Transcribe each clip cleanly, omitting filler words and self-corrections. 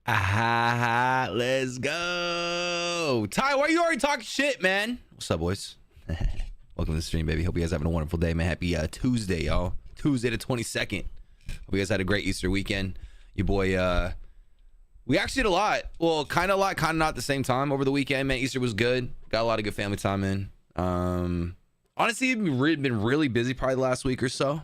Ah, let's go. Ty, why are you already talking shit, man? What's up, boys? Welcome to the stream, baby. Hope you guys having a wonderful day, man. Happy Tuesday, y'all. Tuesday the 22nd. Hope you guys had a great Easter weekend. Your boy, we actually did a lot. Well, kind of a lot, kind of not at the same time over the weekend, man. Easter was good. Got a lot of good family time in. Honestly, been really busy probably the last week or so.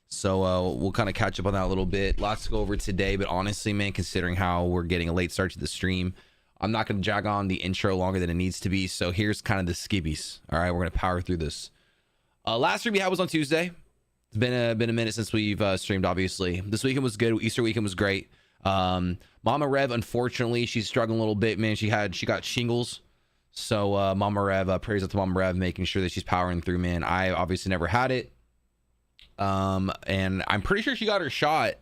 So we'll kind of catch up on that a little bit. Lots to go over today, but honestly, man, considering how we're getting a late start to the stream, I'm not going to drag on the intro longer than it needs to be. So here's kind of the skibbies. All right, we're going to power through this. Last stream we had was on Tuesday. It's been a minute since we've streamed, obviously. This weekend was good. Easter weekend was great. Mama Rev, unfortunately, she's struggling a little bit, man. She got shingles. So Mama Rev, prayers up to Mama Rev, making sure that she's powering through, man. I obviously never had it. And I'm pretty sure she got her shot,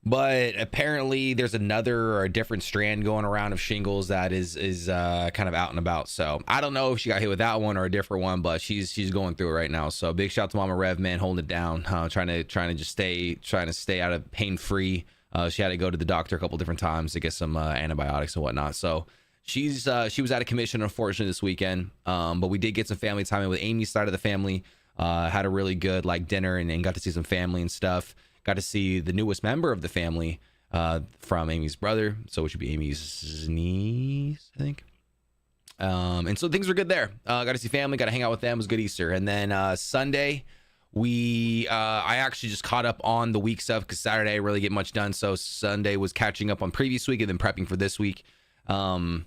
but apparently there's another or a different strand going around of shingles that is kind of out and about. So I don't know if she got hit with that one or a different one, but she's going through it right now. So big shout out to Mama Rev, man, holding it down, trying to just stay out of pain free. She had to go to the doctor a couple different times to get some antibiotics and whatnot. So she was out of commission, unfortunately, this weekend. But we did get some family time in with Amy's side of the family. Had a really good dinner and got to see some family and stuff. Got to see the newest member of the family from Amy's brother, so it should be Amy's niece, I think. And so things were good there. Got to see family, got to hang out with them. It was good Easter. And then Sunday I actually just caught up on the week stuff because Saturday I really get much done, so Sunday was catching up on previous week and then prepping for this week. And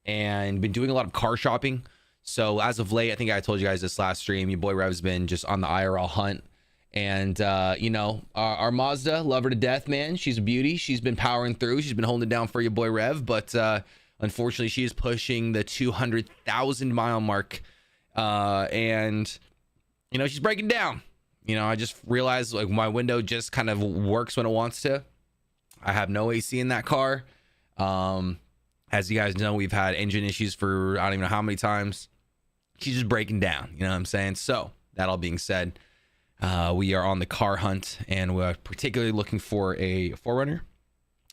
been doing a lot of car shopping. So as of late, I think I told you guys this last stream, your boy Rev's been just on the IRL hunt. And, our Mazda, love her to death, man. She's a beauty. She's been powering through. She's been holding it down for your boy Rev. But unfortunately, she is pushing the 200,000 mile mark. And, she's breaking down. I just realized my window just kind of works when it wants to. I have no AC in that car. As you guys know, we've had engine issues for I don't even know how many times. She's just breaking down, you know what I'm saying? So that all being said, we are on the car hunt, and we're particularly looking for a 4Runner.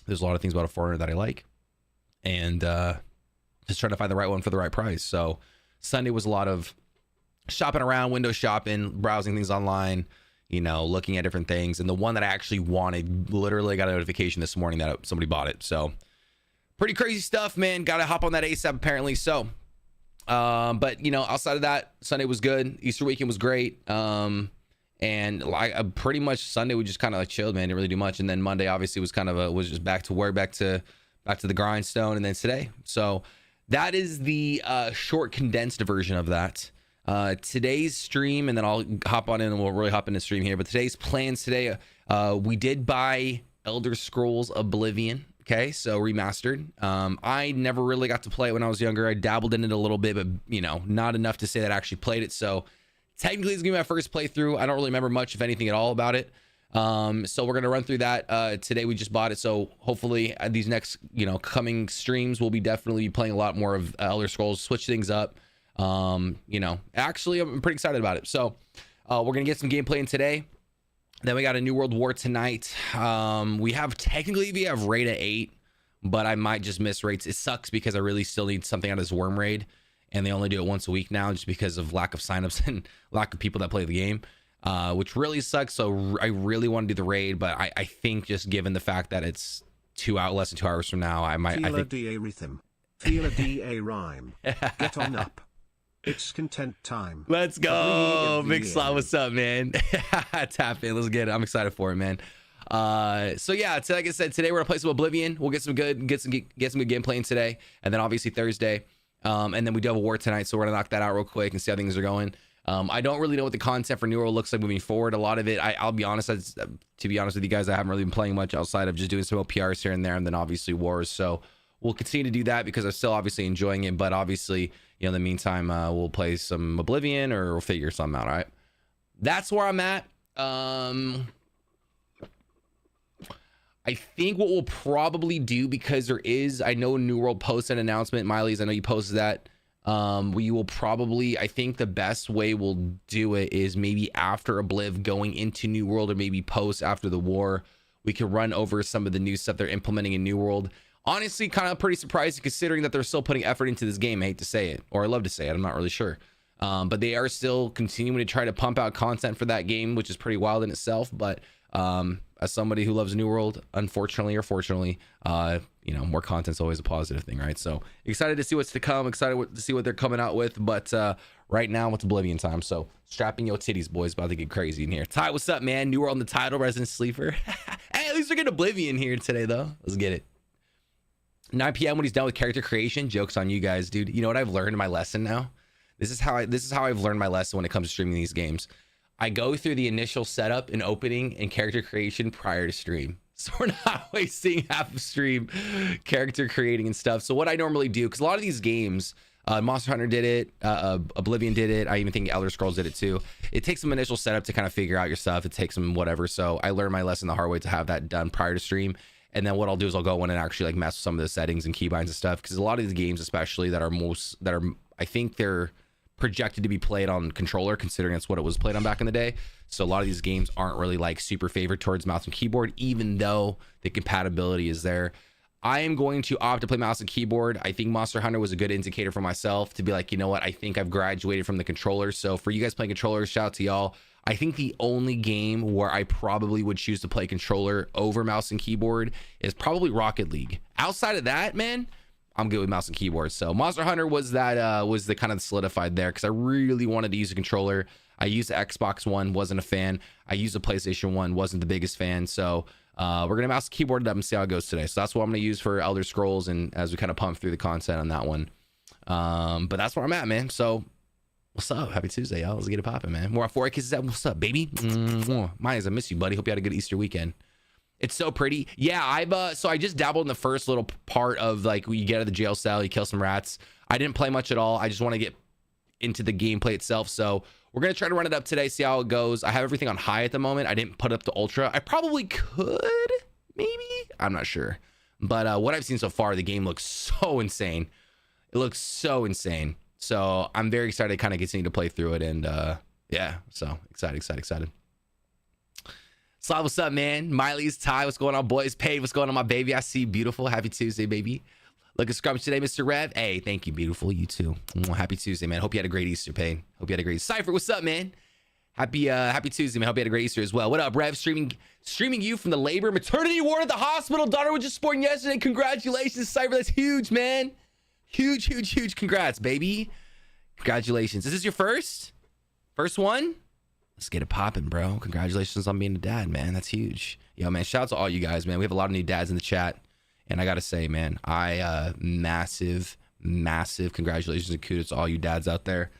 There's a lot of things about a 4Runner that I like, and just trying to find the right one for the right price. So Sunday was a lot of shopping around, window shopping, browsing things online, looking at different things. And the one that I actually wanted, literally got a notification this morning that somebody bought it. So pretty crazy stuff, man. Got to hop on that ASAP apparently. So but outside of that, Sunday was good. Easter weekend was great. And pretty much Sunday we just kind of chilled, man. Didn't really do much. And then Monday obviously was kind of was just back to work, back to the grindstone, and then today. So that is the short condensed version of that. Today's stream, and then I'll hop on in and we'll really hop into stream here. But today's plans today, we did buy Elder Scrolls Oblivion. Okay, so remastered. I never really got to play it when I was younger. I dabbled in it a little bit, but not enough to say that I actually played it. So technically it's gonna be my first playthrough. I don't really remember much, if anything at all, about it. So we're gonna run through that. Today we just bought it, so hopefully these next coming streams we'll be definitely playing a lot more of Elder Scrolls, switch things up. Actually I'm pretty excited about it. So we're gonna get some gameplay in today. Then we got a New World War tonight. We have raid at 8, but I might just miss raids. It sucks because I really still need something out of this worm raid, and they only do it once a week now just because of lack of signups and lack of people that play the game, which really sucks. So I really want to do the raid, but I think just given the fact that it's less than 2 hours from now, I might. Feel a DA rhythm. Feel a DA rhyme. Get on up. It's content time. Let's go. Big Slot, what's up, man? Tap in. Let's get it. I'm excited for it, man. So yeah, like I said, today we're gonna play some Oblivion. We'll get some good gameplay in today, and then obviously Thursday. And then we do have a war tonight, so we're gonna knock that out real quick and see how things are going. I don't really know what the content for New World looks like moving forward. A lot of it, I'll be honest, to be honest with you guys, I haven't really been playing much outside of just doing some OPRs here and there, and then obviously wars. So we'll continue to do that because I'm still obviously enjoying it, but obviously, in the meantime, we'll play some Oblivion or we'll figure something out. All right, that's where I'm at. I think what we'll probably do, because I know New World posted an announcement, Miley's, I know you posted that. We will probably, I think the best way we'll do it is maybe after Obliv going into New World, or maybe post after the war, we can run over some of the new stuff they're implementing in New World. Honestly, kind of pretty surprised considering that they're still putting effort into this game. I hate to say it, or I love to say it. I'm not really sure. But they are still continuing to try to pump out content for that game, which is pretty wild in itself. But as somebody who loves New World, unfortunately or fortunately, more content's always a positive thing, right? So excited to see what's to come, excited to see what they're coming out with. But right now it's Oblivion time, so strapping your titties, boys, about to get crazy in here. Ty, what's up, man? New World on the title, Resident Sleeper. Hey, at least we're getting Oblivion here today, though. Let's get it. 9 p.m. when he's done with character creation. Joke's on you guys, dude. You know what I've learned in my lesson now? This is how I've learned my lesson when it comes to streaming these games. I go through the initial setup and opening and character creation prior to stream. So we're not wasting half of stream character creating and stuff. So what I normally do, because a lot of these games, Monster Hunter did it, Oblivion did it, I even think Elder Scrolls did it too. It takes some initial setup to kind of figure out your stuff. It takes some whatever. So I learned my lesson the hard way to have that done prior to stream. And then what I'll do is I'll go in and actually like mess with some of the settings and keybinds and stuff. Because a lot of these games, especially I think they're projected to be played on controller, considering that's what it was played on back in the day. So a lot of these games aren't really like super favored towards mouse and keyboard, even though the compatibility is there. I am going to opt to play mouse and keyboard. I think Monster Hunter was a good indicator for myself to be like, you know what, I think I've graduated from the controller. So for you guys playing controllers, shout out to y'all. I think the only game where I probably would choose to play controller over mouse and keyboard is probably Rocket League. Outside of that, man, I'm good with mouse and keyboard. So Monster Hunter was the kind of solidified there because I really wanted to use a controller. I used the Xbox One, wasn't a fan. I used the PlayStation One, wasn't the biggest fan. So we're gonna mouse and keyboard it up and see how it goes today. So that's what I'm gonna use for Elder Scrolls, and as we kind of pump through the content on that one. But that's where I'm at, man. So what's up? Happy Tuesday, y'all. Let's get it popping, man. More on 4 kisses out. What's up, baby? Myers, I miss you, buddy. Hope you had a good Easter weekend. It's so pretty. Yeah, I just dabbled in the first little part of like you get out of the jail cell, you kill some rats. I didn't play much at all. I just want to get into the gameplay itself. So we're gonna try to run it up today, see how it goes. I have everything on high at the moment. I didn't put up to ultra. I probably could, maybe. I'm not sure. But what I've seen so far, the game looks so insane. It looks so insane. So I'm very excited to kind of continue to play through it. And yeah, so excited. Slav, what's up, man? Miley's Ty, what's going on, boys? Paid, what's going on, my baby? I see you, beautiful. Happy Tuesday, baby. Looking scrumptious today, Mr. Rev. Hey, thank you, beautiful. You too. Happy Tuesday, man. Hope you had a great Easter, Paid. Hope you had a great Cypher. What's up, man? Happy Tuesday, man. Hope you had a great Easter as well. What up, Rev? Streaming you from the labor maternity ward at the hospital. Daughter was just born yesterday. Congratulations, Cypher. That's huge, man. Huge. Congrats, baby. Congratulations. Is this your first one? Let's get it popping, bro. Congratulations on being a dad, man. That's huge. Yo, man, shout out to all you guys, man. We have a lot of new dads in the chat. And I got to say, man, massive congratulations and kudos to all you dads out there.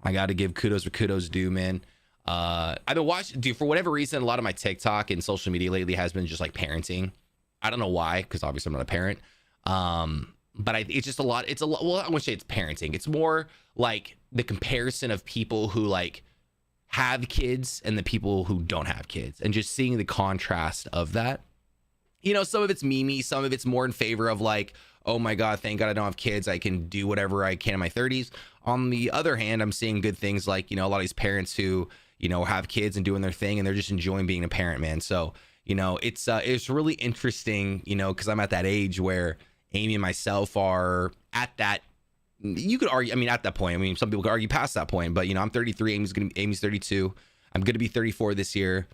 I got to give kudos where kudos due, man. I've been watching, dude, for whatever reason, a lot of my TikTok and social media lately has been just like parenting. I don't know why, because obviously I'm not a parent. But it's just a lot. Well, I wouldn't say it's parenting. It's more like the comparison of people who like have kids and the people who don't have kids, and just seeing the contrast of that. You know, some of it's memey, some of it's more in favor of like, oh my God, thank God I don't have kids. I can do whatever I can in my 30s. On the other hand, I'm seeing good things like, you know, a lot of these parents who, you know, have kids and doing their thing and they're just enjoying being a parent, man. So, you know, it's really interesting, you know, because I'm at that age where Amy and myself are at that, you could argue, I mean, at that point, I mean, some people could argue past that point, but, you know, I'm 33, Amy's 32. I'm going to be 34 this year.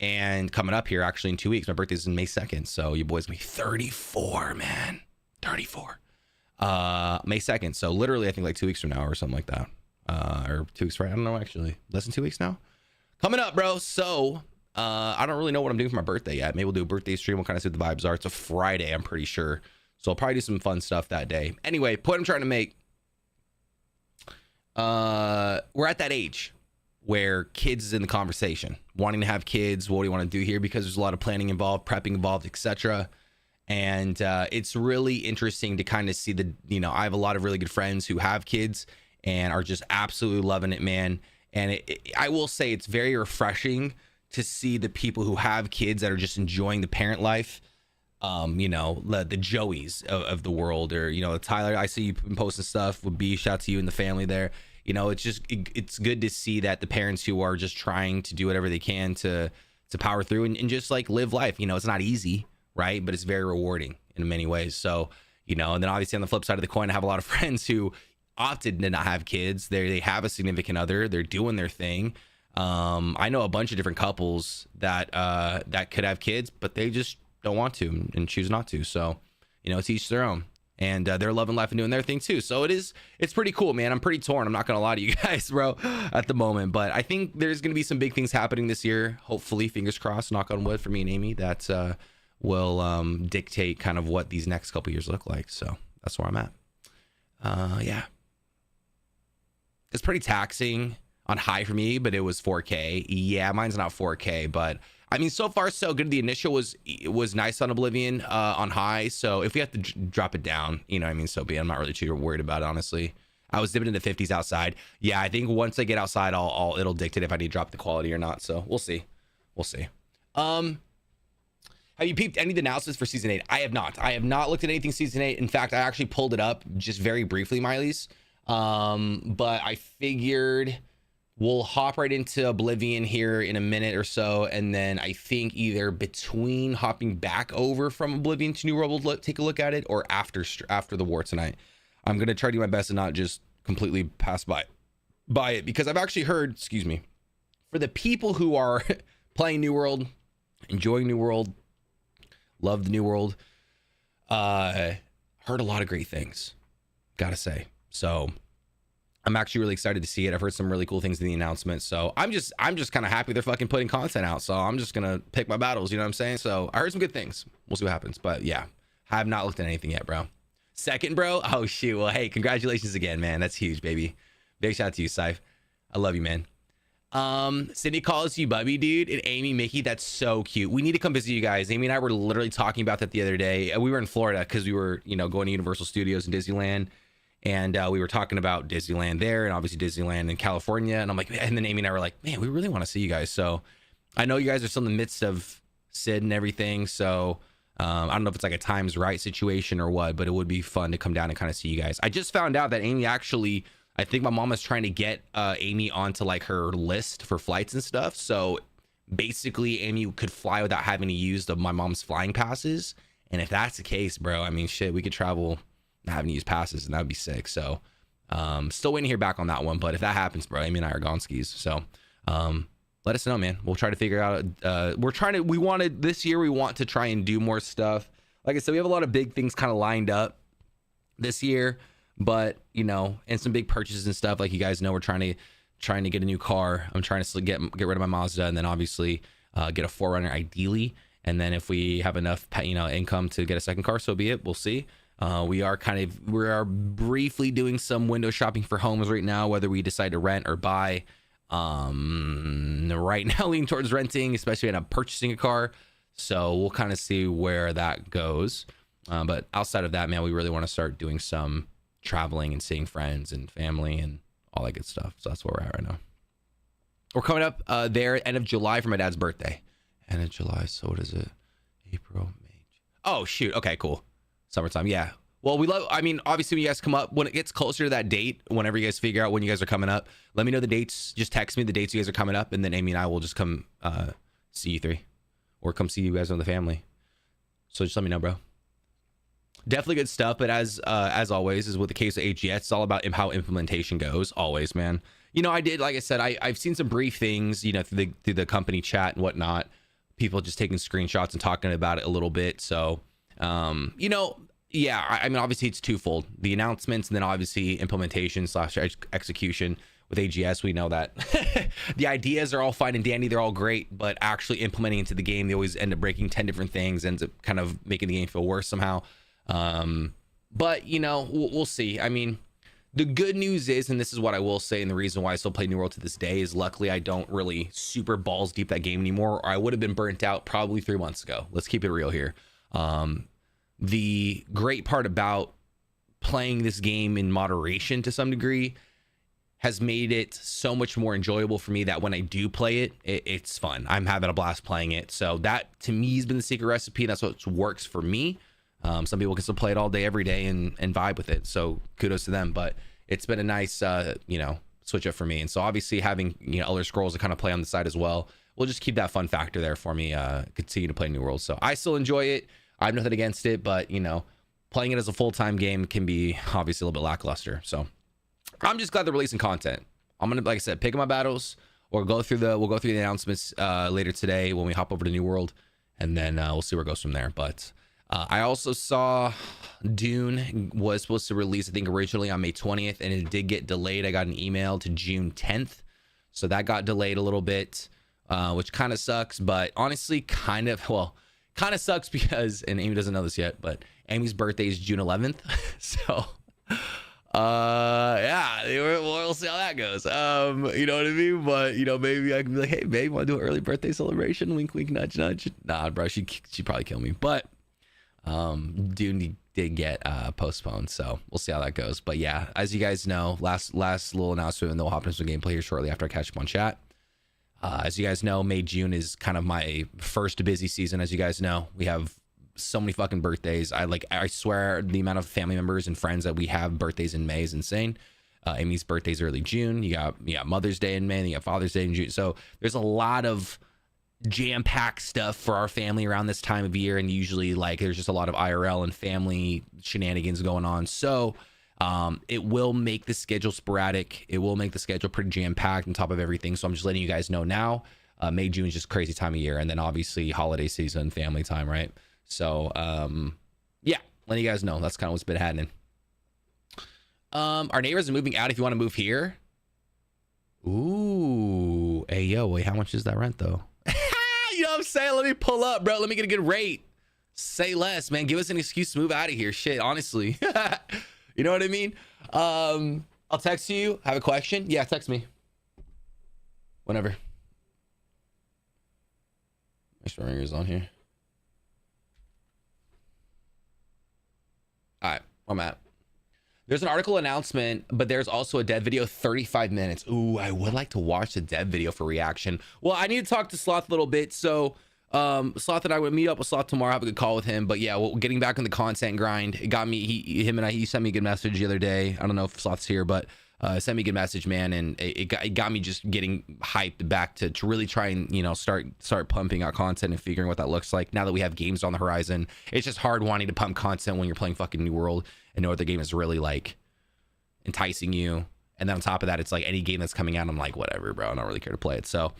And coming up here, actually, in 2 weeks, my birthday's in May 2nd. So your boy's gonna be 34, man. 34. May 2nd. So literally, I think like 2 weeks from now or something like that. Or 2 weeks from, I don't know, actually. Less than 2 weeks now. Coming up, bro. So I don't really know what I'm doing for my birthday yet. Maybe we'll do a birthday stream. We'll kind of see what the vibes are. It's a Friday, I'm pretty sure. So I'll probably do some fun stuff that day. Anyway, point I'm trying to make. We're at that age where kids is in the conversation, wanting to have kids. What do you want to do here? Because there's a lot of planning involved, prepping involved, etc. And it's really interesting to kind of see the, you know, I have a lot of really good friends who have kids and are just absolutely loving it, man. And I will say it's very refreshing to see the people who have kids that are just enjoying the parent life. You know, the Joeys of the world, or, you know, Tyler, I see you posting stuff with B, shout out to you and the family there. You know, it's just, it's good to see that the parents who are just trying to do whatever they can to to power through and just like live life. You know, it's not easy, right? But it's very rewarding in many ways. So, you know, and then obviously on the flip side of the coin, I have a lot of friends who opted to not have kids. They have a significant other. They're doing their thing. I know a bunch of different couples that that could have kids, but they just don't want to and choose not to. So, you know, it's each their own. And they're loving life and doing their thing too. So it's pretty cool, man. I'm pretty torn. I'm not gonna lie to you guys, bro, at the moment. But I think there's gonna be some big things happening this year. Hopefully, fingers crossed, knock on wood for me and Amy, that will dictate kind of what these next couple years look like. So that's where I'm at. Yeah. It's pretty taxing on high for me, but it was 4K. Yeah, mine's not 4K, but I mean, so far so good. The initial was nice on Oblivion on high. So if we have to drop it down, you know what I mean, so be it. I'm not really too worried about it, honestly. I was dipping in the 50s outside. Yeah, I think once I get outside, it'll dictate if I need to drop the quality or not. So we'll see. We'll see. Have you peeped any of the announcements for season 8? I have not. I have not looked at anything season 8. In fact, I actually pulled it up just very briefly, Miley's. But I figured we'll hop right into Oblivion here in a minute or so, and then I think either between hopping back over from Oblivion to New World, we'll take a look at it, or after the war tonight. I'm gonna try to do my best to not just completely pass by it, because I've actually heard, excuse me, for the people who are playing New World, enjoying New World, love the New World, heard a lot of great things, gotta say. So I'm actually really excited to see it. I've heard some really cool things in the announcement. So I'm just kind of happy they're fucking putting content out. So I'm just going to pick my battles. You know what I'm saying? So I heard some good things. We'll see what happens. But yeah, I have not looked at anything yet, bro. Second, bro. Oh, shoot. Well, hey, congratulations again, man. That's huge, baby. Big shout out to you, Syph. I love you, man. Sydney calls you Bubby, dude. And Amy, Mickey, that's so cute. We need to come visit you guys. Amy and I were literally talking about that the other day. We were in Florida because we were, you know, going to Universal Studios and Disneyland. And we were talking about Disneyland there, and obviously Disneyland in California. And I'm like, and then Amy and I were like, man, we really want to see you guys. So I know you guys are still in the midst of Sid and everything. So I don't know if it's like a times right situation or what, but it would be fun to come down and kind of see you guys. I just found out that Amy actually, I think my mom is trying to get Amy onto like her list for flights and stuff. So basically Amy could fly without having to use my mom's flying passes. And if that's the case, bro, I mean, shit, we could travel not having to use passes, and that would be sick. So still waiting to hear back on that one, but if that happens, bro, Amy and I are gone skis. So let us know, man. We'll try to figure out this year we want to try and do more stuff. Like I said, we have a lot of big things kind of lined up this year, but you know, and some big purchases and stuff. Like you guys know, we're trying to get a new car. I'm trying to get rid of my Mazda, and then obviously get a 4Runner ideally, and then if we have enough income to get a second car, so be it. We'll see. We are briefly doing some window shopping for homes right now, whether we decide to rent or buy. Right now leaning towards renting, especially when I'm purchasing a car. So we'll kind of see where that goes. But outside of that, man, we really want to start doing some traveling and seeing friends and family and all that good stuff. So that's where we're at right now. We're coming up there end of July for my dad's birthday. End of July. So what is it? April, May. Oh, shoot. Okay, cool. Summertime, yeah. Well, obviously when you guys come up, when it gets closer to that date, whenever you guys figure out when you guys are coming up, let me know the dates. Just text me the dates you guys are coming up, and then Amy and I will just come see you three, or come see you guys on the family. So just let me know, bro. Definitely good stuff, but as always, is with the case of AGS, it's all about how implementation goes. Always, man. You know, like I said, I've seen some brief things, you know, through the company chat and whatnot. People just taking screenshots and talking about it a little bit. So. You know, yeah, I mean, obviously it's twofold, the announcements and then obviously implementation / execution with AGS. We know that the ideas are all fine and dandy. They're all great, but actually implementing into the game, they always end up breaking 10 different things, ends up kind of making the game feel worse somehow. But you know, we'll see. I mean, the good news is, and this is what I will say, and the reason why I still play New World to this day is luckily I don't really super balls deep that game anymore, or I would have been burnt out probably 3 months ago. Let's keep it real here. The great part about playing this game in moderation to some degree has made it so much more enjoyable for me that when I do play it, it's fun. I'm having a blast playing it. So that to me has been the secret recipe. That's what works for me. Some people can still play it all day, every day and vibe with it. So kudos to them, but it's been a nice, switch up for me. And so obviously having, Elder Scrolls to kind of play on the side as well we'll just keep that fun factor there for me. Continue to play New World. So I still enjoy it. I have nothing against it, but you know, playing it as a full-time game can be obviously a little bit lackluster. So I'm just glad they're releasing content. I'm gonna, like I said, pick my battles, or we'll go through the announcements later today when we hop over to New World, and then we'll see where it goes from there. But I also saw Dune was supposed to release, I think, originally on May 20th, and it did get delayed. I got an email to June 10th, so that got delayed a little bit, which kind of sucks. But honestly, kind of sucks because, and Amy doesn't know this yet, but Amy's birthday is June 11th, so yeah, we'll see how that goes. You know what I mean? But you know, maybe I can be like, hey babe, want to do an early birthday celebration? Wink wink, nudge nudge. Nah bro, she'd probably kill me. But Dune did get postponed, so we'll see how that goes. But yeah, as you guys know, last little announcement, and then we'll hop into some gameplay here shortly after I catch up on chat. As you guys know, May June is kind of my first busy season. As you guys know, we have so many fucking birthdays. I swear the amount of family members and friends that we have birthdays in May is insane. Amy's birthday's early June. You got Mother's Day in May, and you got Father's Day in June. So there's a lot of jam-packed stuff for our family around this time of year, and usually like there's just a lot of IRL and family shenanigans going on. So it will make the schedule sporadic. It will make the schedule pretty jam-packed on top of everything. So I'm just letting you guys know now. May, June is just crazy time of year, and then obviously holiday season, family time, right? So yeah, letting you guys know that's kind of what's been happening. Our neighbors are moving out. If you want to move here, ooh, hey yo, wait, how much is that rent though? You know what I'm saying? Let me pull up, bro. Let me get a good rate. Say less, man. Give us an excuse to move out of here. Shit, honestly. You know what I mean? I'll text you. Have a question? Yeah, text me. Whenever. Make sure my ringer's on here. All right, where I'm at. There's an article announcement, but there's also a dev video, 35 minutes. Ooh, I would like to watch the dev video for reaction. Well, I need to talk to Sloth a little bit. So Sloth and I would meet up with Sloth tomorrow, have a good call with him. But yeah, well, getting back on the content grind, it got me, he sent me a good message the other day. I don't know if Sloth's here, but sent me a good message, man. And it got me just getting hyped back to really try and, you know, start pumping out content and figuring what that looks like. Now that we have games on the horizon, it's just hard wanting to pump content when you're playing fucking New World and no other game is really like enticing you. And then on top of that, it's like any game that's coming out, I'm like, whatever, bro, I don't really care to play it. So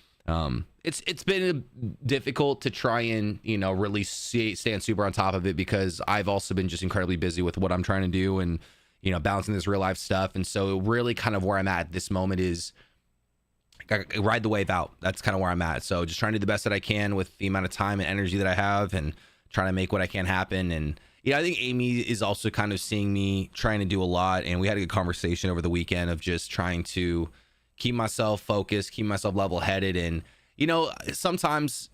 it's been difficult to try and, you know, really stand super on top of it, because I've also been just incredibly busy with what I'm trying to do and, you know, balancing this real life stuff. And so really kind of where I'm at this moment is ride the wave out. That's kind of where I'm at. So just trying to do the best that I can with the amount of time and energy that I have, and trying to make what I can happen. And you know, I think Amy is also kind of seeing me trying to do a lot. And we had a good conversation over the weekend of just trying to keep myself focused, keep myself level headed. And, you know, sometimes,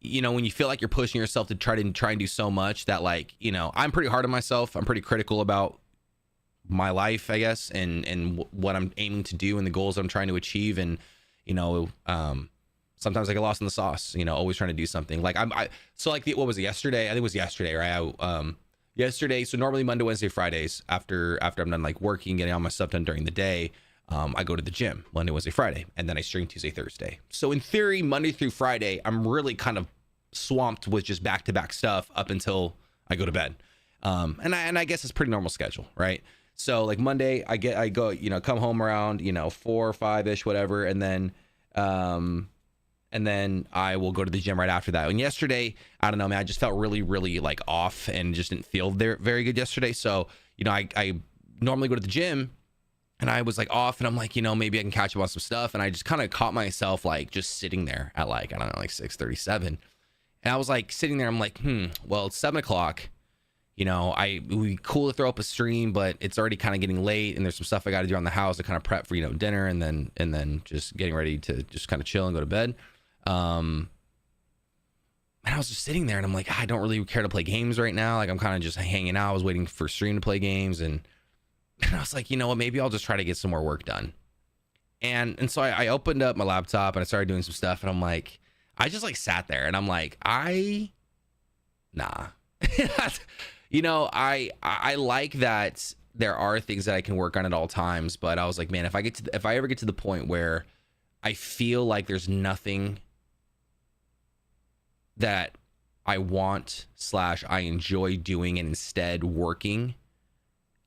you know, when you feel like you're pushing yourself to try and do so much that, like, you know, I'm pretty hard on myself. I'm pretty critical about my life, I guess, and what I'm aiming to do and the goals I'm trying to achieve. And, you know, sometimes I get lost in the sauce, you know, always trying to do something. Like so like what was it, yesterday? I think it was yesterday, right? Yesterday. So normally Monday, Wednesday, Fridays, after I'm done like working, getting all my stuff done during the day, I go to the gym Monday, Wednesday, Friday, and then I stream Tuesday, Thursday. So in theory, Monday through Friday, I'm really kind of swamped with just back-to-back stuff up until I go to bed. And I guess it's a pretty normal schedule, right? So like Monday, I go, you know, come home around, you know, 4 or 5-ish, whatever, and then I will go to the gym right after that. And yesterday, I don't know, man, I just felt really, really like off and just didn't feel very good yesterday. So, you know, I normally go to the gym and I was like off, and I'm like, you know, maybe I can catch up on some stuff. And I just kind of caught myself like just sitting there at like, I don't know, like 6:37. And I was like sitting there, I'm like, well, it's 7:00. You know, we cool to throw up a stream, but it's already kind of getting late, and there's some stuff I got to do on the house to kind of prep for, you know, dinner, and then just getting ready to just kind of chill and go to bed. And I was just sitting there, and I'm like, I don't really care to play games right now. Like, I'm kind of just hanging out. I was waiting for stream to play games, and I was like, you know what, maybe I'll just try to get some more work done. And so I opened up my laptop and I started doing some stuff, and I'm like, I just like sat there, and I'm like, nah. You know, I like that there are things that I can work on at all times, but I was like, man, if I ever get to the point where I feel like there's nothing that I want / I enjoy doing and instead working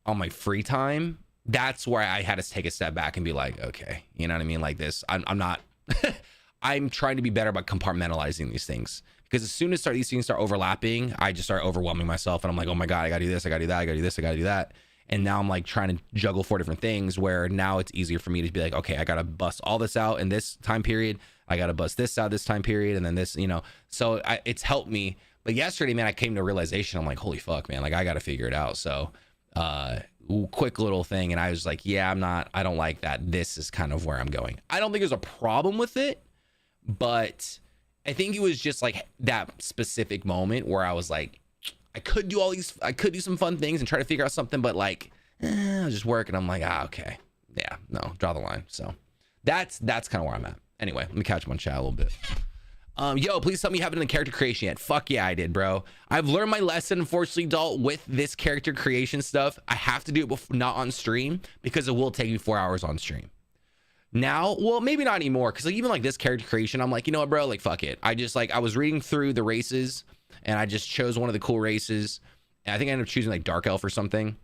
on my free time, that's where I had to take a step back and be like, okay, you know what I mean? Like this, I'm not, I'm trying to be better about compartmentalizing these things, because as soon as these things start overlapping, I just start overwhelming myself and I'm like, oh my God, I gotta do this, I gotta do that, I gotta do this, I gotta do that. And now I'm like trying to juggle 4 different things, where now it's easier for me to be like, okay, I gotta bust all this out in this time period. I gotta bust this out this time period. And then this, you know, so it's helped me. But yesterday, man, I came to a realization. I'm like, holy fuck, man, like I gotta figure it out. So quick little thing. And I was like, yeah, I don't like that. This is kind of where I'm going. I don't think there's a problem with it, but I think it was just like that specific moment where I was like, I could do some fun things and try to figure out something, but like, I was just working. I'm like, okay, yeah, no, draw the line. So that's kind of where I'm at. Anyway, let me catch up on chat a little bit. Yo, please tell me you haven't done character creation yet. Fuck yeah, I did, bro. I've learned my lesson, unfortunately, Dalt, with this character creation stuff. I have to do it not on stream, because it will take me 4 hours on stream. Now, well, maybe not anymore, because like even like this character creation, I'm like, you know what, bro, like fuck it. I just like, I was reading through the races and I just chose one of the cool races. And I think I ended up choosing like Dark Elf or something.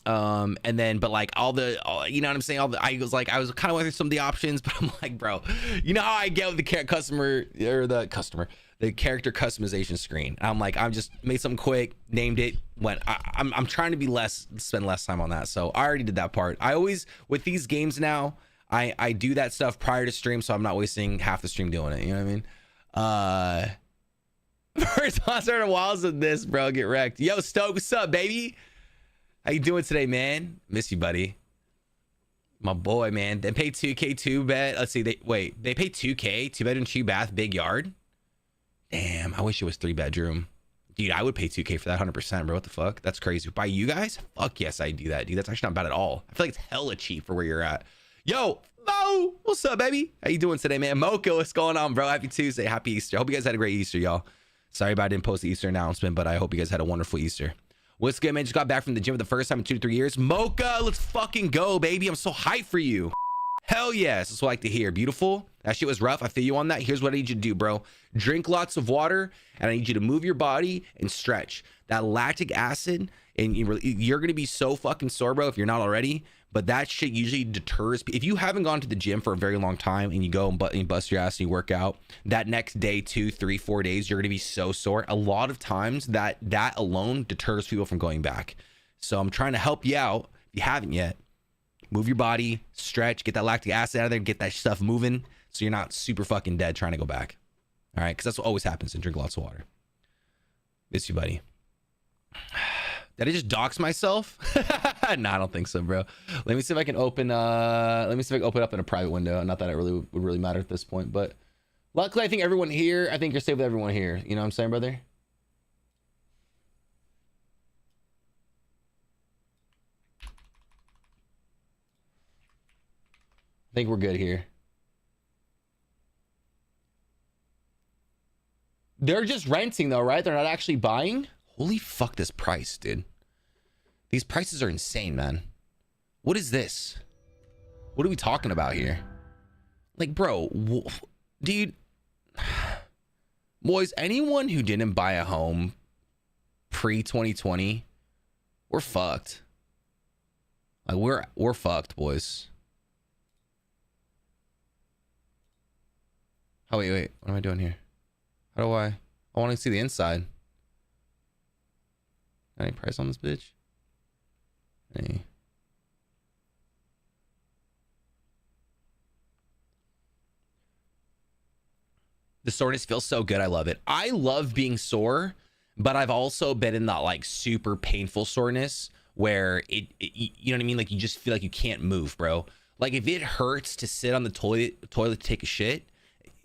And then, but like all you know what I'm saying? I was kind of went through some of the options, but I'm like, bro, you know how I get with the character customization screen. I'm like, I'm just made something quick, named it, I'm trying to spend less time on that. So I already did that part. I always, with these games now, I do that stuff prior to stream, so I'm not wasting half the stream doing it. You know what I mean? First monster in a while is this, bro. Get wrecked. Yo, Stoke, what's up, baby? How you doing today, man? Miss you, buddy. My boy, man. They pay 2K 2 bed. Let's see. They pay 2K 2 bedroom, 2 bath, big yard. Damn, I wish it was 3 bedroom. Dude, I would pay 2K for that 100%, bro. What the fuck? That's crazy. By you guys? Fuck yes, I do that, dude. That's actually not bad at all. I feel like it's hella cheap for where you're at. Yo, Mo, what's up, baby? How you doing today, man? Mocha, what's going on, bro? Happy Tuesday. Happy Easter. Hope you guys had a great Easter, y'all. Sorry about I didn't post the Easter announcement, but I hope you guys had a wonderful Easter. What's good, man? Just got back from the gym for the first time in 2 to 3 years. Mocha, let's fucking go, baby. I'm so hyped for you. Hell yes. That's what I like to hear. Beautiful. That shit was rough. I feel you on that. Here's what I need you to do, bro. Drink lots of water, and I need you to move your body and stretch. That lactic acid, and you're going to be so fucking sore, bro, if you're not already. But that shit usually deters. If you haven't gone to the gym for a very long time and you go and bust your ass and you work out, that next day, 2, 3, 4 days, you're going to be so sore. A lot of times that alone deters people from going back. So I'm trying to help you out. If you haven't yet, move your body, stretch, get that lactic acid out of there, get that stuff moving so you're not super fucking dead trying to go back. All right, because that's what always happens, and drink lots of water. Miss you, buddy. Did I just dox myself? No, I don't think so, bro. Let me see if I can open up in a private window. Not that it really would really matter at this point, but luckily I think everyone here, I think you're safe with everyone here. You know what I'm saying, brother? I think we're good here. They're just renting though, right? They're not actually buying? Holy fuck, this price, dude. These prices are insane, man. What is this? What are we talking about here? Like, bro, dude. Boys, anyone who didn't buy a home pre-2020, we're fucked. Like, we're fucked, boys. Oh, wait. What am I doing here? How do I want to see the inside. Got any price on this bitch? Hey. The soreness feels so good. I love it. I love being sore, but I've also been in that like super painful soreness where it you know what I mean? Like you just feel like you can't move, bro. Like if it hurts to sit on the toilet to take a shit,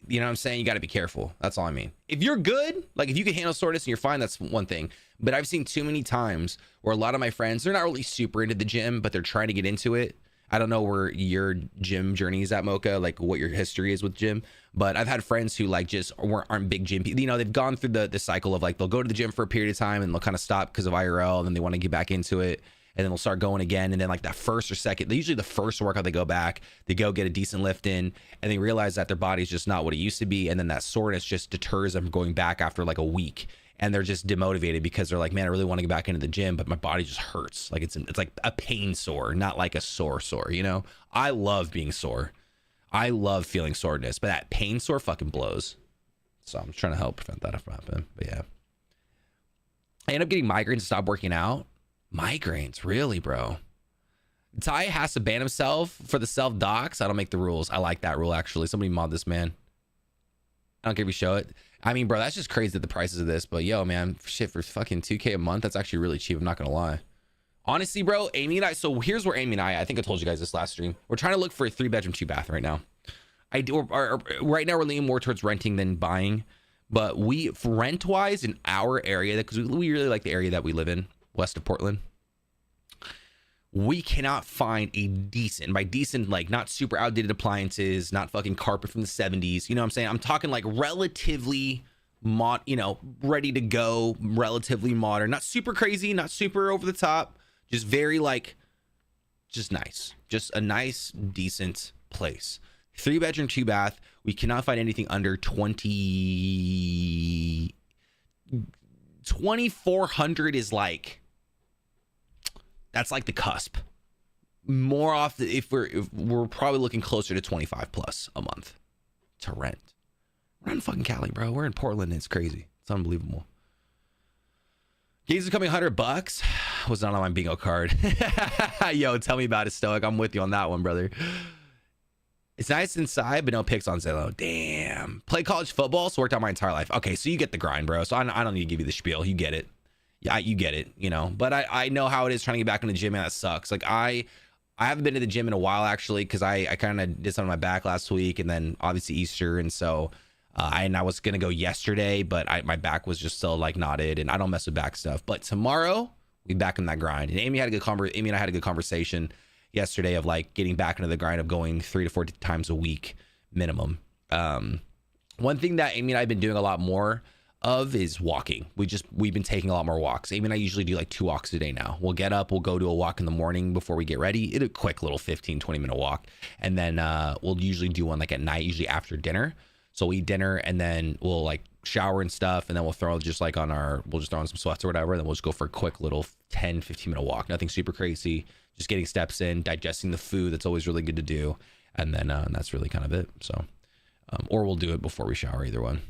you know what I'm saying? You got to be careful. That's all I mean. If you're good, like if you can handle soreness and you're fine, that's one thing. But I've seen too many times where a lot of my friends, they're not really super into the gym, but they're trying to get into it. I don't know where your gym journey is at, Mocha, like what your history is with gym, but I've had friends who like just aren't big gym people. You know, they've gone through the cycle of like, they'll go to the gym for a period of time and they'll kind of stop because of IRL, and then they want to get back into it. and then they'll start going again. And then like that first or second, usually the first workout they go back, they go get a decent lift in, and they realize that their body's just not what it used to be. And then that soreness just deters them from going back after like a week. And they're just demotivated because they're like, man, I really want to get back into the gym, but my body just hurts. Like it's like a pain sore, not like a sore, you know? I love being sore. I love feeling soreness, but that pain sore fucking blows. So I'm trying to help prevent that from happening. But yeah. I end up getting migraines and stop working out. Migraines, really, bro? Ty has to ban himself for the self-docs. I don't make the rules. I like that rule, actually. Somebody mod this, man. I don't care if you show it. I mean, bro, that's just crazy at the prices of this. But yo, man, shit, for fucking 2K a month, that's actually really cheap. I'm not gonna lie. Honestly, bro, Amy and I. So here's where Amy and I think I told you guys this last stream. We're trying to look for a 3-bedroom, 2-bath right now. Right now we're leaning more towards renting than buying. But we, rent-wise, in our area, because we really like the area that we live in, west of Portland, we cannot find a decent, by decent, like not super outdated appliances, not fucking carpet from the 70s. You know what I'm saying? I'm talking like relatively ready to go, relatively modern, not super crazy, not super over the top, just very like, just nice, just a nice, decent place. 3-bedroom, 2-bath. We cannot find anything under 2,400 is like, that's like the cusp. More often, if we're probably looking closer to 25 plus a month to rent. We're in fucking Cali, bro. We're in Portland. And it's crazy. It's unbelievable. Games is coming $100. Was not on my bingo card. Yo, tell me about it, Stoic. I'm with you on that one, brother. It's nice inside, but no pics on Zillow. Damn. Play college football, so worked out my entire life. Okay, so you get the grind, bro. So I don't need to give you the spiel. You get it. Yeah, you get it, you know. But I know how it is trying to get back in the gym, and that sucks. Like I haven't been to the gym in a while, actually, because I kind of did something on my back last week, and then obviously Easter, and so I was gonna go yesterday, but my back was just still like knotted, and I don't mess with back stuff. But tomorrow we back in that grind. And Amy and I had a good conversation yesterday of like getting back into the grind of going 3 to 4 times a week minimum. One thing that Amy and I have been doing a lot more of is walking. We've been taking a lot more walks. Amy and I usually do like 2 walks a day now. We'll get up, we'll go do a walk in the morning before we get ready. It's a quick little 15-20 minute walk, and then we'll usually do one like at night, usually after dinner. So we eat dinner, and then we'll like shower and stuff, and then we'll throw on some sweats or whatever, and then we'll just go for a quick little 10-15 minute walk. Nothing super crazy, just getting steps in, digesting the food. That's always really good to do. And then that's really kind of it. So or we'll do it before we shower, either one.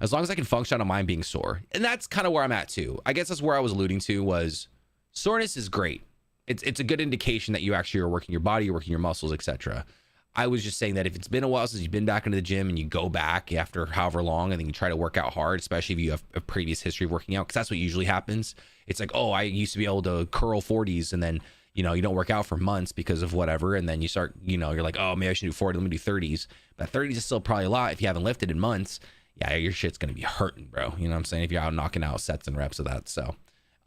As long as I can function on mind being sore. And that's kind of where I'm at too. I guess that's where I was alluding to, was soreness is great. It's a good indication that you actually are working your body, you're working your muscles, etc. I was just saying that if it's been a while since you've been back into the gym and you go back after however long and then you try to work out hard, especially if you have a previous history of working out, because that's what usually happens. It's like, oh, I used to be able to curl 40s, and then, you don't work out for months because of whatever. And then you start, you're like, oh, maybe I should do 40, let me do 30s. But 30s is still probably a lot if you haven't lifted in months. Yeah, your shit's going to be hurting, bro. You know what I'm saying? If you're out knocking out sets and reps of that. So,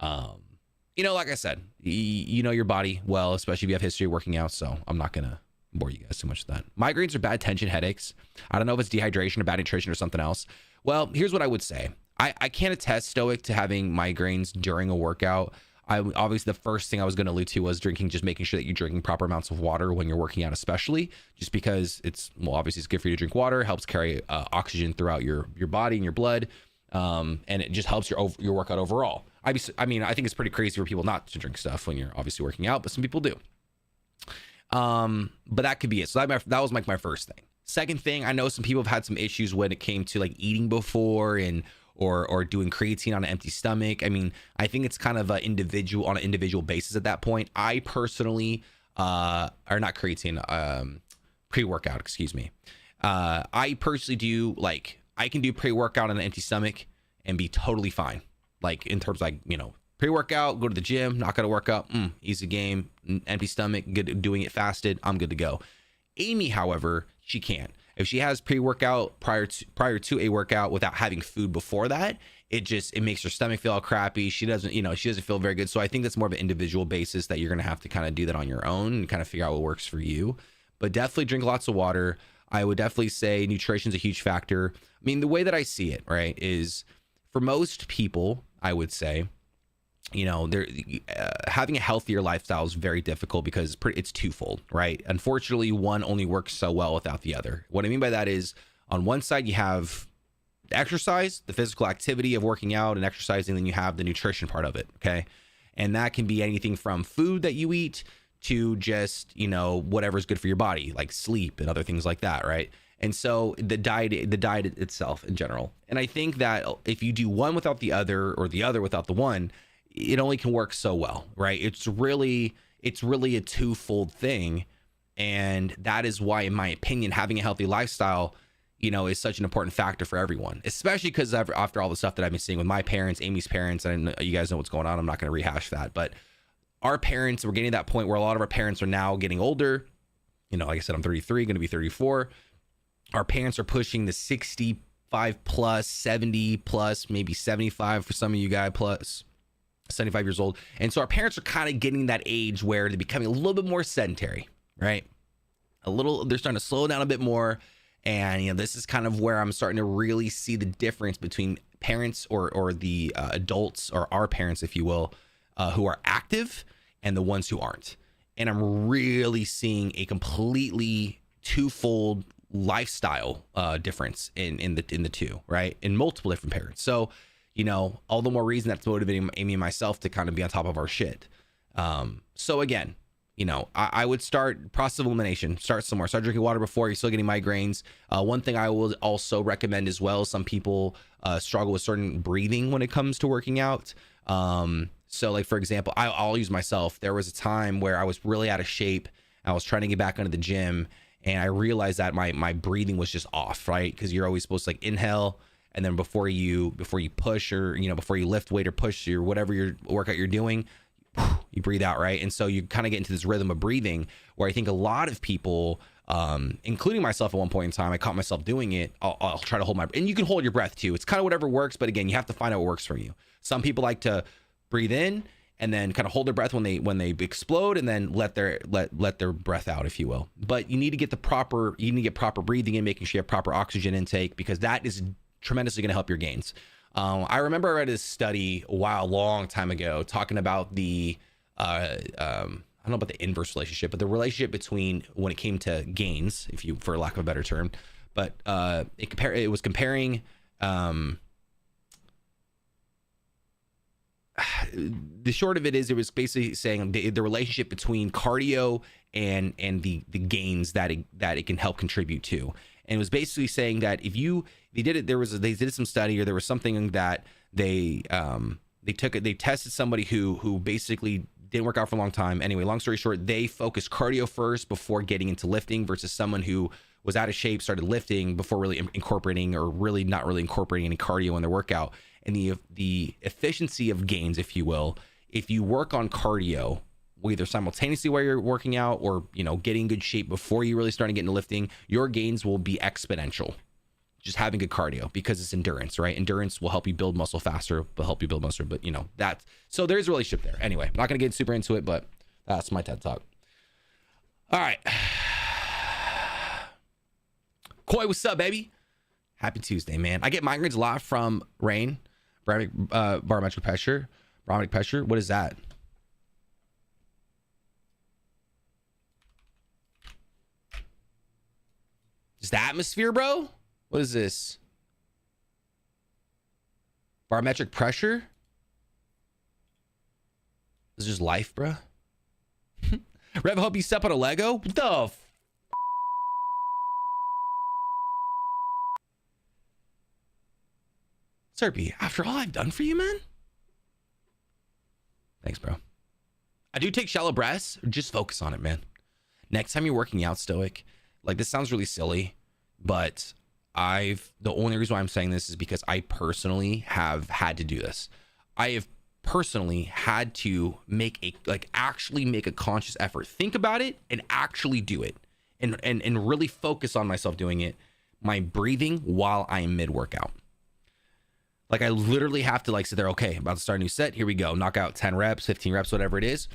like I said, you know your body well, especially if you have history of working out. So I'm not going to bore you guys too much with that. Migraines are bad tension headaches. I don't know if it's dehydration or bad nutrition or something else. Well, here's what I would say. I can't attest, Stoic, to having migraines during a workout. Obviously, the first thing I was going to allude to was just making sure that you're drinking proper amounts of water when you're working out, especially just because obviously it's good for you to drink water, helps carry oxygen throughout your body and your blood. And it just helps your workout overall. I think it's pretty crazy for people not to drink stuff when you're obviously working out, but some people do. But that could be it. So that was like my first thing. Second thing, I know some people have had some issues when it came to like eating before or doing creatine on an empty stomach. I mean, I think it's kind of on an individual basis at that point. I personally, or not creatine, pre-workout, excuse me. I personally do, like, I can do pre-workout on an empty stomach and be totally fine. Like in terms of like, pre-workout, go to the gym, not gonna work out, easy game, empty stomach, good, doing it fasted, I'm good to go. Amy, however, she can't. If she has pre-workout prior to a workout without having food before that, it makes her stomach feel all crappy. She doesn't feel very good. So I think that's more of an individual basis that you're gonna have to kind of do that on your own and kind of figure out what works for you. But definitely drink lots of water. I would definitely say nutrition's a huge factor. I mean, the way that I see it, right, is for most people, I would say, there having a healthier lifestyle is very difficult because it's twofold, right? Unfortunately, one only works so well without the other. What I mean by that is, on one side you have exercise, the physical activity of working out and exercising, then you have the nutrition part of it, okay? And that can be anything from food that you eat to just, whatever's good for your body, like sleep and other things like that, right? And so the diet itself in general. And I think that if you do one without the other or the other without the one, it only can work so well, right? It's really a twofold thing. And that is why, in my opinion, having a healthy lifestyle, is such an important factor for everyone, especially because after all the stuff that I've been seeing with my parents, Amy's parents, and you guys know what's going on. I'm not going to rehash that, but our parents, we're getting to that point where a lot of our parents are now getting older. Like I said, I'm 33, going to be 34. Our parents are pushing the 65 plus, 70 plus, maybe 75 for some of you guys plus 75 years old. And so our parents are kind of getting that age where they're becoming a little bit more sedentary, right? They're starting to slow down a bit more. And, this is kind of where I'm starting to really see the difference between parents or the adults, or our parents, if you will, who are active and the ones who aren't. And I'm really seeing a completely twofold lifestyle difference in the two, right? In multiple different parents. So, all the more reason that's motivating Amy and myself to kind of be on top of our shit. So again, I would start process of elimination, start somewhere, start drinking water before you're still getting migraines. One thing I will also recommend as well, some people struggle with certain breathing when it comes to working out. So like, for example, I'll use myself. There was a time where I was really out of shape. I was trying to get back into the gym, and I realized that my breathing was just off, right? Because you're always supposed to like inhale, and then before you push, or before you lift weight or push or whatever your workout you're doing, you breathe out, right? And so you kind of get into this rhythm of breathing where I think a lot of people, including myself at one point in time, I caught myself doing it. I'll try to hold and you can hold your breath too. It's kind of whatever works, but again, you have to find out what works for you. Some people like to breathe in and then kind of hold their breath when they explode, and then let their breath out, if you will. But you need to get proper breathing in, making sure you have proper oxygen intake, because that is tremendously going to help your gains. I remember I read a study long time ago talking about the I don't know about the inverse relationship, but the relationship between, when it came to gains, for lack of a better term, but it was comparing the short of it is, it was basically saying the relationship between cardio and the gains that it can help contribute to. And it was basically saying that if they did some study, or there was something that they tested somebody who basically didn't work out for a long time. Anyway, long story short, they focused cardio first before getting into lifting, versus someone who was out of shape, started lifting before really incorporating, or really not really incorporating any cardio in their workout. And the efficiency of gains, if you will, if you work on cardio, either simultaneously while you're working out, or getting good shape before you really start getting into lifting, your gains will be exponential. Just having good cardio, because it's endurance, right? Endurance will help you build muscle faster, but so there's a relationship there. Anyway, I'm not gonna get super into it, but that's my TED talk. All right, Koi, what's up, baby? Happy Tuesday, man. I get migraines a lot from rain, barometric pressure. What is that? Is the atmosphere, bro? What is this? Barometric pressure? This is just life, bro. Rev, hope you step on a Lego. What the Serpy, after all I've done for you, man. Thanks, bro. I do take shallow breaths. Just focus on it, man. Next time you're working out, Stoic, like, this sounds really silly, but the only reason why I'm saying this is because I personally have had to do this. I have personally had to actually make a conscious effort. Think about it and actually do it, and really focus on myself doing it. My breathing while I'm mid-workout. Like, I literally have to sit there. Okay, about to start a new set. Here we go. Knock out 10 reps, 15 reps, whatever it is.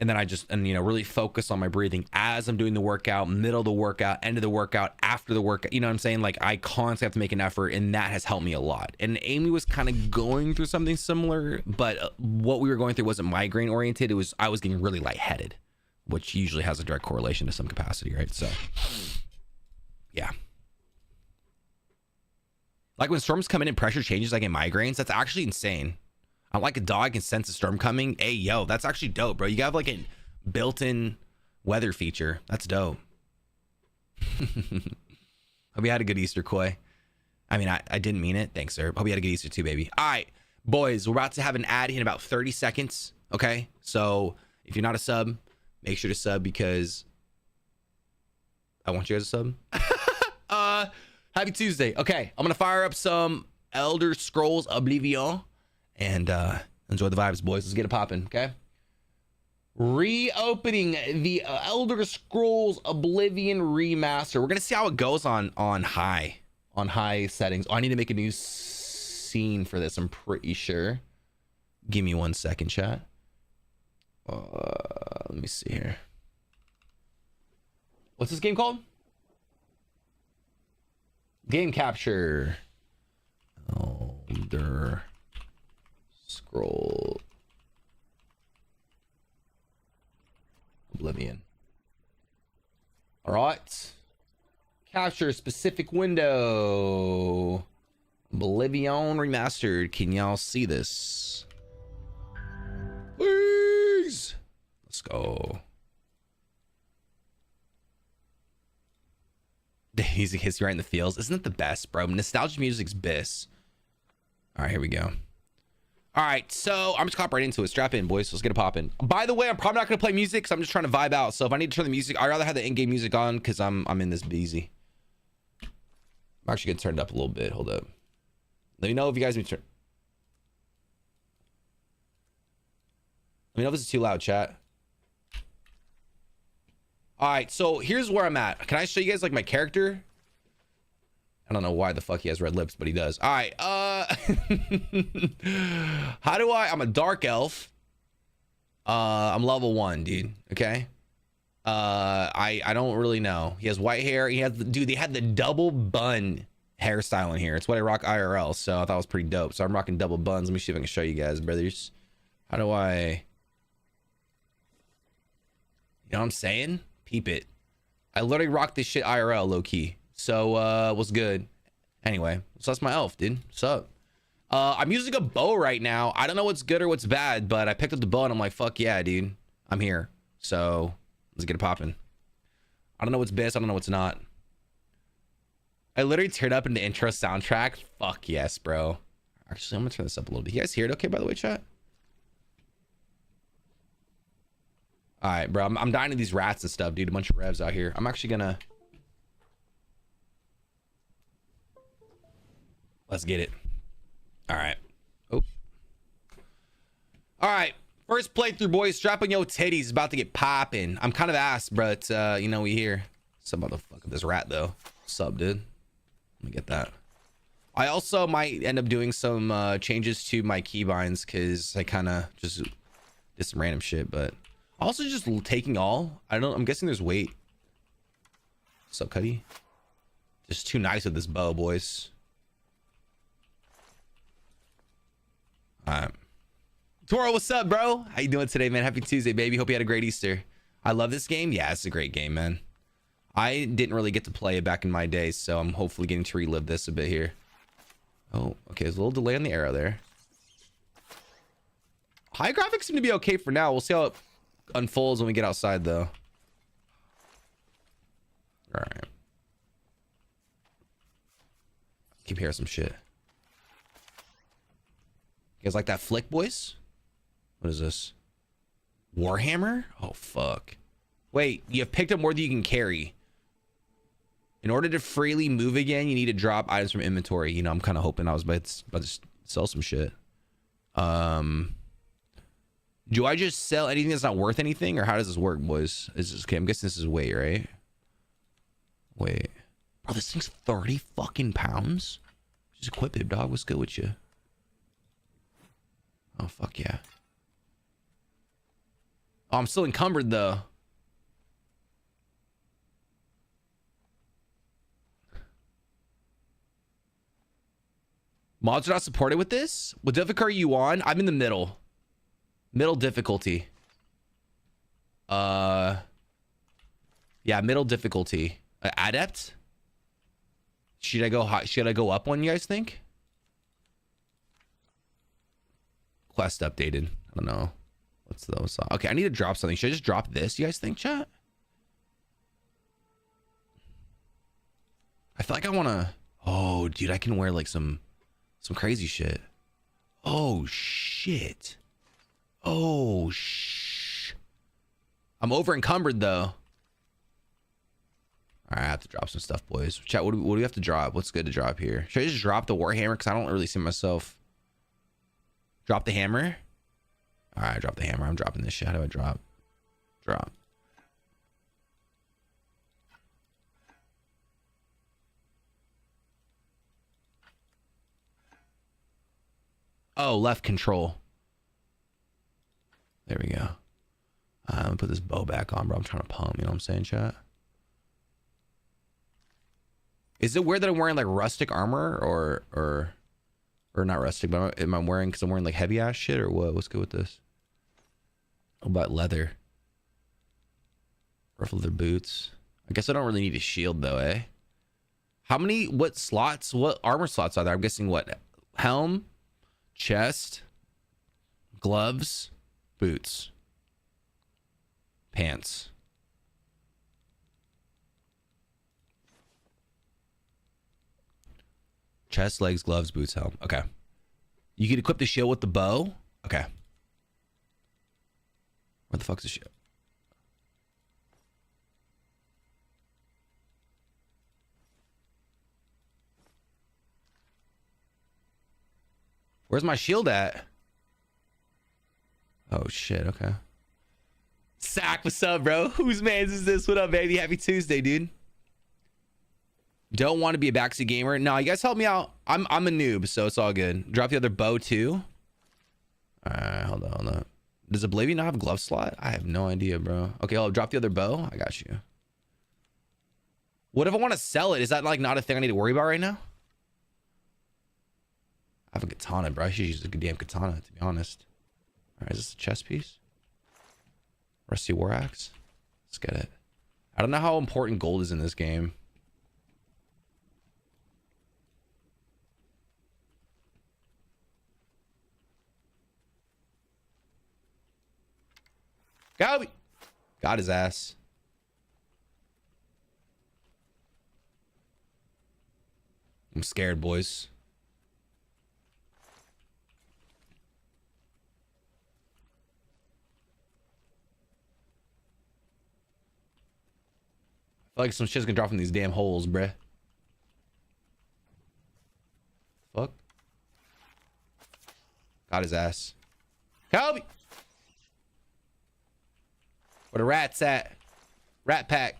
And then I just, and you know, really focus on my breathing as I'm doing the workout, middle of the workout, end of the workout, after the workout. You know what I'm saying? Like I constantly have to make an effort, and that has helped me a lot. And Amy was kind of going through something similar, but what we were going through wasn't migraine oriented. It was, I was getting really lightheaded, which usually has a direct correlation to some capacity, right? So yeah. Like when storms come in and pressure changes, I get migraines. That's actually insane. I'm like a dog, can sense a storm coming. Hey, yo, that's actually dope, bro. You have like a built-in weather feature. That's dope. Hope you had a good Easter, Koi. I mean, I didn't mean it. Thanks, sir. Hope you had a good Easter too, baby. All right, boys, we're about to have an ad in about 30 seconds. Okay, so if you're not a sub, make sure to sub because I want you guys to sub. Happy Tuesday. Okay, I'm gonna fire up some Elder Scrolls Oblivion. And enjoy the vibes, boys. Let's get it popping, okay? Reopening the Elder Scrolls Oblivion remaster. We're gonna see how it goes on high settings. Oh, I need to make a new scene for this. I'm pretty sure. Give me 1 second, chat. Let me see here. What's this game called? Game capture. Elder Scroll Oblivion. All right. Capture specific window. Oblivion remastered. Can y'all see this? Please. Let's go. The music hits you right in the feels. Isn't it the best, bro? Nostalgia music's bliss. All right, here we go. All right, so I'm just gonna hop right into it. Strap in, boys. Let's get it popping. By the way, I'm probably not gonna play music because I'm just trying to vibe out. So if I need to turn the music, I'd rather have the in-game music on because I'm in this busy. I'm actually gonna turn it up a little bit. Hold up. Let me know if you guys need to turn. Let me know if this is too loud, chat. All right, so here's where I'm at. Can I show you guys like my character? I don't know why the fuck he has red lips, but he does. All right. How do I'm a dark elf. I'm level 1, dude. Okay. I don't really know. He has white hair. He has dude, they had the double bun hairstyle in here. It's what I rock IRL. So I thought it was pretty dope. So I'm rocking double buns. Let me see if I can show you guys, brothers. How do you know what I'm saying? Peep it. I literally rock this shit IRL low key. So what's good? Anyway, so that's my elf, dude. What's up? I'm using a bow right now. I don't know what's good or what's bad, but I picked up the bow and I'm like, fuck yeah, dude. I'm here. So let's get it popping. I don't know what's best. I don't know what's not. I literally teared up in the intro soundtrack. Fuck yes, bro. Actually, I'm gonna turn this up a little bit. You guys hear it okay, by the way, chat? All right, bro. I'm dying to these rats and stuff, dude. A bunch of revs out here. I'm actually gonna... Let's get it. All right. Oh. All right. First playthrough, boys. Strap on your titties. About to get popping. I'm kind of ass, but you know, we here. Some motherfucker. This rat, though. What's up, dude? Let me get that. I also might end up doing some changes to my keybinds because I kind of just did some random shit, but also just taking all. I'm guessing there's weight. What's up, Cuddy? Just too nice with this bow, boys. All right. Toro, what's up, bro? How you doing today, man? Happy Tuesday, baby. Hope you had a great Easter. I love this game. Yeah, it's a great game, man. I didn't really get to play it back in my days, so I'm hopefully getting to relive this a bit here. Oh, okay. There's a little delay on the arrow there. High graphics seem to be okay for now. We'll see how it unfolds when we get outside, though. All right. Keep hearing some shit. You guys like that flick, boys? What is this? Warhammer? Oh, fuck. Wait, you have picked up more than you can carry. In order to freely move again, you need to drop items from inventory. You know, I'm kind of hoping I was about to sell some shit. Do I just sell anything that's not worth anything? Or how does this work, boys? Is this, okay, I'm guessing this is weight, right? Wait. Bro, this thing's 30 fucking pounds? Just equip it, dog. What's good with you? Oh, fuck yeah. Oh, I'm still encumbered though. Mods are not supported with this. What difficulty are you on? I'm in the middle. Middle difficulty. Yeah, middle difficulty. Adept? Should I go high? Should I go up one, you guys think? Quest updated. I don't know. What's those? Okay, I need to drop something. Should I just drop this, you guys think, chat? I feel like I want to... Oh, dude, I can wear like some crazy shit. Oh, shit. Oh, I'm over encumbered though. All right, I have to drop some stuff, boys. Chat, what do we have to drop? What's good to drop here? Should I just drop the Warhammer? Because I don't really see myself. Drop the hammer? All right, drop the hammer. I'm dropping this shit. How do I drop? Drop. Oh, left control. There we go. I'm gonna put this bow back on, bro. I'm trying to pump. You know what I'm saying, chat? Is it weird that I'm wearing like rustic armor or not rustic? But am I wearing because I'm wearing like heavy ass shit or what? What's good with this? What about leather? Rough leather boots. I guess I don't really need a shield though, eh? How many? What slots? What armor slots are there? I'm guessing what? Helm, chest, gloves, boots, pants. Chest, legs, gloves, boots, helm. Okay. You can equip the shield with the bow. Okay. Where the fuck's the shield? Where's my shield at? Oh shit, okay. Sack, what's up, bro? Whose man's is this? What up, baby? Happy Tuesday, dude. Don't want to be a backseat gamer. No, you guys help me out. I'm a noob, so it's all good. Drop the other bow too. All right, hold on. Does Oblivion not have a glove slot? I have no idea, bro. Okay, I'll drop the other bow. I got you. What if I want to sell it? Is that like not a thing I need to worry about right now? I have a katana, bro. I should use a damn katana, to be honest. All right, is this a chest piece? Rusty war axe. Let's get it. I don't know how important gold is in this game. Got his ass. I'm scared, boys. I feel like some shit's gonna drop from these damn holes, bruh. Fuck. Got his ass. Help me! Where the rats at? Rat pack.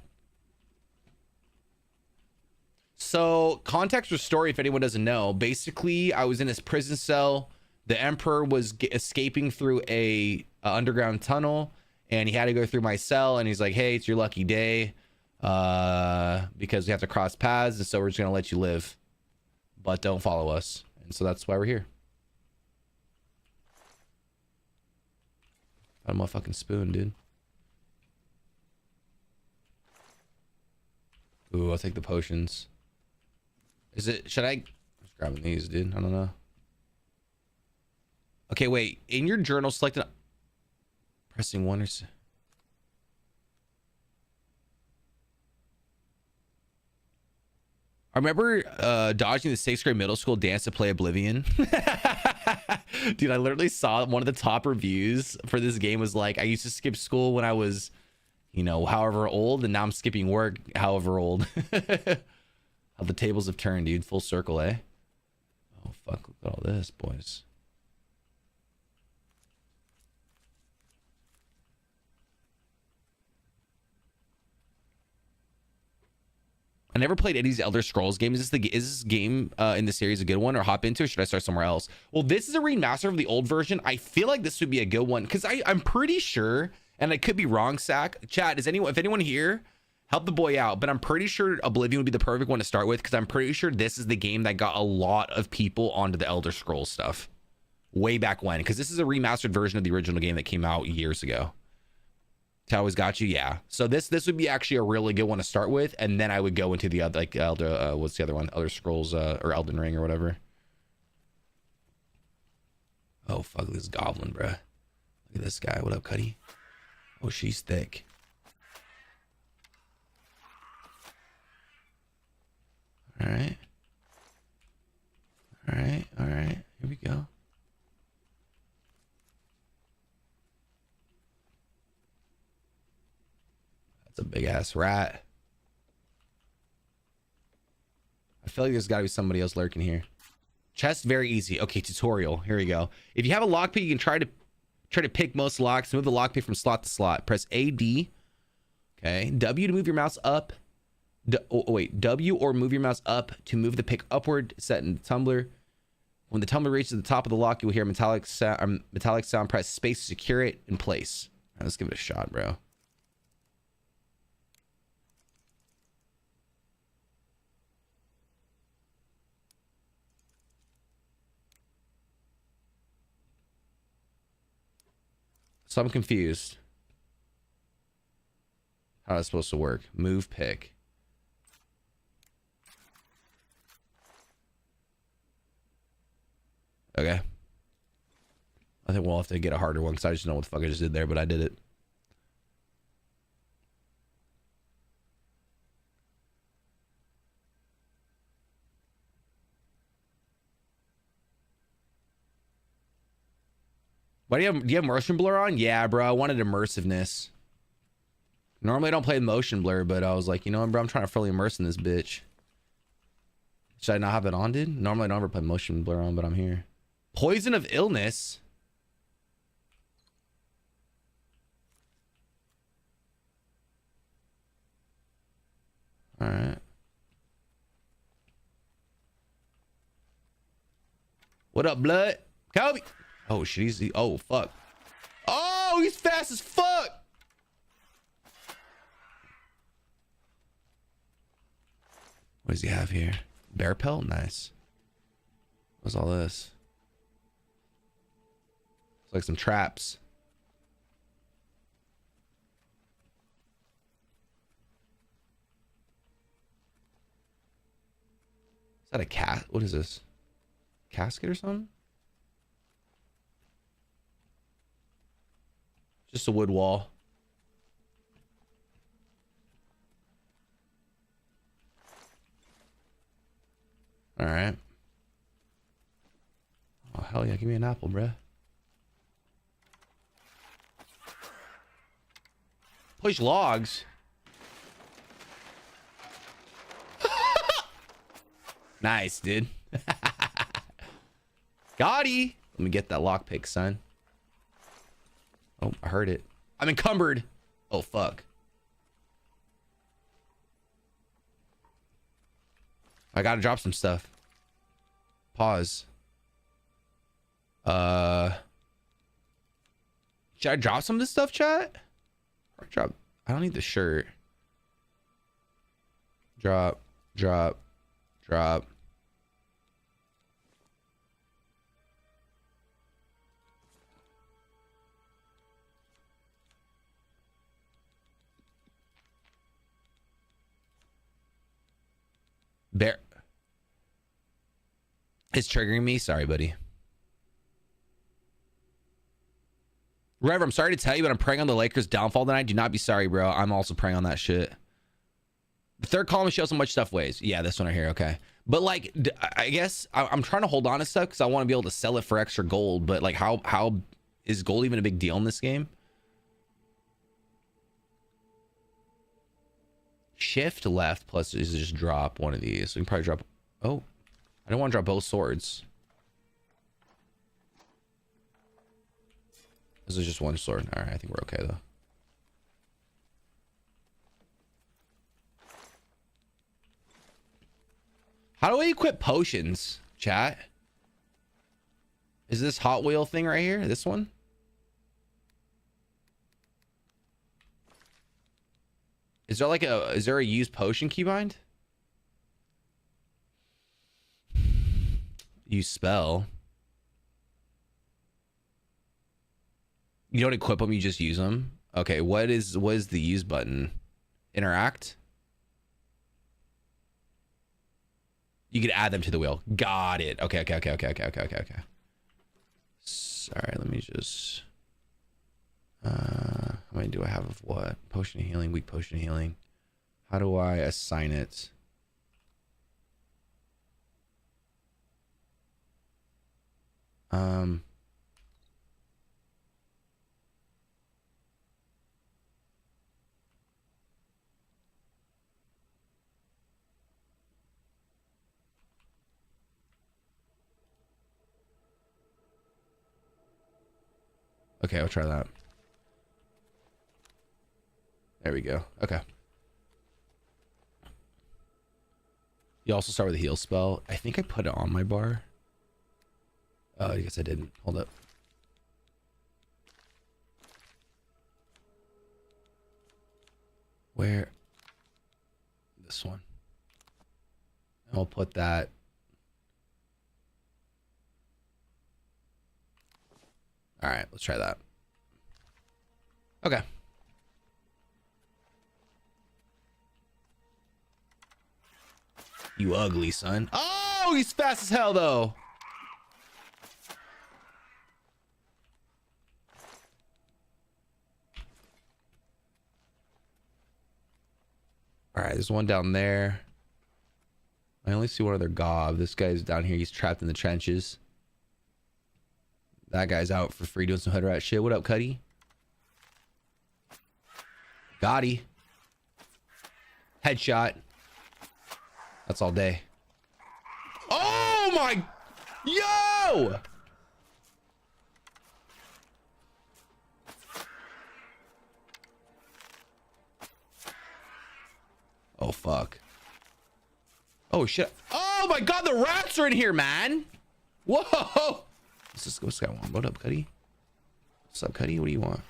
So, context or story, if anyone doesn't know, basically, I was in this prison cell. The Emperor was escaping through a underground tunnel, and he had to go through my cell, and he's like, hey, it's your lucky day, because we have to cross paths, and so we're just going to let you live. But don't follow us. And so that's why we're here. Got a motherfucking spoon, dude. Ooh, I'll take the potions. Is it, should I? Just grabbing these, dude. I don't know. Okay, wait. In your journal, select an, pressing one or so. I remember dodging the 6th grade middle school dance to play Oblivion. Dude, I literally saw one of the top reviews for this game was like, I used to skip school when I was, you know, however old, and now I'm skipping work however old. How the tables have turned, dude. Full circle, eh? Oh, fuck. Look at all this, boys. I never played any of these Elder Scrolls games. Is this game in the series a good one, or hop into it? Or should I start somewhere else? Well, this is a remaster of the old version. I feel like this would be a good one because I'm pretty sure And I could be wrong, Sack. Chat, if anyone here, help the boy out. But I'm pretty sure Oblivion would be the perfect one to start with, because I'm pretty sure this is the game that got a lot of people onto the Elder Scrolls stuff way back when, because this is a remastered version of the original game that came out years ago. Always got you, yeah. So this would be actually a really good one to start with, and then I would go into the other, like Elder, what's the other one? Elder Scrolls or Elden Ring or whatever. Oh fuck, this goblin, bruh. Look at this guy. What up, Cuddy? Oh, she's thick. All right. All right. All right. Here we go. That's a big ass rat. I feel like there's got to be somebody else lurking here. Chest, very easy. Okay, tutorial. Here we go. If you have a lockpick, you can try to pick most locks. Move the lockpick from slot to slot. Press AD. Okay. W to move your mouse up. W or move your mouse up to move the pick upward. Set in the tumbler. When the tumbler reaches the top of the lock, you will hear a metallic sound. Press space to secure it in place. All right, let's give it a shot, bro. So I'm confused. How is it supposed to work? Move pick. Okay. I think we'll have to get a harder one because I just don't know what the fuck I just did there, but I did it. What do you have motion blur on? Yeah, bro. I wanted immersiveness. Normally I don't play motion blur, but I was like, you know what, bro? I'm trying to fully immerse in this bitch. Should I not have it on, dude? Normally I don't ever play motion blur on, but I'm here. Poison of illness. All right. What up, blood? Kobe. Oh shit, oh fuck. Oh, he's fast as fuck. What does he have here? Bear pelt? Nice. What's all this? It's like some traps. Is that a cat? What is this? Casket or something? Just a wood wall. All right. Oh, hell yeah. Give me an apple, bruh. Push logs. Nice, dude. Gotti. Let me get that lockpick, son. Oh, I heard it. I'm encumbered. Oh, fuck. I gotta drop some stuff. Pause. Should I drop some of this stuff, chat? Or drop. I don't need the shirt. Drop. Drop. Drop. Bear. It's triggering me. Sorry, buddy. Rev, I'm sorry to tell you, but I'm praying on the Lakers' downfall tonight. Do not be sorry, bro. I'm also praying on that shit. The third column shows how much stuff weighs. Yeah, this one right here. Okay. But like, I guess I'm trying to hold on to stuff because I want to be able to sell it for extra gold. But like, how is gold even a big deal in this game? Shift left plus is just drop one of these. So we can probably drop. Oh, I don't want to drop both swords. This is just one sword. All right, I think we're okay though. How do I equip potions, chat? Is this Hot Wheel thing right here? This one? Is there like is there a used potion keybind? Use spell. You don't equip them, you just use them. Okay, what is the use button? Interact. You can add them to the wheel. Got it. Okay. Sorry, let me just how many do I have of what? Potion of healing, weak potion of healing. How do I assign it? Okay, I'll try that. There we go. Okay. You also start with a heal spell. I think I put it on my bar. Oh, I guess I didn't. Hold up. Where? This one. And I'll put that. All right, let's try that. Okay. You ugly son. Oh, he's fast as hell though. All right, there's one down there. I only see one other gob. This guy's down here. He's trapped in the trenches. That guy's out for free doing some hood rat shit. What up, Cuddy? Gotti. Headshot. That's all day. Oh my. Yo! Oh, fuck. Oh, shit. Oh my God, the rats are in here, man. Whoa. What's this guy want? What up, Cuddy? What's up, Cuddy? What do you want?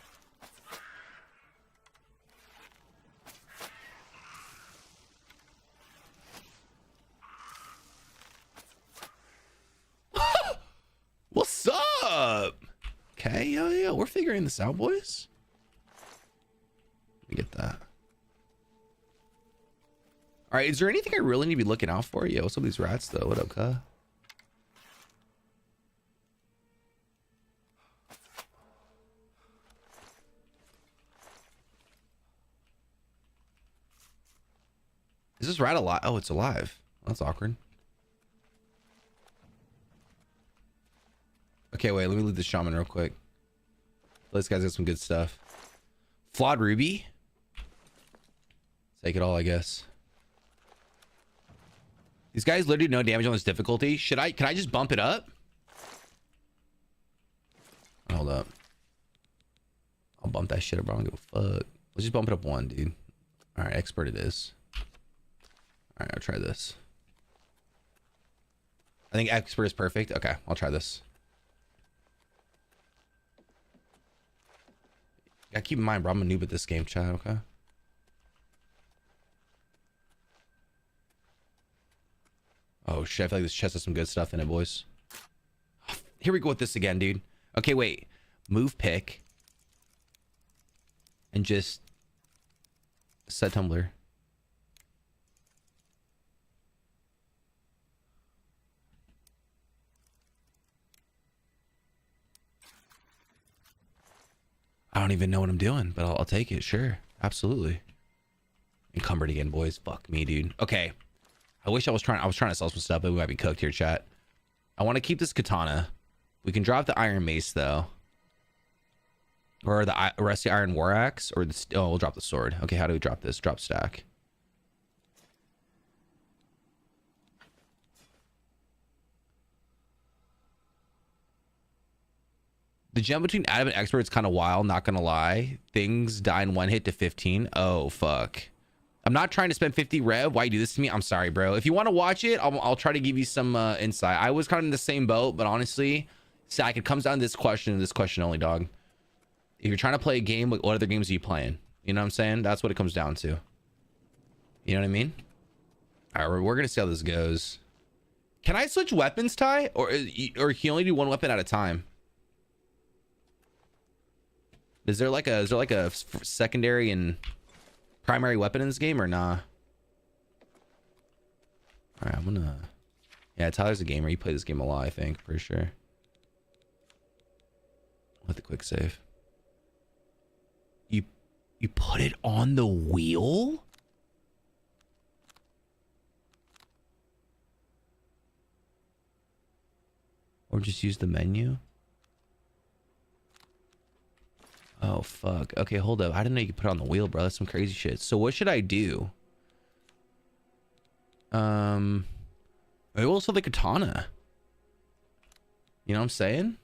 What's up? Okay, yeah, we're figuring this out, boys. Let me get that. All right, is there anything I really need to be looking out for? Yo, what's up with these rats, though? What up, cuh? Is this rat alive? Oh, it's alive. That's awkward. Okay, wait, let me leave the shaman real quick. This guy's got some good stuff. Flawed ruby. Take it all, I guess. These guys literally do no damage on this difficulty. Can I just bump it up? Hold up. I'll bump that shit up, bro. I don't give a fuck. Let's just bump it up one, dude. All right, expert it is. All right, I'll try this. I think expert is perfect. Okay, I'll try this. Gotta keep in mind, bro, I'm a noob at this game, chat, okay? Oh shit, I feel like this chest has some good stuff in it, boys. Here we go with this again, dude. Okay, wait. Move pick. And just set tumbler. I don't even know what I'm doing, but I'll take it. Sure. Absolutely. Encumbered again, boys. Fuck me, dude. Okay. I was trying to sell some stuff, but we might be cooked here, chat. I want to keep this katana. We can drop the iron mace, though. Or the rusty iron war axe. Or the... Oh, we'll drop the sword. Okay, how do we drop this? Drop stack. The jump between Adam and expert is kind of wild, not gonna lie. Things die in one hit to 15. Oh, fuck. I'm not trying to spend 50 rev. Why you do this to me? I'm sorry, bro. If you want to watch it, I'll try to give you some insight. I was kind of in the same boat, but honestly, Sack, it comes down to this question and this question only, dog. If you're trying to play a game, what other games are you playing? You know what I'm saying? That's what it comes down to. You know what I mean? All right, we're gonna see how this goes. Can I switch weapons, Ty, or can you only do one weapon at a time? Is there like a secondary and primary weapon in this game or nah? All right, I'm gonna. Yeah, Tyler's a gamer. He played this game a lot, I think, for sure. With the quick save. You put it on the wheel? Or just use the menu? Oh, fuck. Okay, hold up. I didn't know you could put it on the wheel, bro. That's some crazy shit. So what should I do? Maybe we'll sell the katana. You know what I'm saying?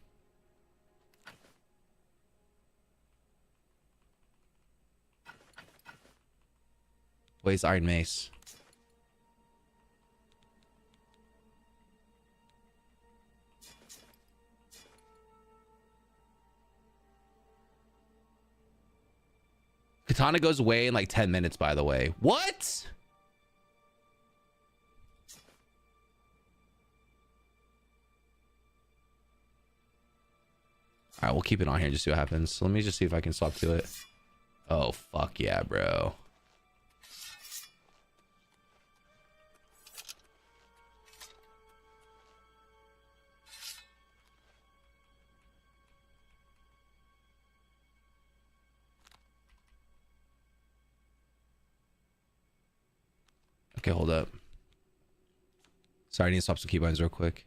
Where's Iron Mace? Katana goes away in like 10 minutes, by the way. What? All right, we'll keep it on here and just see what happens. So let me just see if I can swap to it. Oh, fuck yeah, bro. Okay, hold up. Sorry, I need to swap some keybinds real quick.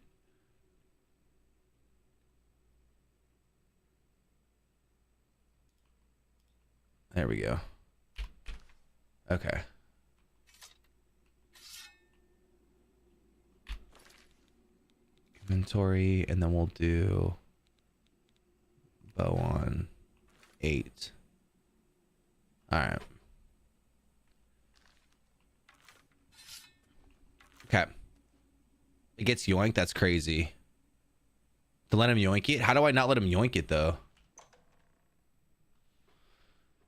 There we go. Okay. Inventory, and then we'll do bow on 8. All right. Okay. It gets yoinked. That's crazy. To let him yoink it? How do I not let him yoink it, though?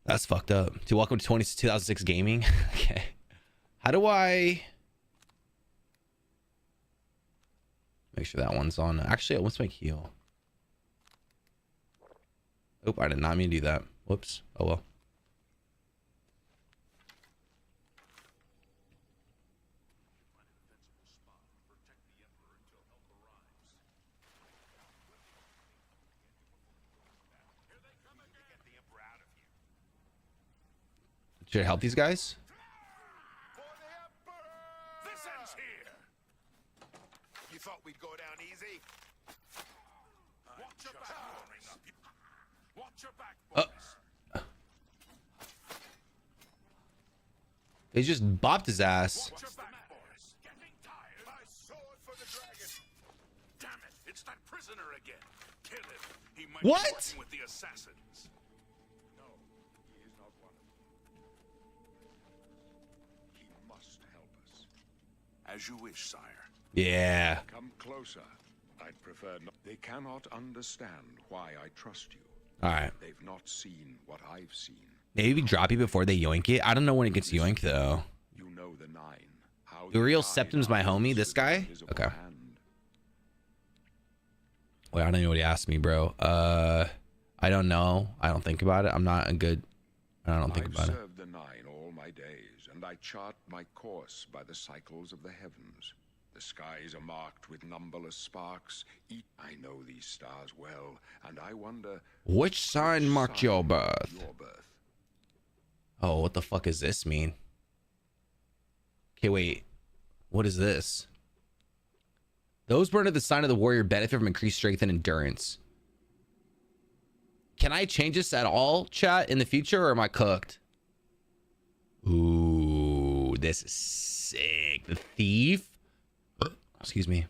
That's fucked up. Dude, welcome to 2006 gaming. Okay. How do I... Make sure that one's on. Actually, let's make heal. Oh, I did not mean to do that. Whoops. Oh, well. Should I help these guys? This ends here. You thought we'd go down easy? Watch your back, boys. Watch your back, boys. They just bopped his ass. Watch your back, boys. Getting tired. My sword for the dragon. Damn it! It's that prisoner again. Kill him. He might What? be working with the assassins. No, he is not one of them. He must help us. As you wish, sire. Yeah. Come closer. I'd prefer not. They cannot understand why I trust you. All right. They've not seen what I've seen. Maybe drop you before they yoink it. I don't know when it gets yoinked, though. You know the nine. How Uriel Septim's my homie. This guy? Okay. Wait, I don't know what he asked me, bro. I don't know. I don't think about it. I'm not a good... I don't think about it. I've served the nine all my days, and I chart my course by the cycles of the heavens. The skies are marked with numberless sparks. I know these stars well, and I wonder... Which sign marked your birth? Your birth. Oh, what the fuck does this mean? Okay, wait. What is this? Those born of the sign of the warrior benefit from increased strength and endurance. Can I change this at all, chat, in the future, or am I cooked? Ooh, this is sick. The thief. Excuse me.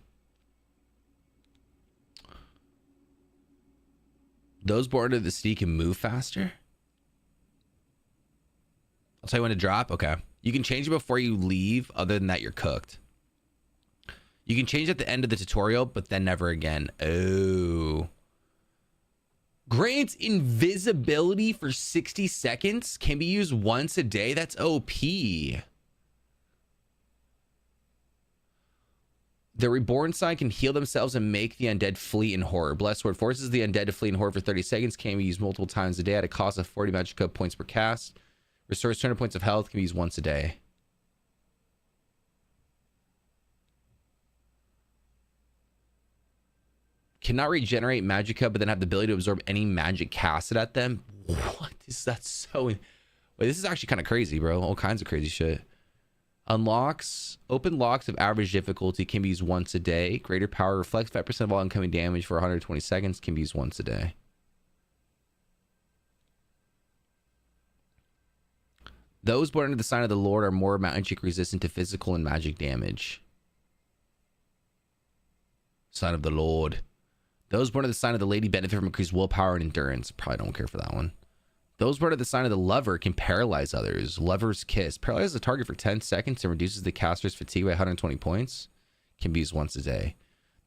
Those born of the sea can move faster. I'll tell you when to drop. Okay. You can change it before you leave. Other than that, you're cooked. You can change at the end of the tutorial, but then never again. Oh. Grants invisibility for 60 seconds. Can be used once a day. That's OP. The reborn sign can heal themselves and make the undead flee in horror. Blessed Word forces the undead to flee in horror for 30 seconds. Can be used multiple times a day at a cost of 40 magic code points per cast. Restores 200 points of health. Can be used once a day. Cannot regenerate magicka, but then have the ability to absorb any magic casted at them. What is that? So... Wait, this is actually kind of crazy, bro. All kinds of crazy shit. Unlocks. Open locks of average difficulty can be used once a day. Greater power reflects 5% of all incoming damage for 120 seconds. Can be used once a day. Those born under the sign of the Lord are more magic resistant to physical and magic damage. Sign of the Lord. Those born under the sign of the Lady benefit from increased willpower and endurance. Probably don't care for that one. Those born under the sign of the Lover can paralyze others. Lover's Kiss. Paralyzes the target for 10 seconds and reduces the caster's fatigue by 120 points. Can be used once a day.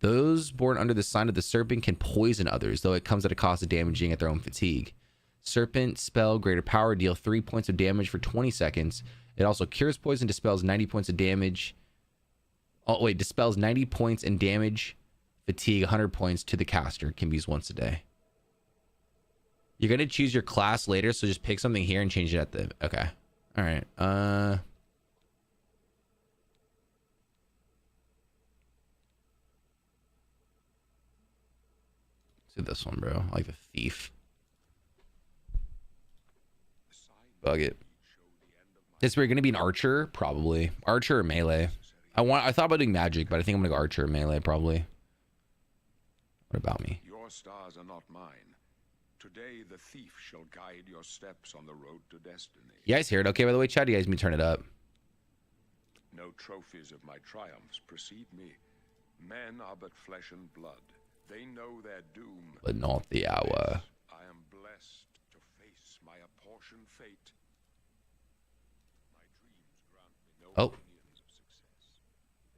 Those born under the sign of the Serpent can poison others, though it comes at a cost of damaging at their own fatigue. Serpent spell, greater power, deal 3 points of damage for 20 seconds. It also cures poison, dispels 90 points of damage. Oh, wait, dispels 90 points and damage, fatigue 100 points to the caster. Can be used once a day. You're going to choose your class later, so just pick something here and change it at the... Okay. All right. Let's do this one, bro. I like the Thief. Bug it. This we're going to be an Archer? Probably. Archer or Melee. I thought about doing Magic, but I think I'm going to go Archer or Melee, probably. What about me? Your stars are not mine. Today, the thief shall guide your steps on the road to destiny. You guys hear it okay, by the way, Chad? You guys may turn it up. No trophies of my triumphs precede me. Men are but flesh and blood. They know their doom. But not the hour. I am blessed to face my apportioned fate. My dreams grant me no opinions of success.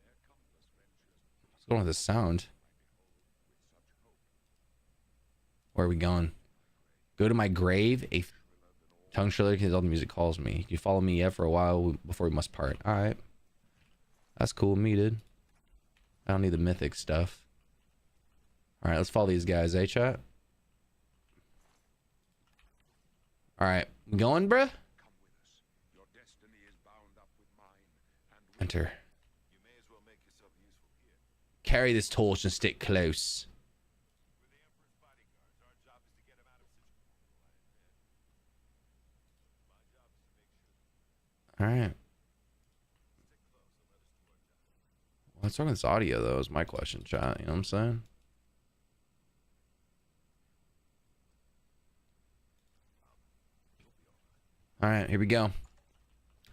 Their countless ventures. What's going on with this sound? Where are we going? Go to my grave. A tongue shriller because all the music calls me. You follow me yet for a while before we must part. All right. That's cool with me, dude. I don't need the mythic stuff. All right, let's follow these guys, eh, chat? All right, we going, bruh? Your destiny is bound up with mine. And Enter. you may as well make yourself useful here. Carry this torch and stick close. All right. What's wrong with this audio, though, is my question, chat. You know what I'm saying? All right, here we go.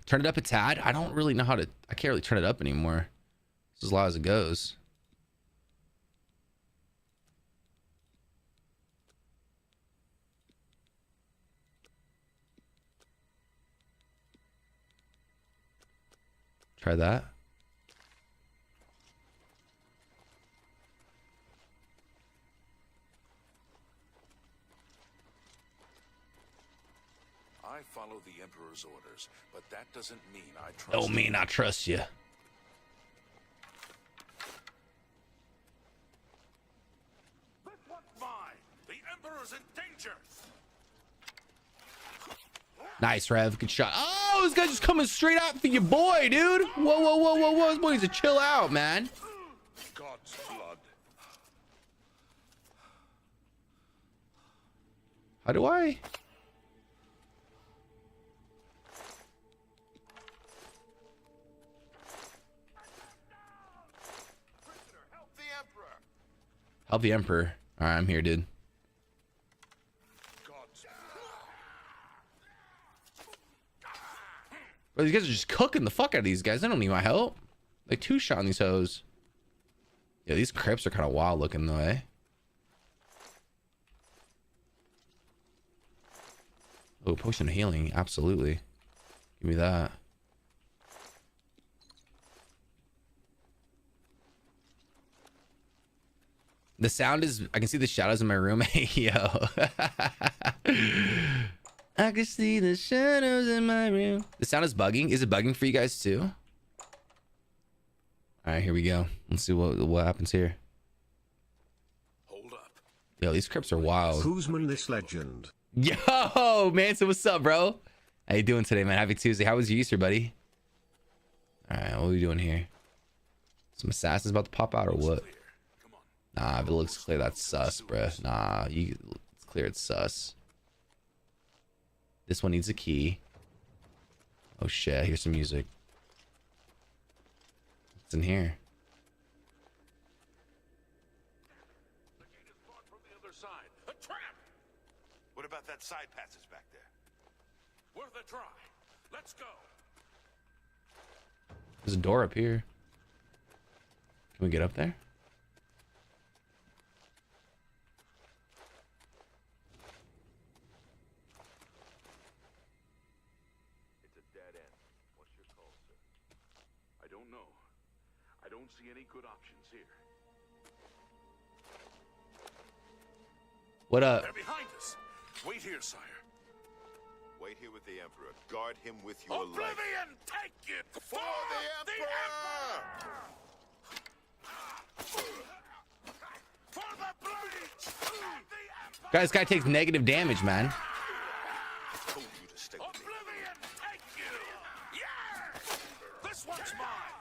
Turn it up a tad. I don't really know how to... I can't really turn it up anymore. It's as loud as it goes. Try that. I follow the Emperor's orders, but that doesn't mean I trust Don't mean I trust you. Let what's mine! The Emperor's in danger! Nice, Rev. Good shot. Oh, this guy's just coming straight out for your boy, dude. Whoa, whoa, whoa, whoa, whoa. This boy needs to chill out, man. God's blood. How do I? Help the Emperor! Help the Emperor. All right, I'm here, dude. God's blood. Bro, these guys are just cooking the fuck out of these guys. They don't need my help. Like two-shotting these hoes. Yeah, these crypts are kind of wild looking though, eh? Oh, potion of healing. Absolutely. Give me that. The sound is... I can see the shadows in my room. Yo. I can see the shadows in my room. The sound is bugging. Is it bugging for you guys too? All right, here we go. Let's see what happens here. Hold up. Yo, these crypts are wild. Kuzman this legend. Yo, man, so what's up, bro? How you doing today, man? Happy Tuesday. How was your Easter, buddy? All right, what are we doing here? Some assassins about to pop out or what? Nah, if it looks clear, that's sus, bruh. Nah, it's clear it's sus. This one needs a key. Oh shit, here's some music. What's in here? The gate is barred from the other side. A trap! What about that side passage back there? Worth a try. Let's go. There's a door up here. Can we get up there? It's a dead end. What's your call, sir? I don't know. I don't see any good options here. What up? They're behind us. Wait here, sire. Wait here with the Emperor. Guard him with your life. Oblivion, take it For the Emperor! For the blades of the Empire! Guys, this guy takes negative damage, man. I told you to stay with me. Oblivion, take you! Yeah! This one's mine!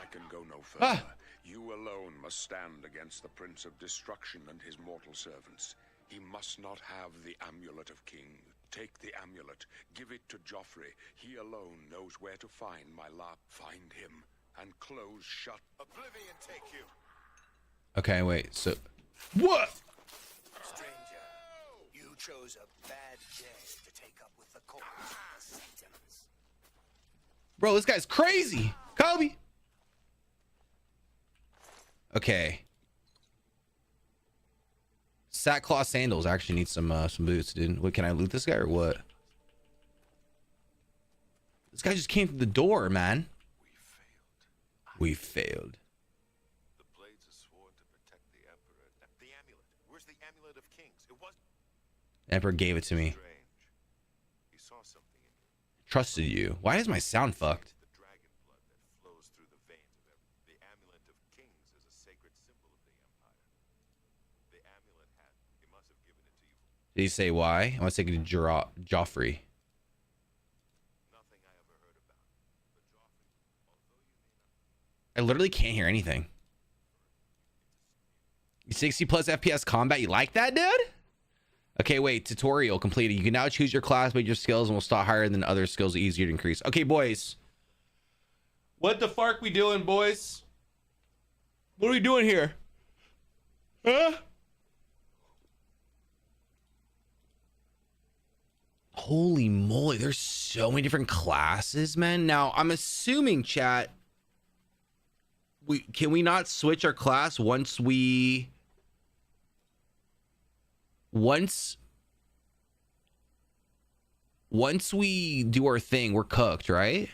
I can go no further. You alone must stand against the Prince of Destruction and his mortal servants. He must not have the Amulet of King. Take the amulet, give it to Joffrey. He alone knows where to find my lap. Find him and close shut. Oblivion take you. Okay, wait. So, what? Stranger, you chose a bad day to take up with the cause of the Satans. Bro, this guy's crazy. Kobe. Okay. Sackcloth sandals. I actually need some boots, dude. What, can I loot this guy or what? This guy just came through the door, man. We failed. The blades are sworn to protect the Emperor. The amulet. Where's the amulet of kings? It was Emperor gave it to me. strange. He saw something in you. Trusted you. Why is my sound fucked? The dragon blood that flows through the veins of every. The amulet of kings is a sacred symbol of the Empire. The amulet had. He must have given it to you. Did he say why? I want to take it to Joffrey. Nothing I ever heard about. But Joffrey, although you may not. I literally can't hear anything. 60 plus FPS combat. You like that, dude? Okay, wait. Tutorial completed. You can now choose your class, make your skills, and will start higher than other skills, easier to increase. Okay, boys. What the fuck we doing, boys? What are we doing here? Huh? Holy moly, there's so many different classes, man. Now, I'm assuming, chat, can we not switch our class once we do our thing? We're cooked, right?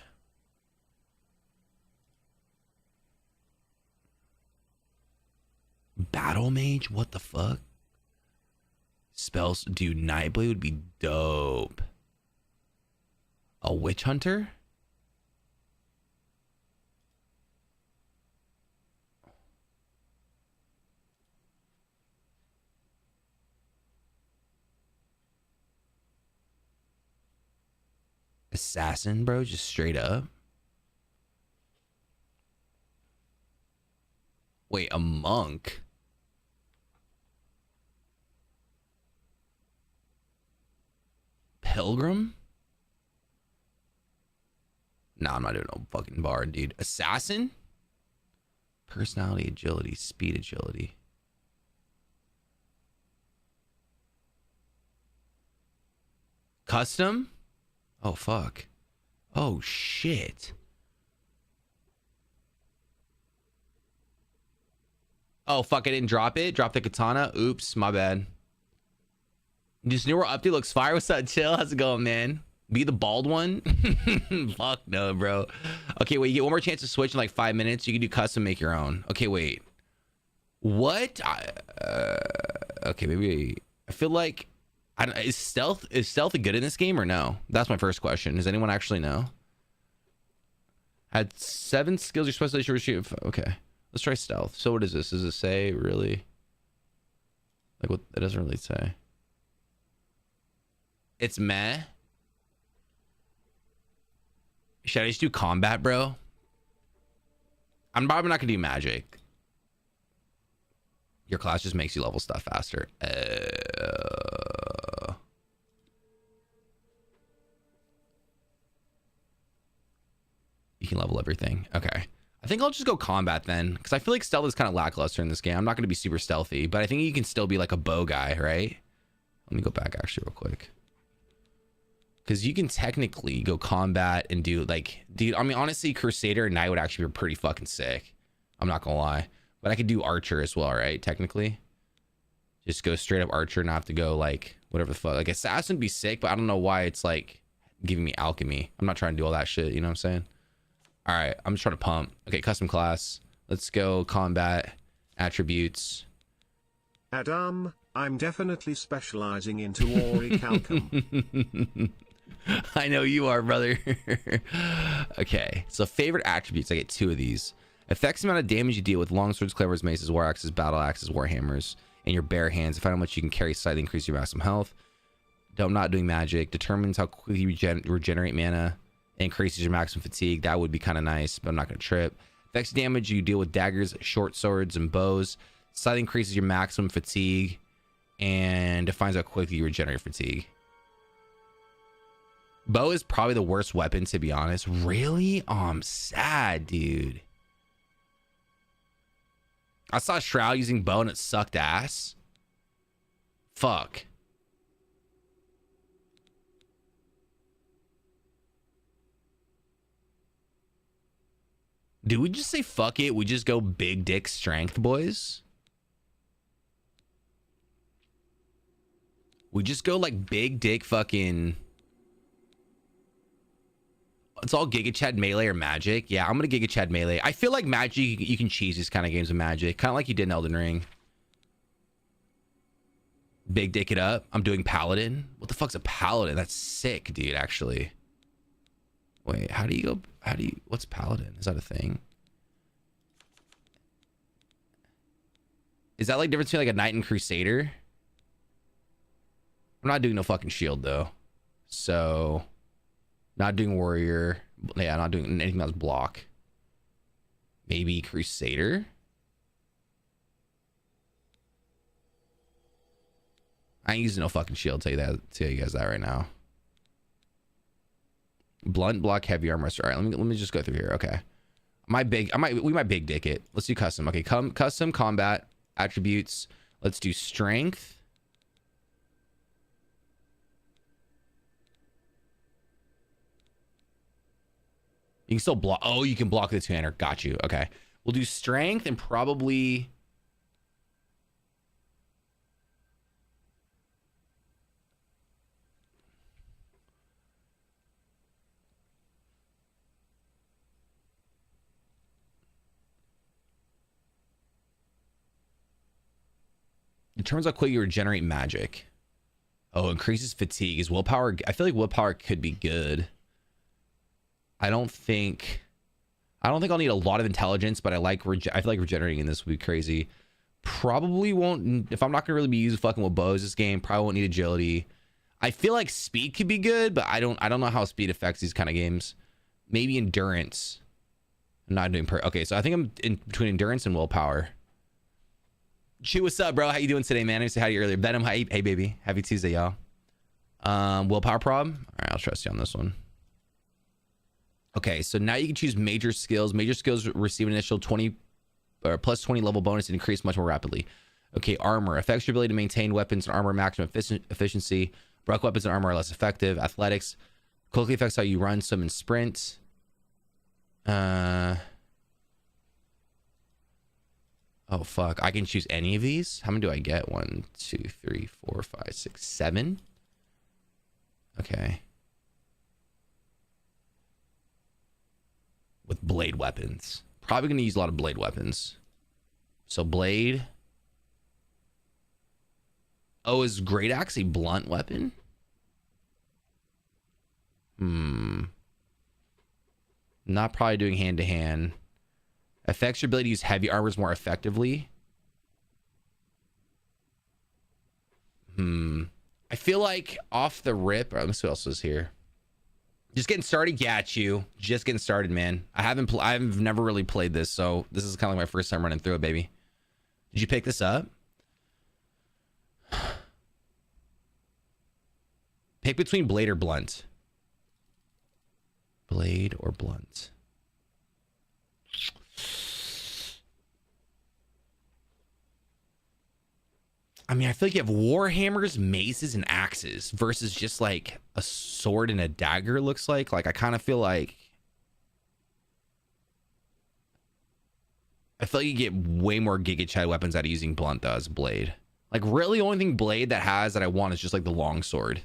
Battle mage? What the fuck? Spells, dude. Nightblade would be dope. A witch hunter? Assassin, bro, just straight up. Wait, a monk? Pilgrim? Nah, I'm not doing no fucking bard, dude. Assassin? Personality, agility, speed, agility. Custom? Oh, fuck. Oh, shit. Oh, fuck, I didn't drop it. Drop the katana. Oops, my bad. This newer update looks fire. What's up, Chill? How's it going, man? Be the bald one? Fuck no, bro. Okay, wait, you get one more chance to switch in like 5 minutes. You can do custom, make your own. Okay, wait. What? Okay, maybe I feel like I don't, is stealth good in this game or no? That's my first question. Does anyone actually know? Had 7 skills you're supposed to shoot. Okay, let's try stealth. So what is this? Does it say really? Like what? It doesn't really say. It's meh. Should I just do combat, bro? I'm probably not gonna do magic. Your class just makes you level stuff faster. You can level everything. Okay. I think I'll just go combat then, because I feel like stealth is kind of lackluster in this game. I'm not going to be super stealthy, but I think you can still be like a bow guy, right? Let me go back actually real quick. Because you can technically go combat and do like, dude, I mean, honestly, Crusader and Knight would actually be pretty fucking sick. I'm not going to lie. But I could do Archer as well, right? Technically. Just go straight up Archer and not have to go like whatever the fuck. Like Assassin would be sick, but I don't know why it's like giving me alchemy. I'm not trying to do all that shit, you know what I'm saying? All right, I'm just trying to pump. Okay, custom class. Let's go combat attributes. Adam, I'm definitely specializing into Orichalcum. I know you are, brother. Okay, so favorite attributes. I get 2 of these. Affects the amount of damage you deal with longswords, claymores, maces, war axes, battle axes, war hammers, and your bare hands. To find how much you can carry, slightly increase your maximum health. I'm not doing magic. Determines how quickly you regenerate mana. Increases your maximum fatigue. That would be kind of nice, but I'm not going to trip. Affects damage you deal with daggers, short swords, and bows. Slightly increases your maximum fatigue and defines how quickly you regenerate fatigue. Bow is probably the worst weapon, to be honest. Really? Oh, I'm sad, dude. I saw Shroud using bow and it sucked ass. Fuck. Do we just say fuck it? We just go big dick strength, boys? We just go like big dick fucking... It's all Giga Chad melee or magic. Yeah, I'm gonna Giga Chad melee. I feel like magic, you can cheese these kind of games of magic. Kind of like you did in Elden Ring. Big dick it up. I'm doing paladin. What the fuck's a paladin? That's sick, dude, actually. Wait, how do you go? What's paladin? Is that a thing? Is that like difference between like a knight and crusader? I'm not doing no fucking shield though. So, not doing warrior. Yeah, not doing anything that's block. Maybe crusader? I ain't using no fucking shield, tell you guys that right now. Blunt, block, heavy armor. All right, let me just go through here. Okay, we might big dick it. Let's do custom. Okay, custom combat attributes. Let's do strength. You can still block. Oh, you can block the two-hander. Got you. Okay, we'll do strength and probably. Determines how quick you regenerate magic. Oh, increases fatigue. Is willpower? I feel like willpower could be good. I don't think I'll need a lot of intelligence, but I feel like regenerating in this would be crazy. Probably won't, if I'm not gonna really be using fucking with bows this game, probably won't need agility. I feel like speed could be good, but I don't know how speed affects these kind of games. Maybe endurance. I'm not doing okay, so I think I'm in between endurance and willpower. Chew, what's up, bro? How you doing today, man? I said hi to you earlier. Venom, hey baby. Happy Tuesday, y'all. Willpower prob. All right, I'll trust you on this one. Okay, so now you can choose major skills. Major skills receive an initial 20 or plus 20 level bonus and increase much more rapidly. Okay, armor affects your ability to maintain weapons and armor maximum efficiency. Broke weapons and armor are less effective. Athletics quickly affects how you run, swim, and sprint. Oh fuck, I can choose any of these. How many do I get? 1, 2, 3, 4, 5, 6, 7. Okay. With blade weapons. Probably going to use a lot of blade weapons. So blade. Oh, is great axe a blunt weapon? Not probably doing hand to hand. Affects your ability to use heavy armors more effectively. I feel like off the rip. Let me see what else is here. Just getting started. Got you. Just getting started, man. I've never really played this, so this is kind of like my first time running through it, baby. Did you pick this up? Pick between blade or blunt. Blade or blunt. I mean, I feel like you have warhammers, maces, and axes versus just like a sword and a dagger, it looks like. Like, I kind of feel like... I feel like you get way more Giga Chad weapons out of using blunt though as blade. Like, really, the only thing blade that has that I want is just like the long sword.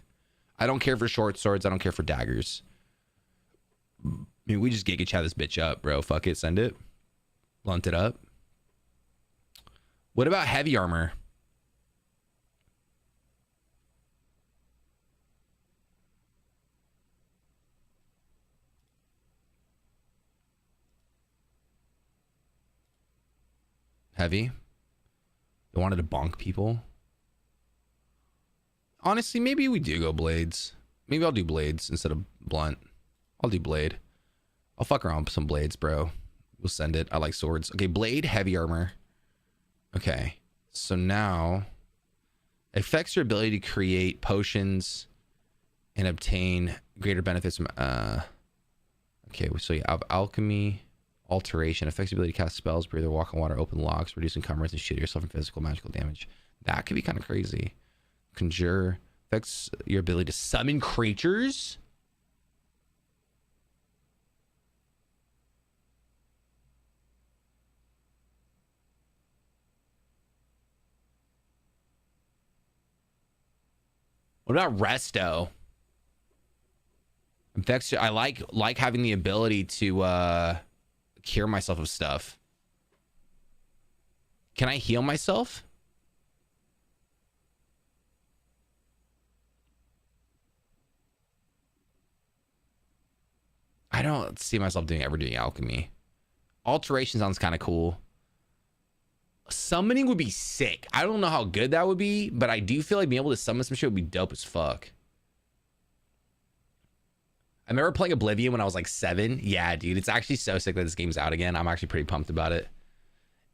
I don't care for short swords. I don't care for daggers. I mean, we just Giga Chad this bitch up, bro. Fuck it. Send it. Blunt it up. What about heavy armor? Heavy. They wanted to bonk people. Honestly, maybe we do go blades. Maybe I'll do blades instead of blunt. I'll do blade. I'll fuck around with some blades, bro. We'll send it. I like swords. Okay, blade, heavy armor. Okay. So now affects your ability to create potions and obtain greater benefits from okay, so you have alchemy. Alteration affects the ability to cast spells, breathe, or walk on water, open locks, reduce encumbrance, and shield yourself from physical magical damage. That could be kind of crazy. Conjure affects your ability to summon creatures. What about resto? Affects. I like having the ability to cure myself of stuff. Can I heal myself? I don't see myself ever doing alchemy. Alteration sounds kind of cool. Summoning would be sick. I don't know how good that would be, but I do feel like being able to summon some shit would be dope as fuck. I remember playing Oblivion when I was like 7. Yeah, dude, it's actually so sick that this game's out again. I'm actually pretty pumped about it.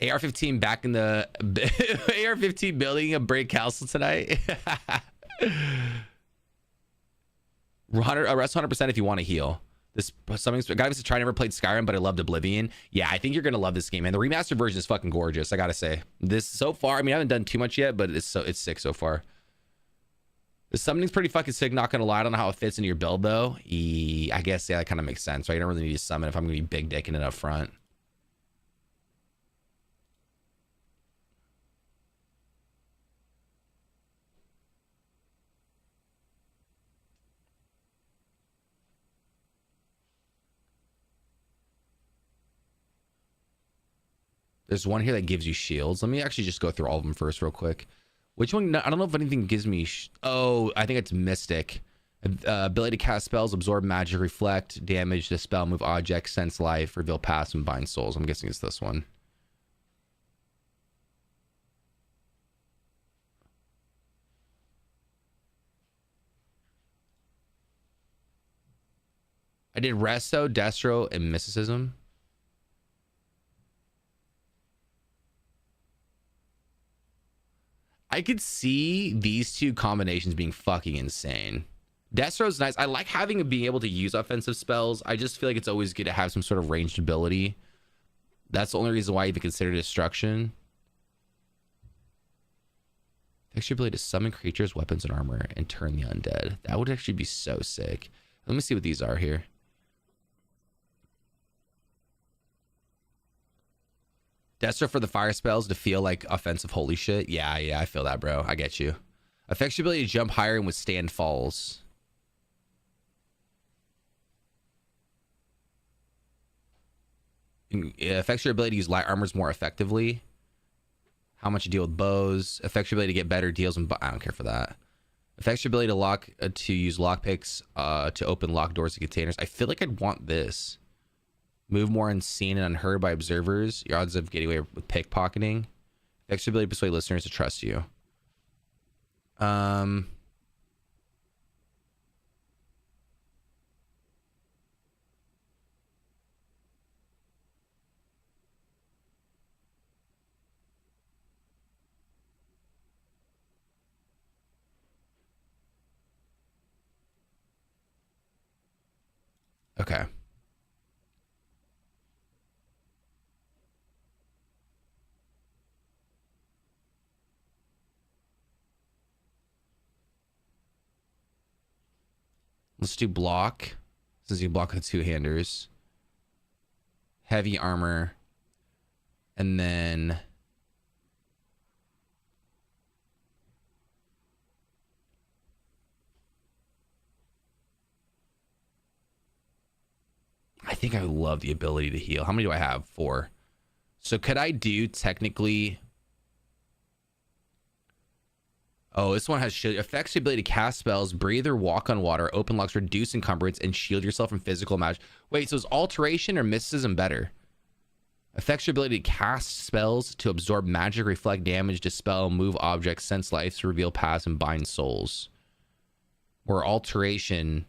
AR-15 back in the AR-15 building a break castle tonight. Rest 100% if you want to heal. This something guy was to try. Never played Skyrim, but I loved Oblivion. Yeah, I think you're gonna love this game, and the remastered version is fucking gorgeous. I gotta say, this so far. I mean, I haven't done too much yet, but it's sick so far. The summoning's pretty fucking sick. Not gonna lie, I don't know how it fits into your build though. I guess yeah, that kind of makes sense. Right? I don't really need to summon if I'm gonna be big dicking it up front. There's one here that gives you shields. Let me actually just go through all of them first real quick. Which one? I don't know if anything gives me... oh, I think it's Mystic. Ability to cast spells, absorb magic, reflect, damage, dispel, move objects, sense life, reveal past, and bind souls. I'm guessing it's this one. I did Resto, Destro, and Mysticism. I could see these two combinations being fucking insane. Destro's nice. I like being able to use offensive spells. I just feel like it's always good to have some sort of ranged ability. That's the only reason why I even consider Destruction. Extra ability to summon creatures, weapons, and armor, and turn the undead. That would actually be so sick. Let me see what these are here. Destro for the fire spells to feel like offensive holy shit. Yeah, I feel that, bro. I get you. Affects your ability to jump higher and withstand falls. It affects your ability to use light armors more effectively. How much you deal with bows. Affects your ability to get better deals. I don't care for that. Affects your ability to use lockpicks to open locked doors to containers. I feel like I'd want this. Move more unseen and unheard by observers. Your odds of getting away with pickpocketing. Extra ability to persuade listeners to trust you. Okay. Let's do block. Since you block the two-handers. Heavy armor. And then... I think I love the ability to heal. How many do I have? 4. So could I do technically... Oh, this one has shield. Affects the ability to cast spells, breathe or walk on water, open locks, reduce encumbrance, and shield yourself from physical magic. Wait, so is alteration or mysticism better? Affects your ability to cast spells, to absorb magic, reflect damage, dispel, move objects, sense life, reveal paths, and bind souls. Or alteration,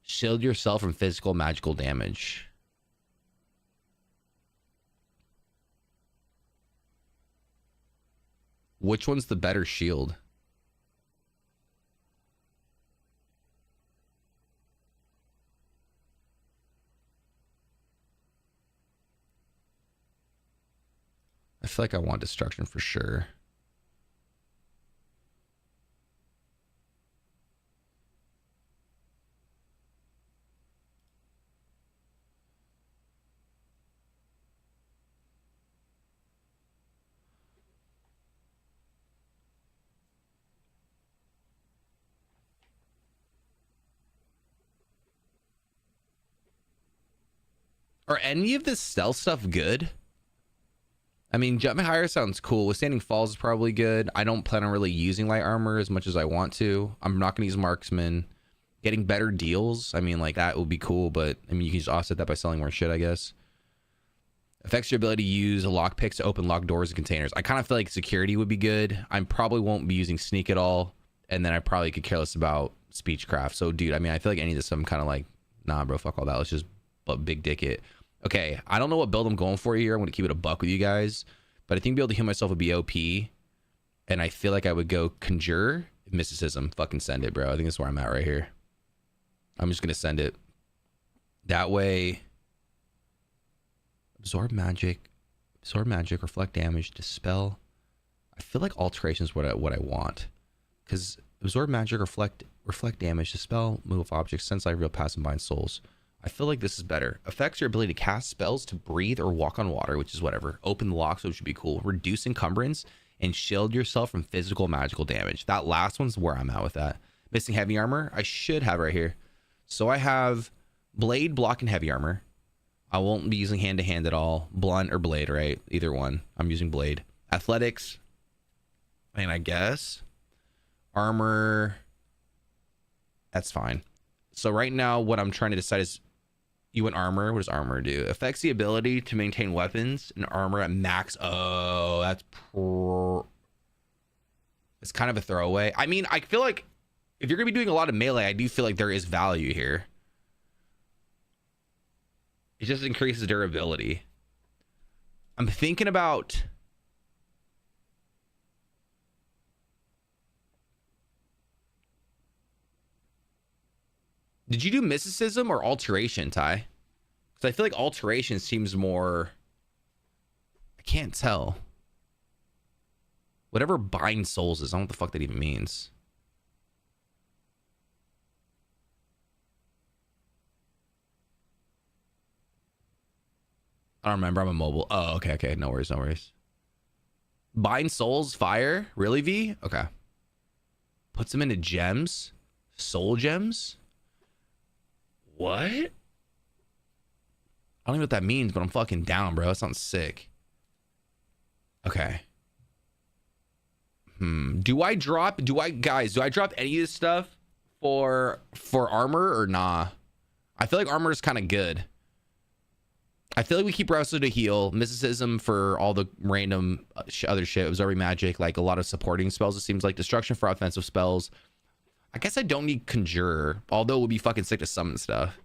shield yourself from physical magical damage. Which one's the better shield? I feel like I want destruction for sure. Are any of this stealth stuff good? I mean, jumping higher sounds cool. Withstanding falls is probably good. I don't plan on really using light armor as much as I want to. I'm not going to use marksman. Getting better deals, I mean, like, that would be cool, but I mean, you can just offset that by selling more shit, I guess. Affects your ability to use lockpicks to open locked doors and containers. I kind of feel like security would be good. I probably won't be using sneak at all, and then I probably could care less about speechcraft. So, dude, I mean, I feel like any of this, I'm kind of like, nah, bro, fuck all that. Let's just big dick it. Okay, I don't know what build I'm going for here. I'm going to keep it a buck with you guys. But I think being able to heal myself would be OP. And I feel like I would go Conjure, Mysticism. Fucking send it, bro. I think that's where I'm at right here. I'm just going to send it. That way, Absorb magic, reflect damage, dispel. I feel like alteration is what I want. Because absorb magic, reflect damage, dispel, move objects, sense life, real pass, and bind souls. I feel like this is better. Affects your ability to cast spells, to breathe or walk on water, which is whatever. Open the locks, which would be cool. Reduce encumbrance and shield yourself from physical magical damage. That last one's where I'm at with that. Missing heavy armor. I should have right here. So I have blade, block, and heavy armor. I won't be using hand to hand at all. Blunt or blade, right? Either one. I'm using blade. Athletics. And I guess armor. That's fine. So right now, what I'm trying to decide is, you want armor. What does armor do? Affects the ability to maintain weapons and armor at max. Oh, that's it's kind of a throwaway. I mean, I feel like if you're gonna be doing a lot of melee, I do feel like there is value here. It just increases durability. I'm thinking about. Did you do mysticism or alteration, Ty? Because I feel like alteration seems more... I can't tell. Whatever bind souls is, I don't know what the fuck that even means. I don't remember. I'm immobile. Oh, okay. No worries. Bind souls, fire? Really, V? Okay. Puts them into gems? Soul gems? What? I don't know what that means, but I'm fucking down, bro. That sounds sick. Okay. Do I drop any of this stuff for armor or nah? I feel like armor is kind of good. I feel like we keep Wrestler to heal, mysticism for all the random other shit. It was already magic, like a lot of supporting spells. It seems like destruction for offensive spells. I guess I don't need conjure, although it would be fucking sick to summon stuff.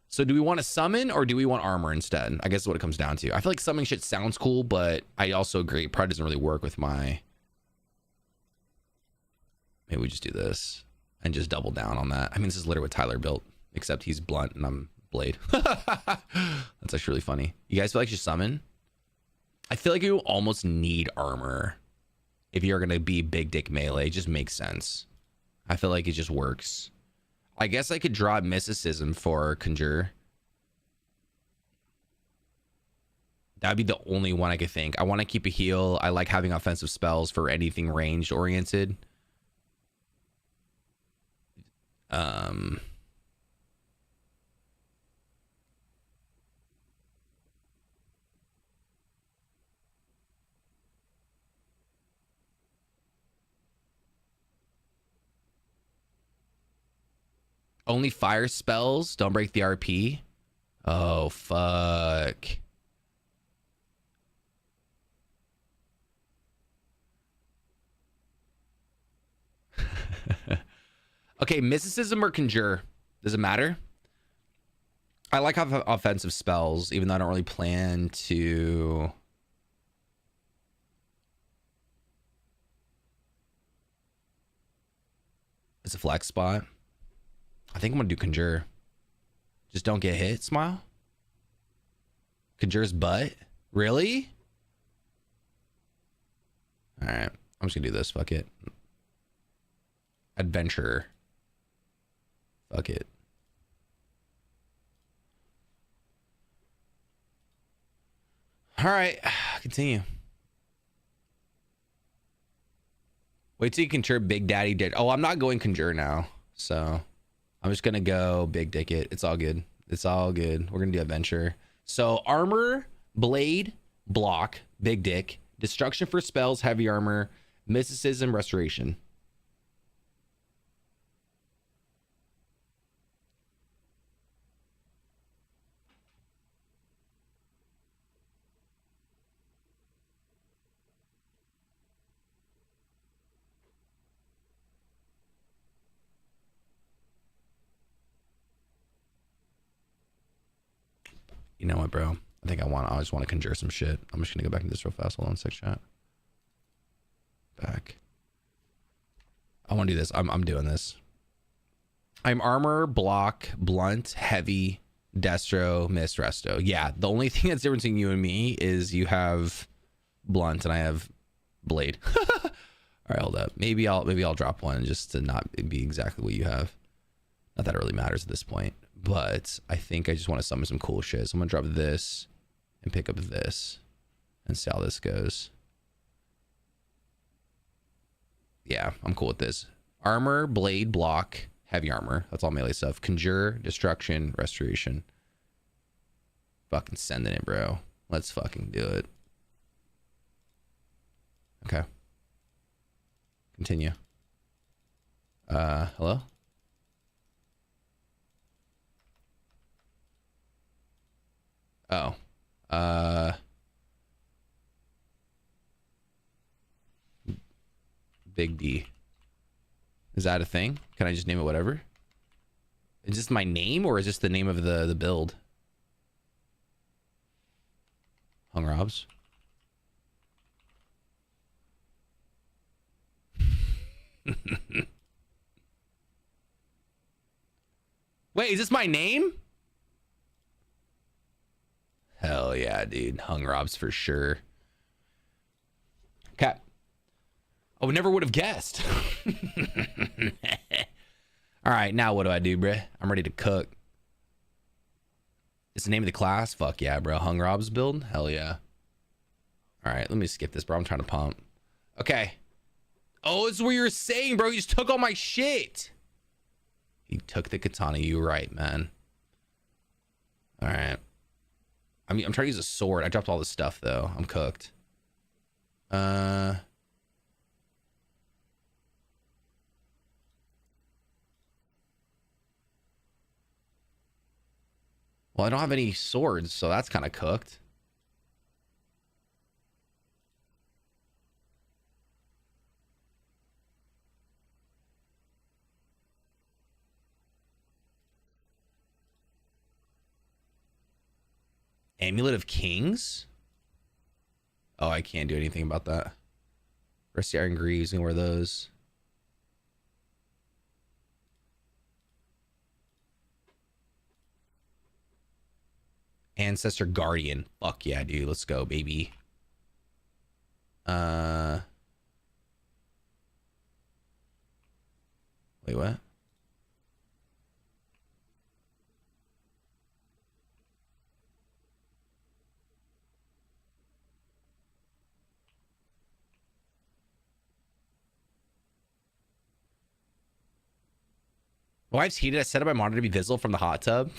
So do we want to summon or do we want armor instead? I guess is what it comes down to. I feel like summoning shit sounds cool, but I also agree it probably doesn't really work with my... Maybe we just do this and just double down on that. I mean, this is literally what Tyler built, except he's blunt and I'm blade. That's actually really funny. You guys feel like you should summon? I feel like you almost need armor if you're going to be big dick melee. It just makes sense. I feel like it just works. I guess I could draw mysticism for conjure. That'd be the only one I could think. I want to keep a heal. I like having offensive spells for anything ranged oriented. Only fire spells don't break the RP. Oh, fuck. Okay, mysticism or conjure? Does it matter? I like offensive spells, even though I don't really plan to... It's a flex spot. I think I'm gonna do conjure. Just don't get hit, smile. Conjure's butt? Really? Alright, I'm just gonna do this, fuck it. Adventure. Fuck it. Alright, continue. Wait till you conjure Big Daddy did. Oh, I'm not going conjure now, so I'm just gonna go big dick it. It's all good. It's all good. We're gonna do adventure. So armor, blade, block, big dick, destruction for spells, heavy armor, mysticism, restoration. You know what, bro? I think I just want to conjure some shit. I'm just gonna go back into this real fast. Hold on, sec chat. Back. I want to do this. I'm doing this. I'm armor, block, blunt, heavy, destro, mist, resto. Yeah, the only thing that's different between you and me is you have blunt and I have blade. All right, hold up. Maybe I'll drop one just to not be exactly what you have. Not that it really matters at this point. But I think I just want to summon some cool shit. So I'm going to drop this and pick up this and see how this goes. Yeah, I'm cool with this. Armor, blade, block, heavy armor. That's all melee stuff. Conjure, destruction, restoration. Fucking sending it, bro. Let's fucking do it. Okay. Continue. Hello? Oh, Big D. Is that a thing? Can I just name it whatever? Is this my name or is this the name of the build? Hung Robs. Wait, is this my name? Hell yeah, dude. Hung Robs for sure. Okay. Oh, never would have guessed. All right, now what do I do, bruh? I'm ready to cook. It's the name of the class? Fuck yeah, bro. Hung Robs build? Hell yeah. All right, let me skip this, bro. I'm trying to pump. Okay. Oh, it's what you were saying, bro. You just took all my shit. He took the katana. You were right, man. All right. I mean, I'm trying to use a sword. I dropped all this stuff, though. I'm cooked. Well, I don't have any swords, so that's kind of cooked. Amulet of Kings? Oh, I can't do anything about that. Rusty Iron Greaves, gonna wear those. Ancestor Guardian. Fuck yeah, dude. Let's go, baby. Wait, what? My wife's heated. I set up my monitor to be visible from the hot tub.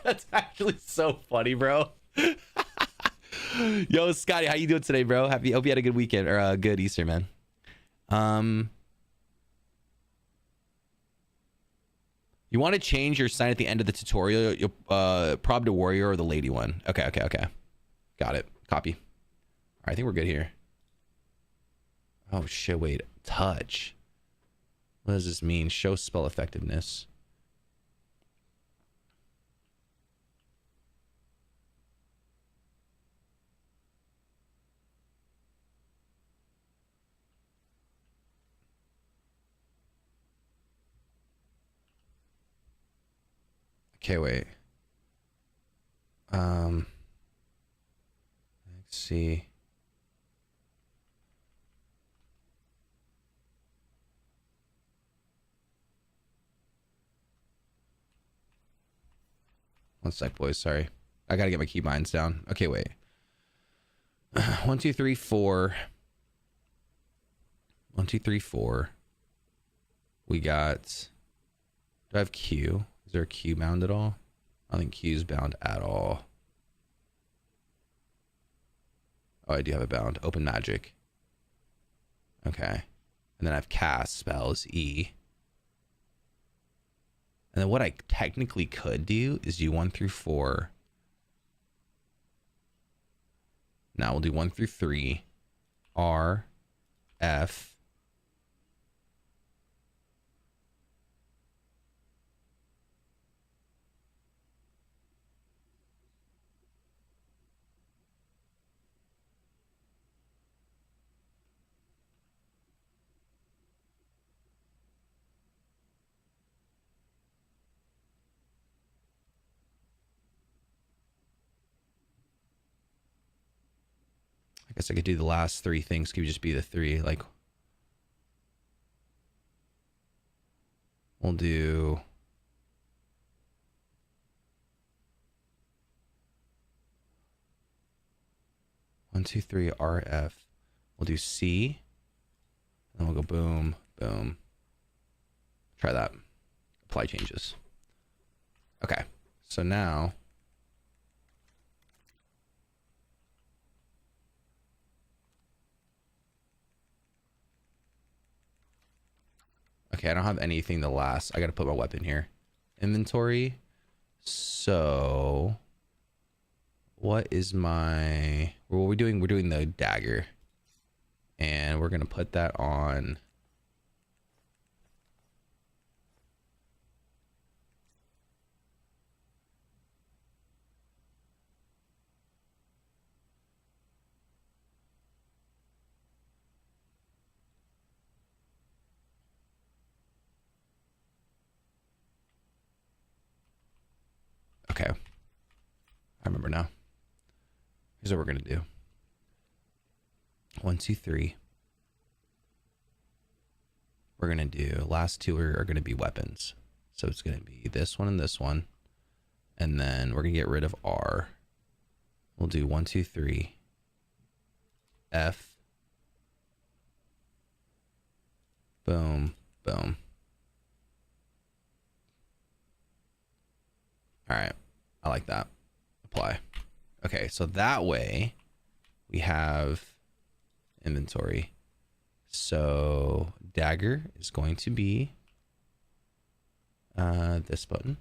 That's actually so funny, bro. Yo, Scotty, how you doing today, bro? Hope you had a good weekend or a good Easter, man. You want to change your sign at the end of the tutorial? You'll prob to warrior or the lady one. Okay. Got it. Copy. All right, I think we're good here. Oh shit! Wait, touch. What does this mean? Show spell effectiveness. Okay, wait. Let's see. One sec, boys. Sorry. I gotta get my keybinds down. Okay, wait. 1, 2, 3, 4. 1, 2, 3, 4. We got... Do I have Q? Is there a Q bound at all? I don't think Q's bound at all. Oh, I do have it bound. Open magic. Okay. And then I have cast spells, E. And then what I technically could do is do 1 through 4. Now we'll do 1 through 3. R, F. I guess I could do the last 3 things. Could just be the 3. Like, we'll do... One, two, three, R, F. We'll do C. And we'll go boom, boom. Try that. Apply changes. Okay. So now... Okay, I don't have anything to last. I gotta put my weapon here. Inventory. So... What is my... What are we doing? We're doing the dagger. And we're gonna put that on... Okay. I remember now. Here's what we're gonna do. 1, 2, 3. We're gonna do last 2 are gonna be weapons. So it's gonna be this one and this one. And then we're gonna get rid of R. We'll do 1, 2, 3. F. Boom, boom. All right, I like that. Apply. Okay, so that way we have inventory. So dagger is going to be this button.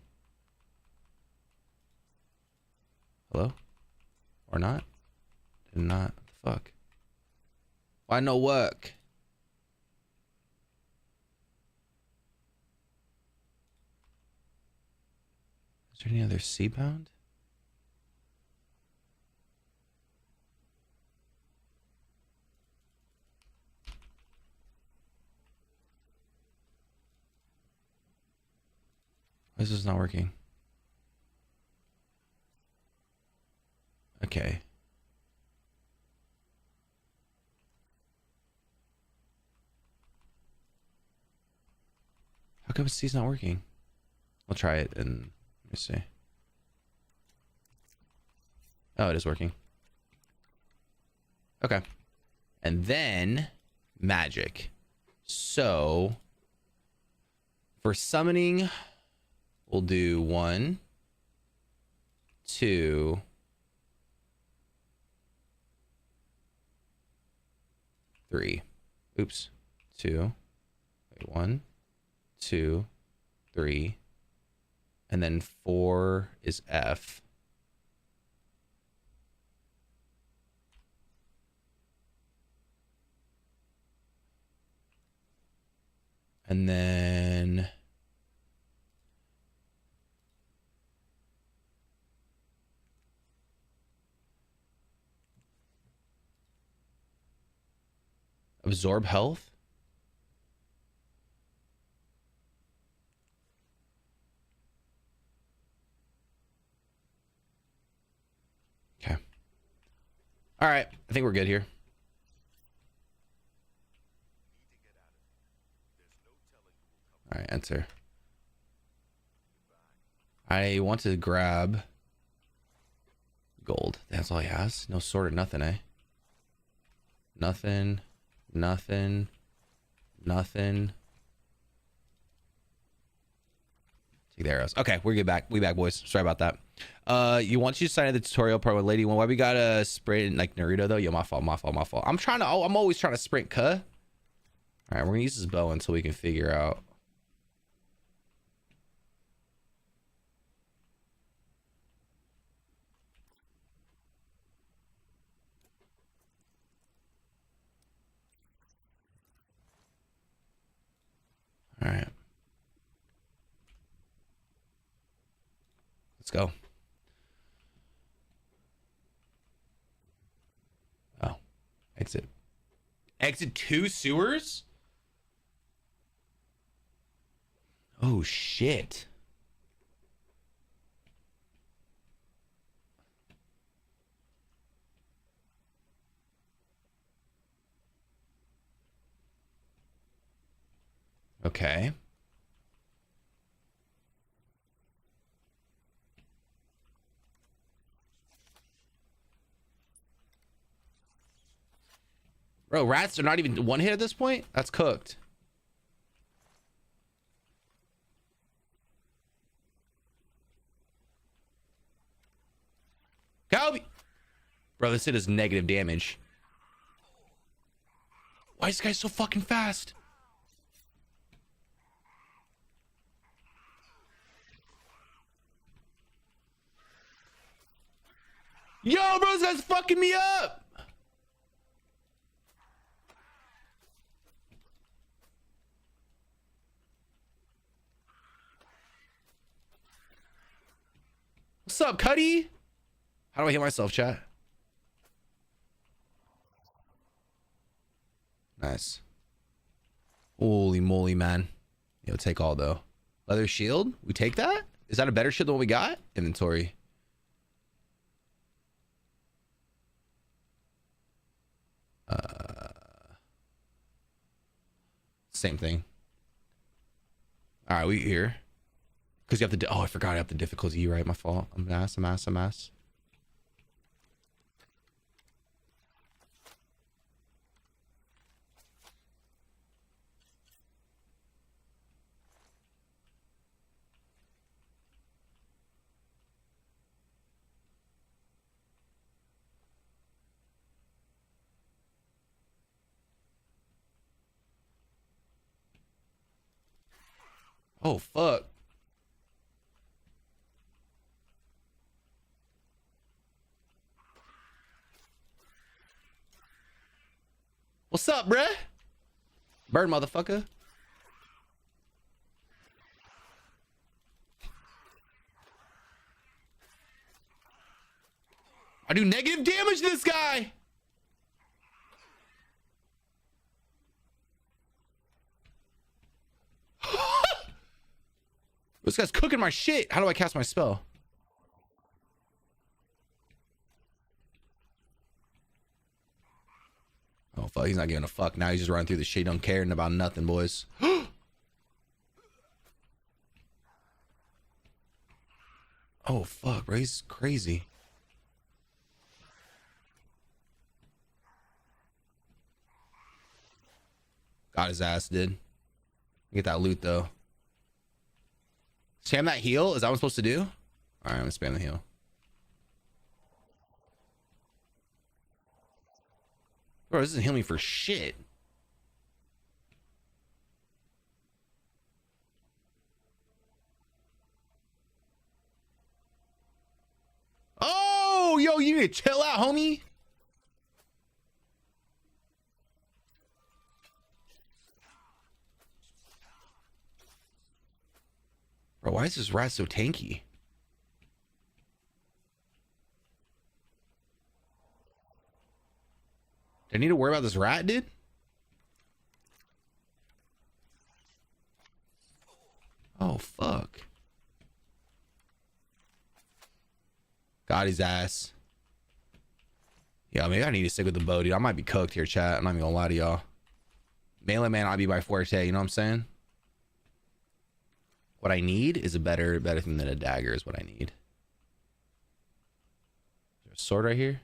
Hello? Or not? Did not. Fuck. Why no work? Is there any other C-bound? Why is this not working? Okay. How come C's not working? I'll try it and let me see. Oh, it is working. Okay. And then magic. So for summoning, we'll do 1, 2, 3. Oops. 2. Wait, 1, 2, 3. And then 4 is F. And then absorb health. Okay. All right. I think we're good here. All right, enter. I want to grab gold. That's all he has. No sword or nothing, eh? Nothing. Nothing. Nothing. Take the arrows. Okay, we're good back. We back, boys. Sorry about that. You want you to sign the tutorial part with lady one. Why we gotta sprint like Naruto though? Yo, my fault, my fault, my fault. I'm always trying to sprint, cuh. All right, we're gonna use this bow until we can figure out. All right. Let's go. Oh, exit. Exit 2 sewers? Oh, shit. Okay. Bro, rats are not even one hit at this point? That's cooked. Kobe! Bro, this shit is negative damage. Why is this guy so fucking fast? Yo, bro, this guy's fucking me up! What's up, Cuddy? How do I hit myself, chat? Nice. Holy moly, man. Yo, take all, though. Leather shield? We take that? Is that a better shield than what we got? Inventory. Same thing. All right, we here. Because you have to... Oh, I forgot I have the difficulty. You're right, my fault. I'm an ass. Oh, fuck. What's up, bruh? Bird, motherfucker. I do negative damage to this guy. This guy's cooking my shit. How do I cast my spell? Oh, fuck. He's not giving a fuck. Now he's just running through the shit. He don't care about nothing, boys. Oh, fuck, bro. He's crazy. Got his ass, dude. Get that loot, though. Spam that heal? Is that what I'm supposed to do? All right, I'm gonna spam the heal. Bro, this doesn't heal me for shit. Oh, yo, you need to chill out, homie. Bro, why is this rat so tanky? Do I need to worry about this rat, dude? Oh, fuck. Got his ass. Yeah, maybe I need to stick with the bow, dude. I might be cooked here, chat. I'm not even gonna lie to y'all. Melee man, I'll be by forte. You know what I'm saying? What I need is a better thing than a dagger is what I need. Is there a sword right here?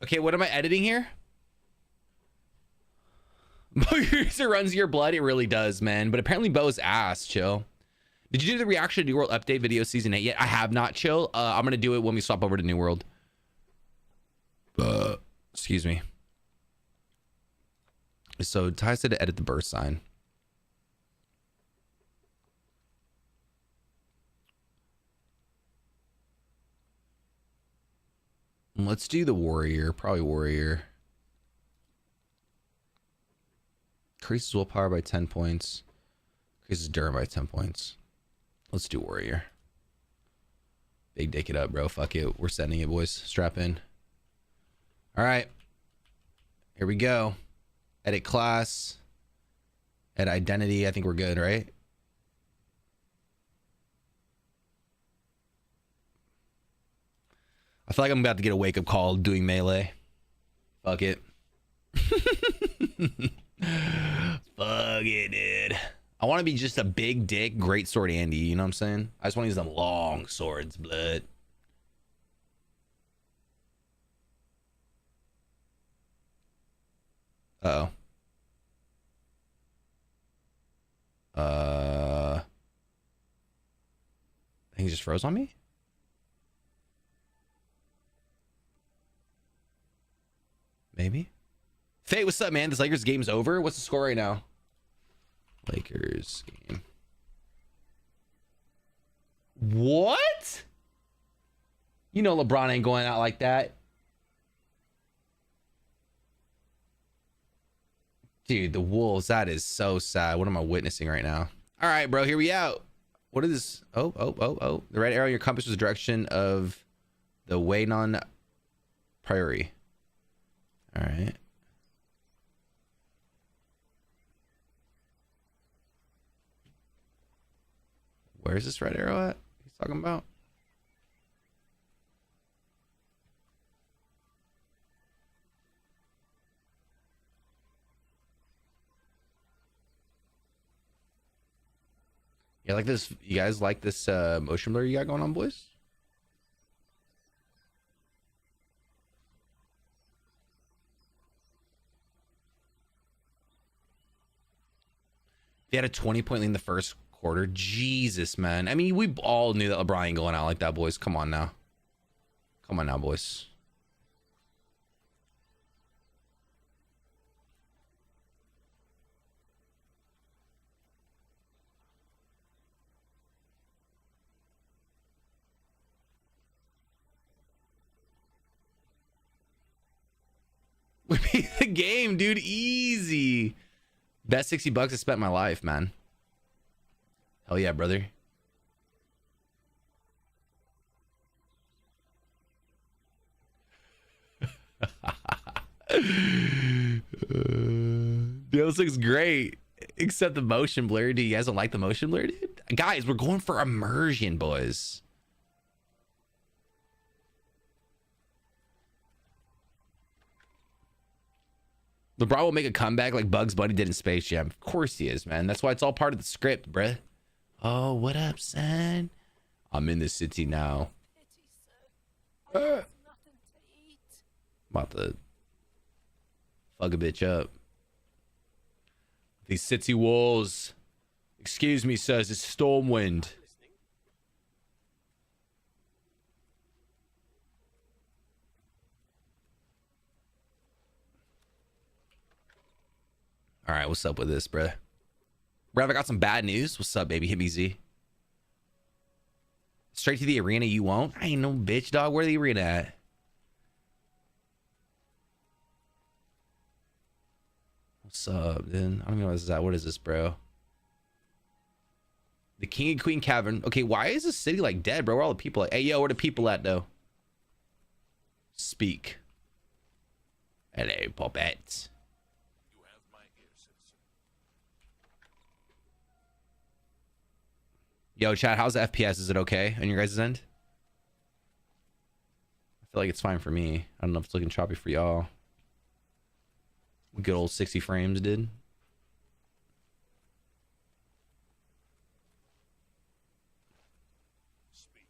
Okay, what am I editing here? Bow user runs your blood. It really does, man. But apparently Bo's ass. Chill. Did you do the reaction to New World update video season 8 yet? I have not, chill. I'm gonna do it when we swap over to New World. Excuse me. So Ty said to edit the birth sign. Let's do the warrior. Probably warrior. Increases willpower by 10 points. Increases Durham by 10 points. Let's do warrior. Big dick it up, bro. Fuck it. We're sending it, boys. Strap in. All right. Here we go. Edit class. Edit identity. I think we're good, right? I feel like I'm about to get a wake-up call doing melee. Fuck it. Fuck it, dude. I want to be just a big dick, great sword Andy. You know what I'm saying? I just want to use them long swords, blood. Uh-oh. I think he just froze on me? Maybe. Fate, what's up, man? This Lakers game's over. What's the score right now? Lakers game. What? You know LeBron ain't going out like that. Dude, the Wolves, that is so sad. What am I witnessing right now? All right, bro, here we out. What is this? Oh. The red arrow in your compass was the direction of the Waynon Priory. All right. Where's this red arrow at? He's talking about. Yeah, like this. You guys like this motion blur you got going on, boys? They had a 20-point lead in the first quarter. Jesus, man. I mean, we all knew that LeBron ain't going out like that, boys. Come on now. Come on now, boys. We beat the game, dude. Easy. Best $60 I spent in my life, man. Hell yeah, brother. This looks great. Except the motion blur. Dude, you guys don't like the motion blur, dude? Guys, we're going for immersion, boys. LeBron will make a comeback like Bugs Bunny did in Space Jam. Of course he is, man. That's why it's all part of the script, bruh. Oh, what up, son? I'm in the city now. About to fuck a bitch up. These city walls. Excuse me, sirs. It's Stormwind. All right, what's up with this, bruh? Rev, I got some bad news. What's up, baby? Hit me, Z. Straight to the arena, you won't? I ain't no bitch, dog. Where the arena at? What's up, dude? I don't know what this is at. What is this, bro? The King and Queen Cavern. Okay, why is this city like dead, bro? Where are all the people at? Hey, yo, where the people at, though? Speak. Hello, Poppet. You have my ear, citizen. Yo, chat, how's the FPS? Is it okay on your guys' end? I feel like it's fine for me. I don't know if it's looking choppy for y'all. Good old 60 frames, dude. Speak.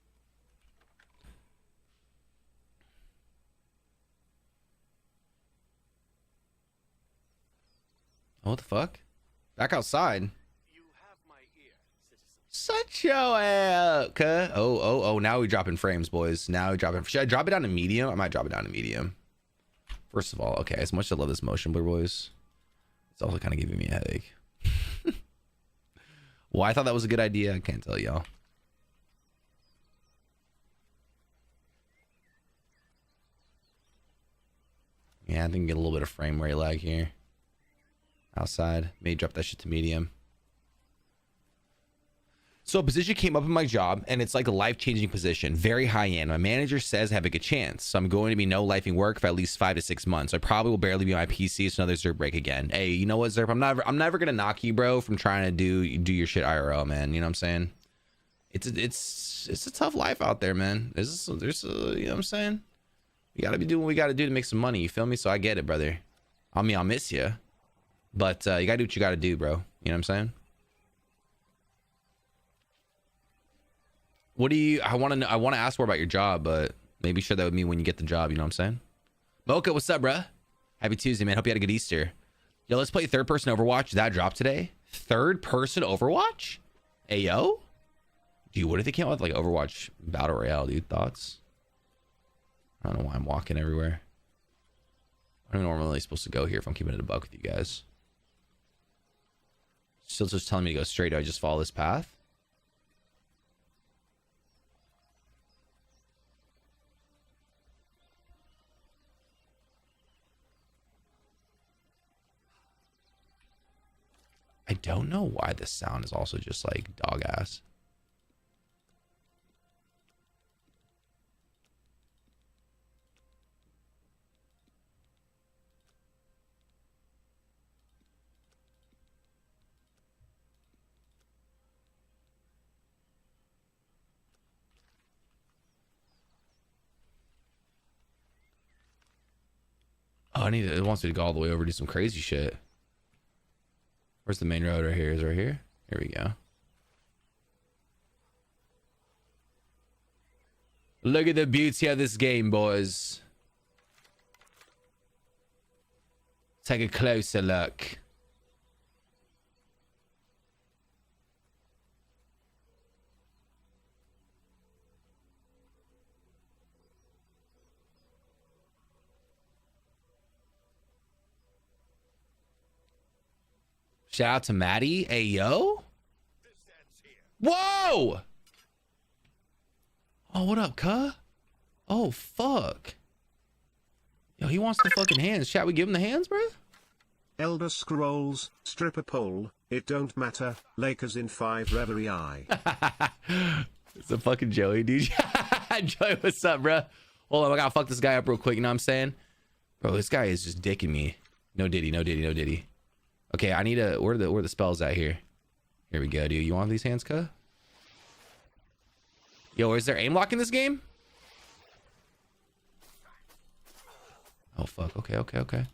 Oh, what the fuck? Back outside. You have my ear, citizen. Such your ass. Okay. Oh. Now we dropping frames, boys. Now we dropping. Should I drop it down to medium? I might drop it down to medium. First of all, okay. As much as I love this motion blur, boys, it's also kind of giving me a headache. Well, I thought that was a good idea. I can't tell y'all. Yeah, I think we get a little bit of frame rate lag here. Outside. May drop that shit to medium. So a position came up in my job, and it's like a life-changing position, very high-end. My manager says I have a good chance, so I'm going to be no-lifing work for at least 5 to 6 months. I probably will barely be on my PC, so another Zerp break again. Hey, you know what, Zerp? I'm never gonna knock you, bro, from trying to do your shit IRL, man. You know what I'm saying? It's a tough life out there, man. There's you know what I'm saying? We gotta be doing what we gotta do to make some money. You feel me? So I get it, brother. I mean, I'll miss you, but you gotta do what you gotta do, bro. You know what I'm saying? What do you? I want to ask more about your job, but maybe share that with me when you get the job. You know what I'm saying? Mocha, what's up, bruh? Happy Tuesday, man. Hope you had a good Easter. Yo, let's play third person Overwatch. That dropped today. Third person Overwatch? Hey, yo. Dude, what if they came out with like Overwatch Battle Royale, dude? Thoughts? I don't know why I'm walking everywhere. I'm normally supposed to go here if I'm keeping it a buck with you guys. Still just telling me to go straight. Do I just follow this path? I don't know why this sound is also just like dog ass. Oh, it wants me to go all the way over to do some crazy shit. Where's the main road? Right here. Is it right here? Here we go. Look at the beauty of this game, boys. Take a closer look. Shout out to Maddie. Hey, yo. Whoa. Oh, what up, cuh? Oh, fuck. Yo, he wants the fucking hands. Chat, we give him the hands, bro? Elder Scrolls, stripper pole, it don't matter, Lakers in 5 reverie eye. It's a fucking Joey, dude. Joey, what's up, bro? Hold on, I gotta fuck this guy up real quick, you know what I'm saying? Bro, this guy is just dicking me. No diddy, no diddy, no diddy. Okay, I need a... Where the spells at here? Here we go, dude. You want these hands, cuh? Yo, is there aim lock in this game? Oh, fuck. Okay, okay, okay.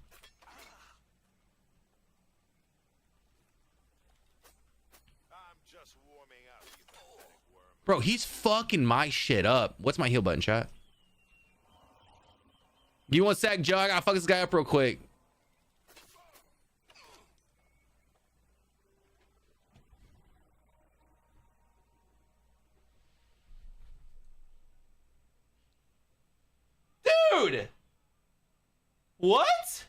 Bro, he's fucking my shit up. What's my heal button, chat? You want a sec, Joe? I gotta fuck this guy up real quick. Dude! What?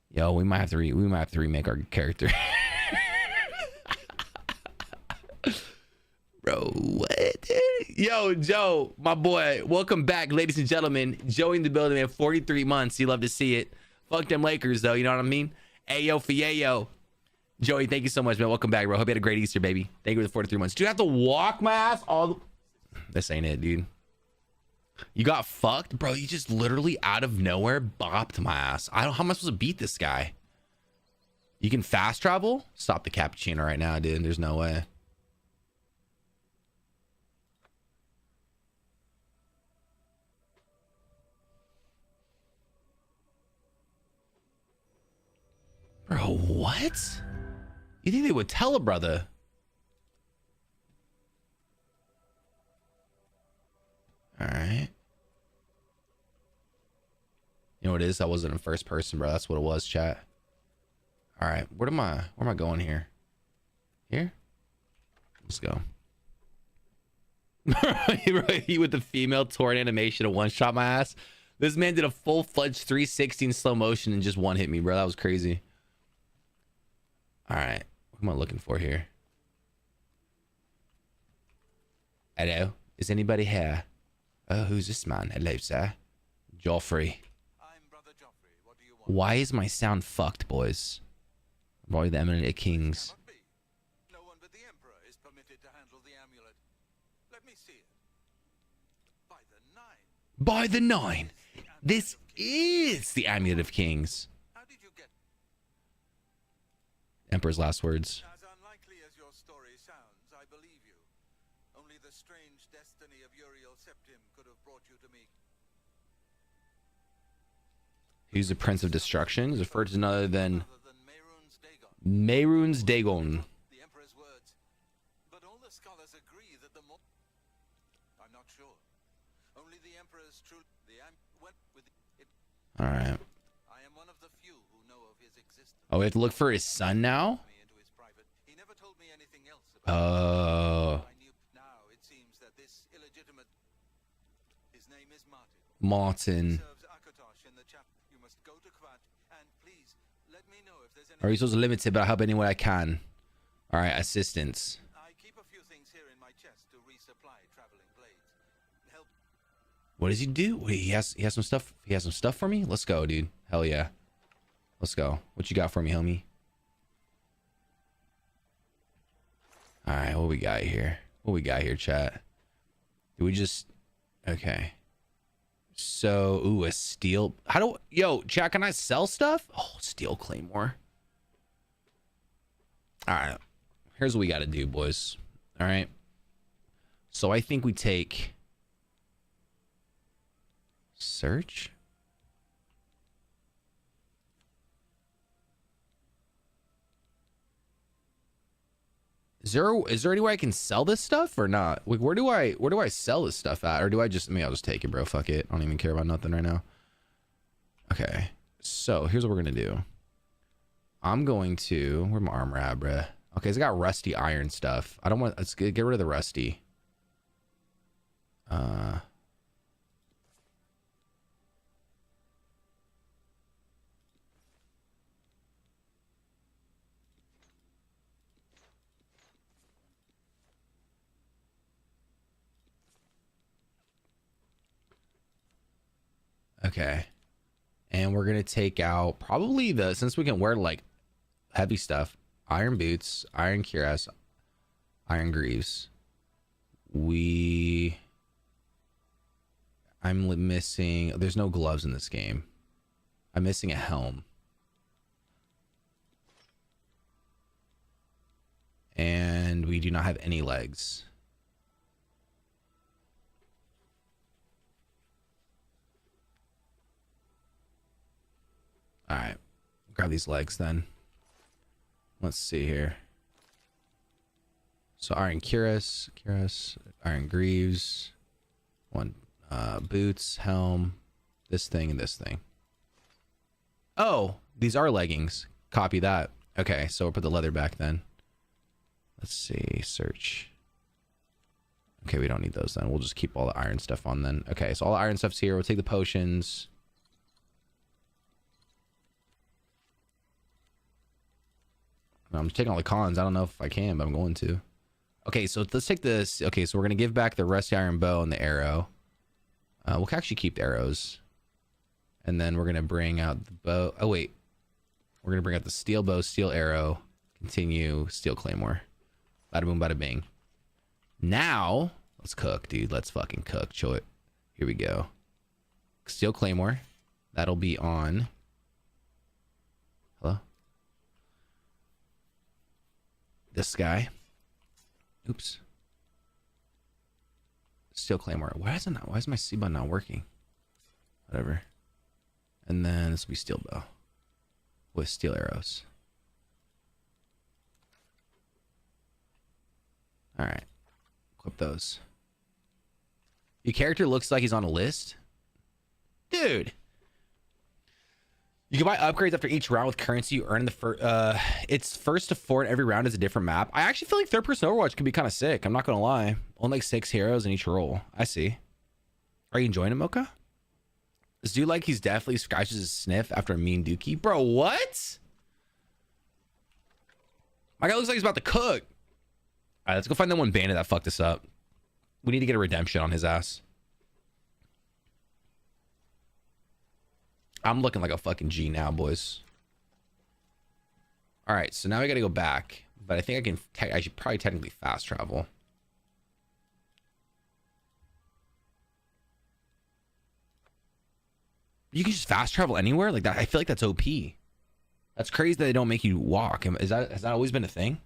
Yo, we might have to remake our character. Bro, what, dude? Yo, Joe, my boy, welcome back, ladies and gentlemen. Joey in the building at 43 months. You love to see it. Fuck them Lakers, though. You know what I mean? Ayo for yayo. Joey, thank you so much, man. Welcome back, bro. Hope you had a great Easter, baby. Thank you for the 43 months. Do you have to walk my ass all the... This ain't it, dude. You got fucked? Bro, you just literally out of nowhere bopped my ass. How am I supposed to beat this guy? You can fast travel? Stop the cappuccino right now, dude. There's no way. Bro, what? You think they would tell a brother? All right. You know what it is? That wasn't in first person, bro. That's what it was, chat. All right. Where am I going here? Here? Let's go. He with the female torn animation of one shot my ass. This man did a full-fledged 360 in slow motion and just one hit me, bro. That was crazy. All right. What am I looking for here? Hello? Is anybody here? Oh, who's this man? Hello, sir. Joffrey. I'm Brother Joffrey. What do you want? Why is my sound fucked, boys? Roy the Eminent Kings. Cannot be. No one but the Emperor is permitted to handle the amulet. Let me see it. By the 9. By the 9. This is the Amulet of Kings. How did you get... Emperor's last words. As unlikely as your story sounds, I believe you. Only the strange destiny of Uriel Septim could have brought you to me. Who's the Prince of Destruction? Is referred to none other than Other than Mehrunes Dagon. Mehrunes Dagon. The Emperor's words. But all the scholars agree that the more... I'm not sure. Only the Emperor's true... All right. I am one of the few who know of his existence. Oh, we have to look for his son now? Me into his private. He never told me anything else about Oh, I knew. Now it seems that this illegitimate... His name is Martin. Martin. Serves Akatosh in the chapel. You must go to Kvat and please let me know if there's any... Are you supposed to limit it, but I'll help any way I can. All right, assistance. I keep a few things here in my chest to resupply traveling blades. Help. What does he do? Wait, he has some stuff. He has some stuff for me. Let's go, dude. Hell yeah. Let's go. What you got for me, homie? All right, what we got here? What we got here, chat? Do we just... Okay. So, ooh, a steel... How do... Yo, chat, can I sell stuff? Oh, steel claymore. All right. Here's what we got to do, boys. All right. So I think we take... Search? Is there any way I can sell this stuff or not? Like, where do I sell this stuff at? Or do I just... I'll just take it, bro. Fuck it. I don't even care about nothing right now. Okay. So, here's what we're going to do. I'm going to... Where my armor at, bro? Okay, it's got rusty iron stuff. I don't want... Let's get rid of the rusty. Okay. And we're going to take out probably since we can wear like heavy stuff, iron boots, iron cuirass, iron greaves. I'm missing, there's no gloves in this game. I'm missing a helm. And we do not have any legs. All right, grab these legs then. Let's see here. So iron cuirass, iron greaves, one boots, helm, this thing, and this thing. Oh, these are leggings. Copy that. Okay, so we'll put the leather back then. Let's see, search. Okay, we don't need those then. We'll just keep all the iron stuff on then. Okay, so all the iron stuff's here. We'll take the potions. I'm taking all the cons. I don't know if I can, but I'm going to. Okay, so let's take this. Okay, so we're going to give back the rusty iron bow and the arrow. We'll actually keep the arrows. And then we're going to bring out the bow. Oh, wait. We're going to bring out the steel bow, steel arrow, continue, steel claymore. Bada boom, bada bing. Now, let's cook, dude. Let's fucking cook. Show it. Here we go. Steel claymore. That'll be on. Hello? This guy. Oops. Steel claymore. Why is my C button not working? Whatever. And then this will be steel bow with steel arrows. All right. Equip those. Your character looks like he's on a list. Dude. You can buy upgrades after each round with currency you earn in the it's first to four in every round is a different map. I actually feel like third person Overwatch could be kind of sick. I'm not gonna lie. Only like 6 heroes in each role. I see. Are you enjoying it, Mocha? This dude like he's definitely scratches his sniff after a mean dookie. Bro, what? My guy looks like he's about to cook. All right, let's go find that one bandit that fucked us up. We need to get a redemption on his ass. I'm looking like a fucking G now, boys. All right, so now we got to go back, but I think I should probably technically fast travel. You can just fast travel anywhere like that. I feel like that's OP. That's crazy that they don't make you walk. Has that always been a thing?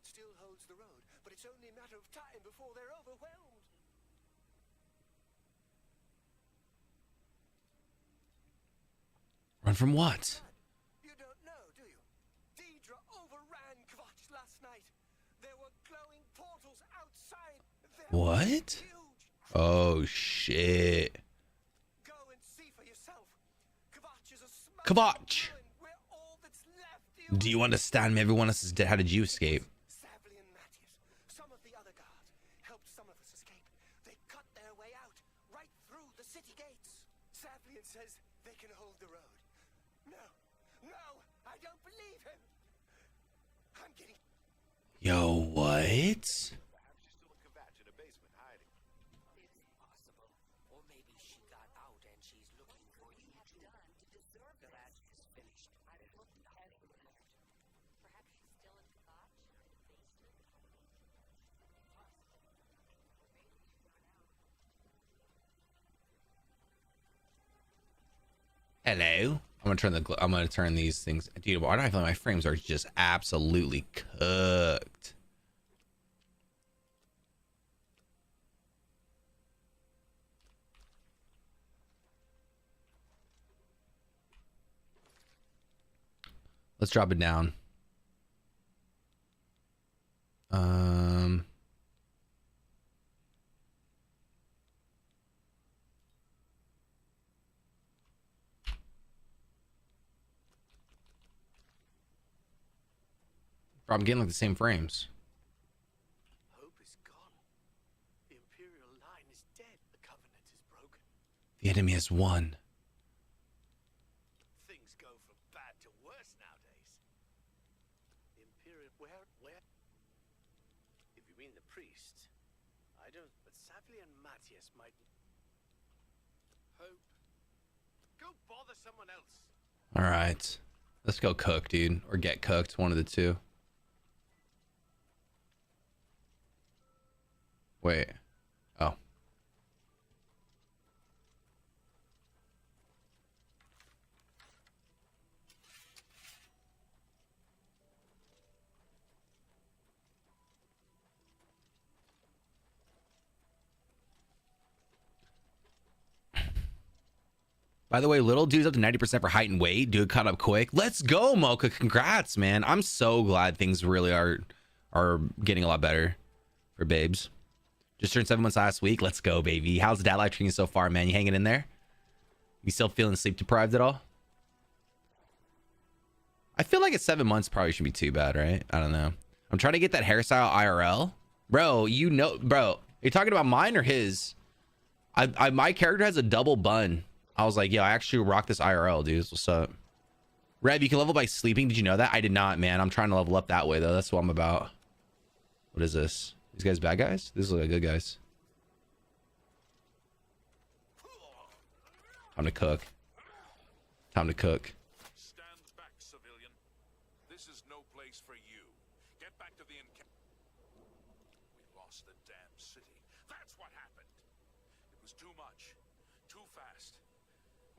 Still holds the road, but it's only a matter of time before they're overwhelmed. Run from what? You don't know, do you? Deidre overran Kvatch last night. There were glowing portals outside. What? Huge. Oh shit. Go and see for yourself. Kvatch is a smoke. Kvatch. We're all that's left. Do you understand me? Everyone else is dead. How did you escape? Says they can hold the road. No, I don't believe him. I'm getting. Yo, what? Perhaps she's still in Kvatch in a basement hiding. It's possible. Or maybe she got out and she's looking for you. What have done to deserve that is finished. I'm looking everywhere. Perhaps she's still in Kvatch or in the basement. Hello. I'm gonna turn these things. Dude, why do I feel like my frames are just absolutely cooked? Let's drop it down. I'm getting like the same frames. Hope is gone. The Imperial line is dead. The Covenant is broken. The enemy has won. Where? If you mean the priest, I don't. But Savli and Matthias might. Hope. Go bother someone else. All right, let's go cook, dude, or get cooked. One of the two. Wait. Oh. By the way, little dude's up to 90% for height and weight. Dude caught up quick. Let's go, Mocha. Congrats, man. I'm so glad things really are getting a lot better for babes. Just turned 7 months last week. Let's go, baby. How's the dad life treating you so far, man? You hanging in there? You still feeling sleep deprived at all? I feel like at 7 months probably shouldn't be too bad, right? I don't know. I'm trying to get that hairstyle IRL. Bro, you know, bro, you're talking about mine or his? My character has a double bun. I was like, yo, I actually rock this IRL, dude. What's up? Rev, you can level by sleeping. Did you know that? I did not, man. I'm trying to level up that way, though. That's what I'm about. What is this? These guys bad guys? These look like good guys. Time to cook. Time to cook. Stand back, civilian. This is no place for you. Get back to the encampment. We lost the damn city. That's what happened. It was too much. Too fast.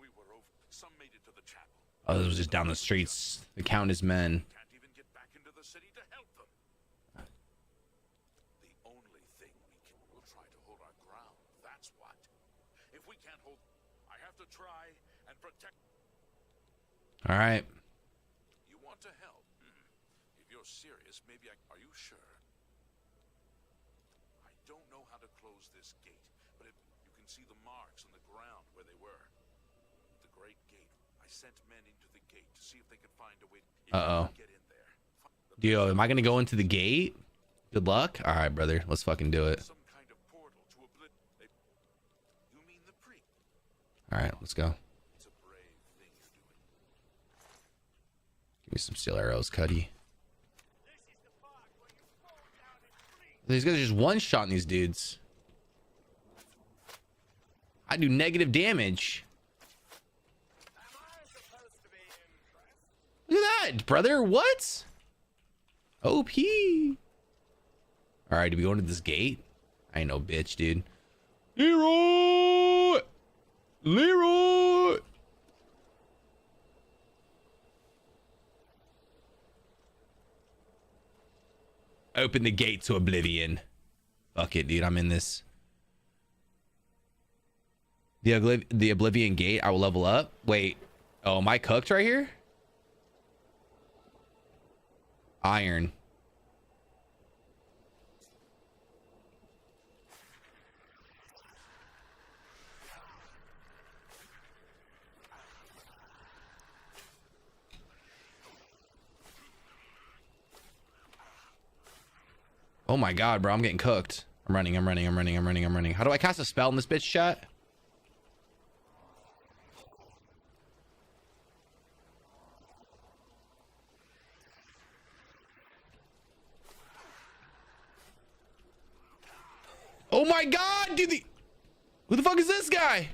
We were over. Some made it to the chapel. Oh, this was just down the streets. The count is men. Can't even get back into the city to help them. The only thing we'll try to hold our ground. That's what. If we can't hold, I have to try and protect. All right. You want to help? If you're serious, maybe are you sure? I don't know how to close this gate, but if you can see the marks on the ground where they were. The great gate. I sent men into the gate to see if they could find a way. Get in there. Yo, am I gonna go into the gate? Good luck. All right, brother. Let's fucking do it. Some kind of portal to You mean the priest? All right, let's go. It's a brave thing you're doing. Give me some steel arrows, Cuddy. These guys are just one-shotting these dudes. I do negative damage. Look at that, brother. What? OP. All right, do we go into this gate? I ain't no bitch, dude. Leroy! Leroy! Open the gate to oblivion. Fuck it, dude. I'm in this. The oblivion gate. I will level up. Wait. Oh, am I cooked right here? Iron. Oh my god, bro. I'm getting cooked. I'm running. How do I cast a spell in this bitch, chat? Oh my god, dude. Who the fuck is this guy?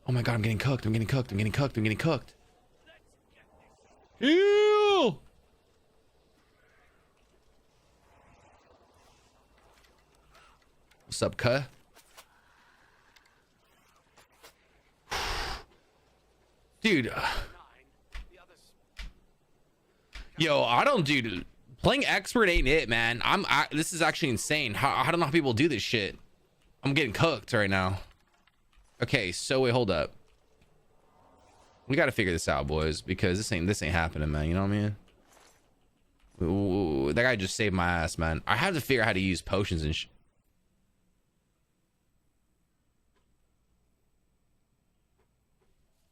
Oh my god, I'm getting cooked. Ew! What's up, cuh? Dude. Yo, I don't do playing expert ain't it, man. This is actually insane. I don't know how people do this shit. I'm getting cooked right now. Okay, so wait, hold up. We got to figure this out, boys, because this ain't happening, man. You know what I mean? Ooh, that guy just saved my ass, man. I have to figure out how to use potions and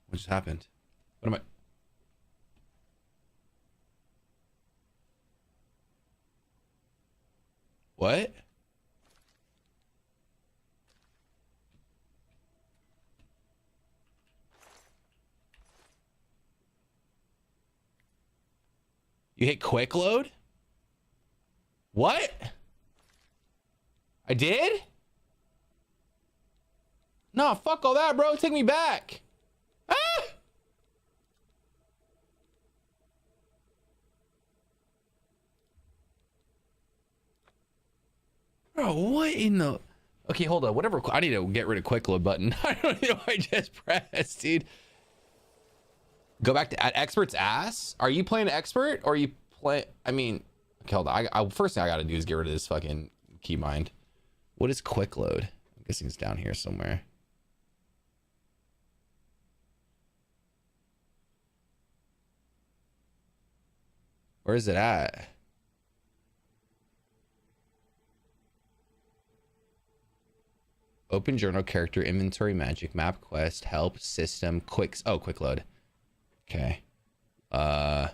what just happened? What am I? What? You hit quick load? What? I did? No, fuck all that, bro. Take me back. Ah! Bro, what in the... Okay, hold on. Whatever. I need to get rid of quick load button. I don't know what I just pressed, dude. Go back to at expert's ass. Are you playing expert or are you play? I mean, okay, hold on. First thing I got to do is get rid of this fucking keybind. What is quick load? I'm guessing it's down here somewhere. Where is it at? Open journal, character, inventory, magic, map, quest, help, system, quick load. Okay. There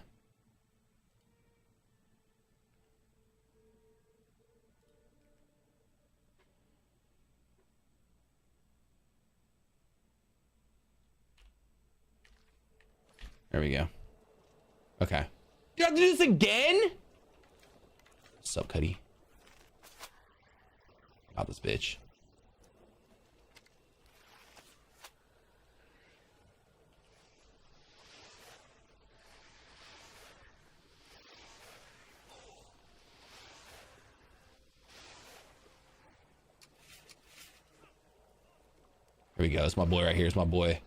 we go. Okay. You have to do this again? What's up, Cuddy? Not this bitch. Here we go. It's my boy right here. It's my boy.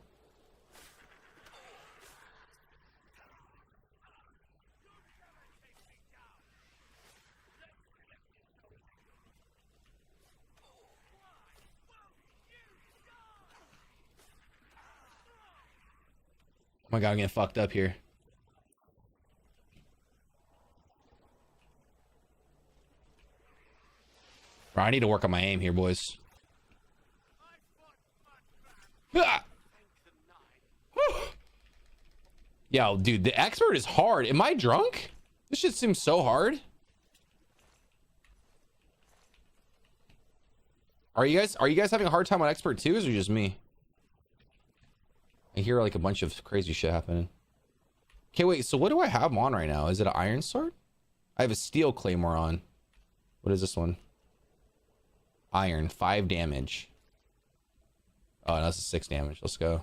Oh my god, I'm getting fucked up here. Bro, I need to work on my aim here, boys. Ah! Yo, dude, the expert is hard. Am I drunk? This shit seems so hard. Are you guys having a hard time on expert too, or is it just me? I hear like a bunch of crazy shit happening. Okay, wait, so what do I have on right now? Is it an iron sword? I have a steel claymore on. What is this one? Iron, 5 damage. Oh, that's a 6 damage. Let's go.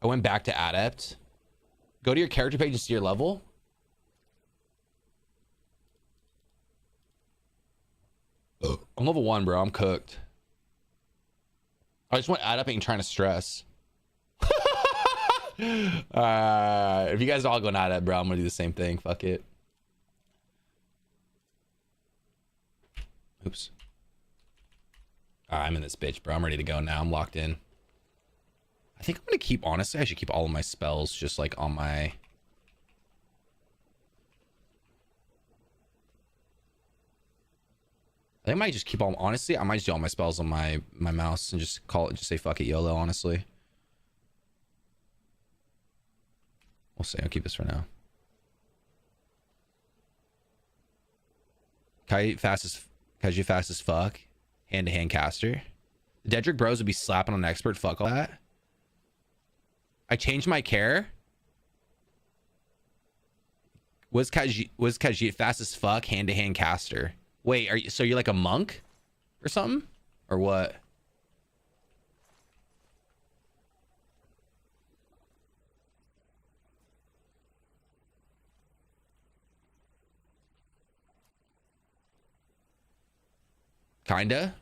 I went back to adept. Go to your character page and see your level. I'm level 1, bro. I'm cooked. I just went adept and trying to stress. If you guys all go adept, bro, I'm gonna do the same thing. Fuck it. Oops. I'm in this bitch, bro. I'm ready to go now. I'm locked in. I think I'm gonna keep, honestly, I should keep all of my spells just like on my... I think I might just keep all, honestly, I might just do all my spells on my mouse and just call it, just say fuck it, YOLO, honestly. We'll see. I'll keep this for now. Kaiju fast as fuck. Hand-to-hand caster. The Dedrick bros would be slapping on an expert. Fuck all that. I changed my care. Was Kaiju fast as fuck? Hand-to-hand caster. Wait, are you, so you're like a monk or something? Or what? Kinda.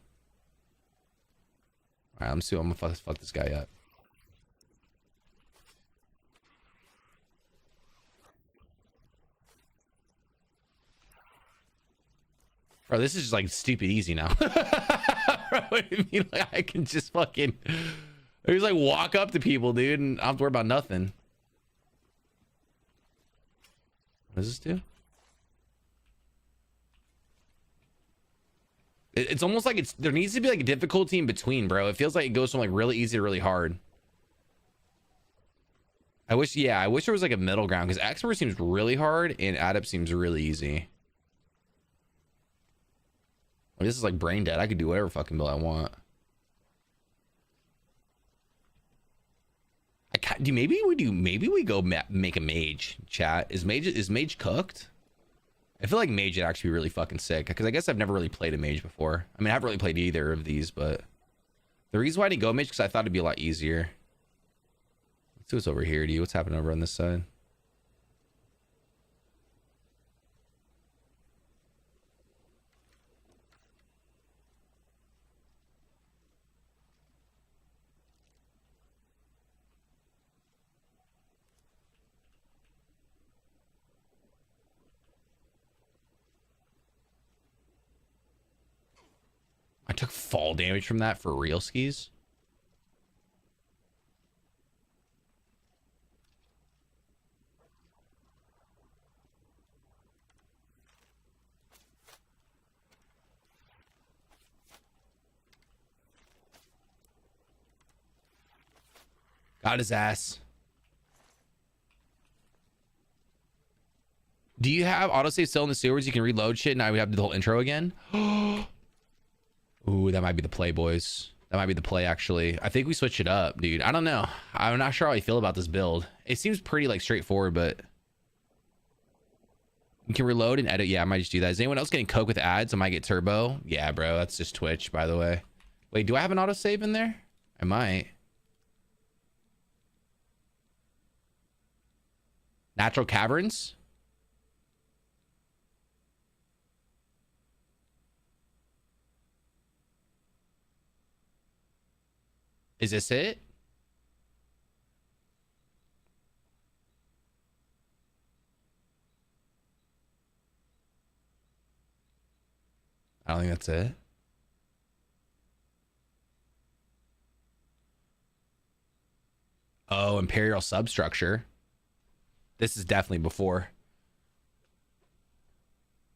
All right, I'm gonna fuck this guy up. Bro, this is just like stupid easy now. Bro, I mean, like, I can just fucking, I just like walk up to people, dude, and I don't have to worry about nothing. What does this do? It's almost like there needs to be like a difficulty in between, bro. It feels like it goes from like really easy to really hard. I wish there was like a middle ground, because expert seems really hard and adept seems really easy. This is like brain dead. I could do whatever fucking build I want. Maybe we go make a mage. Chat, is mage cooked? I feel like mage would actually be really fucking sick, because I guess I've never really played a mage before. I mean, I haven't really played either of these, but the reason why I didn't go mage because I thought it'd be a lot easier. Let's see what's over here, dude. What's happening over on this side? I took fall damage from that for real skis. Got his ass. Do you have autosave still in the sewers? You can reload shit. Now we have to do the whole intro again. Ooh, that might be the play, boys. That might be the play, actually. I think we switch it up, dude. I don't know. I'm not sure how I feel about this build. It seems pretty like straightforward, but you can reload and edit. Yeah, I might just do that. Is anyone else getting coke with ads? I might get turbo. Yeah, bro. That's just Twitch, by the way. Wait, do I have an autosave in there? I might. Natural caverns. Is this it? I don't think that's it. Oh, Imperial substructure. This is definitely before.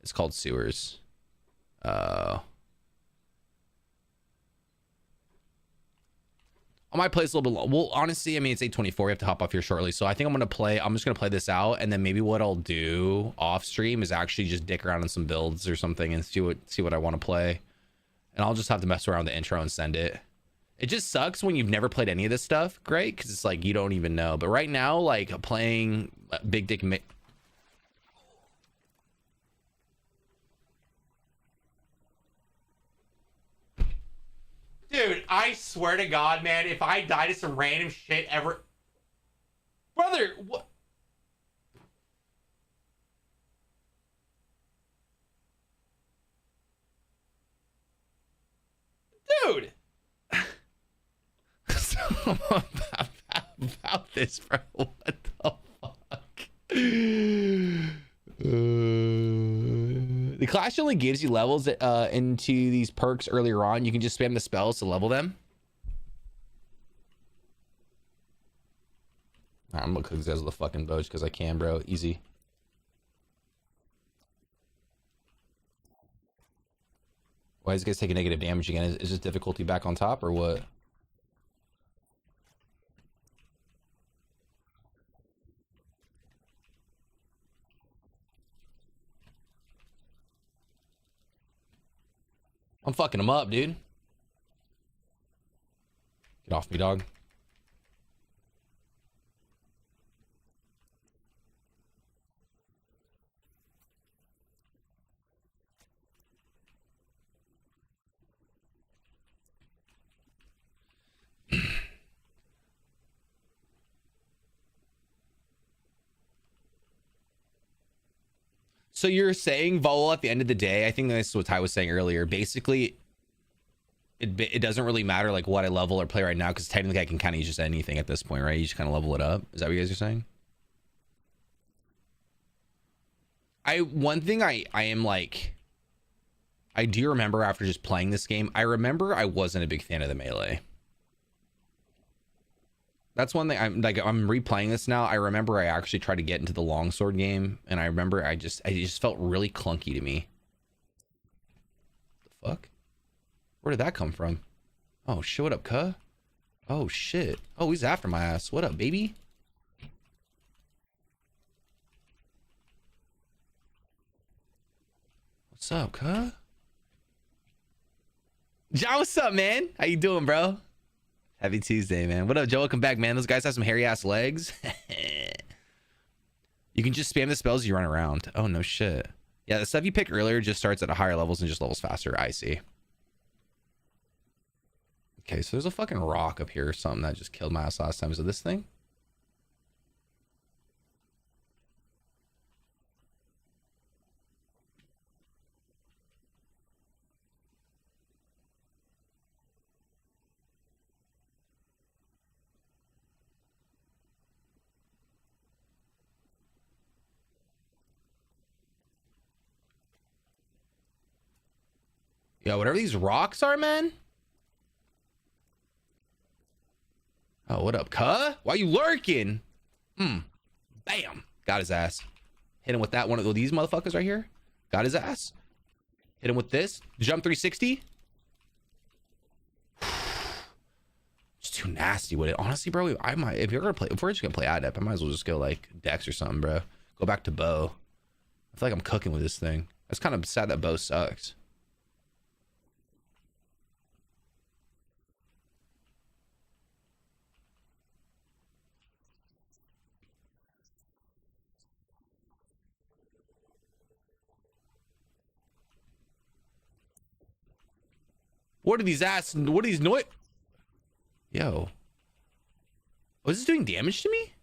It's called sewers. I might play this a little bit long. Well, honestly, I mean, it's 8:24. We have to hop off here shortly. So I think I'm just going to play this out. And then maybe what I'll do off stream is actually just dick around on some builds or something and see what I want to play. And I'll just have to mess around with the intro and send it. It just sucks when you've never played any of this stuff. Great. Because it's like, you don't even know. But right now, like playing Big Dick... Dude, I swear to God, man, if I die to some random shit ever... Brother, what? Dude! about this, bro. What the fuck? The class only gives you levels into these perks earlier on. You can just spam the spells to level them. I'm gonna cook Zez with the fucking bows because I can, bro. Easy. Why is this guys taking negative damage again? Is this difficulty back on top or what? I'm fucking him up, dude. Get off me, dog. So you're saying, Vol, at the end of the day, I think this is what Ty was saying earlier. Basically, it doesn't really matter like what I level or play right now, because technically I can kind of use just anything at this point, right? You just kind of level it up. Is that what you guys are saying? One thing I am like, I do remember after just playing this game, I remember I wasn't a big fan of the melee. That's one thing. I'm replaying this now. I remember I actually tried to get into the longsword game, and I remember I just felt really clunky to me. The fuck? Where did that come from? Oh shit! What up, cuh? Oh shit! Oh, he's after my ass. What up, baby? What's up, cuh? John, what's up, man? How you doing, bro? Happy Tuesday, man. What up, Joe? Welcome back, man. Those guys have some hairy ass legs. You can just spam the spells you run around. Oh, no shit. Yeah, the stuff you pick earlier just starts at a higher levels and just levels faster. I see. Okay, so there's a fucking rock up here or something that just killed my ass last time. Is it this thing? Yo, whatever these rocks are, man. Oh, what up, cuh? Why you lurking? Bam. Got his ass. Hit him with that one of these motherfuckers right here. Got his ass. Hit him with this. Jump 360. It's too nasty with it. Honestly, bro, I might, if we're just gonna play Adept, I might as well just go like Dex or something, bro. Go back to bow. I feel like I'm cooking with this thing. That's kind of sad that bow sucks. What are these what are these noise? Yo. Was this doing damage to me?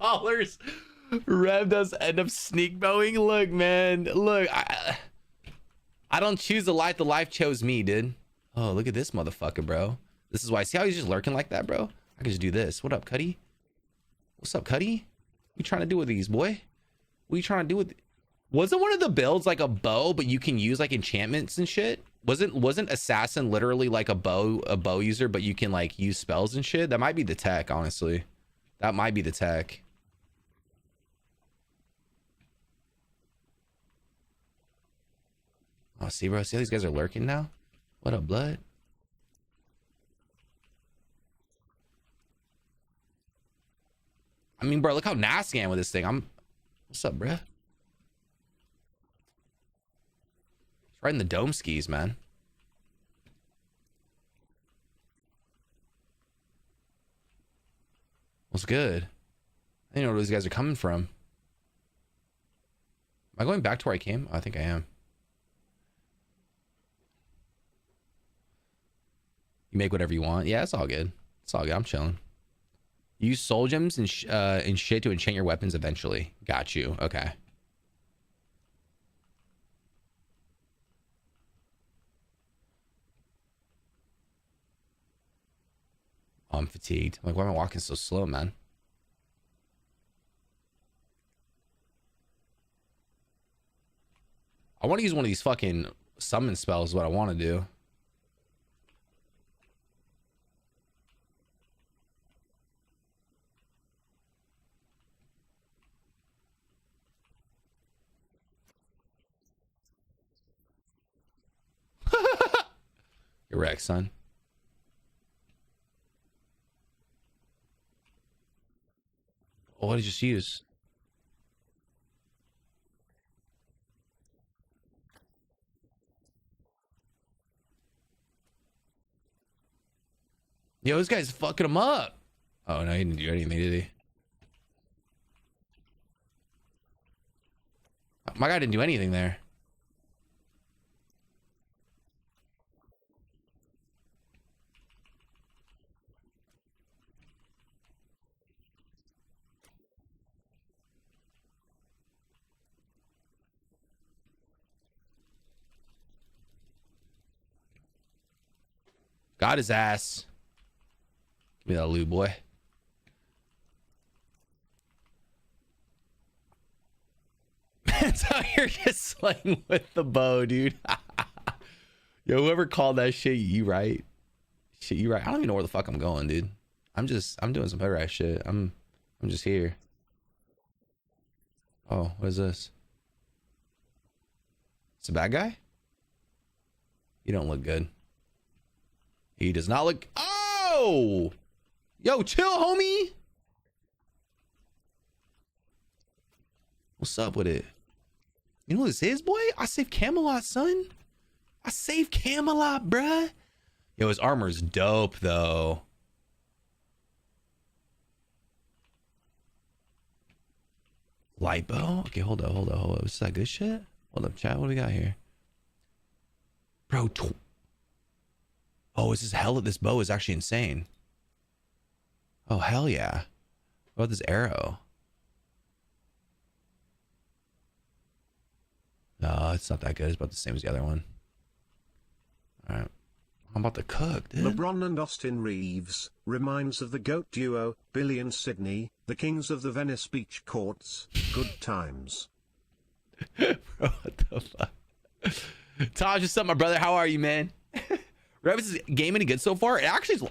$10. Rev does end up sneak bowing. Look, man. Look, I don't choose the life chose me, dude. Oh, look at this motherfucker, bro. This is why. See how he's just lurking like that, bro? I can just do this. What up, Cuddy? What's up, Cuddy? What you trying to do with these, boy? What are you trying to do with... Wasn't one of the builds like a bow, but you can use like enchantments and shit? Wasn't assassin literally like a bow user, but you can like use spells and shit? That might be the tech, honestly. That might be the tech. Oh, see, bro. See how these guys are lurking now? What up, blood? I mean, bro, look how nasty I am with this thing. What's up, bro? It's right in the dome skis, man. What's good? I didn't know where these guys are coming from. Am I going back to where I came? Oh, I think I am. You make whatever you want. Yeah, it's all good. It's all good. I'm chilling. Use soul gems and shit to enchant your weapons eventually. Got you. Okay. Oh, I'm fatigued. I'm like, why am I walking so slow, man? I want to use one of these fucking summon spells is what I want to do. You're wrecked, son. Oh, what did you just use? Yo, this guy's fucking him up. Oh, no, he didn't do anything, did he? My guy didn't do anything there. Got his ass. Give me that loot, boy. So you're just slaying with the bow, dude. Yo, whoever called that shit, you right. Shit, you right. I don't even know where the fuck I'm going, dude. I'm doing some hood rat shit. I'm just here. Oh, what is this? It's a bad guy? You don't look good. He does not look... Oh! Yo, chill, homie! What's up with it? You know what this is, boy? I saved Camelot, son. I saved Camelot, bruh. Yo, his armor's dope, though. Light bow? Okay, hold up. Is that good shit? Hold up, chat. What do we got here? Bro, oh, this is hell. This bow is actually insane. Oh, hell yeah. What about this arrow? No, it's not that good. It's about the same as the other one. All right. I'm about to cook, dude. LeBron and Austin Reeves reminds of the GOAT duo, Billy and Sydney, the kings of the Venice beach courts. Good times. Bro, what the fuck? Taj, what's up, my brother? How are you, man? Revis' game any good so far? It actually is.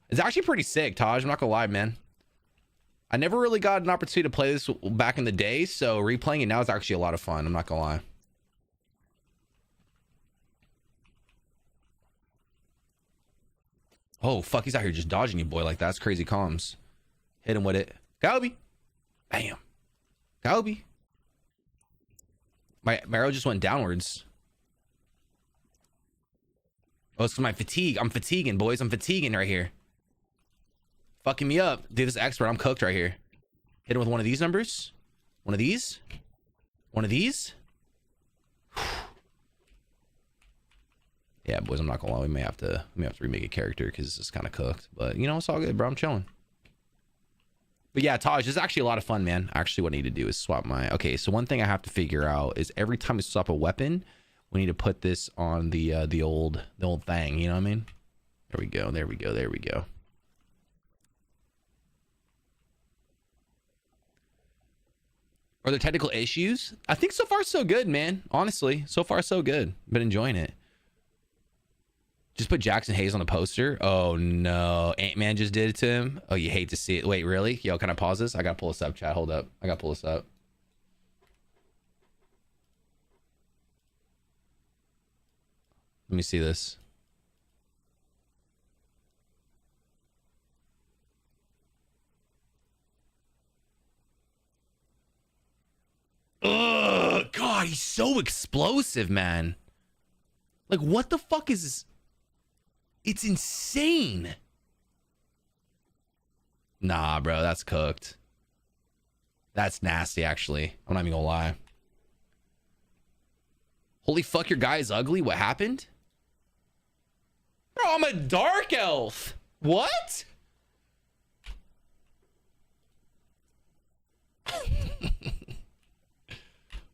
It's actually pretty sick, Taj. I'm not gonna lie, man. I never really got an opportunity to play this back in the day, so replaying it now is actually a lot of fun. I'm not gonna lie. Oh, fuck, he's out here just dodging you, boy, like that. That's crazy comms. Hit him with it. Kobe. Bam. Kobe. My arrow just went downwards. Oh, it's my fatigue. I'm fatiguing, boys. I'm fatiguing right here. Fucking me up. Dude, this is expert. I'm cooked right here. Hit him with one of these numbers. One of these. One of these. Yeah, boys, I'm not gonna lie. We may have to remake a character because it's kind of cooked. But you know, it's all good, bro. I'm chilling. But yeah, Taj, this is actually a lot of fun, man. Actually, what I need to do is swap my... Okay, so one thing I have to figure out is every time we swap a weapon, we need to put this on the old thing. You know what I mean? There we go. There we go. There we go. Are there technical issues? I think so far so good, man. Honestly, so far so good. Been enjoying it. Just put Jackson Hayes on the poster. Oh no, Ant-Man just did it to him. Oh, you hate to see it. Wait, really? Yo, can I pause this? I gotta pull this up, chat. Hold up. I gotta pull this up. Let me see this. Ugh, God, he's so explosive, man. Like, what the fuck is this? It's insane. Nah, bro, that's cooked. That's nasty, actually. I'm not even gonna lie. Holy fuck, your guy is ugly. What happened? Bro, I'm a dark elf. What?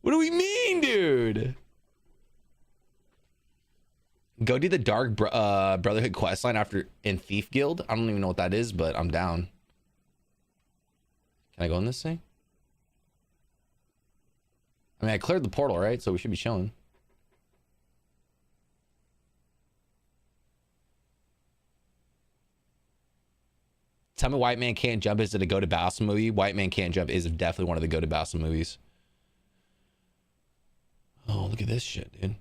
What do we mean, dude? Go do the Dark Brotherhood questline after in Thief Guild. I don't even know what that is, but I'm down. Can I go in this thing? I mean, I cleared the portal, right? So we should be chilling. Tell me White Man Can't Jump. Is it a Go to Battle movie? White Man Can't Jump is definitely one of the Go to Battle movies. Oh, look at this shit, dude.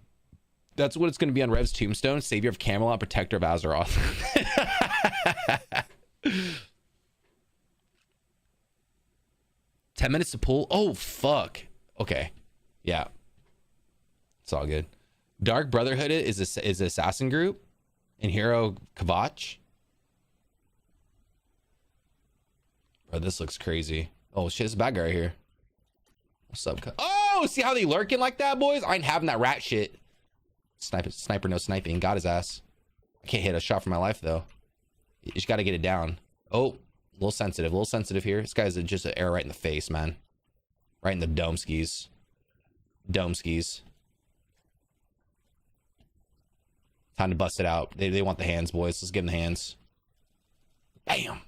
That's what it's going to be on Rev's tombstone. Savior of Camelot, protector of Azeroth. 10 minutes to pull. Oh, fuck. Okay. Yeah. It's all good. Dark Brotherhood is an assassin group. And Hero Kavach. Bro, this looks crazy. Oh, shit. It's a bad guy right here. What's up? Oh, see how they lurking like that, boys? I ain't having that rat shit. Sniper, no sniping. Got his ass. I can't hit a shot for my life, though. You just got to get it down. Oh, a little sensitive here. This guy's just an arrow right in the face, man. Right in the dome skis. Dome skis. Time to bust it out. They want the hands, boys. Let's give them the hands. Bam.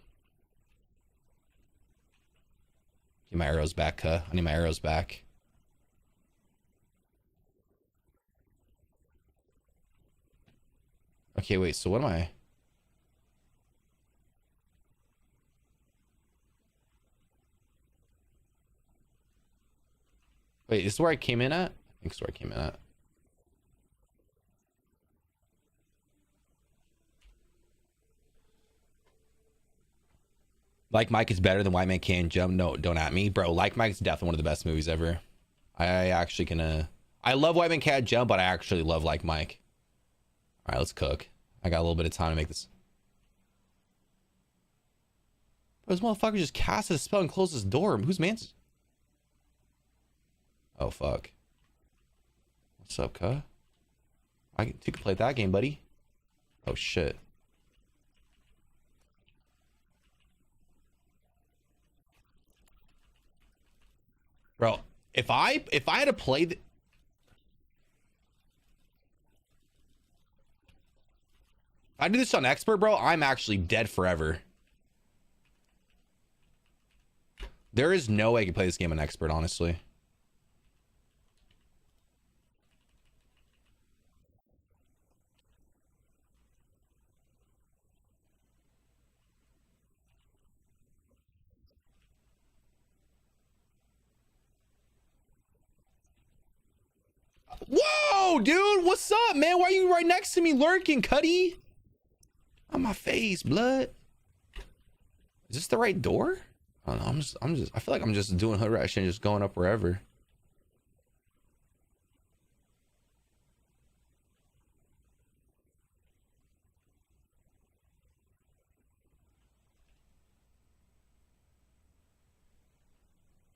Get my arrows back, huh? I need my arrows back. Okay, wait, so what am I? Wait, this is where I came in at? I think it's where I came in at. Like Mike is better than White Man Can't Jump. No, don't at me. Bro, Like Mike's definitely one of the best movies ever. I actually can... I love White Man Can't Jump, but I actually love Like Mike. All right, let's cook. I got a little bit of time to make this. Bro, this motherfucker just casted a spell and closed his door. Whose man's... Oh, fuck. What's up, cuh? You can play that game, buddy. Oh, shit. Bro, if I had to play if I do this on expert, bro, I'm actually dead forever. There is no way I can play this game on expert, honestly. Whoa, dude, what's up, man? Why are you right next to me lurking, Cuddy? On my face, blood. Is this the right door? I don't know. I feel like I'm just doing hood rat shit and just going up wherever.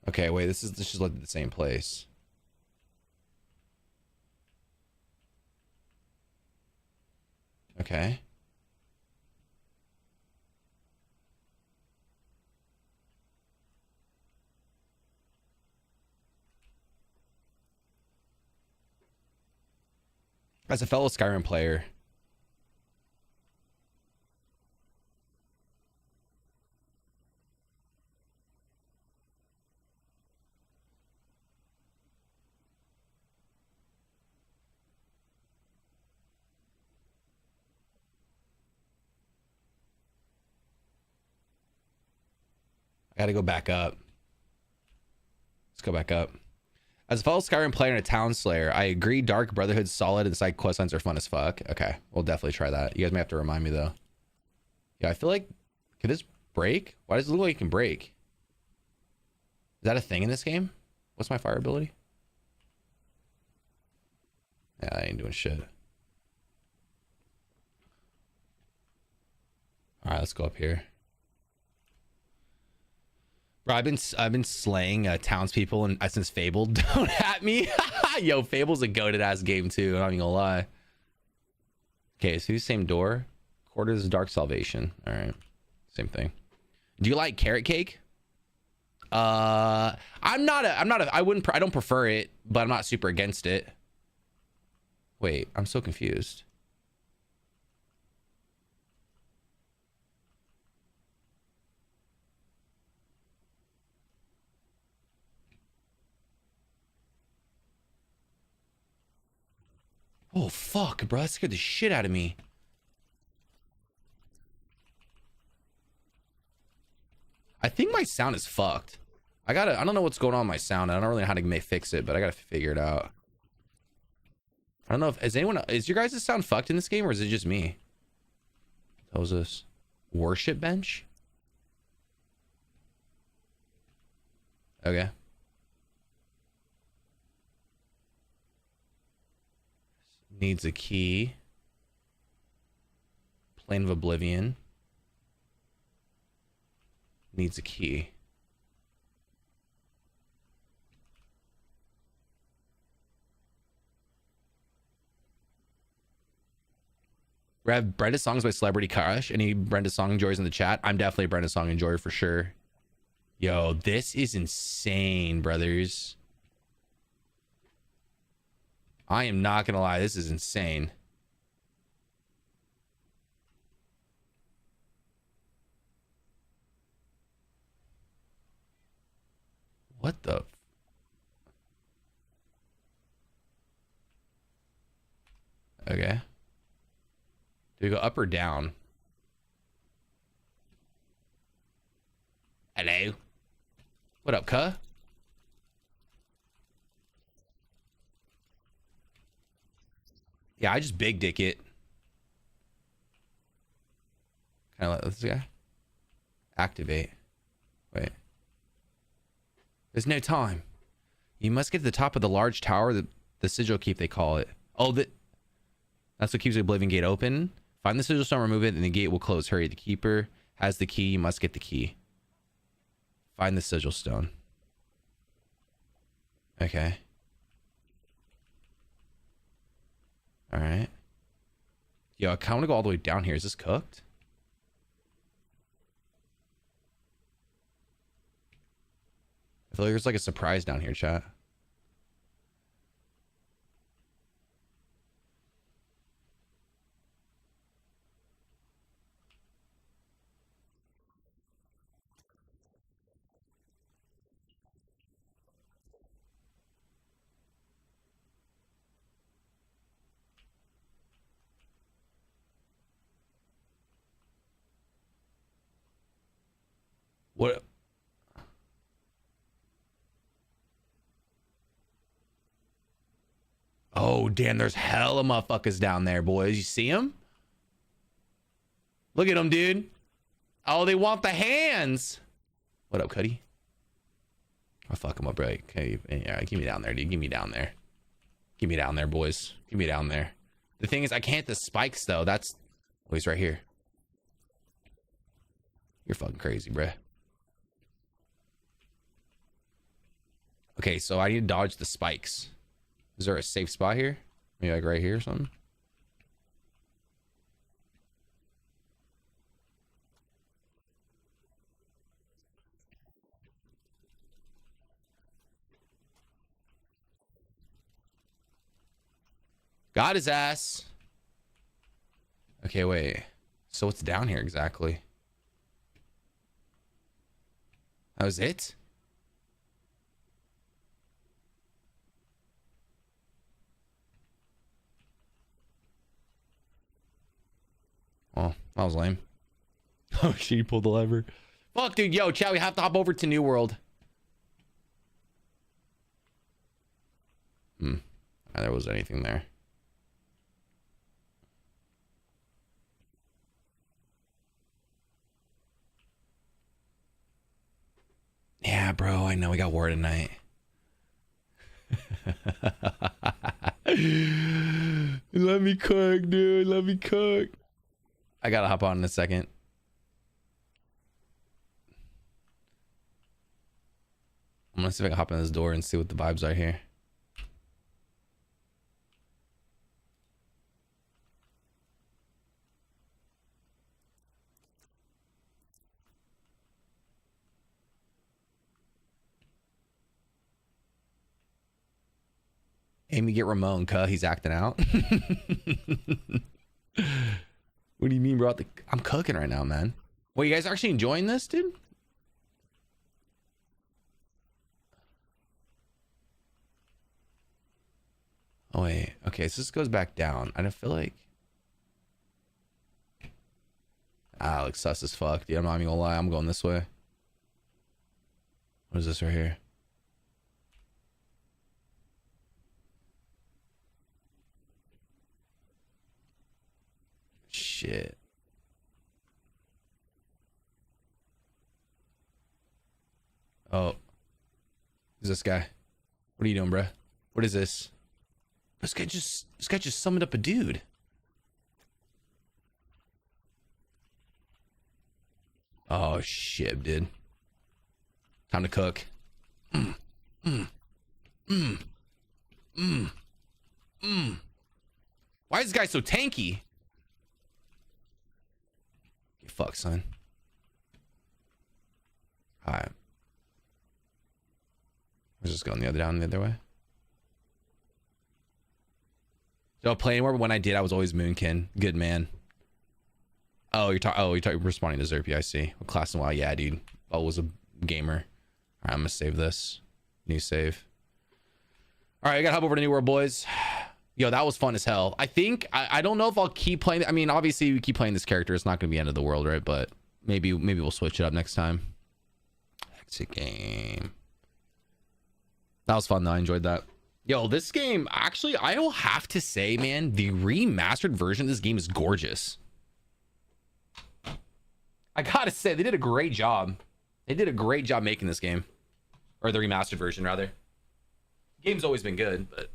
Okay, wait, this is like the same place. Okay. As a fellow Skyrim player, I gotta go back up. Let's go back up. As a fellow Skyrim player and a town slayer, I agree Dark Brotherhood's solid and side quest lines are fun as fuck. Okay, we'll definitely try that. You guys may have to remind me though. Yeah, I feel like, could this break? Why does it look like it can break? Is that a thing in this game? What's my fire ability? Yeah, I ain't doing shit. All right, let's go up here. Bro, I've been slaying townspeople and since Fable. Don't at me. Yo, Fable's a goated ass game too. I'm not even gonna lie. Okay, so same door. Quarters of Dark Salvation. All right, same thing. Do you like carrot cake? I don't prefer it, but I'm not super against it. Wait, I'm so confused. Oh fuck, bro, that scared the shit out of me. I think my sound is fucked. I don't know what's going on with my sound. I don't really know how to fix it, but I gotta figure it out. I don't know if is your guys' sound fucked in this game or is it just me? What was this? Worship bench? Okay. Needs a key. Plane of Oblivion. Needs a key. Rev, Brenda Song's my celebrity crush. Any Brenda Song enjoyers in the chat? I'm definitely a Brenda Song enjoyer for sure. Yo, this is insane, brothers. I am not gonna lie, this is insane. What the? Okay. Do we go up or down? Hello. What up, cuh? Yeah, I just big dick it. Can I let this guy activate? Wait. There's no time. You must get to the top of the large tower, the sigil keep they call it. Oh, that's what keeps the Oblivion Gate open. Find the sigil stone, remove it, and the gate will close. Hurry, the keeper has the key. You must get the key. Find the sigil stone. Okay. All right. Yo, I kind of want to go all the way down here. Is this cooked? I feel like there's like a surprise down here, chat. What? Oh, damn, there's hella motherfuckers down there, boys. You see them? Look at them, dude. Oh, they want the hands. What up, Cuddy? I'll fuck him up, right? Okay, yeah, give me down there, dude. Give me down there. Give me down there, boys. Give me down there. The thing is, I can't hit the spikes, though. That's... Oh, he's right here. You're fucking crazy, bruh. Okay, so I need to dodge the spikes. Is there a safe spot here? Maybe like right here or something? Got his ass. Okay, wait. So what's down here exactly? That was it? Oh, that was lame. Oh, she pulled the lever. Fuck, dude. Yo, chat, we have to hop over to New World. There wasn't anything there. Yeah, bro. I know we got war tonight. Let me cook, dude. Let me cook. I gotta hop on in a second. I'm gonna see if I can hop in this door and see what the vibes are here. Amy, get Ramon, cuh. He's acting out. What do you mean, bro? I'm cooking right now, man. Well, you guys actually enjoying this, dude? Oh, wait. Okay, so this goes back down. I don't feel like... Ah, it looks sus as fuck, dude. I'm not even gonna lie. I'm going this way. What is this right here? Shit. Oh. Who's this guy? What are you doing, bruh? What is this? This guy just summoned up a dude. Oh shit, dude. Time to cook. Why is this guy so tanky? You fuck, son. Alright. We're just going down the other way. Don't play anymore, but when I did, I was always Moonkin. Good man. Oh, you're responding to Zerpy, I see. What class and why? Yeah, dude. I was a gamer. Alright, I'm gonna save this. New save. Alright, I gotta hop over to New World, boys. Yo, that was fun as hell. I think I don't know if I'll keep playing. I mean, obviously we keep playing this character. It's not going to be the end of the world, right? But maybe we'll switch it up next time. Exit game. That was fun though. I enjoyed that. Yo, this game, actually, I will have to say, man, the remastered version of this game is gorgeous. I gotta say, they did a great job. They did a great job making this game. Or the remastered version, rather. The game's always been good, but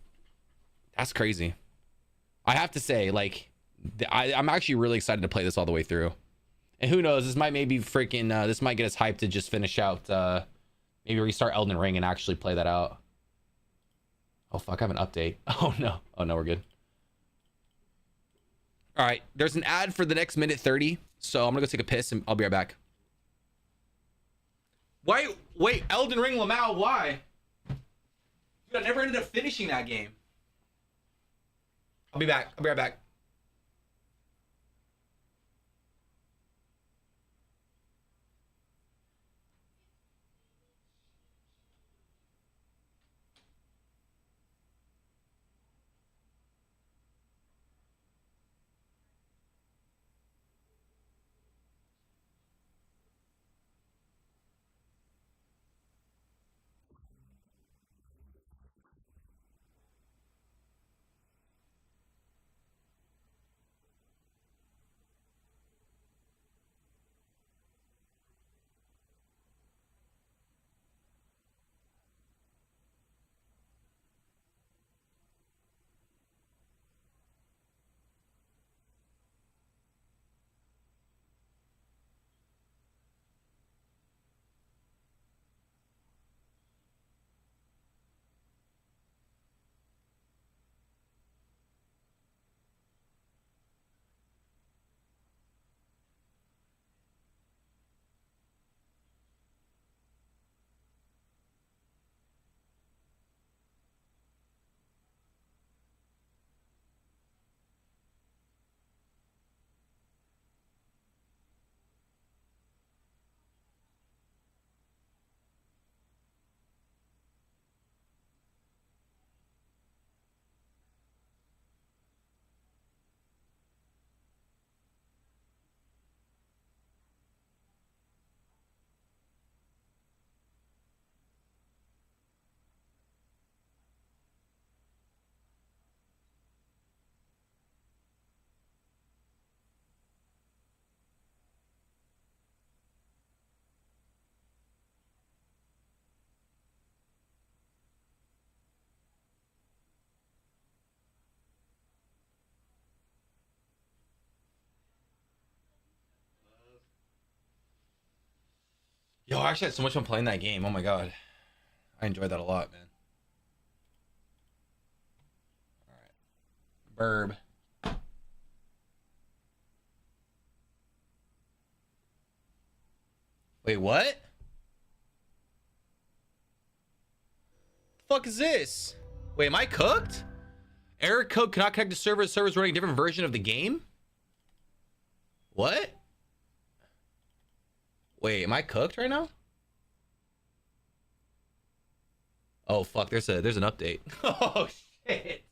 that's crazy. I have to say, like, I'm actually really excited to play this all the way through. And who knows, this might maybe freaking, this might get us hyped to just finish out, maybe restart Elden Ring and actually play that out. Oh, fuck, I have an update. Oh, no. Oh, no, we're good. All right, there's an ad for the next minute 30. So I'm gonna go take a piss and I'll be right back. Wait, Elden Ring Lamau, why? Dude, I never ended up finishing that game. I'll be back. I'll be right back. Yo, I actually had so much fun playing that game. Oh my god. I enjoyed that a lot, man. All right. Burb. Wait, what? The fuck is this? Wait, am I cooked? Error code cannot connect to servers. Servers running a different version of the game? What? Wait, am I cooked right now? Oh fuck, there's an update. Oh shit.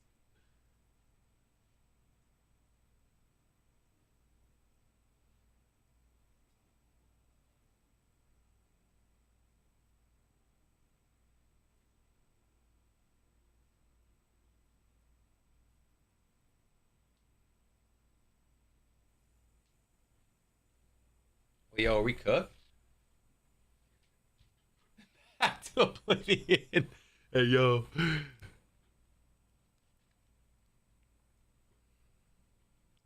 Yo, are we cooked? Back to Oblivion. Hey, yo.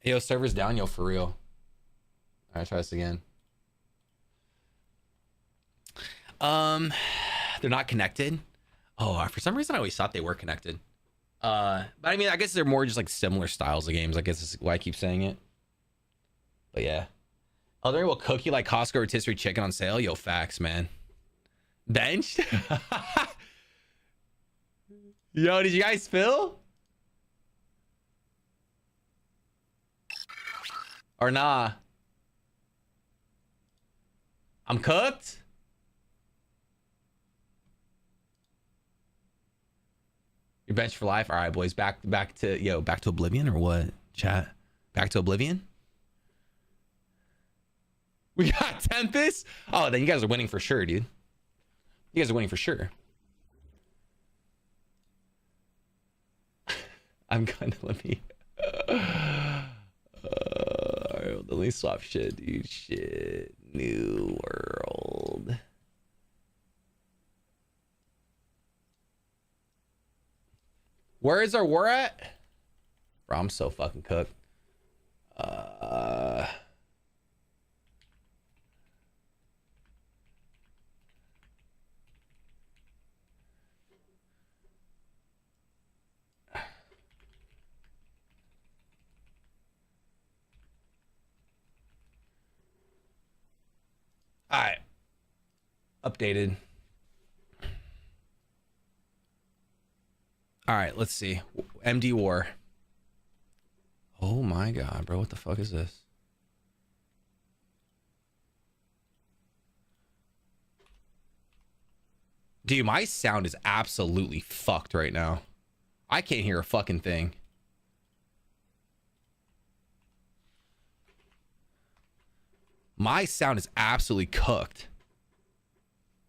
Hey, yo, server's down, yo, for real. All right, try this again. They're not connected. Oh, for some reason I always thought they were connected. But I mean, I guess they're more just like similar styles of games. I guess is why I keep saying it. But yeah. Elden Ring will cook you like Costco rotisserie chicken on sale. Yo, facts, man. Benched? Yo, did you guys spill? Or nah? I'm cooked? You're benched for life. All right, boys. Back to Oblivion or what? Chat. Back to Oblivion. We got Tempest. Oh, then you guys are winning for sure, dude. You guys are winning for sure. I'm gonna let me. Let me swap shit, dude. Shit. New world. Where is our war at? Bro, I'm so fucking cooked. All right. Updated. All right, let's see. MD War. Oh my god, bro. What the fuck is this? Dude, my sound is absolutely fucked right now. I can't hear a fucking thing. My sound is absolutely cooked.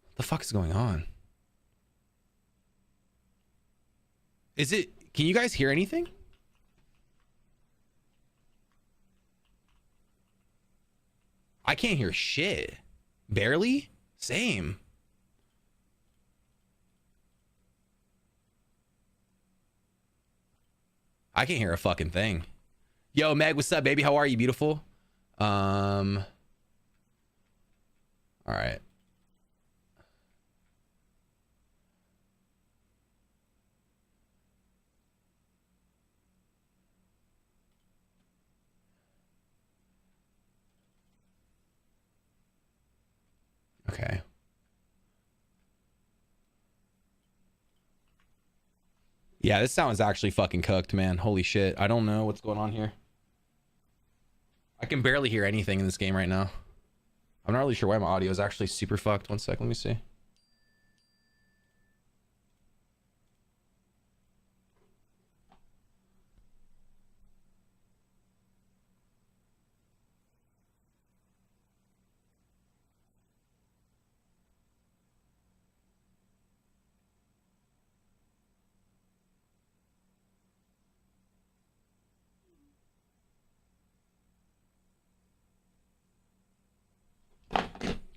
What the fuck is going on? Is it... Can you guys hear anything? I can't hear shit. Barely? Same. I can't hear a fucking thing. Yo, Meg, what's up, baby? How are you, beautiful? All right. Okay. Yeah, this sound is actually fucking cooked, man. Holy shit. I don't know what's going on here. I can barely hear anything in this game right now. I'm not really sure why my audio is actually super fucked. One sec, let me see.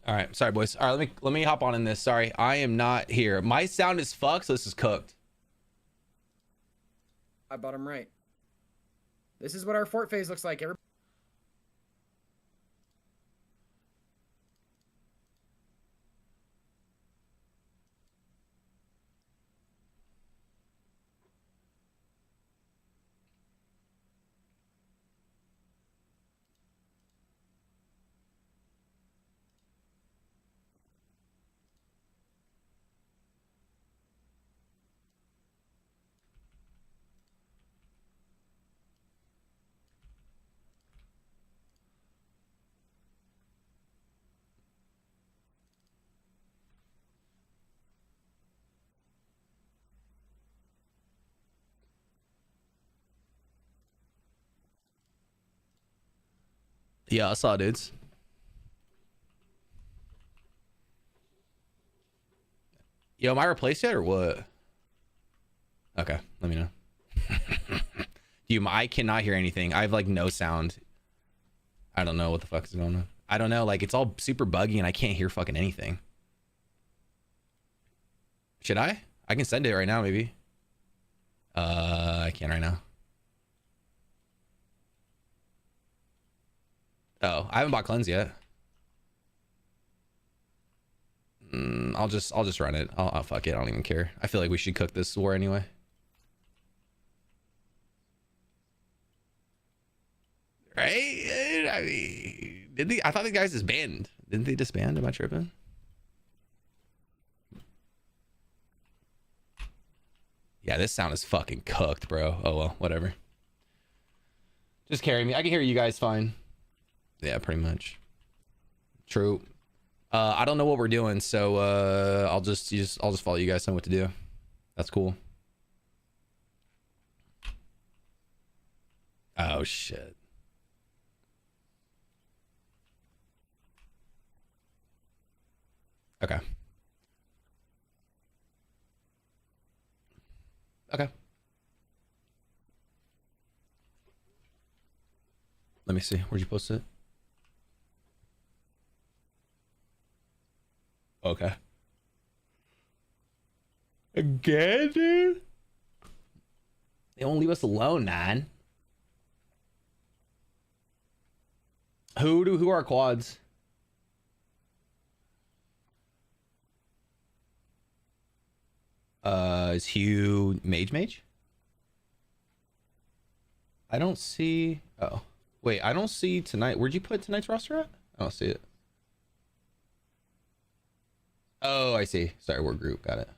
All right, sorry boys. All right, let me hop on in this. Sorry, I am not here. My sound is fucked, so this is cooked. I bought him right. This is what our fort phase looks like. Everybody. Yeah, I saw dudes. Yo, am I replaced yet or what? Okay, let me know. I cannot hear anything. I have like no sound. I don't know what the fuck is going on. I don't know, like it's all super buggy and I can't hear fucking anything. Should I? I can send it right now, maybe. I can't right now. Oh, I haven't bought cleanse yet. I'll just run it. I'll fuck it. I don't even care. I feel like we should cook this war anyway. Right? I mean, I thought the guys disbanded. Didn't they disband? Am I tripping? Yeah, this sound is fucking cooked, bro. Oh well, whatever. Just carry me. I can hear you guys fine. Yeah, pretty much. True. I don't know what we're doing, so I'll just follow you guys, know what to do. That's cool. Oh shit. Okay. Okay. Let me see. Where'd you post it? Okay. Again, dude? They won't leave us alone, man. Who are quads? Is Hugh Mage? I don't see. Oh, wait, I don't see tonight. Where'd you put tonight's roster at? I don't see it. Oh, I see. Sorry, we're group. Got it.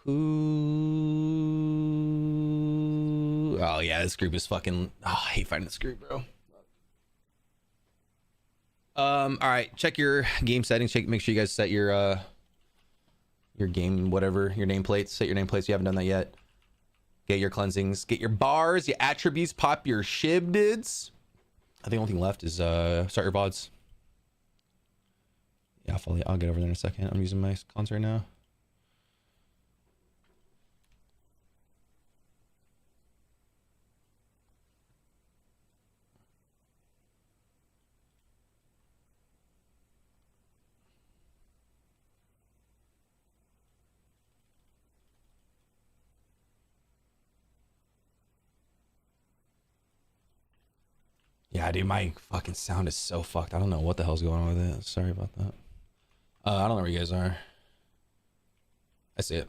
Who? Oh yeah, this group is fucking. Oh, I hate finding this group, bro. All right, check your game settings. Make sure you guys set your game, whatever, your nameplates. Set your nameplates. You haven't done that yet. Get your cleansings. Get your bars, your attributes. Pop your shibdids. I think the only thing left is start your VODs. Yeah, I'll get over there in a second. I'm using my cons right now. Yeah, dude, my fucking sound is so fucked. I don't know what the hell's going on with it. Sorry about that. I don't know where you guys are. I see it.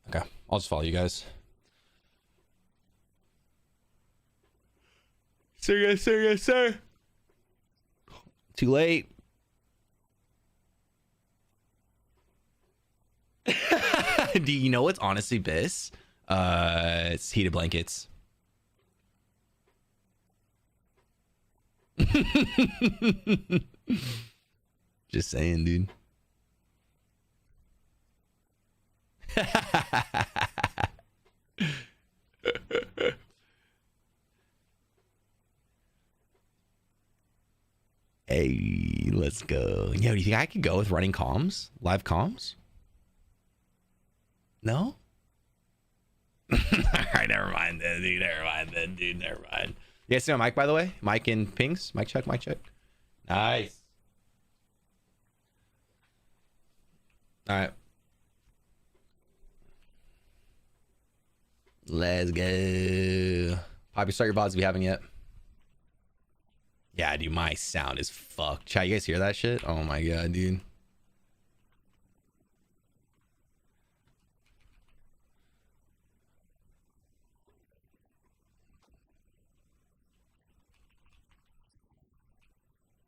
Okay, I'll just follow you guys. Sir, yes, sir, yes, sir. Too late. Do you know what's honestly Biss? It's heated blankets. Just saying, dude. Hey, let's go. Yo, do you think I could go with running comms? Live comms? No? All right, never mind then, dude. Never mind then, dude. Never mind. You guys see my mic, by the way? Mic and pings. Mic check, mic check. Nice. All right. Let's go. Poppy, start your VODs if you haven't yet. Yeah, dude, my sound is fucked. Chat, you guys hear that shit? Oh my god, dude.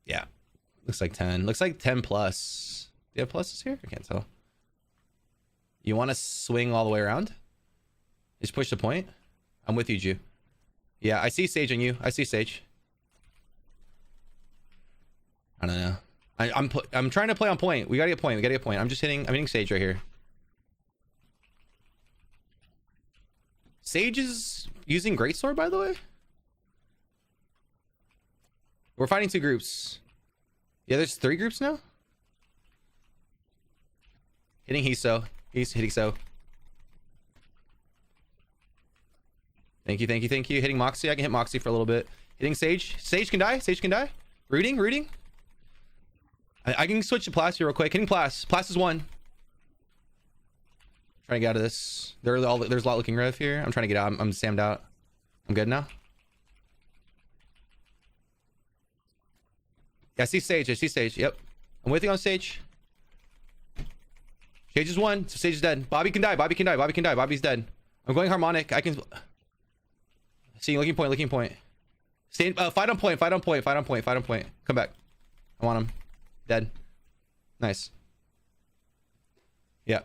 Yeah. Looks like 10. Looks like 10 plus. Do you have pluses here? I can't tell. You want to swing all the way around? Just push the point. I'm with you, Jew. Yeah, I see Sage on you. I see Sage. I don't know. I'm trying to play on point. We gotta get point. We gotta get point. I'm hitting Sage right here. Sage is using Greatsword, by the way. We're fighting two groups. Yeah, there's 3 groups now. Hitting Hiso. He's hitting so. Thank you, thank you, thank you. Hitting Moxie. I can hit Moxie for a little bit. Hitting Sage. Sage can die. Sage can die. Rooting. I can switch to Plas here real quick. Hitting Plas. Plas is 1. Trying to get out of this. There's a lot looking rev here. I'm trying to get out. I'm Sammed out. I'm good now. Yeah, I see Sage. I see Sage. Yep. I'm waiting on Sage. Sage is 1. So Sage is dead. Bobby can die. Bobby can die. Bobby can die. Bobby's dead. I'm going harmonic. I can see looking point. Looking point. Stay. Fight on point. Fight on point. Fight on point. Fight on point. Come back. I want him. Dead. Nice. Yeah.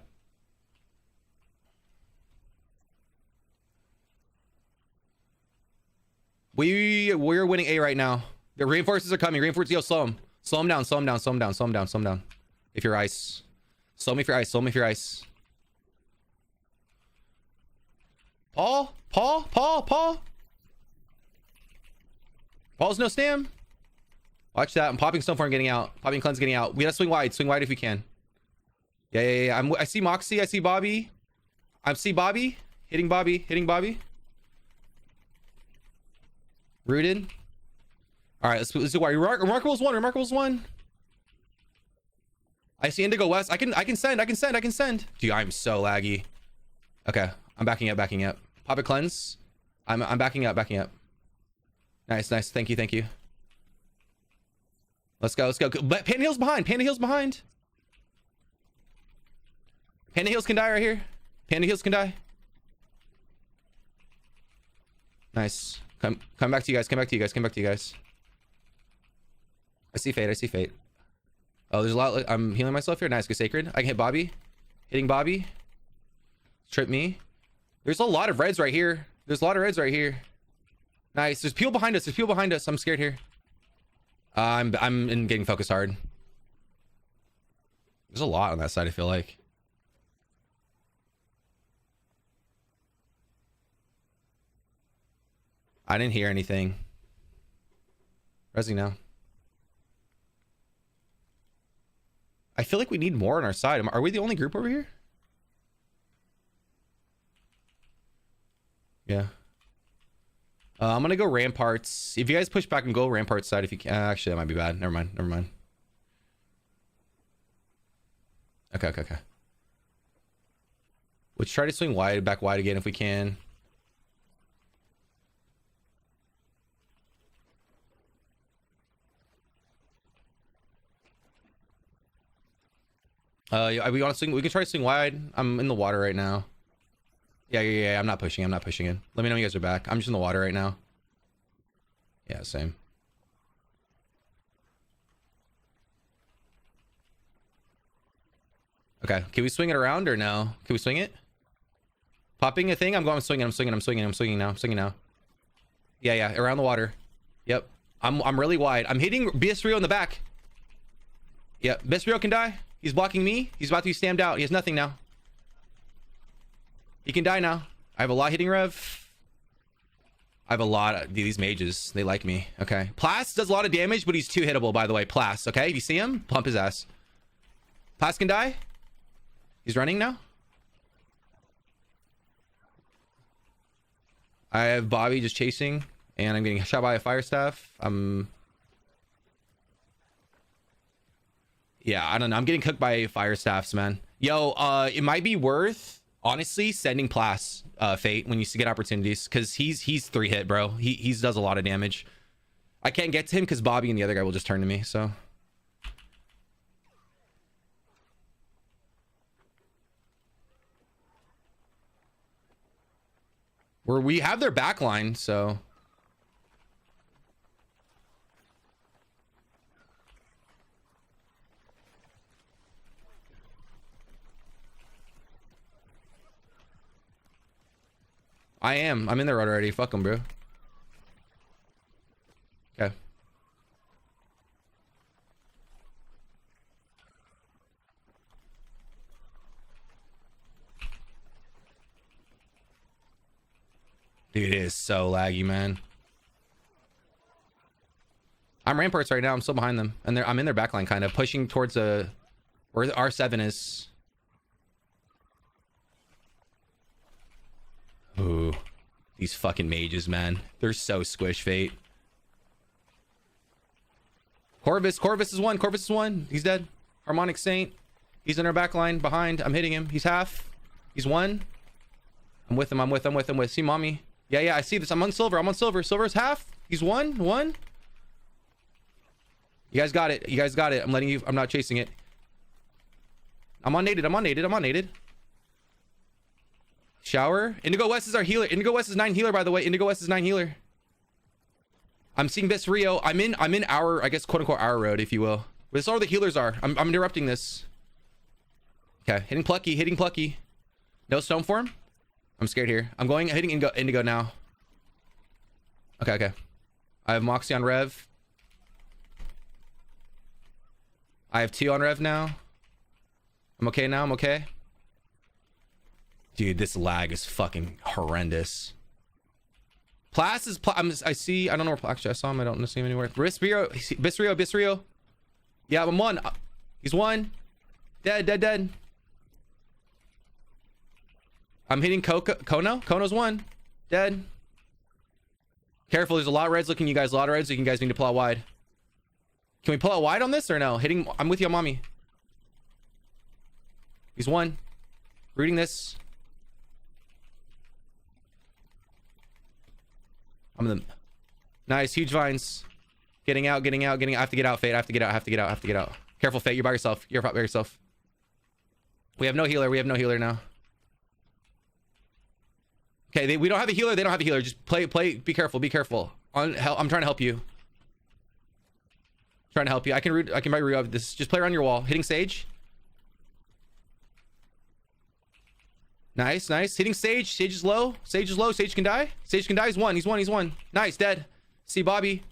We're winning A right now. The reinforcements are coming. Reinforcements. Yo, slow him. Slow him down. Slow him down. Slow him down. Slow him down. Slow him down. If you're ice. Slow me if you're ice. Slow me if you're ice. Paul. Paul's no stam. Watch that. I'm popping Stoneform getting out. Popping Cleanse getting out. We gotta swing wide. Swing wide if we can. Yeah. I see Moxie. I see Bobby. I see Bobby. Hitting Bobby. Rooted. All right, let's do wide. Remarkable's one. I see Indigo West. I can send. Dude, I'm so laggy. Okay, I'm backing up. Pop it Cleanse. I'm backing up. Nice. Thank you. Let's go. Panda Heal's behind. Panda Heals can die right here. Panda Heals can die. Nice. Come back to you guys. I see Fate. Oh, there's a lot. I'm healing myself here. Nice. Good Sacred. I can hit Bobby. Hitting Bobby. Trip me. There's a lot of reds right here. Nice. There's people behind us. I'm scared here. I'm in getting focused hard. There's a lot on that side, I feel like. I didn't hear anything. Resi now. I feel like we need more on our side. Are we the only group over here? Yeah. I'm gonna go Ramparts. If you guys push back and go Ramparts side, if you can. Actually, that might be bad. Never mind. Okay. Let's try to swing back wide again if we can. We want to swing. We can try to swing wide. I'm in the water right now. Yeah. I'm not pushing in. Let me know when you guys are back. I'm just in the water right now. Yeah, same. Okay, can we swing it around or no? Can we swing it? Popping a thing. I'm swinging now. Yeah. Around the water. Yep. I'm really wide. I'm hitting BS Rio in the back. Yep. BS Rio can die. He's blocking me. He's about to be stammed out. He has nothing now. He can die now. I have a lot hitting rev. I have a lot of these mages. They like me. Okay. Plas does a lot of damage, but he's too hittable, by the way. Plas. Okay. If you see him, pump his ass. Plas can die. He's running now. I have Bobby just chasing, and I'm getting shot by a fire staff. Yeah, I don't know. I'm getting cooked by fire staffs, man. Yo, it might be worth, honestly, sending Plas Fate when you get opportunities, because he's 3-hit, bro. He does a lot of damage. I can't get to him because Bobby and the other guy will just turn to me, so. We have their backline, so. I'm in the road already. Fuck them, bro. Okay. Dude, it is so laggy, man. I'm Ramparts right now. I'm still behind them. And I'm in their backline, kind of pushing towards where the R7 is. Ooh. These fucking mages, man. They're so squish, Fate. Corvus is one. He's dead. Harmonic Saint. He's in our backline behind. I'm hitting him. He's half. He's one. I'm with him. See mommy. Yeah, I see this. I'm on silver. Silver's half. He's one. You guys got it. I'm letting you. I'm not chasing it. I'm on nated. Shower. Indigo West is our healer. Indigo West is 9 healer, by the way. I'm seeing Best Rio. I'm in our, I guess, quote unquote, our road, if you will. But this is all the healers are. I'm interrupting this. Okay, hitting Plucky. No stone form. I'm scared here. I'm hitting Indigo now. Okay. I have Moxie on Rev. I have 2 on Rev now. I'm okay. Dude, this lag is fucking horrendous. Plas is I see. I don't know where. Actually, I saw him. I don't see him anywhere. Bisrio. Yeah, I'm one. He's one. Dead. I'm hitting Kono. Kono's one. Dead. Careful. There's a lot of reds looking. You guys. A lot of reds. You guys need to pull out wide. Can we pull out wide on this or no? Hitting. I'm with you, mommy. He's one. Rooting this. I'm the nice huge vines. Getting out. I have to get out, Fate. I have to get out. Careful, Fate. You're by yourself. We have no healer now. Okay, we don't have a healer. They don't have a healer. Just play. Be careful. I'm trying to help you. I can might re-up this. Just play around your wall. Hitting Sage. Nice. Hitting Sage. Sage is low. Sage can die. He's one. Nice. Dead. See Bobby.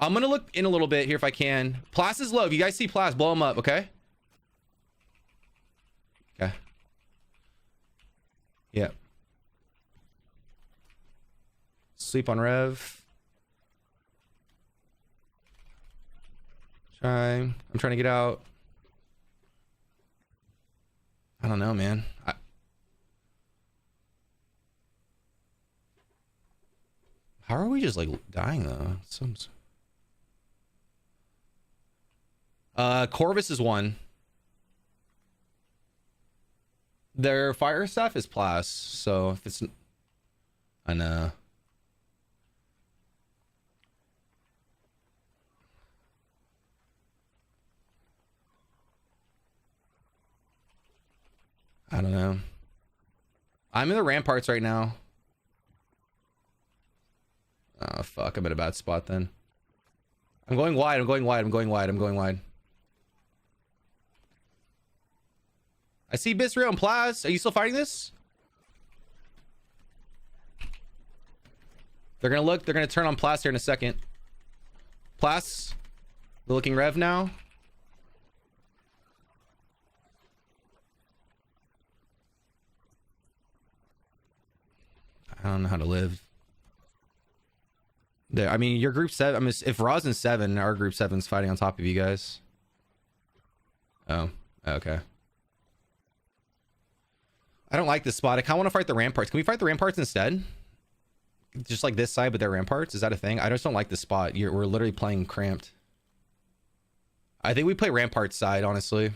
I'm gonna look in a little bit here if I can. Plas is low. If you guys see Plas, blow him up, okay? Okay. Yeah. Sleep on Rev. I'm trying to get out. I don't know, man. How are we just like dying though? Corvus is one. Their fire stuff is Plas, so if it's I know. I don't know. I'm in the ramparts right now. Oh fuck, I'm in a bad spot then. I'm going wide. I see Bisrio and Plas. Are you still fighting this? They're gonna turn on Plas here in a second. Plas, they're looking Rev now. I don't know how to live. There, I mean, your group 7. I mean, if Rosin's 7, our group 7's fighting on top of you guys. Oh, okay. I don't like this spot. I kind of want to fight the ramparts. Can we fight the ramparts instead? Just like this side, but they're ramparts. Is that a thing? I just don't like this spot. We're literally playing cramped. I think we play ramparts side, honestly.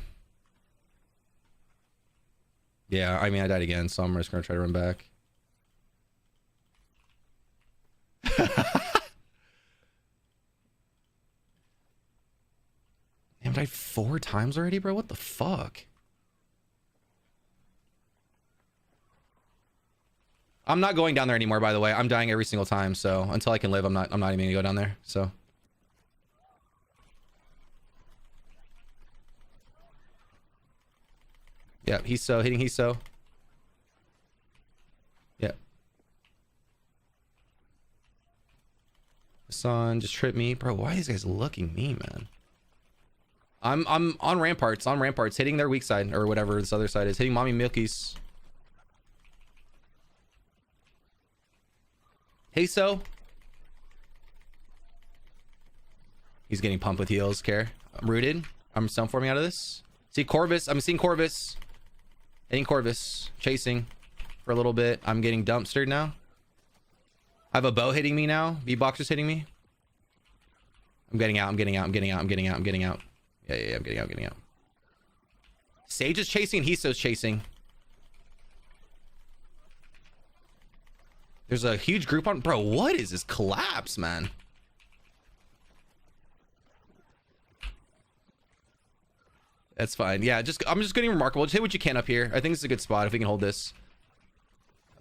Yeah, I mean, I died again, so I'm just gonna try to run back. I've died 4 times already, bro. What the fuck? I'm not going down there anymore, by the way. I'm dying every single time, so until I can live, I'm not even gonna go down there. So yeah, he's hitting Hiso. Yeah. Son just tripped me. Bro, why are these guys looking me, man? I'm on ramparts, hitting their weak side or whatever this other side is. Hitting Mommy Milky's. Hey, so he's getting pumped with heals. Care. I'm rooted. I'm stun forming out of this. See Corvus. I'm seeing Corvus. Hitting Corvus. Chasing for a little bit. I'm getting dumpstered now. I have a bow hitting me now. V-Boxer's hitting me. I'm getting out. Yeah, I'm getting out. Sage is chasing and Hiso's chasing. There's a huge group on. Bro, what is this collapse, man? That's fine. Yeah, I'm just getting remarkable. Just hit what you can up here. I think it's a good spot if we can hold this.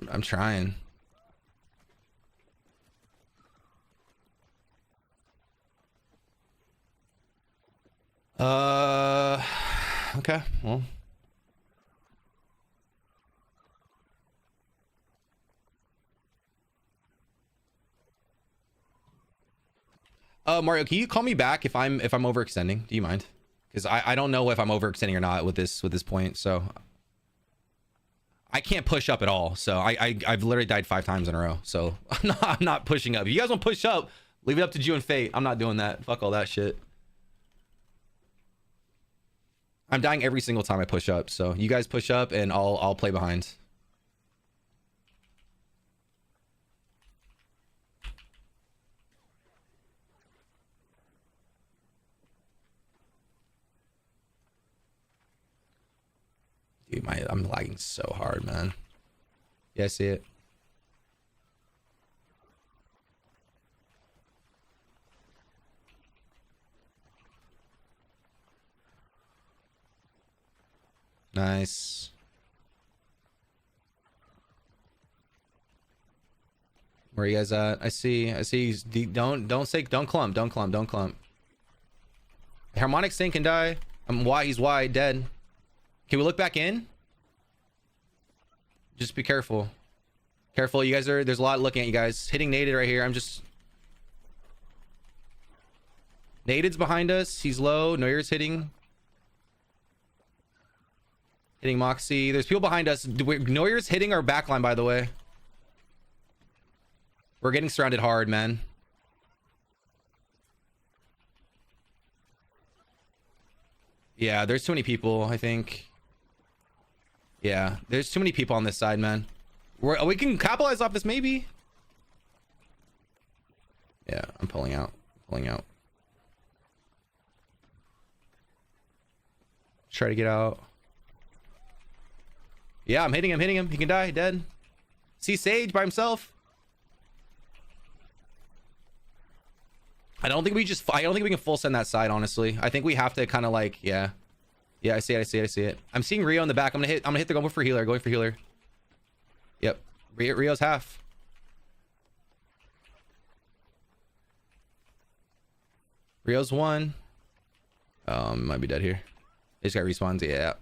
I'm trying. Okay, well. Mario, can you call me back if I'm overextending? Do you mind? Because I don't know if I'm overextending or not with this point, so I can't push up at all. So I've literally died 5 times in a row. So I'm not pushing up. If you guys want to push up, leave it up to you and Fate. I'm not doing that. Fuck all that shit. I'm dying every single time I push up. So you guys push up and I'll play behind. Dude, I'm lagging so hard, man. Yeah, I see it. Nice. Where are you guys at? I see. Don't clump. Harmonic Saint can die. I'm wide. He's wide, dead. Can we look back in? Just be careful. Careful, you guys are. There's a lot looking at you guys. Hitting Naded right here. I'm just. Naded's behind us. He's low. Neuer's hitting. Hitting Moxie. There's people behind us. Neuer's hitting our backline, by the way. We're getting surrounded hard, man. Yeah, there's too many people, I think. Yeah, there's too many people on this side, man. We can capitalize off this, maybe. Yeah, I'm pulling out. Try to get out. Yeah, I'm hitting him. He can die, dead. See Sage by himself. I don't think we can full send that side, honestly. I think we have to kind of like, yeah. Yeah, I see it. I'm seeing Rio in the back. I'm gonna hit the going for healer. Yep. Rio's half. Rio's 1. Might be dead here. They just got respawns, yeah.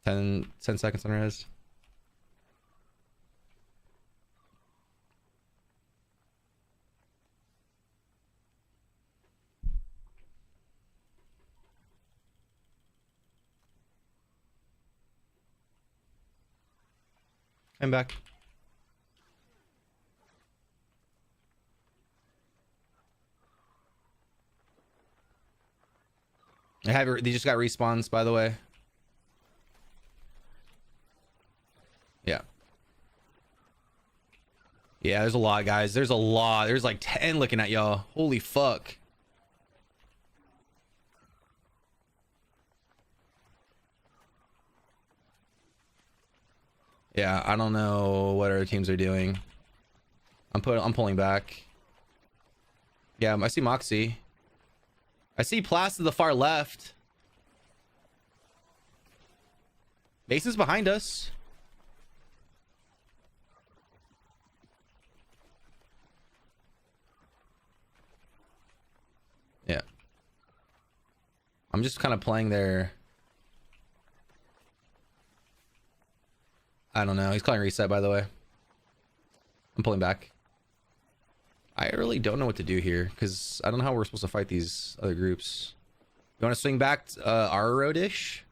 Ten seconds on res. I'm back. They just got respawns, by the way. Yeah. Yeah, there's a lot, guys. There's a lot. There's like 10 looking at y'all. Holy fuck. Yeah, I don't know what our teams are doing. I'm pulling back. Yeah, I see Moxie. I see Plas to the far left. Mason's behind us. Yeah. I'm just kind of playing there. I don't know. He's calling reset, by the way. I'm pulling back. I really don't know what to do here because I don't know how we're supposed to fight these other groups. You want to swing back our road-ish?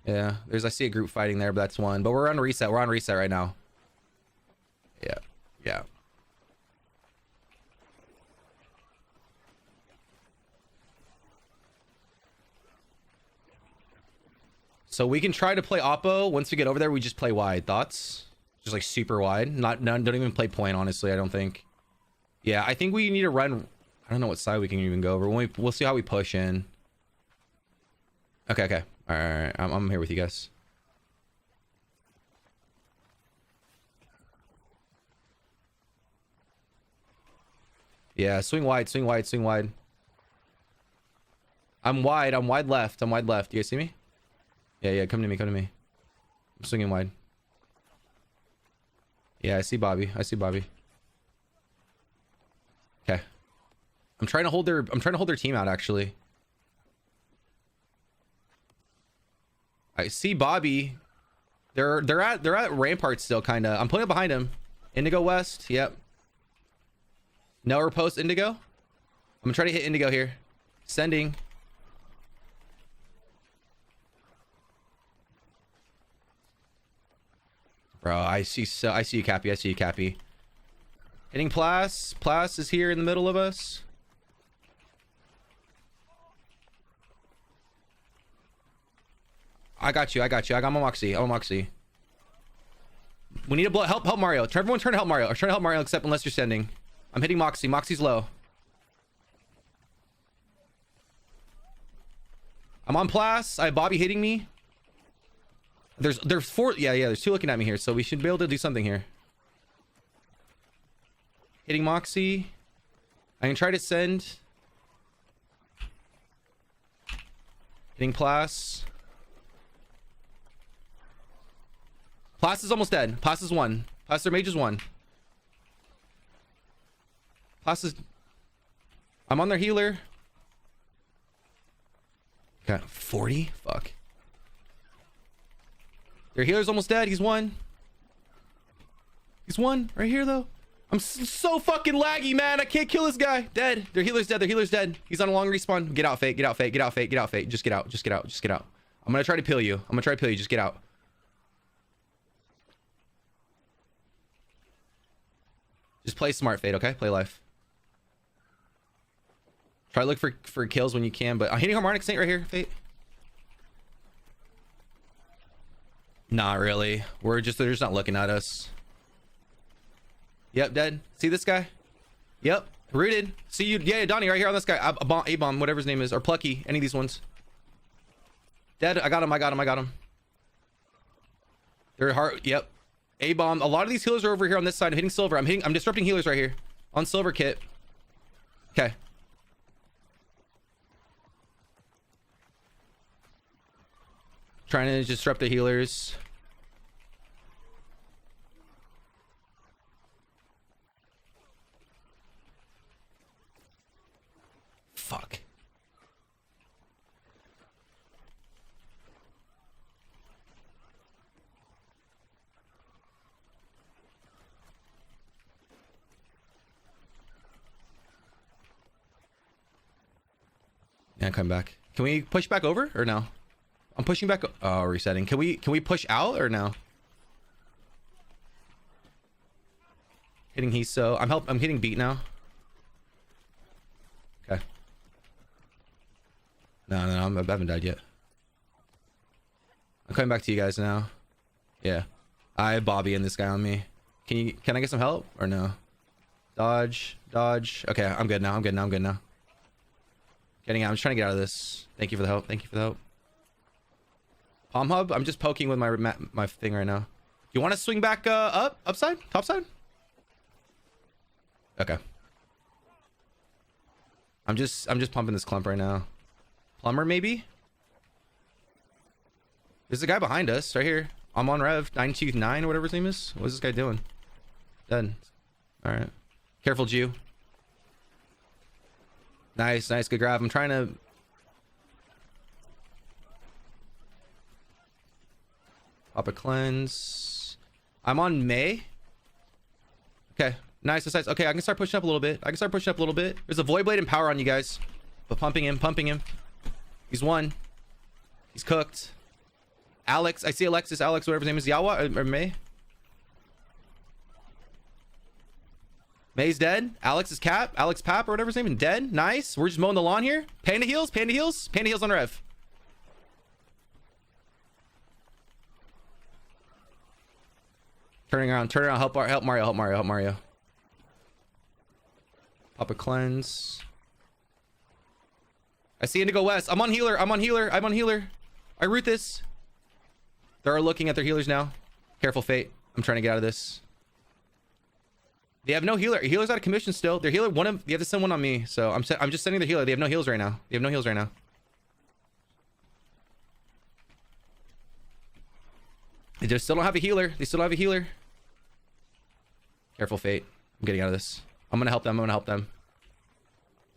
Yeah, I see a group fighting there, but that's one. But we're on reset. We're on reset right now. Yeah. So we can try to play Oppo. Once we get over there, we just play wide. Thoughts? Just like super wide. Don't even play point, honestly, I don't think. Yeah, I think we need to run. I don't know what side we can even go over. We'll see how we push in. Okay. All right. I'm here with you guys. Yeah, swing wide. I'm wide left. You guys see me? Yeah, come to me. I'm swinging wide. Yeah, I see Bobby. Okay. I'm trying to hold their team out, actually. I see Bobby. They're at Rampart still, kinda. I'm putting it behind him. Indigo West, yep. No repost Indigo. I'm gonna try to hit Indigo here. Sending. Bro, I see you, Cappy. I see you, Cappy. Hitting Plas. Plas is here in the middle of us. I got you. I got my Moxie. Oh, Moxie. We need to blow. Help Mario. Everyone turn to help Mario. Or turn to help Mario, except unless you're sending. I'm hitting Moxie. Moxie's low. I'm on Plas. I have Bobby hitting me. There's 4. Yeah, there's 2 looking at me here, so we should be able to do something here. Hitting Moxie. I can try to send. Hitting Plas. Plas is almost dead. Plas is 1. Plas, their mage is 1. Plas is... I'm on their healer. Okay, 40? Fuck. Their healer's almost dead. He's 1. He's 1 right here, though. I'm so fucking laggy, man. I can't kill this guy. Dead. Their healer's dead. Their healer's dead. He's on a long respawn. Get out, Fate. Get out, Fate. Get out, Fate. Get out, Fate. Just get out. Just get out. Just get out. I'm gonna try to peel you. Just get out. Just play smart, Fate, okay? Play life. Try to look for kills when you can, but I'm hitting Harmonic Saint right here, Fate. Not really. They're just not looking at us. Yep, dead. See this guy? Yep, rooted. See you. Yeah, Donnie, right here on this guy. A-bomb, whatever his name is, or Plucky, any of these ones. Dead. I got him. They're hard. Yep. A-bomb. A lot of these healers are over here on this side. I'm hitting silver. I'm disrupting healers right here on silver kit. Okay. Trying to disrupt the healers. Fuck. Yeah, come back. Can we push back over or no? I'm pushing back. Oh, resetting. Can we push out or no? Hitting Hiso. I'm hitting beat now. Okay. No, I haven't died yet. I'm coming back to you guys now. Yeah. I have Bobby and this guy on me. Can I get some help or no? Dodge. Okay, I'm good now. Getting out. I'm just trying to get out of this. Thank you for the help. Palm hub. I'm just poking with my thing right now. You want to swing back upside, topside? Okay. I'm just pumping this clump right now. Plumber maybe. There's a guy behind us right here. I'm on Rev 929 or whatever his name is. What is this guy doing? Dead. All right. Careful, Jew. Nice, good grab. I'm trying to. Pop a cleanse. I'm on May. Okay. Nice. Okay, I can start pushing up a little bit. There's a Void Blade and power on you guys. But pumping him. He's 1. He's cooked. Alex. I see Alex, whatever his name is. Yawa or May. May's dead. Alex is Alex Pap or whatever his name is dead. Nice. We're just mowing the lawn here. Panda heals on Rev. Turning around. Help Mario. Pop a cleanse. I see Indigo West. I'm on healer. I root this. They're looking at their healers now. Careful, Fate. I'm trying to get out of this. They have no healer. Healer's out of commission still. Their healer, they have to send one on me. So I'm just sending the healer. They have no heals right now. They just still don't have a healer. Careful, Fate. I'm getting out of this. I'm gonna help them.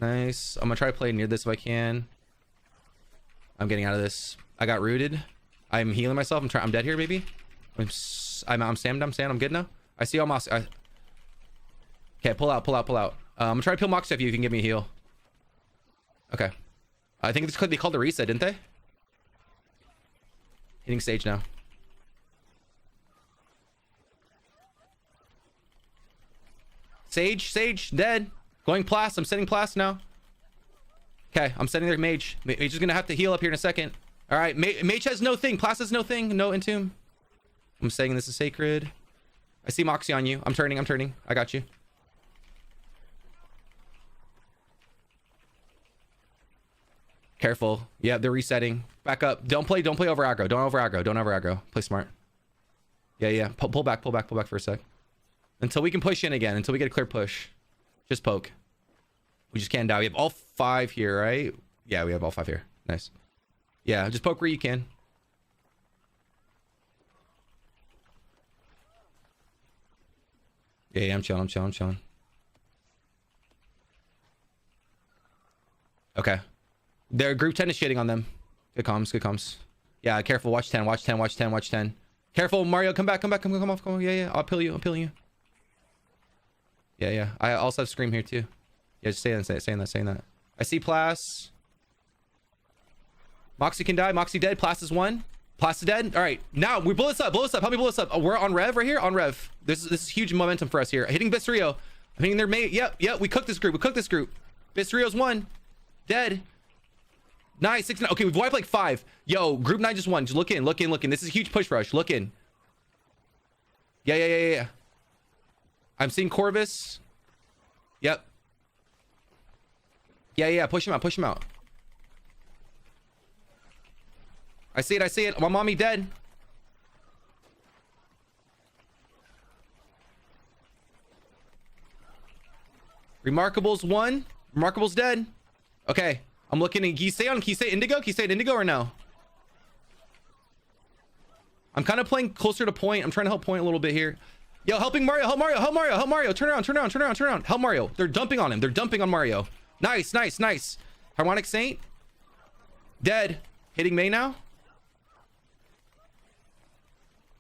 Nice. I'm gonna try to play near this if I can. I'm getting out of this. I got rooted. I'm healing myself. I'm dead here, maybe. I'm stammed. I'm good now. I see all Mox. Okay, pull out. I'm gonna try to peel Mox if you can give me a heal. Okay. I think they called the reset, didn't they? Hitting stage now. Sage, dead. Going Plast. I'm setting Plast now. Okay, I'm setting their mage. Mage is gonna have to heal up here in a second. All right, mage has no thing. Plast has no thing. No entomb. I'm saying this is sacred. I see Moxie on you. I'm turning. I got you. Careful. Yeah, they're resetting. Back up. Don't play over aggro. Don't over aggro. Play smart. Yeah. Pull back for a sec. Until we can push in again. Until we get a clear push. Just poke. We just can't die. We have all 5 here, right? Yeah, we have all 5 here. Nice. Yeah, just poke where you can. Yeah, I'm chilling. Okay. Their group 10 is shitting on them. Good comms. Yeah, careful. Watch 10. Careful, Mario. Come back. Come off. Yeah. I'll peel you. Yeah. I also have Scream here too. Yeah, just saying that. I see Plas. Moxie can die. Moxie dead. Plas is 1. Plas is dead. All right. Now we blow this up. Help me blow this up. Oh, we're on Rev right here. On Rev. This is huge momentum for us here. Hitting Bistrio. I'm hitting their mate. Yep. We cooked this group. Bistrio's 1. Dead. Nice. 6. Okay, we've wiped like 5. Yo, group 9 just won. Just look in. This is a huge push rush. Look in. Yeah. I'm seeing Corvus. Yep. Yeah. Push him out. I see it. My mommy dead. Remarkable's 1. Remarkable's dead. Okay. I'm looking at. Can you stay Indigo? Can you stay at Indigo or no? I'm kind of playing closer to point. I'm trying to help point a little bit here. Yo, helping Mario. Help Mario. Turn around. Help Mario. They're dumping on him. They're dumping on Mario. Nice. Harmonic Saint. Dead. Hitting May now.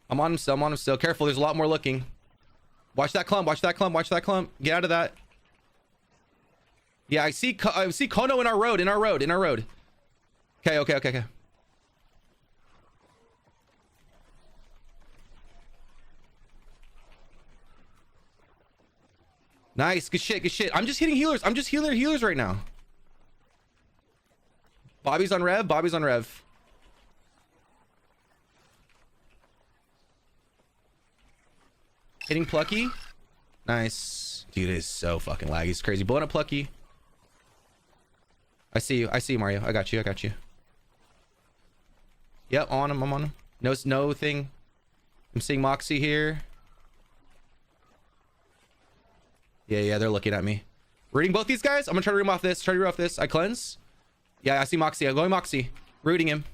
I'm on him still. Careful. There's a lot more looking. Watch that clump. Get out of that. Yeah, I see Kono in our road. Okay. Nice. Good shit. I'm just hitting healers. I'm just healing healers right now. Bobby's on Rev. Hitting Plucky. Nice. Dude, it is so fucking laggy. It's crazy. Blowing up Plucky. I see you, Mario. I got you. Yep, I'm on him. No thing. I'm seeing Moxie here. Yeah, they're looking at me. Rooting both these guys. I'm gonna try to root off this. I cleanse. Yeah, I see Moxie. I'm going Moxie. Rooting him.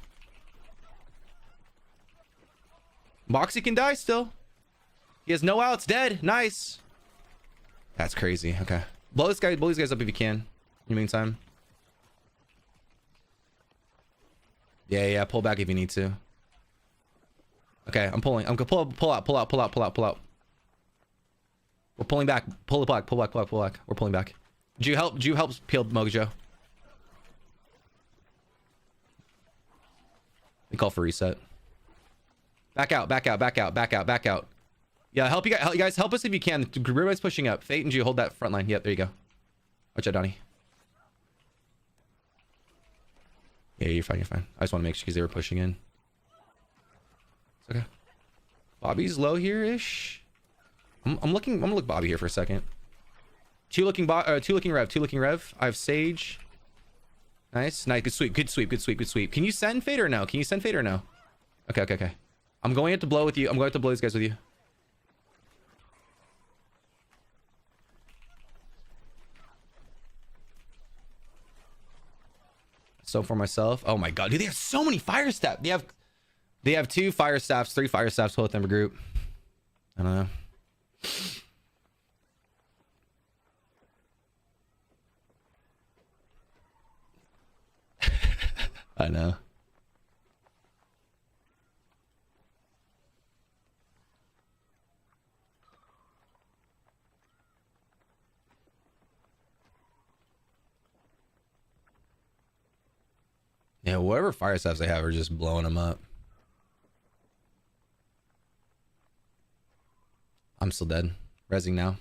Moxie can die still. He has no outs. Dead. Nice. That's crazy. Okay. Blow these guys up if you can. In the meantime. Yeah. Pull back if you need to. Okay, I'm pulling. I'm gonna pull out. We're pulling back. Pull back. We're pulling back. Do you help peel Mojo? We call for reset. Back out. Yeah, help you guys. Help us if you can. Everybody's pushing up. Fate and Jew, hold that front line. Yep, there you go. Watch out, Donnie. Yeah, you're fine. I just want to make sure because they were pushing in. It's okay. Bobby's low here-ish. I'm gonna look Bobby here for a second. Two looking Rev. I have Sage. Nice. Good sweep. Can you send Fate or no? Okay. I'm going to blow with you. I'm going to blow these guys with you. So for myself. Oh my god, dude, they have so many fire staff. They have 2 fire staffs, 3 fire staffs both in a group. I don't know. I know. Yeah, whatever fire staffs they have are just blowing them up. I'm still dead. Resing now.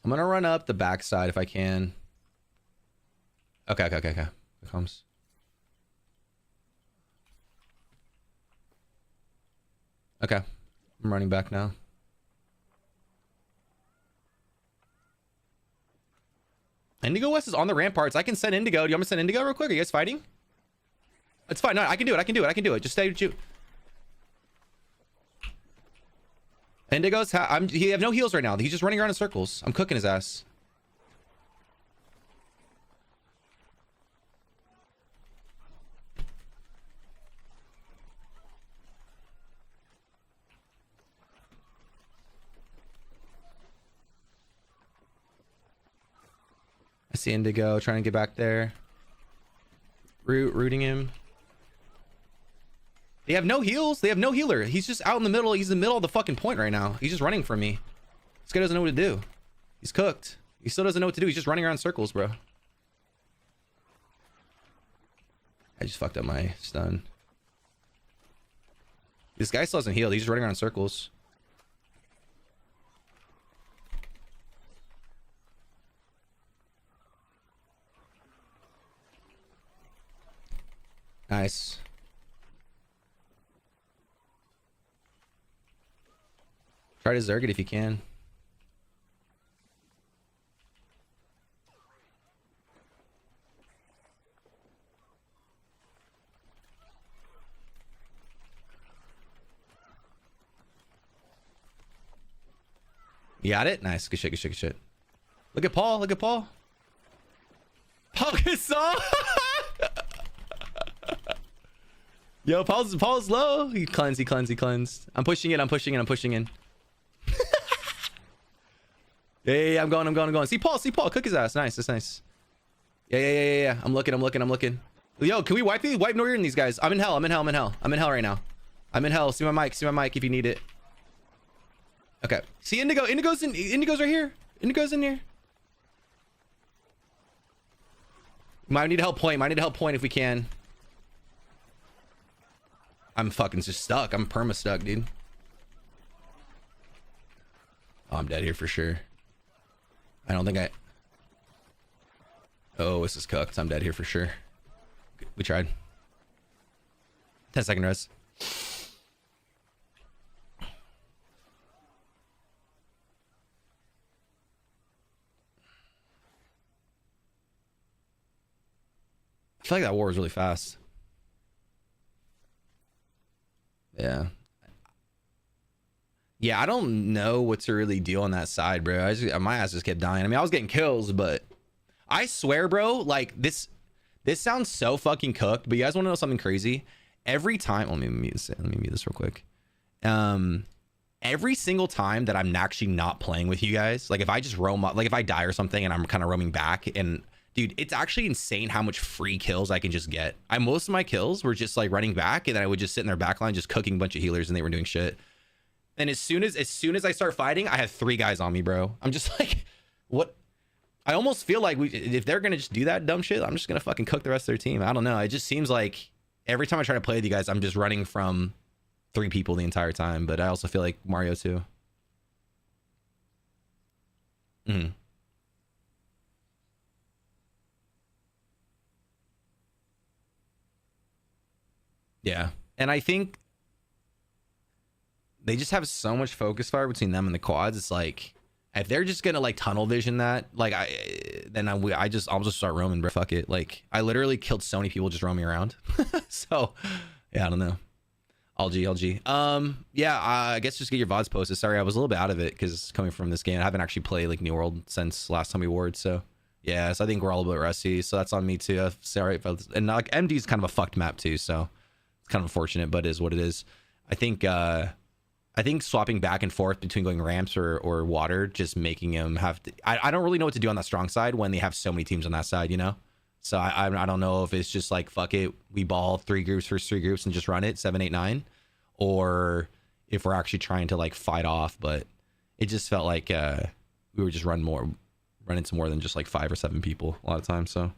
I'm gonna run up the backside if I can. Okay. Here comes. Okay. I'm running back now. Indigo West is on the ramparts. I can send Indigo. Do you want me to send Indigo real quick? Are you guys fighting? It's fine. No, I can do it. Just stay with you. Indigo's he have no heals right now. He's just running around in circles. I'm cooking his ass. I see Indigo trying to get back there. Rooting him. They have no heals. They have no healer. He's just out in the middle. He's in the middle of the fucking point right now. He's just running from me. This guy doesn't know what to do. He's cooked. He still doesn't know what to do. He's just running around in circles, bro. I just fucked up my stun. This guy still hasn't healed. He's just running around in circles. Nice. Try to Zerg it if you can. You got it? Nice. Good shit. Look at Paul. Paul Gasol! Yo, Paul's low. He cleansed. I'm pushing in. Yeah, I'm going. See Paul. Cook his ass. Nice. That's nice. Yeah. I'm looking. Yo, can we wipe Norrier and these guys? I'm in hell right now. I'm in hell. See my mic if you need it. Okay. See Indigo. Indigo's right here. Indigo's in here. Might need a help point if we can. I'm fucking just stuck. I'm perma stuck, dude. Oh, I'm dead here for sure. I don't think Oh, this is cooked. I'm dead here for sure. We tried. 10-second res. I feel like that war was really fast. Yeah, I don't know what to really do on that side, bro. My ass just kept dying. I mean, I was getting kills, but I swear, bro, like this sounds so fucking cooked, but you guys want to know something crazy? Every time, let me mute this real quick. Every single time that I'm actually not playing with you guys, like if I just roam up, like if I die or something and I'm kind of roaming back, and dude, it's actually insane how much free kills I can just get. Most of my kills were just like running back, and then I would just sit in their backline just cooking a bunch of healers, and they were doing shit. And as soon as I start fighting, I have 3 guys on me, bro. I'm just like, what? I almost feel like if they're gonna just do that dumb shit, I'm just gonna fucking cook the rest of their team. I don't know. It just seems like every time I try to play with you guys, I'm just running from 3 people the entire time. But I also feel like Mario too. Yeah, and I think they just have so much focus fire between them and the quads. It's like if they're just gonna like tunnel vision that, like I'll just start roaming, bro. Fuck it. Like I literally killed so many people just roaming around. So yeah, I don't know. LG. Yeah, I guess just get your VODs posted. Sorry, I was a little bit out of it because coming from this game, I haven't actually played like New World since last time we warred. So yeah, so I think we're all a bit rusty. So that's on me too. Sorry, and like MD is kind of a fucked map too. So it's kind of unfortunate, but it is what it is. I think swapping back and forth between going ramps or water, just making him have to, I don't really know what to do on that strong side when they have so many teams on that side, you know? So I don't know if it's just like, fuck it, we ball 3 groups, first 3 groups and just run it 7, 8, 9, or if we're actually trying to like fight off. But it just felt like we we would just run into more than just like 5 or 7 people a lot of times. So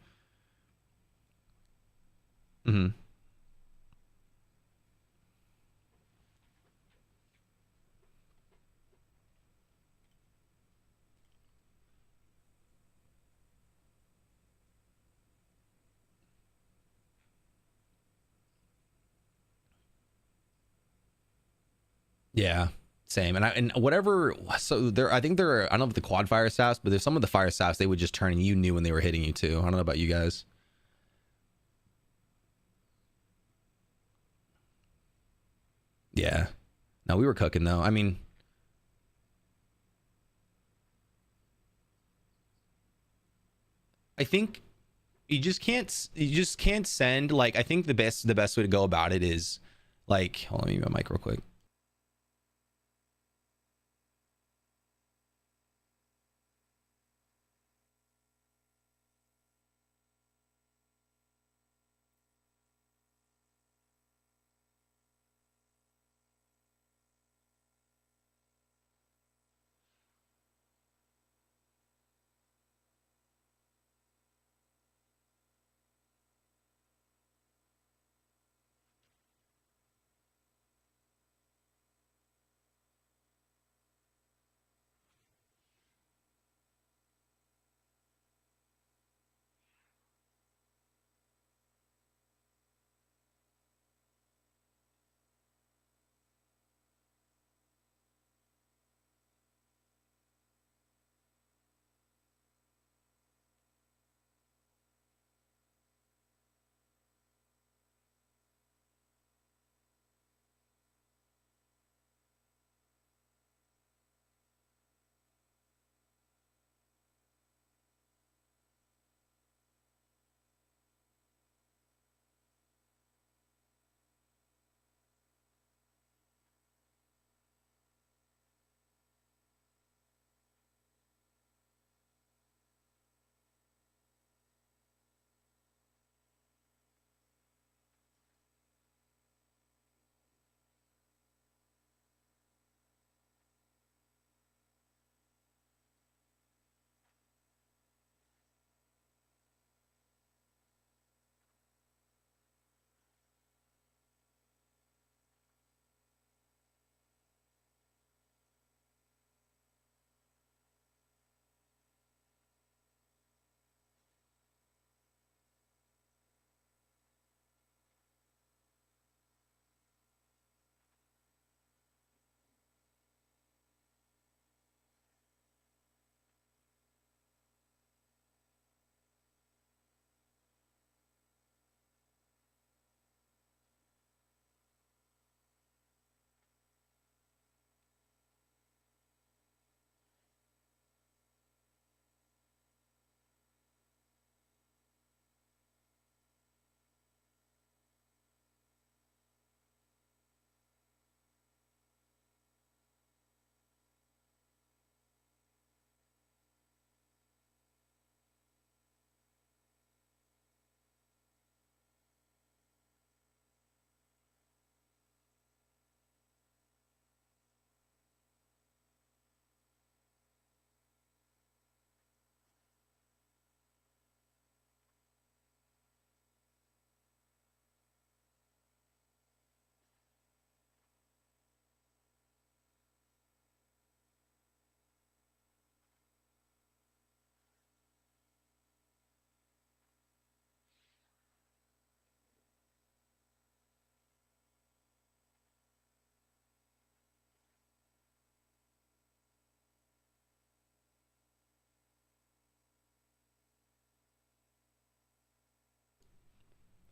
yeah, same. And whatever. So there, I think there are, I don't know if the quad fire staffs, but there's some of the fire staffs they would just turn and you knew when they were hitting you too. I don't know about you guys. Yeah. No, we were cooking though. I mean, I think you just can't send, like, I think the best way to go about it is like, hold on, let me mute my mic real quick.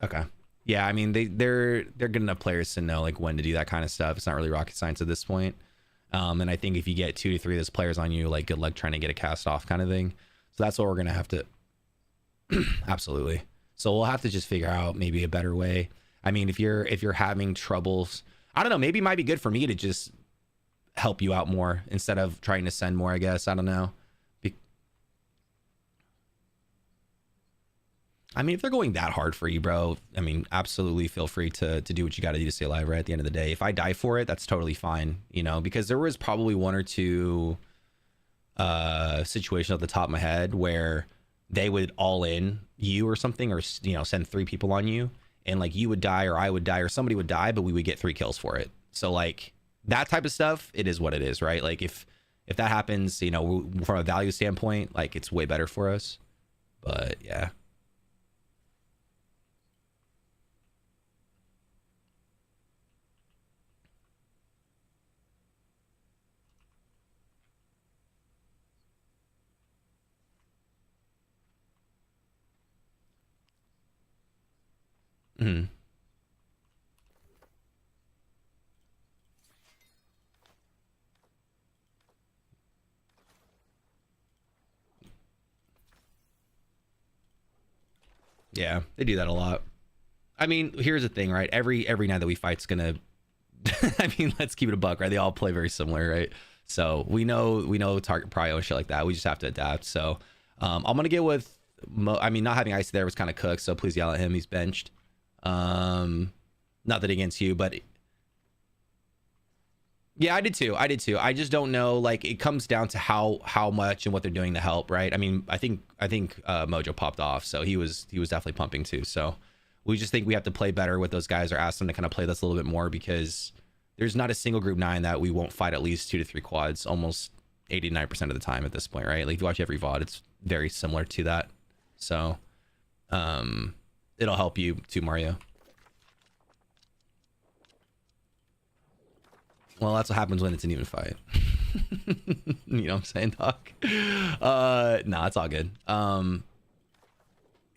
Okay. Yeah, I mean they're good enough players to know like when to do that kind of stuff. It's not really rocket science at this point. And I think if you get 2 to 3 of those players on you, like, good luck trying to get a cast off kind of thing. So that's what we're gonna have to absolutely. So we'll have to just figure out maybe a better way. I mean, if you're having troubles, I don't know, maybe it might be good for me to just help you out more instead of trying to send more, I guess. I don't know. I mean, if they're going that hard for you, bro, I mean, absolutely feel free to do what you got to do to stay alive, right? At the end of the day, if I die for it, that's totally fine, because there was probably 1 or 2 situation off the top of my head where they would all in you or something, or send 3 people on you, and like you would die or I would die or somebody would die, but we would get 3 kills for it. So like that type of stuff, it is what it is, right? Like if that happens, from a value standpoint, like it's way better for us. But yeah. Mm-hmm. Yeah, they do that a lot. I mean, here's the thing, right? Every night that we fight's gonna I mean, let's keep it a buck, right? They all play very similar, right? So we know target prio and shit like that. We just have to adapt. So I'm gonna get with I mean, not having Icy there was kind of cooked, so please yell at him. He's benched. Not that against you, but yeah, I did too. I just don't know. Like, it comes down to how much and what they're doing to help, right? I mean, I think Mojo popped off, so he was definitely pumping too. So we just think we have to play better with those guys, or ask them to kind of play this a little bit more, because there's not a single group 9 that we won't fight at least 2 to 3 quads almost 89% of the time at this point, right? Like, if you watch every VOD, it's very similar to that. So it'll help you too, Mario. Well, that's what happens when it's an even fight. You know what I'm saying, Doc? Nah, it's all good.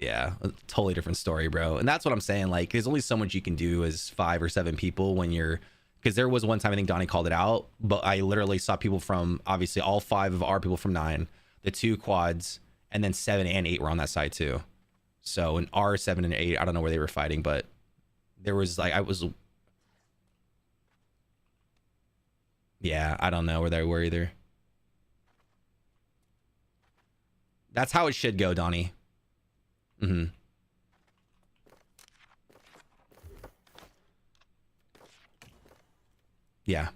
Yeah, a totally different story, bro. And that's what I'm saying. Like, there's only so much you can do as 5 or 7 people when you're, because there was one time, I think Donnie called it out, but I literally saw people from, obviously all 5 of our people from 9, the 2 quads, and then 7 and 8 were on that side too. So in our 7 and 8, I don't know where they were fighting, but there was like, yeah, I don't know where they were either. That's how it should go, Donnie. Mm-hmm. Yeah.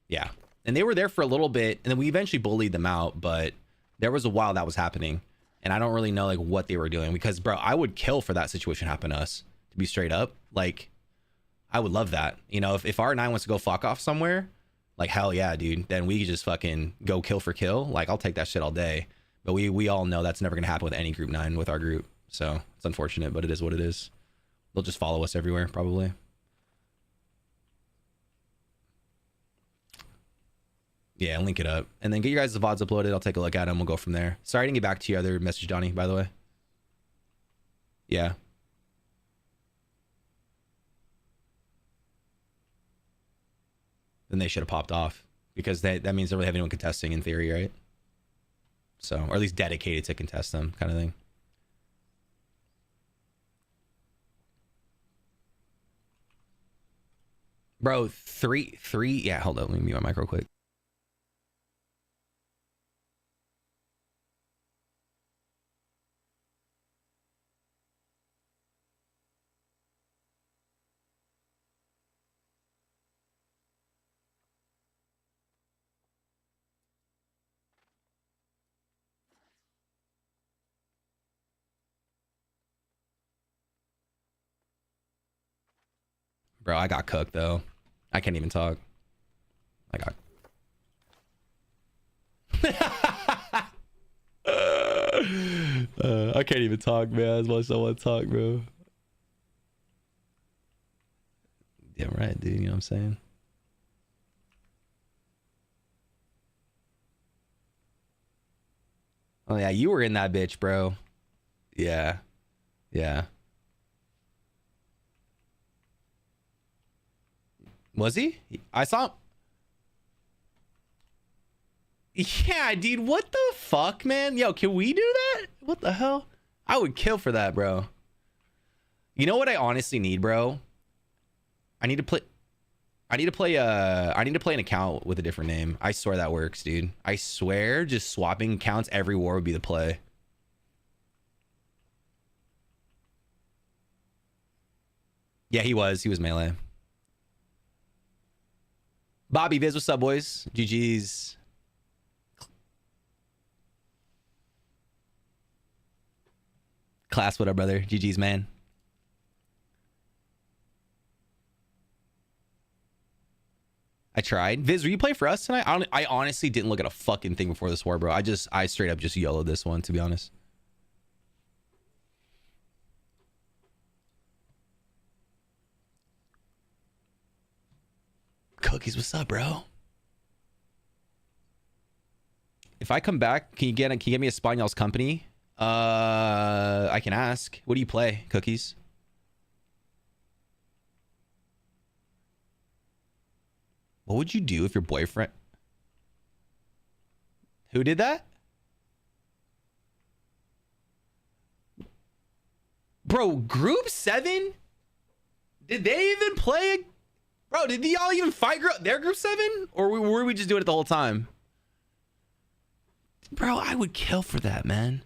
Yeah. And they were there for a little bit, and then we eventually bullied them out, but there was a while that was happening. And I don't really know like what they were doing, because bro, I would kill for that situation to happen to us, to be straight up. Like, I would love that. If R9 wants to go fuck off somewhere, like, hell yeah, dude. Then we could just fucking go kill for kill. Like, I'll take that shit all day. But we all know that's never going to happen with any group 9 with our group. So it's unfortunate, but it is what it is. They'll just follow us everywhere, probably. Yeah, link it up. And then get you guys the VODs uploaded. I'll take a look at them. We'll go from there. Sorry I didn't get back to your other message, Donnie, by the way. Yeah. Then they should have popped off, because that means they don't really have anyone contesting in theory, right? So, or at least dedicated to contest them, kind of thing. Bro, three. Yeah, hold up. Let me mute my mic real quick. Bro, I got cooked though. I can't even talk. I got. I can't even talk, man. As much as I want to talk, bro. Yeah, right, dude. You know what I'm saying? Oh yeah, you were in that bitch, bro. Yeah. Yeah. Was he? I saw him. Yeah, dude, what the fuck, man? Yo, can we do that? What the hell? I would kill for that, bro. You know what I honestly need, bro? I need to play an account with a different name. I swear that works, dude. I swear just swapping accounts every war would be the play. Yeah, he was melee. Bobby Biz, what's up, boys? GG's. Class, what up, brother? GG's, man. I tried. Viz, will you play for us tonight? I honestly didn't look at a fucking thing before this war, bro. I straight up just YOLO'd this one, to be honest. Cookies, what's up, bro? If I come back, can you get me a Spaniel's company? I can ask. What do you play, Cookies? What would you do if your boyfriend... Who did that? Bro, Group 7? Did they even play? Bro, did y'all even fight their Group 7? Or were we just doing it the whole time? Bro, I would kill for that, man.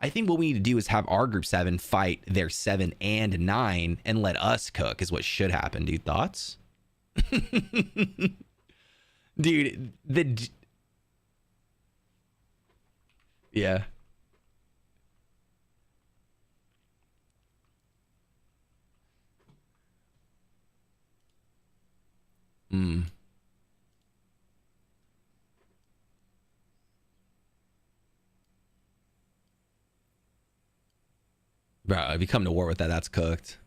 I think what we need to do is have our Group 7 fight their 7 and 9 and let us cook is what should happen, dude. Thoughts? Dude, yeah. Bro, if you come to war with that, that's cooked.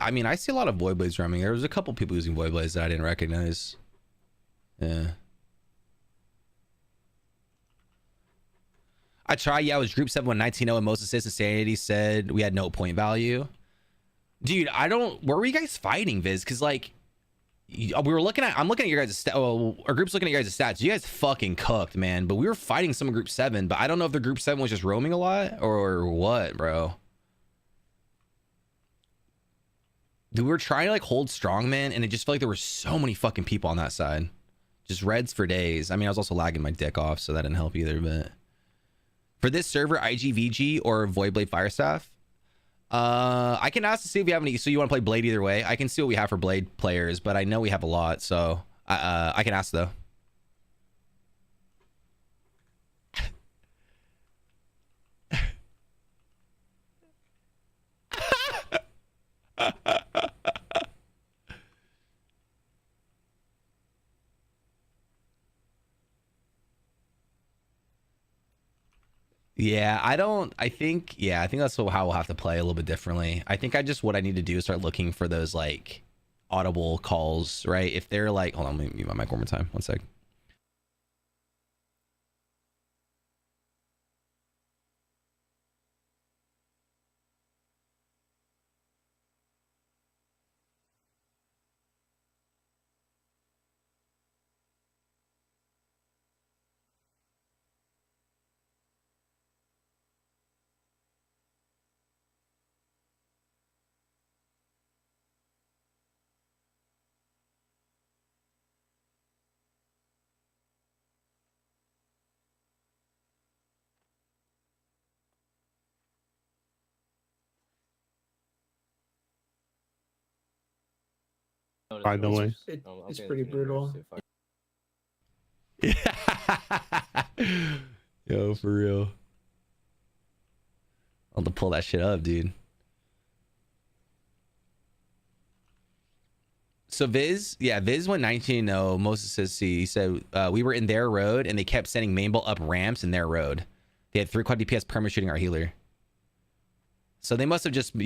I mean, I see a lot of Void Blades roaming. There was a couple people using Void Blades that I didn't recognize. Yeah. I tried. Yeah, it was Group 7 when 19-0 and most assists and sanity said we had no point value. Dude, where were you guys fighting, Viz? Because, like, I'm looking at your guys' stats. Well, our group's looking at your guys' stats. You guys fucking cooked, man. But we were fighting some in Group 7. But I don't know if the Group 7 was just roaming a lot or what, bro. Dude, we were trying to, like, hold strong, man. And it just felt like there were so many fucking people on that side. Just reds for days. I mean, I was also lagging my dick off, so that didn't help either, but... For this server, IGVG or Voidblade Firestaff? I can ask to see if we have any. So you want to play Blade either way? I can see what we have for Blade players, but I know we have a lot, so I can ask though. Yeah, I think that's how we'll have to play a little bit differently. I think what I need to do is start looking for those, like, audible calls, right? If they're like, hold on, let me mute my mic one more time. One sec. Finally. It's pretty brutal. Yo, for real. I'll have to pull that shit up, dude. So Viz went 19-0. Moses says, he said, we were in their road and they kept sending main ball up ramps in their road. They had 3 quad DPS perma shooting our healer. So they probably just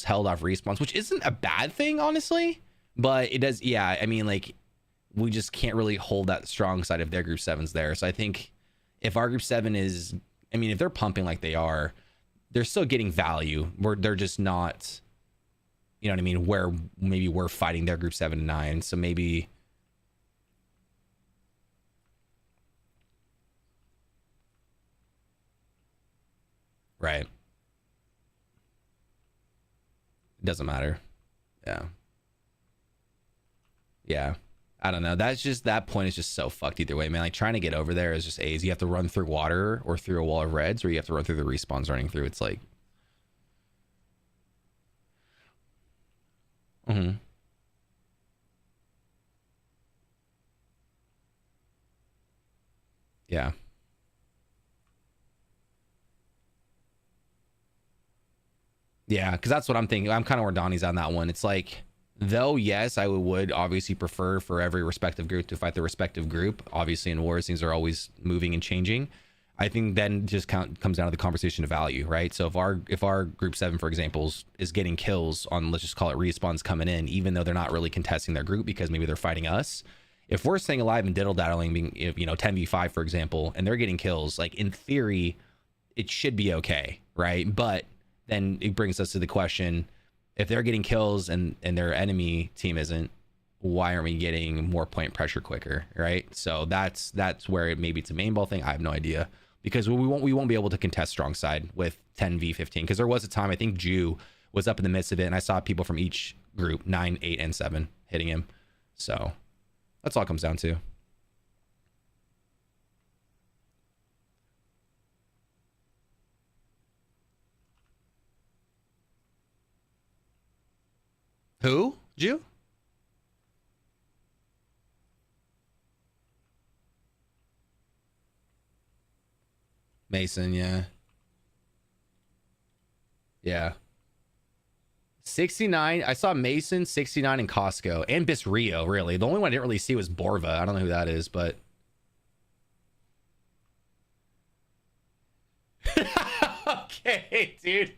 held off respawns, which isn't a bad thing, honestly. But it does, yeah, I mean, like, we just can't really hold that strong side if their Group 7's there. So I think if our Group 7 is, I mean, if they're pumping like they are, they're still getting value. They're just not, you know what I mean, where maybe we're fighting their Group 7 and 9. So maybe... Right. Doesn't matter. Yeah. I don't know. That's just, that point is just so fucked either way, man. Like trying to get over there is just A's. You have to run through water or through a wall of reds, or you have to run through the respawns running through. It's like, yeah. Yeah, because that's what I'm thinking. I'm kind of where Donnie's on that one. It's like, though, yes, I would obviously prefer for every respective group to fight the respective group. Obviously, in wars, things are always moving and changing. I think then just comes down to the conversation of value, right? So if our group 7, for example, is getting kills on, let's just call it respawns coming in, even though they're not really contesting their group because maybe they're fighting us. If we're staying alive and diddle daddling, being 10v5, for example, and they're getting kills, like in theory, it should be okay, right? But then it brings us to the question, if they're getting kills and their enemy team isn't, why aren't we getting more point pressure quicker, right? So that's where maybe it's a main ball thing. I have no idea, because we won't be able to contest strong side with 10v15, because there was a time I think Jew was up in the midst of it, and I saw people from each group 9, 8, and 7 hitting him. So that's all it comes down to. Who? Jew? Mason, yeah. Yeah. 69. I saw Mason, 69, and Costco, and Bisrio, really. The only one I didn't really see was Borva. I don't know who that is, but... Okay, dude.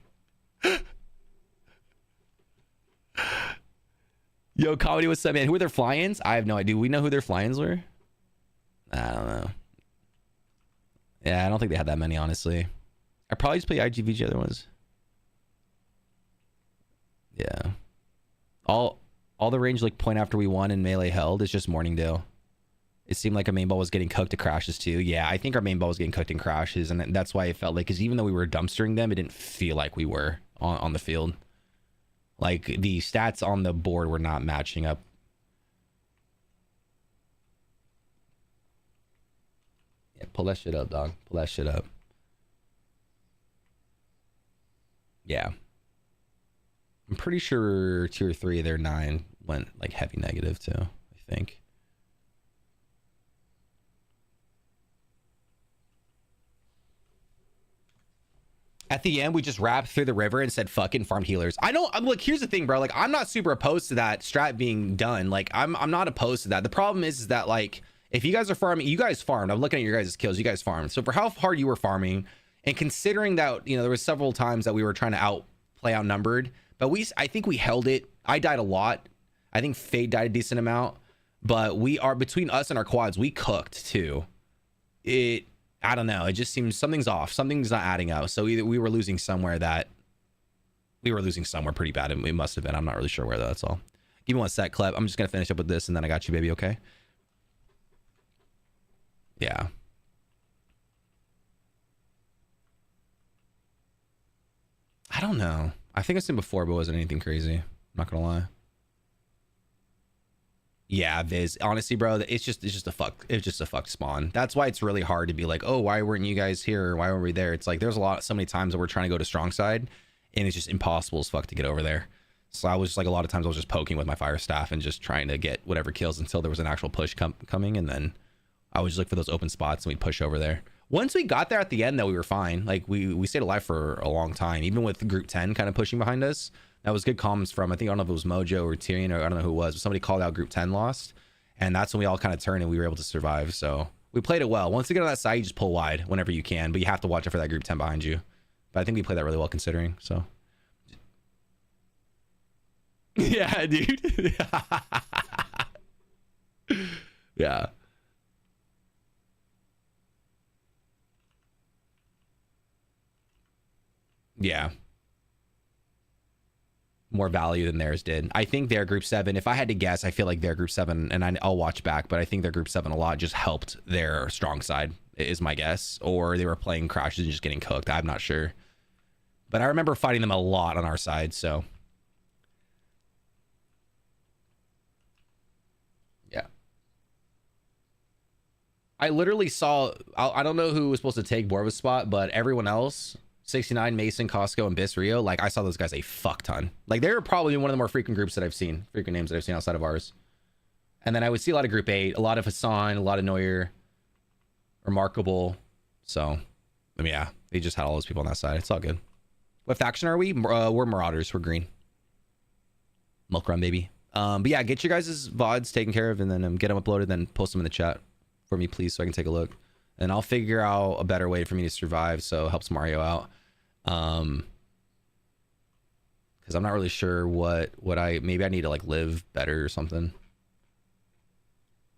Yo, comedy, what's up, man? Who are their fly-ins? I have no idea. We know who their fly-ins were? I don't know. Yeah, I don't think they had that many, honestly. I probably just play IGVG other ones. Yeah. All the range like point after we won and melee held is just Morningdale. It seemed like our main ball was getting cooked to crashes too. Yeah, I think our main ball was getting cooked in crashes, and that's why it felt like, because even though we were dumpstering them, it didn't feel like we were on the field. Like the stats on the board were not matching up. Yeah, pull that shit up, dog. Pull that shit up. Yeah. I'm pretty sure tier 3 of their 9 went like heavy negative too, I think. At the end, we just wrapped through the river and said fucking farmed healers. I know. I'm like, here's the thing, bro. Like, I'm not super opposed to that strat being done. Like, I'm not opposed to that. The problem is that, like, if you guys are farming, you guys farmed. I'm looking at your guys' kills. You guys farmed. So for how hard you were farming, and considering that, there was several times that we were trying to play outnumbered, but I think we held it. I died a lot. I think Fade died a decent amount, but we are, between us and our quads, we cooked too. I don't know. It just seems something's off. Something's not adding up. So either we were losing somewhere pretty bad, and we must have been. I'm not really sure where though. That's all. Give me one sec, Clep. I'm just gonna finish up with this, and then I got you, baby. Okay. Yeah. I don't know. I think I've seen before, but it wasn't anything crazy. I'm not gonna lie. Yeah, Viz. Honestly, bro, it's just a fucked spawn. That's why it's really hard to be like, oh, why weren't you guys here? Why weren't we there? It's like there's so many times that we're trying to go to strong side, and it's just impossible as fuck to get over there. So I was just like, a lot of times I was just poking with my fire staff and just trying to get whatever kills until there was an actual push coming, and then I would just look for those open spots and we'd push over there. Once we got there at the end, though, we were fine. Like we stayed alive for a long time, even with group 10 kind of pushing behind us. That was good comms from, I don't know if it was Mojo or Tyrion, or I don't know who it was, but somebody called out group 10 lost. And that's when we all kind of turned and we were able to survive. So we played it well. Once you get on that side, you just pull wide whenever you can, but you have to watch it for that group 10 behind you. But I think we played that really well considering, so. Yeah, dude. Yeah. Yeah. More value than theirs did. I think their group 7, if I had to guess, I feel like their group 7, and I'll watch back, but I think their group 7 a lot just helped their strong side, is my guess. Or they were playing crashes and just getting cooked. I'm not sure. But I remember fighting them a lot on our side, so. Yeah. I literally saw, I don't know who was supposed to take Borva's spot, but everyone else, 69, Mason, Costco, and Bis Rio, like I saw those guys a fuck ton. Like they're probably one of the more frequent groups that I've seen, frequent names that I've seen outside of ours. And then I would see a lot of Group 8, a lot of Hassan, a lot of Neuer, Remarkable. So, I mean, yeah, they just had all those people on that side. It's all good. What faction are we? We're Marauders. We're green. Milk run, baby. But yeah, get your guys' VODs taken care of and then get them uploaded, then post them in the chat for me, please, so I can take a look. And I'll figure out a better way for me to survive, so it helps Mario out. Because I'm not really sure what maybe I need to like live better or something.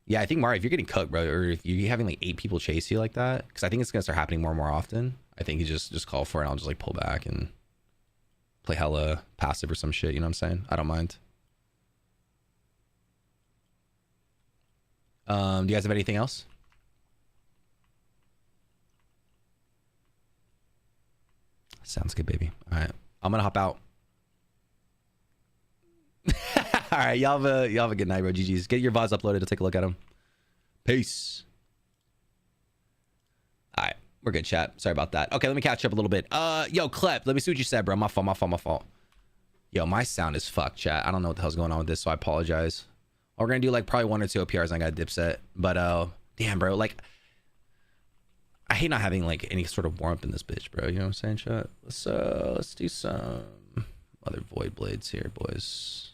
Yeah, I think Mario, if you're getting cooked, bro, or if you're having like 8 people chase you like that, because I think it's gonna start happening more and more often. I think you just call for it and I'll just like pull back and play hella passive or some shit, you know what I'm saying? I don't mind. Do you guys have anything else? Sounds good, baby. All right, I'm gonna hop out. All right, y'all have a good night, bro. GG's. Get your VODs uploaded to take a look at them. Peace. All right, we're good, chat. Sorry about that. Okay, let me catch up a little bit. Yo, Klep, let me see what you said, bro. My fault. Yo, my sound is fucked, chat. I don't know what the hell's going on with this, so I apologize. We're gonna do like probably 1 or 2 OPRs and I got a dipset. But damn, bro, like I hate not having like any sort of warmth in this bitch, bro. You know what I'm saying, chat? Let's do some other void blades here, boys.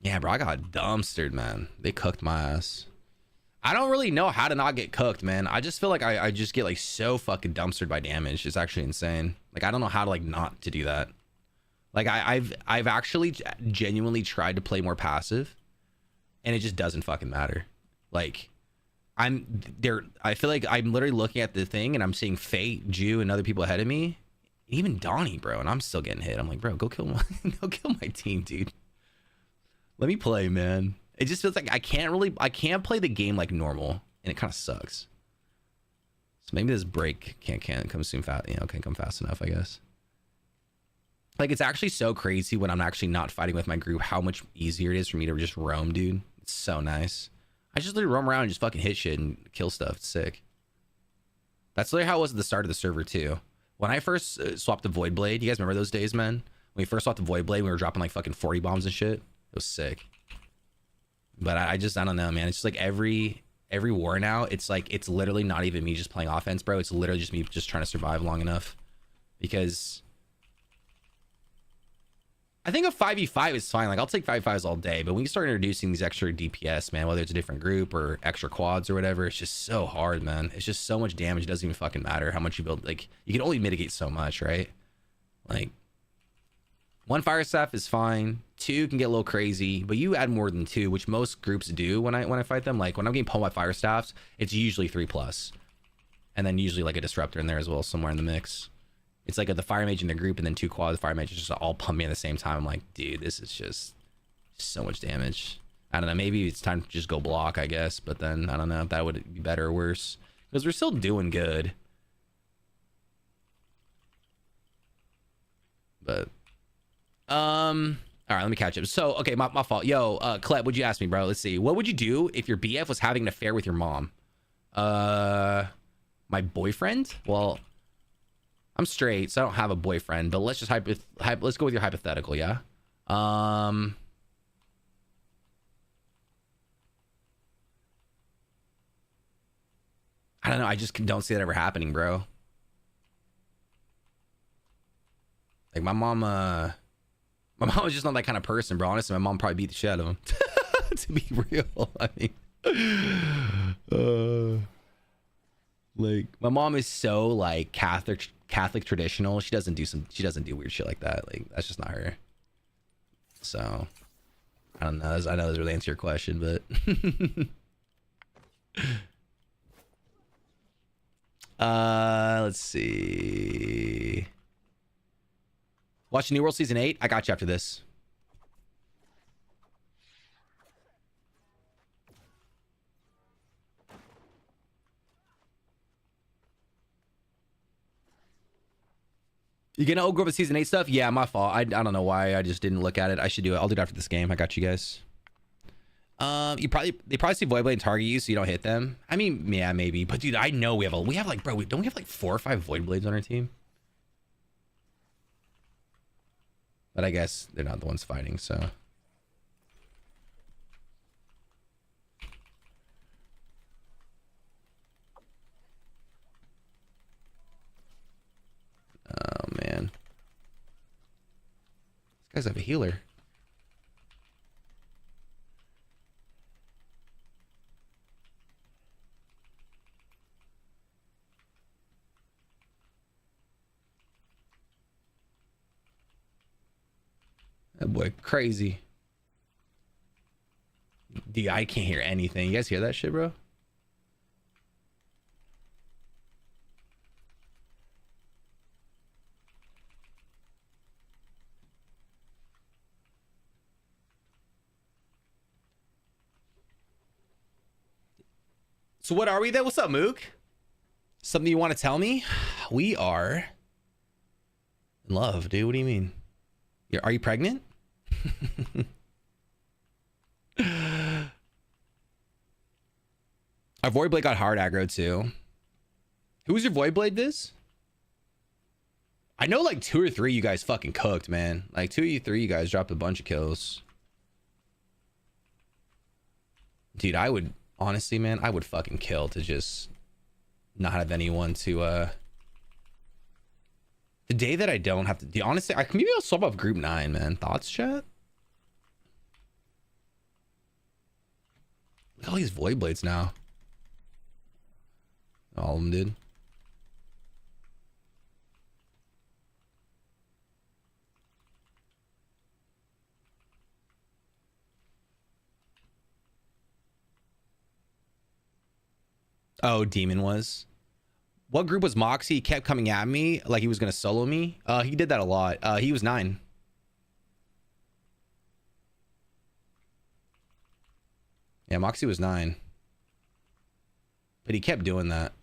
Yeah, bro, I got dumpstered, man. They cooked my ass. I don't really know how to not get cooked, man. I just feel like I just get like so fucking dumpstered by damage. It's actually insane. Like I don't know how to like not to do that. Like I've actually genuinely tried to play more passive, and it just doesn't fucking matter. Like I'm there. I feel like I'm literally looking at the thing and I'm seeing Fate, Jew, and other people ahead of me, even Donnie, bro, and I'm still getting hit. I'm like, bro, go kill my team, dude. Let me play, man. It just feels like I can't play the game like normal, and it kind of sucks. So maybe this break can't come soon fast. You know, can't come fast enough, I guess. Like it's actually so crazy when I'm actually not fighting with my group, how much easier it is for me to just roam, dude. It's so nice. I just literally roam around and just fucking hit shit and kill stuff. It's sick. That's literally how it was at the start of the server too. When I first swapped the Void Blade, you guys remember those days, man? When we first swapped the Void Blade, we were dropping like fucking 40 bombs and shit. It was sick. But I don't know, man. It's just like every war now, it's like it's literally not even me just playing offense, bro. It's literally just me just trying to survive long enough. Because I think a 5v5 is fine. Like I'll take 5v5s all day, but when you start introducing these extra DPS, man, whether it's a different group or extra quads or whatever, it's just so hard, man. It's just so much damage. It doesn't even fucking matter how much you build. Like you can only mitigate so much, right? Like 1 fire staff is fine. 2 can get a little crazy, but you add more than 2, which most groups do when I fight them. Like when I'm getting pulled by fire staffs, it's usually 3+, and then usually like a disruptor in there as well, somewhere in the mix. It's like the fire mage in the group, and then 2 quads fire mages just all pump me at the same time. I'm like, dude, this is just so much damage. I don't know. Maybe it's time to just go block, I guess. But then I don't know if that would be better or worse, because we're still doing good. But all right, let me catch up. So okay, my fault. Yo, Klep, what'd you ask me, bro? Let's see. What would you do if your BF was having an affair with your mom? My boyfriend? Well, I'm straight, so I don't have a boyfriend, but let's just let's go with your hypothetical, yeah? I don't know. I just don't see that ever happening, bro. Like my mom was just not that kind of person, bro. Honestly, my mom probably beat the shit out of him. To be real, I mean, like my mom is so like Catholic traditional. She doesn't do weird shit like that. Like that's just not her. So I don't know. I know that doesn't really answer your question, but let's see. Watch New World Season 8. I got you after this. You gonna go over season 8 stuff? Yeah, my fault. I don't know why I just didn't look at it. I should do it. I'll do it after this game. I got you guys. They probably see Voidblade and target you so you don't hit them. I mean, yeah, maybe. But dude, I know we have like, bro, don't we have like 4 or 5 Voidblades on our team? But I guess they're not the ones fighting, so. Oh man. These guys have a healer. That boy crazy. Dude, I can't hear anything. You guys hear that shit, bro? So what are we then? What's up, Mook? Something you want to tell me? We are in love, dude. What do you mean? Are you pregnant? Our Void Blade got hard aggro too. Who was your Void Blade this? I know like 2 or 3 you guys fucking cooked, man. Like 2 or 3 you guys dropped a bunch of kills. Dude, I would honestly, man, I would fucking kill to just not have anyone to the day that I don't have to do, honestly, maybe I'll swap off group 9, man. Thoughts, chat? Look at all these Void Blades now. All of them did. Oh, Demon was. What group was Moxie? He kept coming at me like he was gonna solo me. He did that a lot. He was 9. Yeah, Moxie was 9. But he kept doing that.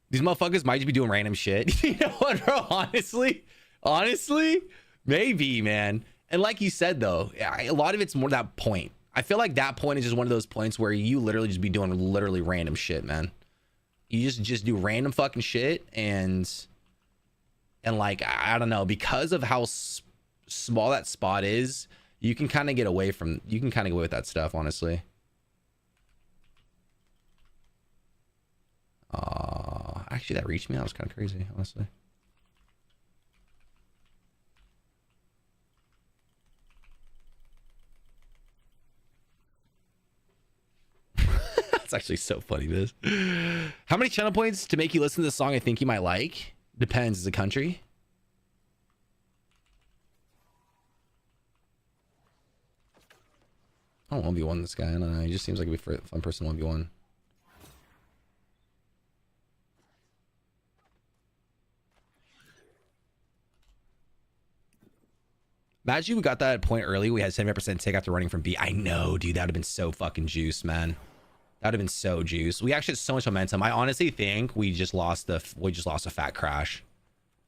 These motherfuckers might just be doing random shit. You know what, bro? Honestly, maybe, man. And like you said, though, a lot of it's more that point. I feel like that point is just one of those points where you literally just be doing literally random shit, man. You just do random fucking shit, and like, I don't know, because of how small that spot is, you can kind of get away with that stuff, honestly. Actually, that reached me. That was kind of crazy, honestly. That's actually so funny, this. How many channel points to make you listen to the song I think you might like? Depends. Is the country? I don't 1v1 this guy. I don't know. He just seems like a fun person 1v1. Imagine we got that point early. We had 75% take after running from B. I know, dude. That would have been so fucking juice, man. That would have been so juice. We actually had so much momentum. I honestly think we just lost a fat crash.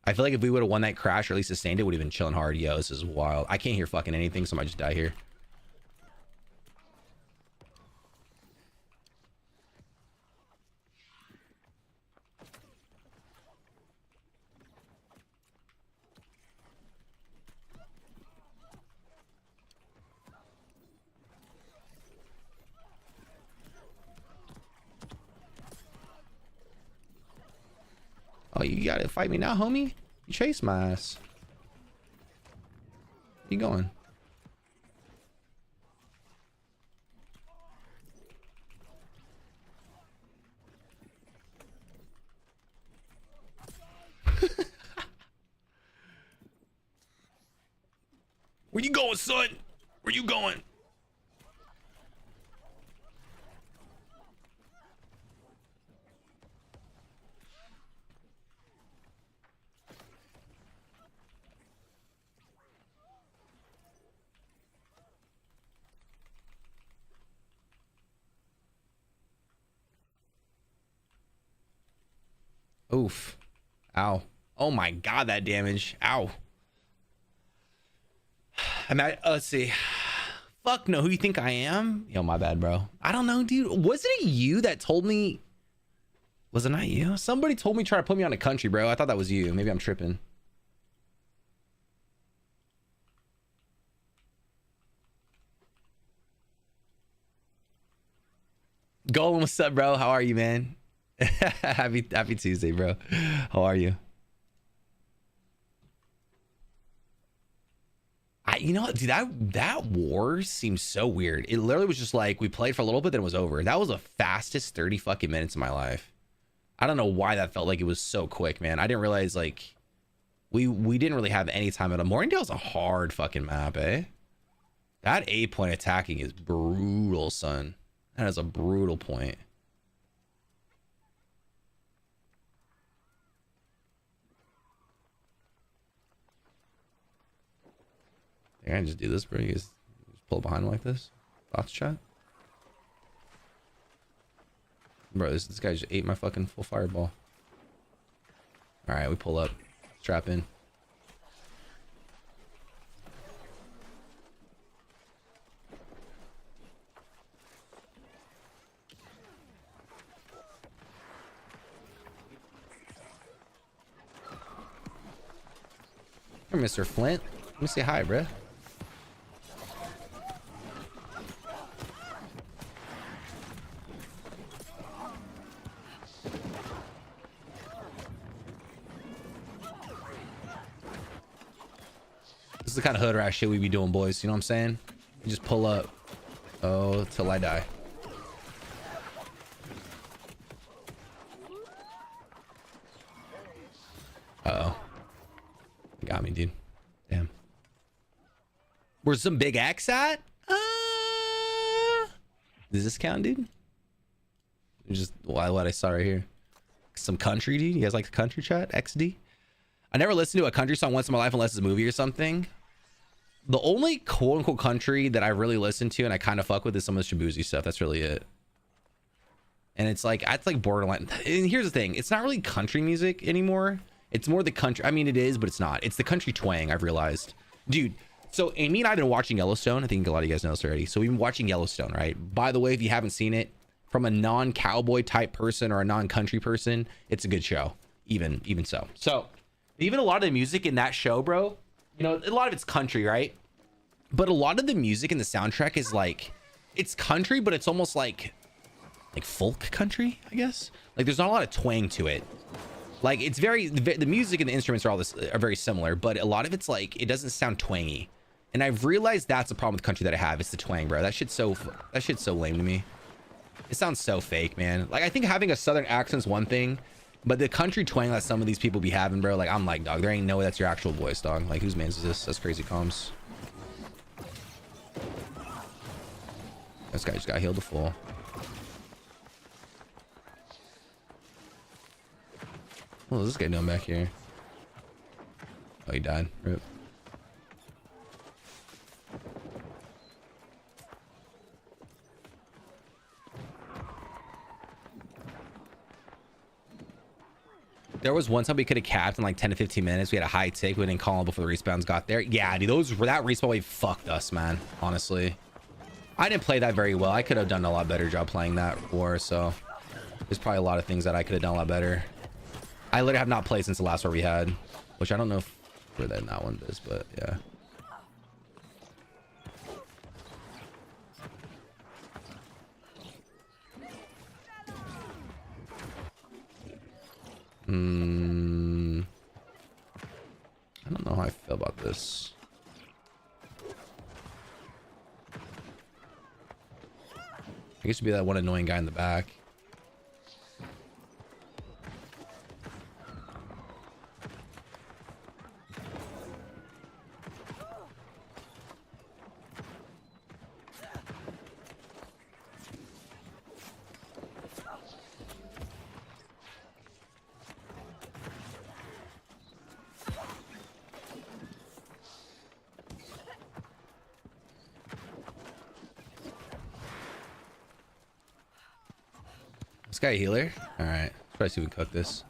I feel like if we would have won that crash or at least sustained it, would have been chilling hard. Yo, this is wild. I can't hear fucking anything, so I might just die here. Oh, you gotta fight me now, homie? You chase my ass. Where you going? Where you going, son? Where you going? Oof. Ow. Oh my god, that damage. Ow. Let's see. Fuck no, who you think I am? Yo, my bad, bro. I don't know, dude. Wasn't it you that told me? Was it not you? Somebody told me try to put me on a country, bro. I thought that was you. Maybe I'm tripping. Golem, what's up, bro? How are you, man? happy Tuesday, bro. How are you? You know what, dude, that war seems so weird. It literally was just like we played for a little bit, then it was over. That was the fastest 30 fucking minutes of my life. I don't know why that felt like it was so quick, man. I didn't realize like we didn't really have any time at all. Morningdale's a hard fucking map, eh? That 8-point attacking is brutal, son. That is a brutal point. I can just do this, bro. You just pull behind like this. Box chat. Bro, this guy just ate my fucking full fireball. Alright, we pull up. Strap in. Here, Mr. Flint. Let me say hi, bruh. This is the kind of hood rat shit we be doing, boys. You know what I'm saying? You just pull up. Oh, till I die. Uh-oh. Got me, dude. Damn. Where's some big X at? Does this count, dude? Just what I saw right here. Some country, dude. You guys like the country chat? XD? I never listened to a country song once in my life unless it's a movie or something. The only quote unquote country that I really listen to and I kind of fuck with is some of the Shabuzi stuff. That's really it. And it's like borderline. And here's the thing, it's not really country music anymore. It's more the country. I mean, it is, but it's not. It's the country twang, I've realized. Dude, so Amy and I have been watching Yellowstone. I think a lot of you guys know this already. So we've been watching Yellowstone, right? By the way, if you haven't seen it, from a non-cowboy type person or a non-country person, it's a good show. Even so. So even a lot of the music in that show, bro, you know, a lot of it's country, right? But a lot of the music in the soundtrack is like, it's country, but it's almost like folk country, I guess. Like there's not a lot of twang to it. Like it's the music and the instruments are very similar, but a lot of it's like, it doesn't sound twangy. And I've realized that's the problem with country that I have. It's the twang, bro. That shit's so lame to me. It sounds so fake, man. Like I think having a southern accent's one thing, but the country twang that some of these people be having, bro, like I'm like, dog, there ain't no way that's your actual voice, dog. Like whose man's is this? That's crazy comms. This guy just got healed to full. What is this guy doing back here? Oh, he died. Rip. There was one time we could have capped in like 10 to 15 minutes. We had a high take. We didn't call him before the respawns got there. Yeah, dude, that respawn wave fucked us, man. Honestly. I didn't play that very well. I could have done a lot better job playing that war, so there's probably a lot of things that I could have done a lot better. I literally have not played since the last war we had, which I don't know where that one is, but yeah. I don't know how I feel about this. I guess it'd be that one annoying guy in the back. This guy a healer? All right. Let's probably see if we can cook this.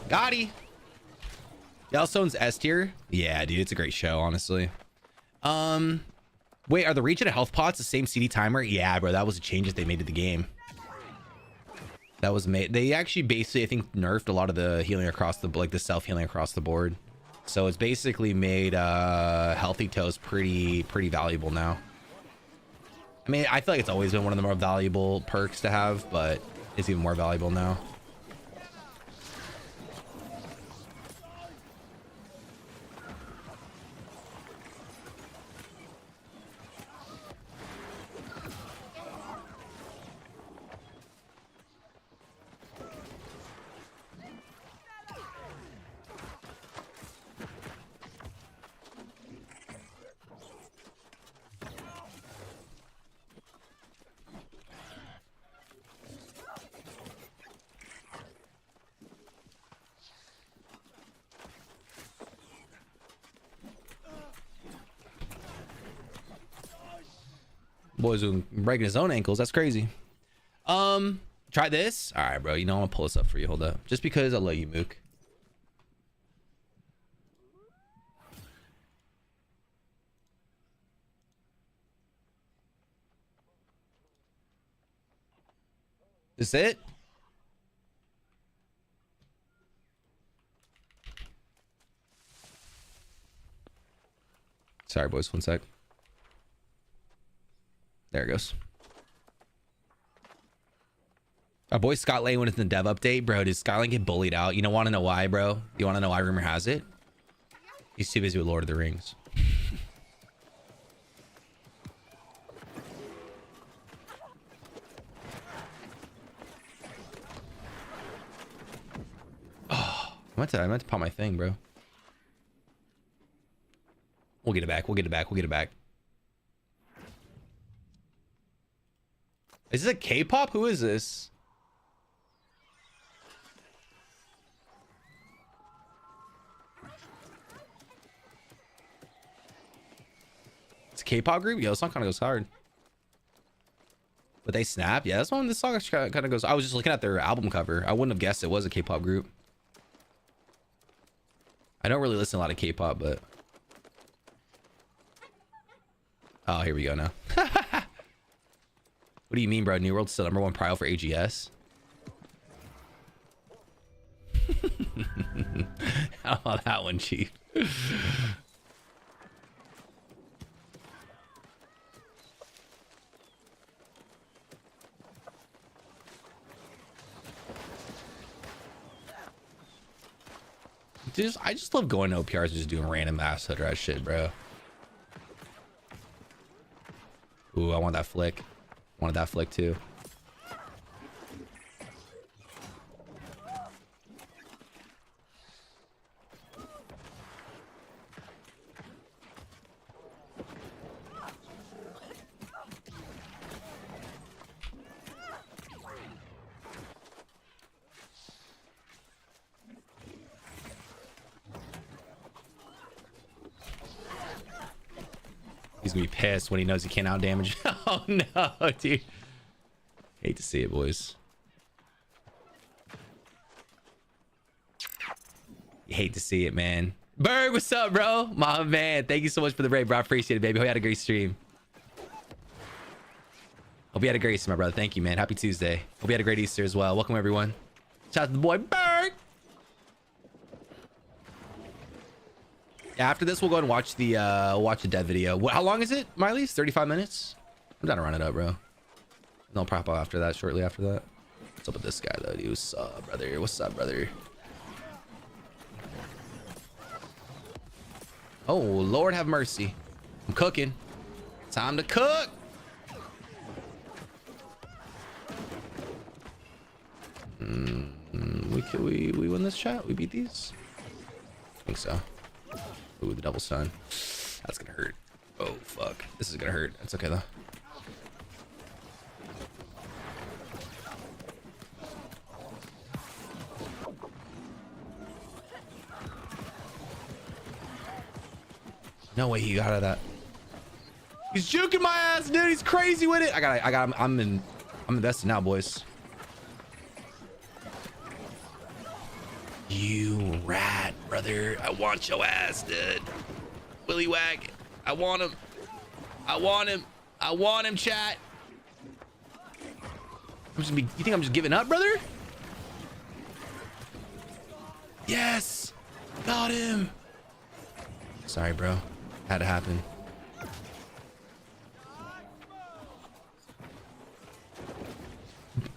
Gotti. Yellowstone's S tier. Yeah, dude, it's a great show, honestly. Wait, are the reach and health pots the same CD timer? Yeah, bro, that was a change that they made to the game. That was made. They actually basically, I think, nerfed a lot of the healing across the, like the self healing across the board. So it's basically made healthy toes pretty valuable now. I mean, I feel like it's always been one of the more valuable perks to have, but it's even more valuable now. Boy's breaking his own ankles. That's crazy. Try this. All right, bro. You know, I'm gonna pull this up for you. Hold up. Just because I love you, Mook. This it? Sorry, boys. One sec. There it goes. Our boy Scott Lane went in the dev update. Bro, did Scott Lane get bullied out? You don't want to know why, bro? You want to know why rumor has it? He's too busy with Lord of the Rings. Oh, I meant to pop my thing, bro. We'll get it back. We'll get it back. We'll get it back. Is this a K-pop? Who is this? It's a K-pop group? Yo, this song kind of goes hard. But they snap? Yeah, this song kind of goes... I was just looking at their album cover. I wouldn't have guessed it was a K-pop group. I don't really listen to a lot of K-pop, but... Oh, here we go now. What do you mean, bro? New World's still #1 prio for AGS? How about that one, Chief? I just love going to OPRs and just doing random ass hood rat shit, bro. Ooh, I want that flick. Wanted that flick too. He's gonna be pissed when he knows he can't out damage. Oh no, dude. Hate to see it, boys. You hate to see it, man. Berg, what's up, bro? My man, thank you so much for the raid, bro. I appreciate it, baby. Hope you had a great stream. Hope you had a great stream, my brother. Thank you, man. Happy Tuesday. Hope you had a great Easter as well. Welcome, everyone. Shout out to the boy, Berg. After this, we'll go and watch the dev video. How long is it, Miley? 35 minutes? I'm down to run it up, bro. And I'll prop out after that, shortly after that. What's up with this guy, though, dude? What's up, brother? What's up, brother? Oh, Lord have mercy. I'm cooking. Time to cook. We win this chat? We beat these? I think so. Ooh, the double stun. That's gonna hurt. Oh, fuck. This is gonna hurt. That's okay, though. No way he got out of that. He's juking my ass, dude. He's crazy with it. I'm invested now, boys. You rat, brother. I want your ass, dude. Willy wag. I want him. I want him. I want him, chat. You think I'm just giving up, brother? Yes. Got him. Sorry, bro. Had to happen.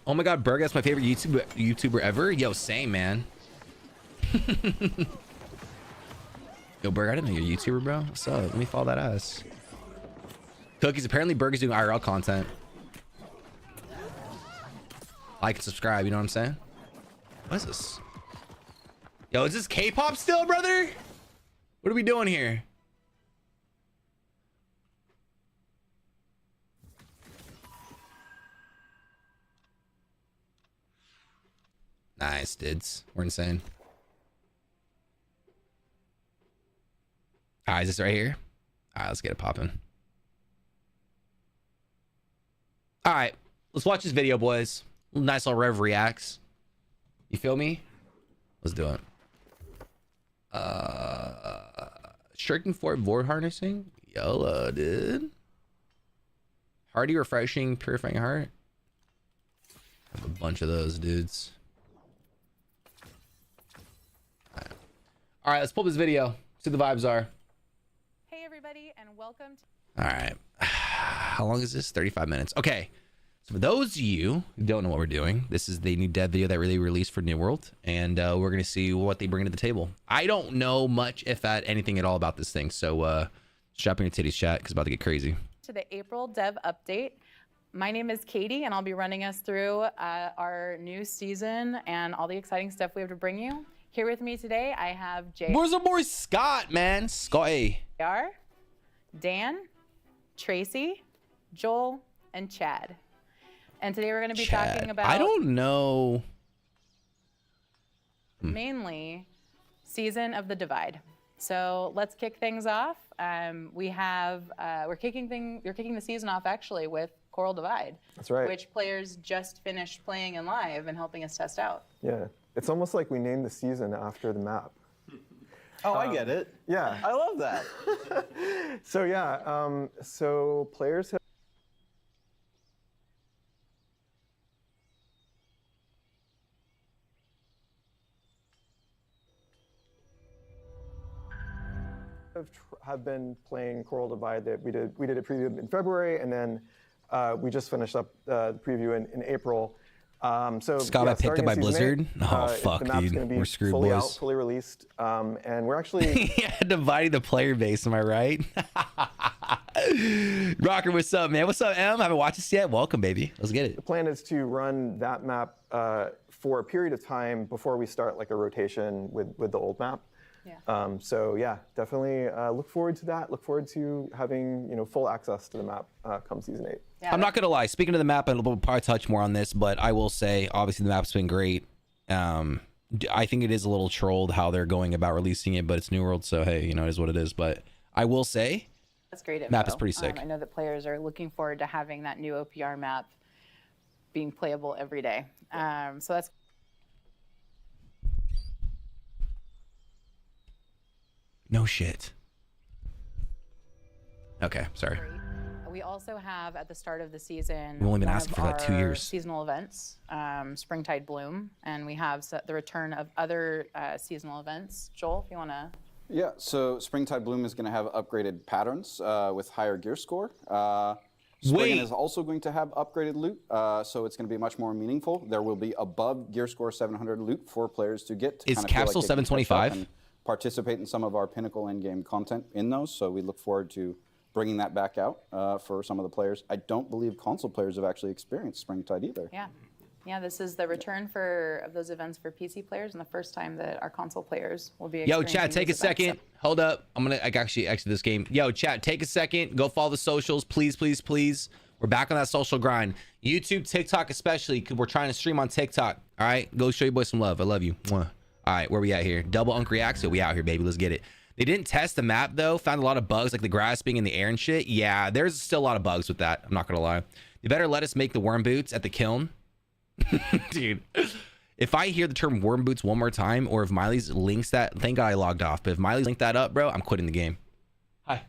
Oh my god, Berg, that's my favorite YouTuber ever. Yo, same, man. Yo, Berg, I didn't know you're a YouTuber, bro. What's up? Let me follow that ass. Cookies, apparently Berg is doing IRL content. Like and subscribe, you know what I'm saying? What is this? Yo, is this K-pop still, brother? What are we doing here? Nice, dudes. We're insane. All right, is this right here? All right, let's get it popping. All right, let's watch this video, boys. Nice little Rev reacts. You feel me? Let's do it. Stricken for board harnessing. YOLO, dude. Hearty, refreshing, purifying heart. I have a bunch of those dudes. All right, let's pull this video. See what the vibes are. Hey everybody, and welcome to... All right. How long is this? 35 minutes. Okay. So for those of you who don't know what we're doing, this is the new dev video that really released for New World, and we're gonna see what they bring to the table. I don't know much, if at anything at all, about this thing, so strap in your titties, chat, because it's about to get crazy. To the April dev update. My name is Katie, and I'll be running us through our new season and all the exciting stuff we have to bring you. Here with me today, I have Where's the boy Scott, man? Scotty. JR, Dan, Tracy, Joel, and Chad. And today we're going to be talking about... I don't know. Mainly Season of the Divide. So let's kick things off. We're kicking the season off actually with Coral Divide. That's right. Which players just finished playing in live and helping us test out. Yeah, it's almost like we named the season after the map. Oh, I get it. Yeah. I love that. So yeah, so players have been playing Coral Divide. That we did a preview in February, and then we just finished up the preview in April. So Scott got picked up by Blizzard. 8, Oh fuck, the map's dude, gonna be we're screwed, fully boys. out, fully released, and we're actually yeah, dividing the player base. Am I right? Rocker, what's up, man? What's up, M? Haven't watched this yet? Welcome, baby. Let's get it. The plan is to run that map for a period of time before we start like a rotation with the old map. Yeah. So yeah, definitely look forward to that. Look forward to having full access to the map come season 8. Yeah, I'm not gonna lie. Speaking of the map, and we'll probably touch more on this, but I will say, obviously, the map's been great. I think it is a little trolled how they're going about releasing it, but it's New World, so hey, it is what it is. But I will say, that's great info. map is pretty sick. I know that players are looking forward to having that new OPR map being playable every day. So that's. No shit. Okay, sorry. We also have at the start of the season. We've only been one asking of for that 2 our years. Seasonal events, Springtide Bloom, and we have the return of other seasonal events. Joel, if you want to. Yeah, so Springtide Bloom is going to have upgraded patterns with higher gear score. Spriggan is also going to have upgraded loot, so it's going to be much more meaningful. There will be above gear score 700 loot for players to get. To Is kind of feel capsule like they can catch up 725? and participate in some of our pinnacle in-game content in those. So we look forward to bringing that back out for some of the players. I don't believe console players have actually experienced Springtide either. Yeah. Yeah, this is the return of those events for PC players, and the first time that our console players will be. Yo, chat, take a these events. second. Hold up. I'm gonna actually exit this game. Yo, chat, take a second. Go follow the socials, please, please, please. We're back on that social grind. YouTube, TikTok, especially, because we're trying to stream on TikTok. All right, go show your boy some love. I love you. Mwah. All right, where we at here? Double Unk Reacts. So we out here, baby. Let's get it. They didn't test the map though. Found a lot of bugs, like the grass being in the air and shit. Yeah, there's still a lot of bugs with that. I'm not gonna lie. You better let us make the worm boots at the kiln. Dude, if I hear the term worm boots one more time, or if Miley's links that, thank God I logged off, but if Miley's linked that up, bro, I'm quitting the game. Hi.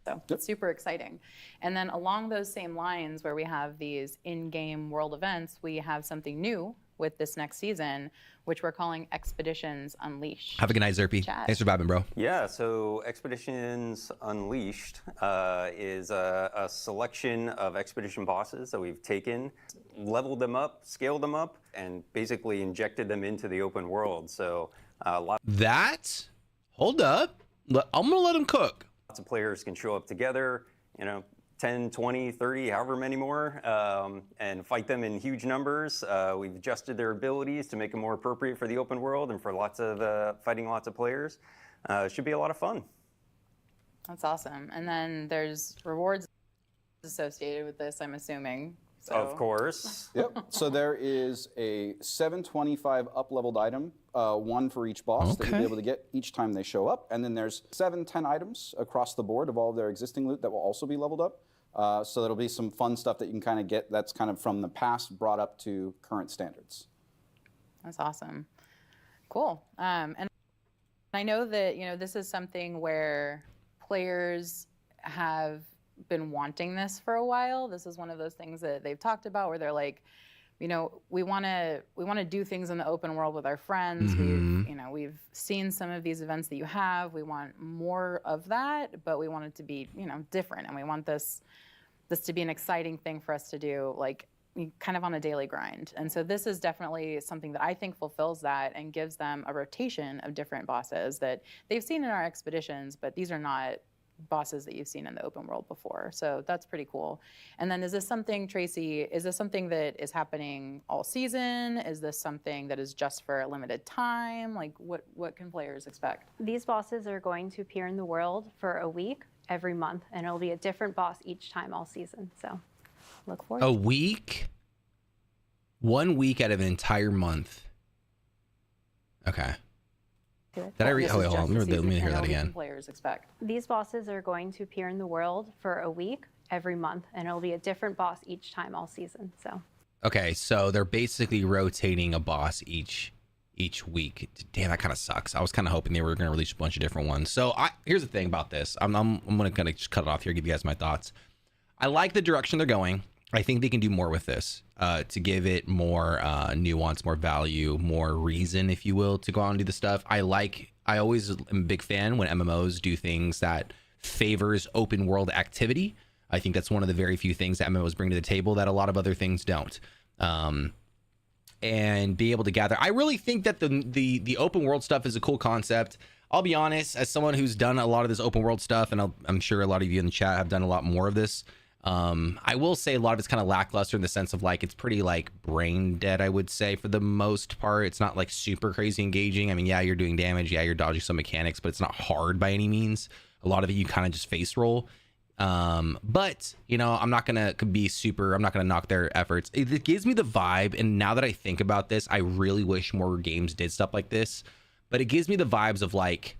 So it's super exciting. And then along those same lines where we have these in-game world events, we have something new with this next season, which we're calling Expeditions Unleashed. Have a good night, Zerpy. Chat. Thanks for vibing, bro. Yeah, so Expeditions Unleashed is a selection of expedition bosses that we've taken, leveled them up, scaled them up, and basically injected them into the open world. So a lot. Hold up. I'm gonna let him cook. Lots of players can show up together, 10, 20, 30, however many more, and fight them in huge numbers. We've adjusted their abilities to make them more appropriate for the open world and for fighting lots of players. It should be a lot of fun. That's awesome. And then there's rewards associated with this, I'm assuming. So. Of course. Yep. So there is a 725 up-leveled item, one for each boss that you'll be able to get each time they show up. And then there's 710 items across the board of all of their existing loot that will also be leveled up. So there'll be some fun stuff that you can kind of get that's kind of from the past brought up to current standards. That's awesome. Cool. And I know that, this is something where players have been wanting this for a while. This is one of those things that they've talked about where they're like, we want to do things in the open world with our friends. We've seen some of these events that you have. We want more of that, but we want it to be, different, and we want this to be an exciting thing for us to do, like kind of on a daily grind. And so this is definitely something that I think fulfills that and gives them a rotation of different bosses that they've seen in our expeditions, but these are not bosses that you've seen in the open world before. So that's pretty cool. And then is this something, Tracy, that is happening all season? Is this something that is just for a limited time? Like what can players expect? These bosses are going to appear in the world for a week every month, and it'll be a different boss each time all season. So look forward. A week? 1 week out of an entire month. Okay. Did I read? Oh, wait, hold on. Let me hear that again. Players expect. These bosses are going to appear in the world for a week every month, and it'll be a different boss each time all season. So. Okay, so they're basically rotating a boss each week. Damn, that kind of sucks. I was kind of hoping they were going to release a bunch of different ones. So here's the thing about this. I'm going to just cut it off here, give you guys my thoughts. I like the direction they're going. I think they can do more with this to give it more nuance, more value, more reason, if you will, to go out and do the stuff. I always am a big fan when MMOs do things that favors open world activity. I think that's one of the very few things that MMOs bring to the table that a lot of other things don't. And be able to gather. I really think that the open world stuff is a cool concept. I'll be honest, as someone who's done a lot of this open world stuff, and I'm sure a lot of you in the chat have done a lot more of this. I will say a lot of it's kind of lackluster in the sense of like it's pretty like brain dead, I would say, for the most part. It's not like super crazy engaging. I mean, yeah, you're doing damage, yeah, you're dodging some mechanics, but it's not hard by any means. A lot of it you kind of just face roll. But I'm not gonna knock their efforts. It gives me the vibe, and now that I think about this, I really wish more games did stuff like this. But it gives me the vibes of like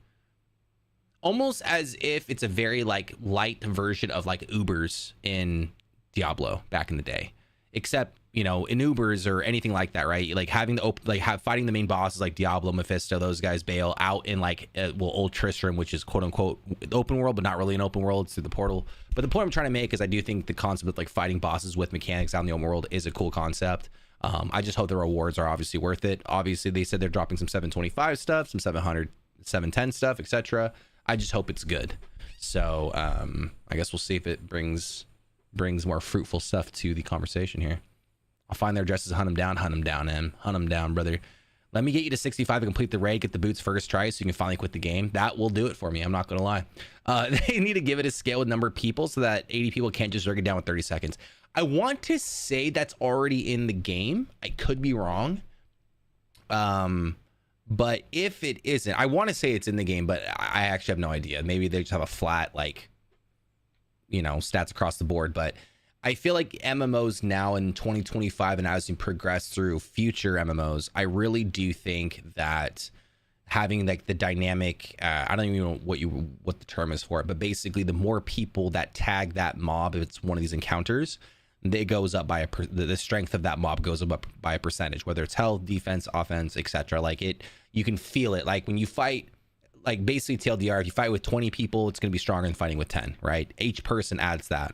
almost as if it's a very like light version of like Ubers in Diablo back in the day, except in Ubers or anything like that, right? Like having fighting the main bosses like Diablo, Mephisto, those guys bail out in like Old Tristram, which is quote unquote open world, but not really an open world. It's through the portal. But the point I'm trying to make is I do think the concept of like fighting bosses with mechanics out in the open world is a cool concept. I just hope the rewards are obviously worth it. Obviously, they said they're dropping some 725 stuff, some 700, 710 stuff, etc. I just hope it's good. So I guess we'll see if it brings more fruitful stuff to the conversation here. I'll find their addresses, hunt them down, M. Hunt them down, brother. Let me get you to 65 and complete the raid, get the boots first try so you can finally quit the game. That will do it for me. I'm not going to lie. They need to give it a scale with number of people so that 80 people can't just drag it down with 30 seconds. I want to say that's already in the game. I could be wrong. But if it isn't, I want to say it's in the game, but I actually have no idea. Maybe they just have a flat, like, you know, stats across the board. But I feel like MMOs now in 2025 and as you progress through future MMOs, I really do think that having like the dynamic, I don't even know what the term is for it, but basically the more people that tag that mob, if it's one of these encounters, it goes up by the strength of that mob goes up by a percentage, whether it's health, defense, offense, etc. Like you can feel it. Like when you fight, like basically TLDR, if you fight with 20 people, it's going to be stronger than fighting with 10, right? Each person adds that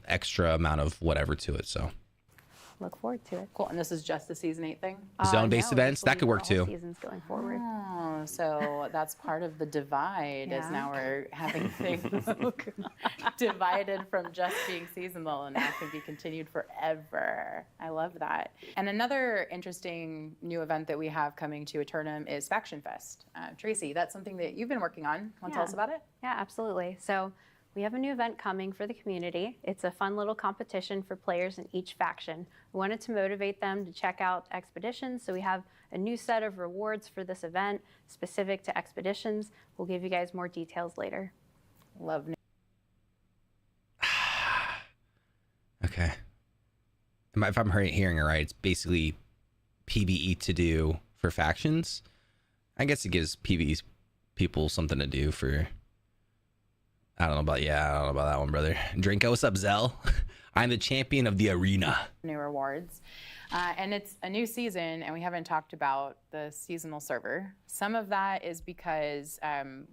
extra amount of whatever to it. So look forward to it. Cool. And this is just the season 8 thing? Zone-based events, that could work too. Seasons going forward. Oh, so that's part of the divide is now we're having things divided from just being seasonal and now can be continued forever. I love that. And another interesting new event that we have coming to Eternum is Faction Fest. Tracy, that's something that you've been working on. Want to tell us about it? Yeah, absolutely. So we have a new event coming for the community. It's a fun little competition for players in each faction. We wanted to motivate them to check out expeditions, so we have a new set of rewards for this event specific to expeditions. We'll give you guys more details later. Love new. Okay. If I'm hearing it right, it's basically PvE to do for factions. I guess it gives PvE people something to do for... I don't know about that one, brother. Drinko, what's up, Zell? I'm the champion of the arena. New rewards. And it's a new season, and we haven't talked about the seasonal server. Some of that is because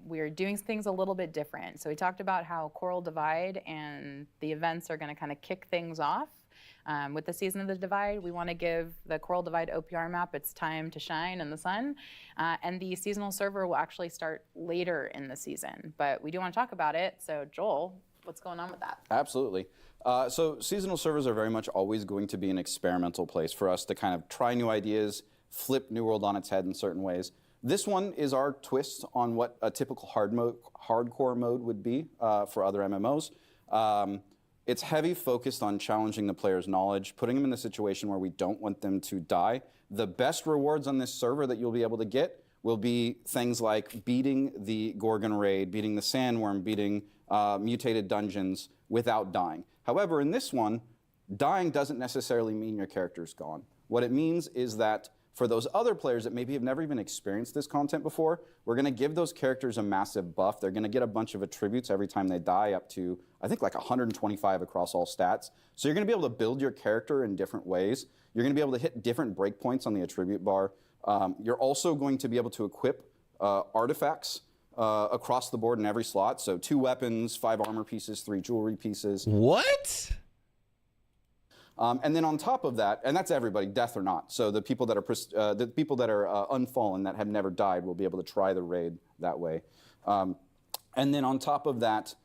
we're doing things a little bit different. So we talked about how Coral Divide and the events are going to kind of kick things off. With the Season of the Divide, we want to give the Coral Divide OPR map its time to shine in the sun. And the seasonal server will actually start later in the season. But we do want to talk about it. So Joel, what's going on with that? Absolutely. So seasonal servers are very much always going to be an experimental place for us to kind of try new ideas, flip New World on its head in certain ways. This one is our twist on what a typical hardcore mode would be for other MMOs. It's heavy focused on challenging the player's knowledge, putting them in a situation where we don't want them to die. The best rewards on this server that you'll be able to get will be things like beating the Gorgon raid, beating the Sandworm, beating mutated dungeons without dying. However, in this one, dying doesn't necessarily mean your character's gone. What it means is that for those other players that maybe have never even experienced this content before, we're going to give those characters a massive buff. They're going to get a bunch of attributes every time they die, up to, I think, like 125 across all stats. So you're going to be able to build your character in different ways. You're going to be able to hit different breakpoints on the attribute bar. You're also going to be able to equip artifacts across the board in every slot. So 2 weapons, 5 armor pieces, 3 jewelry pieces. What? And then on top of that, and that's everybody, death or not. So the people that are unfallen, that have never died, will be able to try the raid that way. And then on top of that,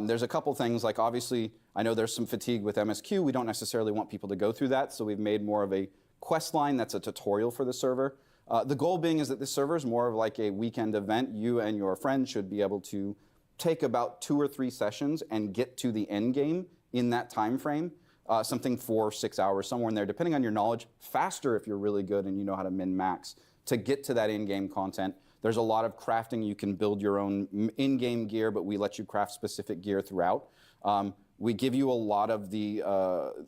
there's a couple things, like obviously, I know there's some fatigue with MSQ. We don't necessarily want people to go through that, so we've made more of a quest line that's a tutorial for the server. The goal being is that this server is more of like a weekend event. You and your friend should be able to take about 2 or 3 sessions and get to the end game in that time frame. Something 4 or 6 hours, somewhere in there, depending on your knowledge. Faster if you're really good and you know how to min-max to get to that in-game content. There's a lot of crafting. You can build your own in-game gear, but we let you craft specific gear throughout. We give you a lot of the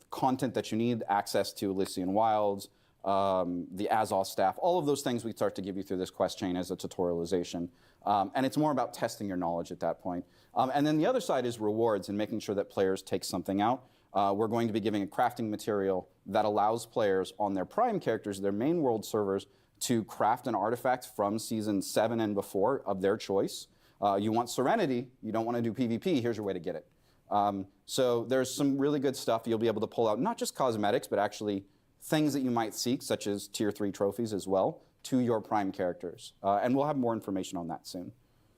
content that you need, access to Elysian Wilds, the Azoth staff, all of those things we start to give you through this quest chain as a tutorialization. And it's more about testing your knowledge at that point. And then the other side is rewards and making sure that players take something out. We're going to be giving a crafting material that allows players on their prime characters, their main world servers, to craft an artifact from season 7 and before of their choice. You want Serenity, you don't want to do PvP, here's your way to get it. So there's some really good stuff you'll be able to pull out, not just cosmetics, but actually things that you might seek, such as tier 3 trophies as well, to your prime characters. And we'll have more information on that soon.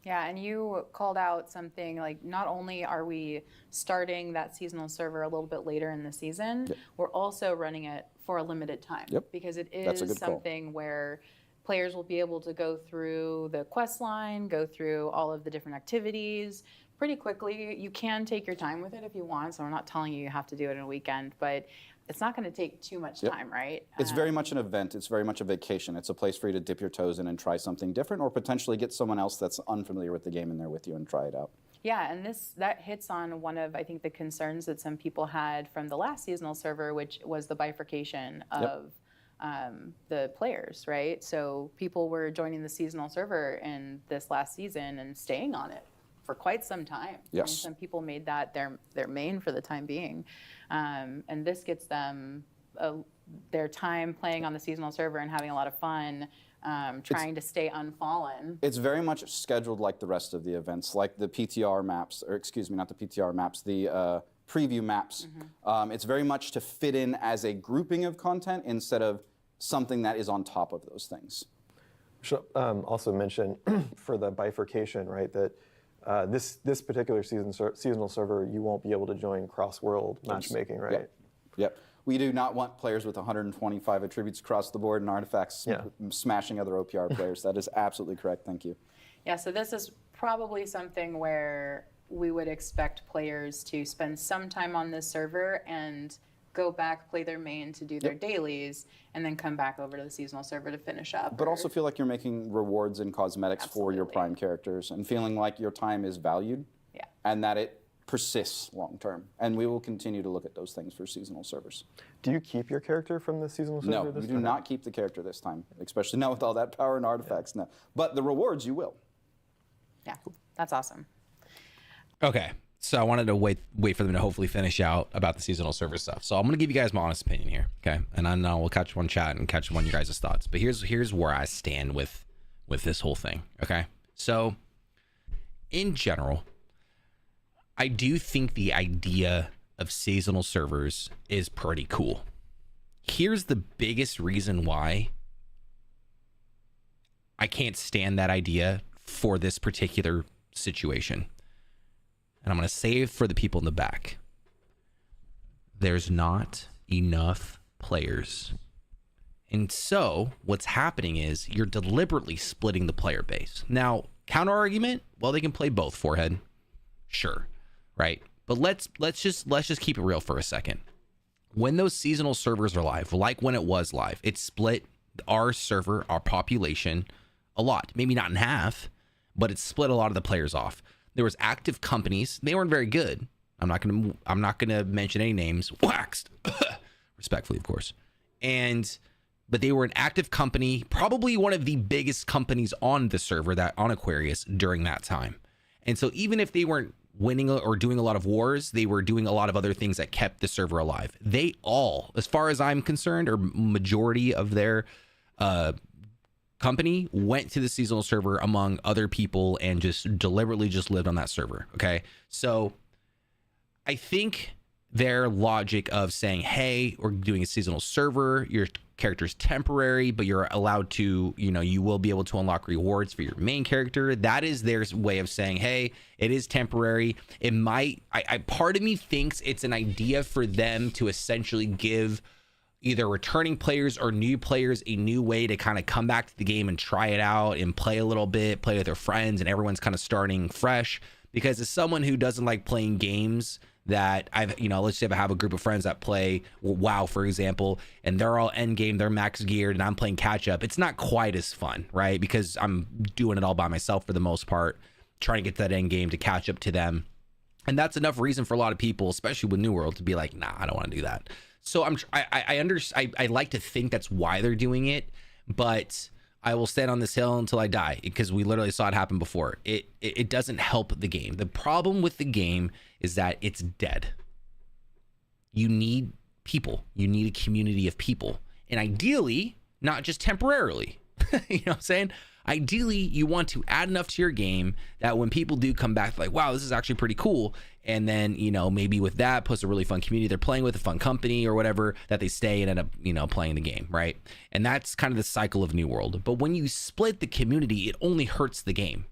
Yeah, and you called out something like not only are we starting that seasonal server a little bit later in the season, we're also running it for a limited time. Because it is something where players will be able to go through the quest line, go through all of the different activities pretty quickly. You can take your time with it if you want, so I'm not telling you have to do it in a weekend, but it's not going to take too much time, right? It's very much an event. It's very much a vacation. It's a place for you to dip your toes in and try something different, or potentially get someone else that's unfamiliar with the game in there with you and try it out. Yeah, and that hits on one of, I think, the concerns that some people had from the last seasonal server, which was the bifurcation of the players, right? So people were joining the seasonal server in this last season and staying on it for quite some time. Yes. I mean, some people made that their main for the time being. And this gets them their time playing on the seasonal server and having a lot of fun, trying to stay unfallen. It's very much scheduled like the rest of the events, like the PTR maps, or excuse me, not the PTR maps, the preview maps. It's very much to fit in as a grouping of content instead of something that is on top of those things. Should also mention for the bifurcation, right, that this particular seasonal server, you won't be able to join cross-world matchmaking, right? Yep. We do not want players with 125 attributes across the board and artifacts smashing other OPR players. That is absolutely correct. Thank you. Yeah, so this is probably something where we would expect players to spend some time on this server and go back, play their main to do their dailies, and then come back over to the seasonal server to finish up. But also feel like you're making rewards and cosmetics for your prime characters and feeling like your time is valued and that it persists long term. And we will continue to look at those things for seasonal servers. Do you keep your character from the seasonal server No, this you do time? not keep the character this time, especially now with all that power and artifacts. No, but the rewards you will. Yeah, that's awesome. Okay. So I wanted to wait for them to hopefully finish out about the seasonal server stuff. So I'm going to give you guys my honest opinion here, okay? And I know we'll catch one chat and catch one of you guys' thoughts. But here's where I stand with this whole thing, okay? So in general, I do think the idea of seasonal servers is pretty cool. Here's the biggest reason why I can't stand that idea for this particular situation. And I'm going to save for the people in the back. There's not enough players. And so what's happening is you're deliberately splitting the player base. Now, counter argument, well, they can play both forehead. Sure. Right. But let's just keep it real for a second. When those seasonal servers are live, like when it was live, it split our server, our population a lot. Maybe not in half, but it split a lot of the players off. There was active companies. They weren't very good. I'm not gonna mention any names. Waxed, respectfully, of course. But they were an active company, probably one of the biggest companies on the server on Aquarius during that time. And so even if they weren't winning or doing a lot of wars, they were doing a lot of other things that kept the server alive. They all, as far as I'm concerned, or majority of their company went to the seasonal server among other people and just deliberately just lived on that server. Okay. So I think their logic of saying, hey, we're doing a seasonal server, your character's temporary, but you're allowed to, you will be able to unlock rewards for your main character. That is their way of saying, hey, it is temporary. It might, part of me thinks it's an idea for them to essentially give either returning players or new players a new way to kind of come back to the game and try it out and play a little bit, play with their friends, and everyone's kind of starting fresh. Because as someone who doesn't like playing games that let's say I have a group of friends that play WoW, for example, and they're all end game, they're max geared, and I'm playing catch up. It's not quite as fun, right? Because I'm doing it all by myself for the most part, trying to get to that end game to catch up to them. And that's enough reason for a lot of people, especially with New World, to be like, nah, I don't want to do that. So I like to think that's why they're doing it, but I will stand on this hill until I die, because we literally saw it happen before. It doesn't help the game. The problem with the game is that it's dead. You need people. You need a community of people. And ideally, not just temporarily. You know what I'm saying? Ideally, you want to add enough to your game that when people do come back, like, wow, this is actually pretty cool. And then, maybe with that, plus a really fun community they're playing with, a fun company or whatever, that they stay and end up, playing the game, right? And that's kind of the cycle of New World. But when you split the community, it only hurts the game.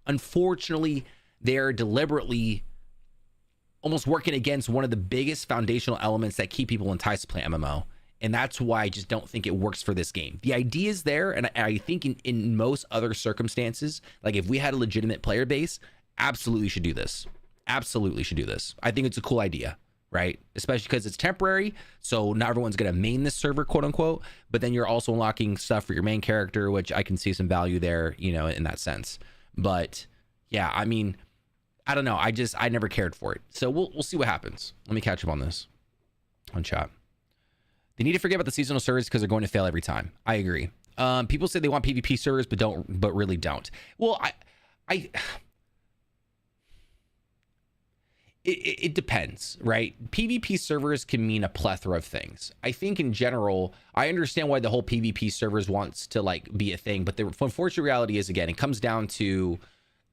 Unfortunately, they're deliberately almost working against one of the biggest foundational elements that keep people enticed to play MMO. And that's why I just don't think it works for this game. The idea is there, and I think in most other circumstances, like if we had a legitimate player base, absolutely should do this. Absolutely should do this. I think it's a cool idea, right? Especially because it's temporary, so not everyone's going to main this server, quote unquote, but then you're also unlocking stuff for your main character, which I can see some value there, you know, in that sense. But yeah, I mean, I don't know. I never cared for it. So we'll see what happens. Let me catch up on this on chat. They need to forget about the seasonal servers because they're going to fail every time. I agree. People say they want PvP servers, but really don't. Well, it depends, right? PvP servers can mean a plethora of things. I think in general, I understand why the whole PvP servers wants to like be a thing, but the unfortunate reality is, again, it comes down to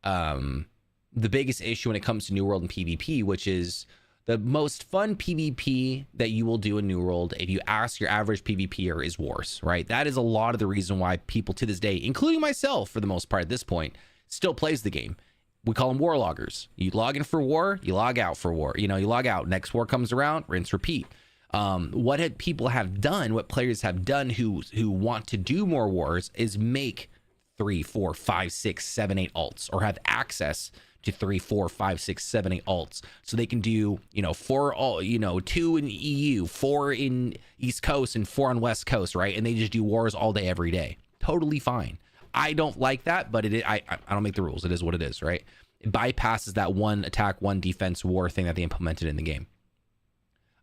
the biggest issue when it comes to New World and PvP, which is the most fun PvP that you will do in New World, if you ask your average PvPer, is wars, right? That is a lot of the reason why people to this day, including myself for the most part at this point, still plays the game. We call them war loggers. You log in for war, you log out for war. You know, you log out, next war comes around, rinse, repeat. What people have done, what players have done who want to do more wars is make 3, 4, 5, 6, 7, 8 alts, or have access to 3, 4, 5, 6, 7, 8 alts, so they can do, you know, 4 all, you know, 2 in EU, 4 in East Coast, and 4 on West Coast, right? And they just do wars all day, every day. Totally fine. I don't like that, but I don't make the rules. It is what it is, right? It bypasses that one attack, one defense war thing that they implemented in the game.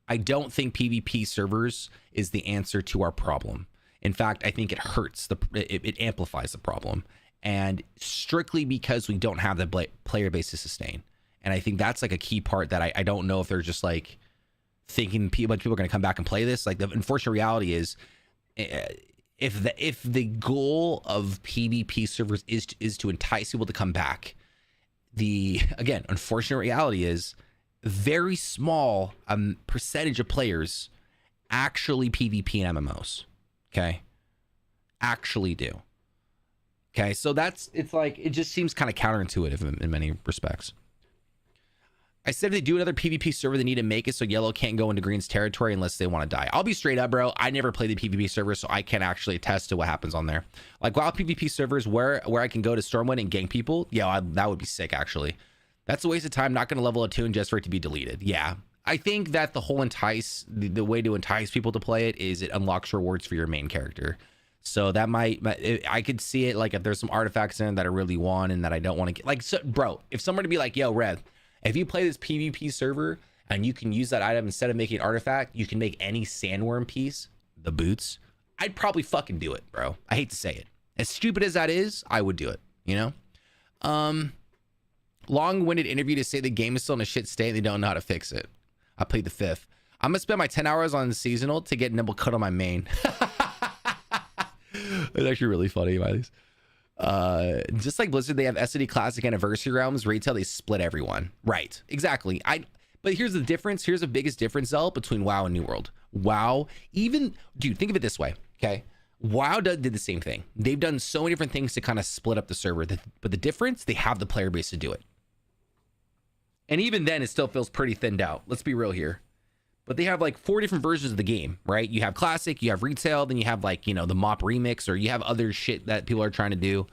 I don't think PvP servers is the answer to our problem. In fact, I think it hurts it amplifies the problem. And strictly because we don't have the player base to sustain. And I think that's like a key part that I don't know if they're just like thinking people are going to come back and play this. Like, the unfortunate reality is, if the goal of PvP servers is to entice people to come back, the, again, unfortunate reality is very small percentage of players actually PvP in MMOs. Okay, actually do. Okay, so it's like, it just seems kind of counterintuitive in many respects. I said if they do another PvP server, they need to make it so yellow can't go into green's territory unless they want to die. I'll be straight up, bro. I never played the PvP server, so I can't actually attest to what happens on there. Like, WoW PvP servers where I can go to Stormwind and gank people, yeah, that would be sick, actually. That's a waste of time. Not going to level a tune just for it to be deleted. Yeah, I think that the whole the way to entice people to play it is it unlocks rewards for your main character. So that I could see it, like, if there's some artifacts in it that I really want and that I don't want to get, like, so, bro, if someone to be like, yo, Rev, if you play this PvP server and you can use that item instead of making an artifact, you can make any sandworm piece, the boots, I'd probably fucking do it, bro. I hate to say it. As stupid as that is, I would do it, you know? Long-winded interview to say the game is still in a shit state and they don't know how to fix it. I played the 5th. I'm gonna spend my 10 hours on the seasonal to get Nimble cut on my main. It's actually really funny by these. Just like Blizzard, they have SD Classic Anniversary Realms. Retail, they split everyone. Right, exactly. But here's the difference. Here's the biggest difference, though, between WoW and New World. WoW, dude, think of it this way, okay? WoW did the same thing. They've done so many different things to kind of split up the server, but the difference, they have the player base to do it. And even then, it still feels pretty thinned out. Let's be real here. But they have like 4 different versions of the game, right? You have Classic, you have Retail, then you have, like, you know, the MOP Remix, or you have other shit that people are trying to do.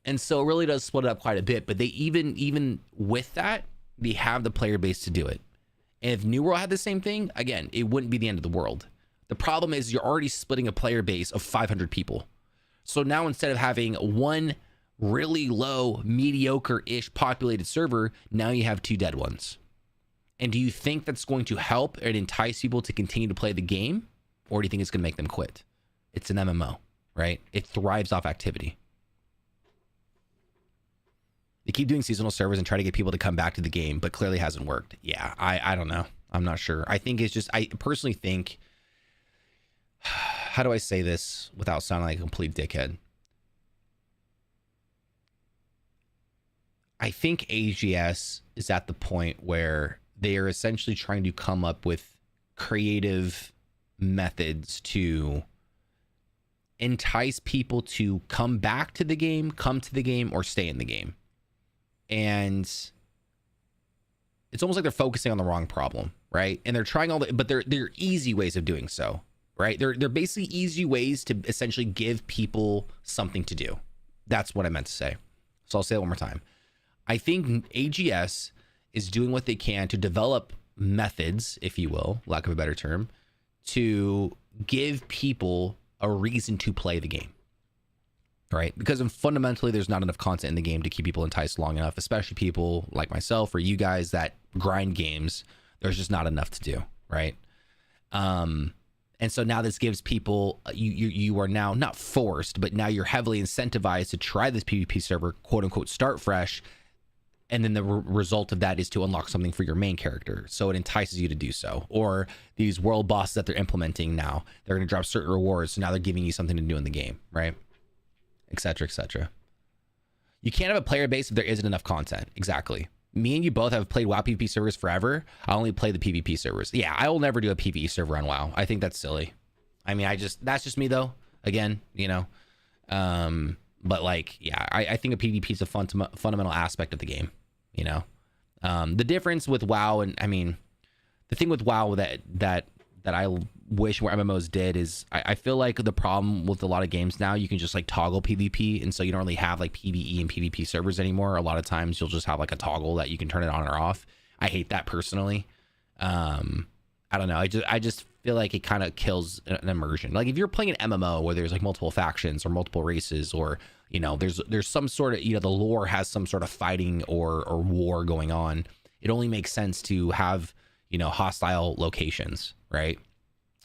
And so it really does split it up quite a bit. But they even with that, they have the player base to do it. And if New World had the same thing, again, it wouldn't be the end of the world. The problem is you're already splitting a player base of 500 people. So now instead of having one really low, mediocre-ish populated server, now you have 2 dead ones. And do you think that's going to help and entice people to continue to play the game? Or do you think it's going to make them quit? It's an MMO, right? It thrives off activity. They keep doing seasonal servers and try to get people to come back to the game, but clearly hasn't worked. Yeah, I don't know. I'm not sure. I think it's just, I personally think, how do I say this without sounding like a complete dickhead? I think AGS is at the point where they are essentially trying to come up with creative methods to entice people to come back to the game, come to the game, or stay in the game. and it's almost like they're focusing on the wrong problem, right? And they're trying all the, but they're easy ways of doing so, right? They're basically easy ways to essentially give people something to do. That's what I meant to say. So I'll say it one more time. I think AGS is doing what they can to develop methods, if you will, lack of a better term, to give people a reason to play the game, right? Because fundamentally, there's not enough content in the game to keep people enticed long enough, especially people like myself or you guys that grind games. There's just not enough to do, right? And so now this gives people, you are now not forced, but now you're heavily incentivized to try this PvP server, quote unquote, start fresh. And then the result of that is to unlock something for your main character. So it entices you to do so. Or these world bosses that they're implementing now, they're going to drop certain rewards. So now they're giving you something to do in the game, right? Et cetera, et cetera. You can't have a player base if there isn't enough content. Exactly. Me and you both have played WoW PvP servers forever. I only play the PvP servers. Yeah, I will never do a PvE server on WoW. I think that's silly. I mean, that's just me though. Again, you know. But like, yeah, I think a PvP is a fundamental aspect of the game. You know, the difference with WoW, and I mean, the thing with WoW that I wish more MMOs did is I feel like the problem with a lot of games now, you can just like toggle PvP, and so you don't really have like PvE and PvP servers anymore. A lot of times you'll just have like a toggle that you can turn it on or off. I hate that personally. I don't know. I just feel like it kind of kills an immersion. Like if you're playing an MMO where there's like multiple factions or multiple races, or you know, there's some sort of, you know, the lore has some sort of fighting or war going on. It only makes sense to have, you know, hostile locations, right?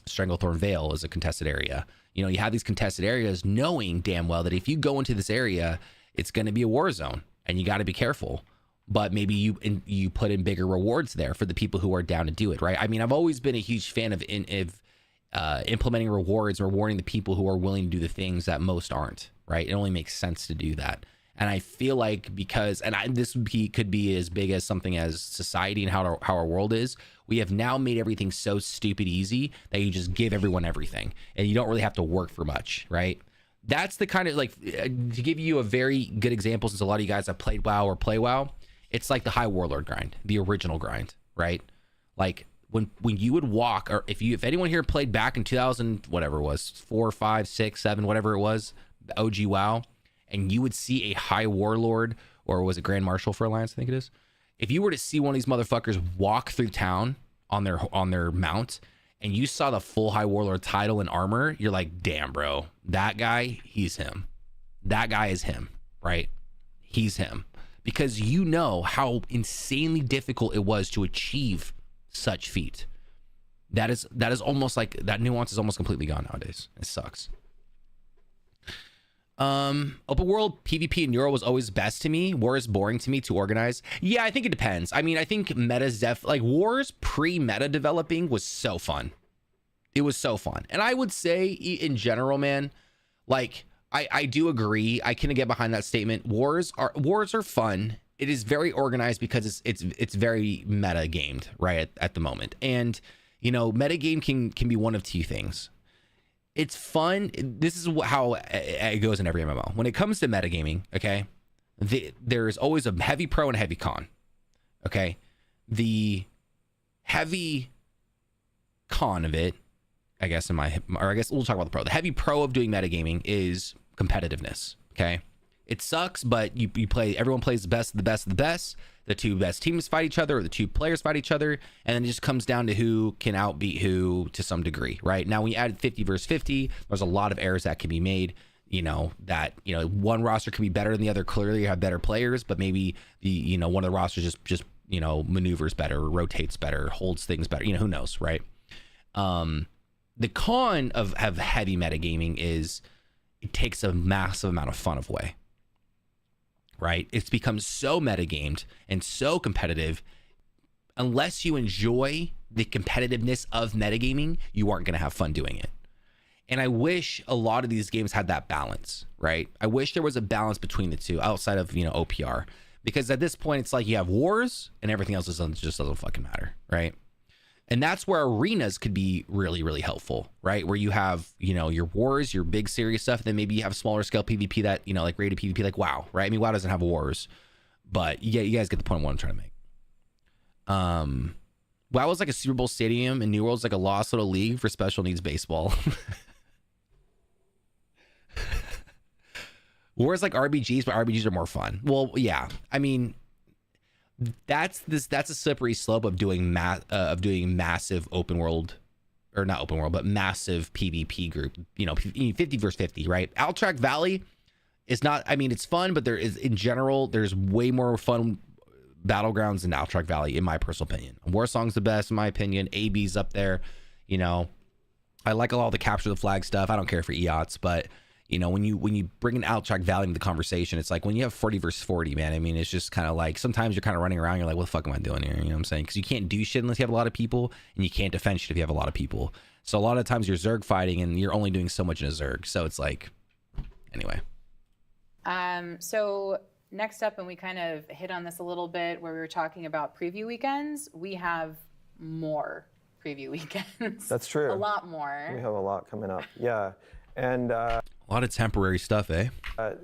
Stranglethorn Vale is a contested area. You know, you have these contested areas knowing damn well that if you go into this area, it's going to be a war zone and you got to be careful. But maybe you put in bigger rewards there for the people who are down to do it, right? I mean, I've always been a huge fan of implementing rewards and rewarding the people who are willing to do the things that most aren't, right? It only makes sense to do that. And I feel like because, this could be as big as something as society and how our world is, we have now made everything so stupid easy that you just give everyone everything and you don't really have to work for much, right? That's the kind of, like, to give you a very good example, since a lot of you guys have played WoW or play WoW, it's like the High Warlord grind, the original grind, right? Like when you would walk, or if anyone here played back in 2000, whatever it was, 4, 5, 6, 7, whatever it was, the OG WoW, and you would see a High Warlord, or was it Grand Marshal for Alliance, I think it is. If you were to see one of these motherfuckers walk through town on their mount, and you saw the full High Warlord title and armor, you're like, damn, bro, that guy, he's him. That guy is him, right? He's him. Because you know how insanely difficult it was to achieve such feat. That is almost like, that nuance is almost completely gone nowadays. It sucks. Open world PvP in Euro was always best to me. War is boring to me to organize. Yeah, I think it depends. I mean, I think meta's like War's pre-meta developing was so fun. It was so fun. And I would say in general, man, like I do agree. I can get behind that statement. Wars are fun. It is very organized because it's very meta gamed right at the moment. And you know, meta game can be one of two things. It's fun. This is how it goes in every MMO. When it comes to metagaming, okay, there's always a heavy pro and a heavy con. Okay, the heavy con of it, I guess I guess we'll talk about the pro. The heavy pro of doing metagaming is competitiveness. Okay, it sucks, but you play. Everyone plays the best of the best of the best. The two best teams fight each other, or the two players fight each other, and then it just comes down to who can outbeat who to some degree, right? Now, when you add 50 versus 50, there's a lot of errors that can be made. You know, that, you know, one roster can be better than the other. Clearly, you have better players, but maybe one of the rosters just you know, maneuvers better, rotates better, holds things better. You know, who knows, right? The con of heavy metagaming is it takes a massive amount of fun away. Right? It's become so metagamed and so competitive. Unless you enjoy the competitiveness of metagaming, you aren't going to have fun doing it. And I wish a lot of these games had that balance, right? I wish there was a balance between the two outside of, you know, OPR. Because at this point, it's like you have wars and everything else just doesn't fucking matter, right? And that's where arenas could be really, really helpful, right? Where you have, you know, your wars, your big serious stuff, and then maybe you have smaller scale PvP that, you know, like rated PvP, like WoW, right? I mean, WoW doesn't have wars, But yeah, you guys get the point of what I'm trying to make. WoW was like a Super Bowl stadium, and New World's like a lost little league for special needs baseball. Whereas like RBGs, but RBGs are more fun. Well, yeah, I mean, that's a slippery slope of doing massive open world, or not open world, but massive PvP group. 50 versus 50, right? Alterac Valley is not. I mean, it's fun, but there is in general there's way more fun battlegrounds than Alterac Valley, in my personal opinion. Warsong's the best, in my opinion. AB's up there. I like all the capture the flag stuff. I don't care for EOTs, but when you bring an Alterac Valley into the conversation, it's like when you have 40 versus 40, man. I mean, it's just kind of like sometimes you're kind of running around. You're like, what the fuck am I doing here? You know what I'm saying? Because you can't do shit unless you have a lot of people, and you can't defend shit if you have a lot of people. So a lot of times you're Zerg fighting, and you're only doing so much in a Zerg. So it's like, anyway. So next up, and we kind of hit on this a little bit where we were talking about preview weekends. We have more preview weekends. That's true. A lot more. We have a lot coming up. Yeah. And a lot of temporary stuff, eh?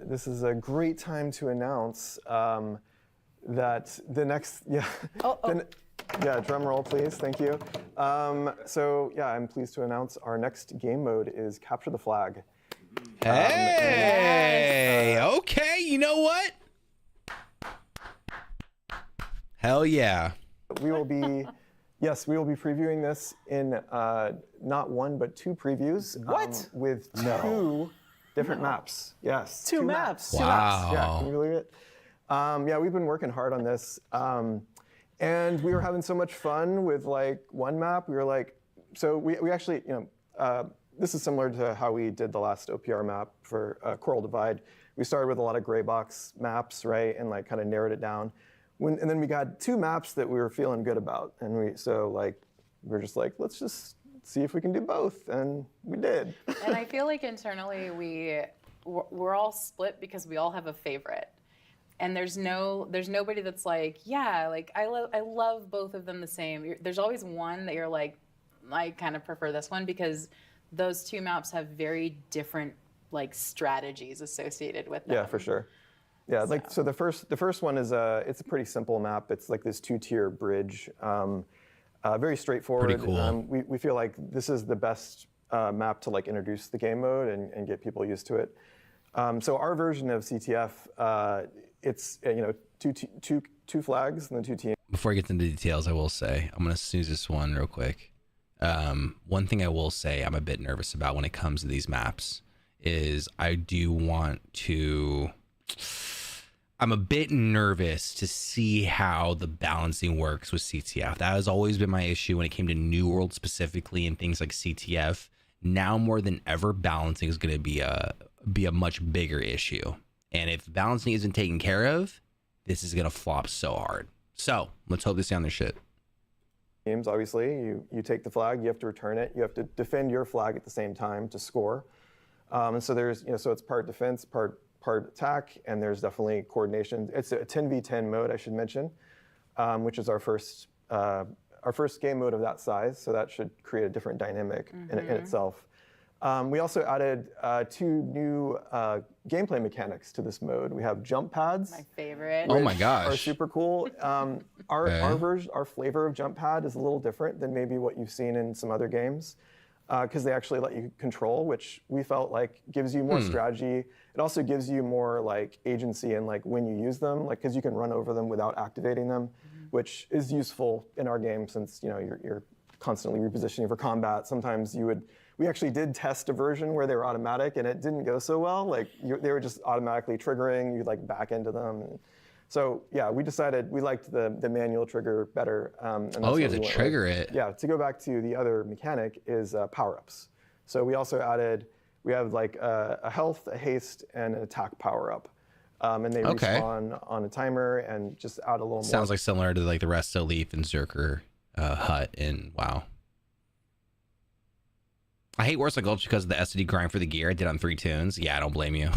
This is a great time to announce that the next, yeah, drum roll, please. Thank you. So yeah, I'm pleased to announce our next game mode is Capture the Flag. Hey, okay, you know what? Hell yeah. We will be, yes, we will be previewing this in not one, but two previews. What? With two different maps. Yes. Two maps. Two maps. Yeah, can you believe it? Yeah, we've been working hard on this. And we were having so much fun with like one map. We were like, so we actually, this is similar to how we did the last OPR map for Coral Divide. We started with a lot of gray box maps, right? And like kind of narrowed it down. And then we got two maps that we were feeling good about. And we're just like, let's just see if we can do both. And we did. And I feel like internally we're all split because we all have a favorite. And there's nobody that's like, yeah, like I love both of them the same. There's always one that you're like, I kind of prefer this one because those two maps have very different like strategies associated with them. Yeah, for sure. Yeah, so the first one is it's a pretty simple map. It's like this 2-tier bridge, very straightforward. Pretty cool. We feel like this is the best map to like introduce the game mode and get people used to it. So our version of CTF, it's two flags and then two teams. Before I get into the details, I will say I'm gonna snooze this one real quick. One thing I will say I'm a bit nervous about when it comes to these maps is I'm a bit nervous to see how the balancing works with CTF. That has always been my issue when it came to New World specifically and things like CTF. Now more than ever, balancing is going to be a much bigger issue. And if balancing isn't taken care of, this is going to flop so hard. So let's hope they stay on their shit. Games, obviously, you take the flag, you have to return it, you have to defend your flag at the same time to score. And so there's, so it's part defense, part attack, and there's definitely coordination. It's a 10v10 mode, I should mention, which is our first game mode of that size. So that should create a different dynamic in itself. We also added two new gameplay mechanics to this mode. We have jump pads. My favorite. Oh my gosh. Are super cool. Our flavor of jump pad is a little different than maybe what you've seen in some other games. Because they actually let you control, which we felt like gives you more strategy. It also gives you more like agency in like when you use them, like because you can run over them without activating them, which is useful in our game since you're constantly repositioning for combat. Sometimes we actually did test a version where they were automatic and it didn't go so well. Like they were just automatically triggering, you'd like back into them. So yeah, we decided we liked the manual trigger better. And you have to trigger it. Yeah, to go back to the other mechanic is power-ups. So we also added, we have like a health, a haste, and an attack power-up. And they respawn on a timer and just add a little more. Sounds like similar to like the Resto Leaf and Zerker hut in WoW. I hate Warsaw Gulch because of the SD grind for the gear I did on 3 tunes. Yeah, I don't blame you.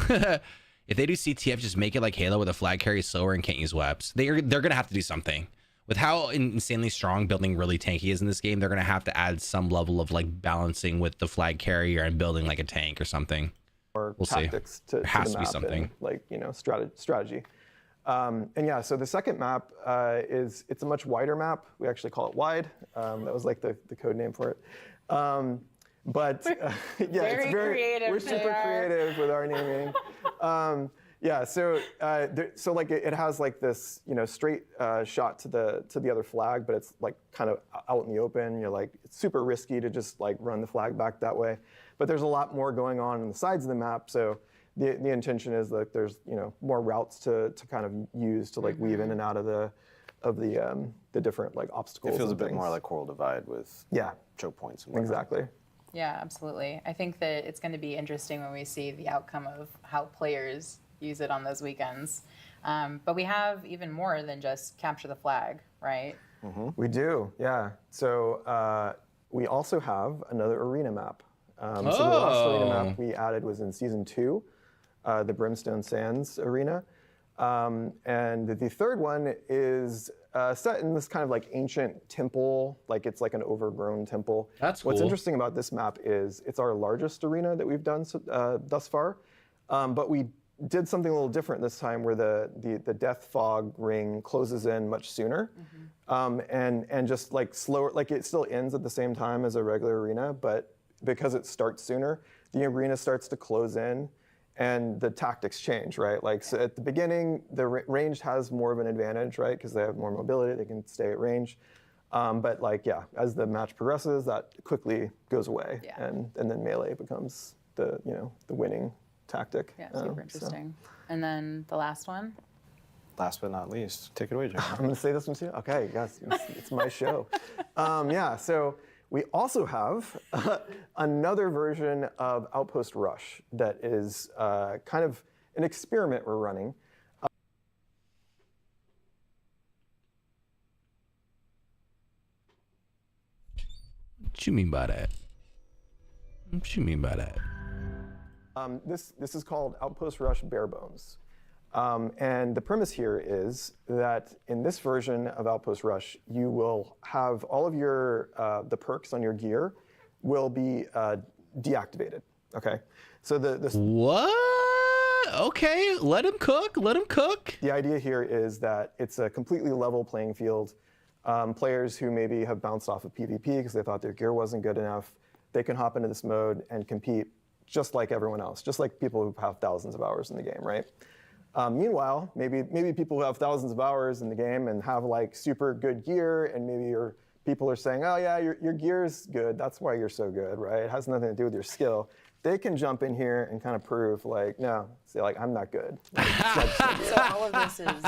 If they do CTF, just make it like Halo where the flag carries slower and can't use weapons. They're going to have to do something. With how insanely strong building really tanky is in this game, they're going to have to add some level of like balancing with the flag carrier and building like a tank or something. Or we'll tactics see. There has to to be something. And, like, strategy. And yeah, so the second map it's a much wider map. We actually call it wide. That was like the code name for it. But yeah, it's very creative. We're super creative with our naming. Yeah, so like it has like this, straight shot to the other flag, but it's like kind of out in the open. You're like, it's super risky to just like run the flag back that way. But there's a lot more going on the sides of the map. So the intention is that there's more routes to kind of use to like weave in and out of the different like obstacles. It feels a and bit things. more like Coral Divide with choke points. And whatnot. Exactly. Yeah, absolutely. I think that it's going to be interesting when we see the outcome of how players use it on those weekends. But we have even more than just capture the flag, right? We do, yeah. So we also have another arena map. So the last arena map we added was in season 2, the Brimstone Sands arena. And the third one is set in this kind of like ancient temple, like it's like an overgrown temple. That's cool. What's interesting about this map is it's our largest arena that we've done thus far, but we did something a little different this time where the death fog ring closes in much sooner, and just like slower, like it still ends at the same time as a regular arena, but because it starts sooner, the arena starts to close in and the tactics change, right? Like, so at the beginning, the ranged has more of an advantage, right? Because they have more mobility, they can stay at range. But like, yeah, as the match progresses, that quickly goes away, and then melee becomes the winning tactic. Yeah, super interesting. And then the last one? Last but not least, take it away, Jeremy. I'm going to say this one too? Okay, yes, it's my show. Yeah, so we also have another version of Outpost Rush that is kind of an experiment we're running. What you mean by that? What you mean by that? This is called Outpost Rush Bare Bones. And the premise here is that in this version of Outpost Rush, you will have all of your the perks on your gear will be deactivated. Okay, so what? Okay, let him cook. Let him cook. The idea here is that it's a completely level playing field. Players who maybe have bounced off of PvP because they thought their gear wasn't good enough, they can hop into this mode and compete just like everyone else, just like people who have thousands of hours in the game, right? Meanwhile, maybe people who have thousands of hours in the game and have like super good gear, and maybe your people are saying, oh yeah, your gear's good, that's why you're so good, right? It has nothing to do with your skill. They can jump in here and kind of prove like, no, say like, I'm not good. So all of this is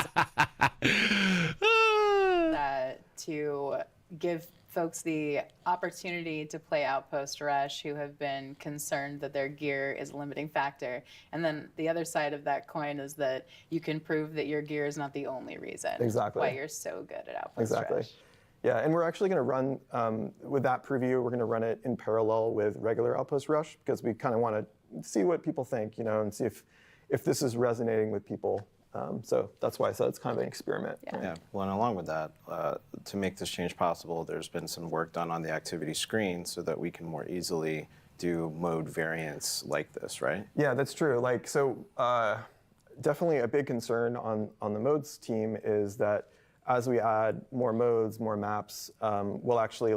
to give folks the opportunity to play Outpost Rush who have been concerned that their gear is a limiting factor. And then the other side of that coin is that you can prove that your gear is not the only reason why you're so good at Outpost Rush. Yeah, and we're actually going to run, with that preview, we're going to run it in parallel with regular Outpost Rush because we kind of want to see what people think, and see if this is resonating with people. So that's why I said it's kind of an experiment. Yeah. Well, and along with that, to make this change possible, there's been some work done on the activity screen so that we can more easily do mode variants like this, right? Yeah, that's true. Like, so definitely a big concern on the modes team is that as we add more modes, more maps, we'll actually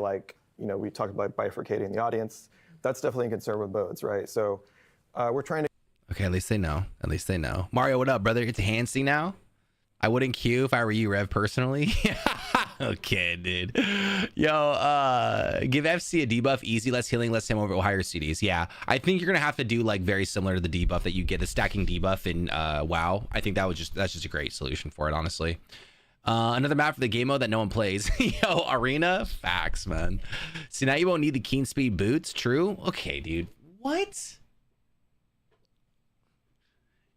we talked about bifurcating the audience. That's definitely a concern with modes, right? So we're trying to. Okay, at least they know. At least they know. Mario, what up, brother? Get to Handsy now? I wouldn't queue if I were you, Rev, personally. Okay, dude. Yo, give FC a debuff, easy, less healing, less time over higher CDs. Yeah, I think you're gonna have to do like very similar to the debuff that you get, the stacking debuff in WoW. I think that's just a great solution for it, honestly. Another map for the game mode that no one plays. Yo, Arena? Facts, man. See, now you won't need the keen speed boots. True? Okay, dude. What?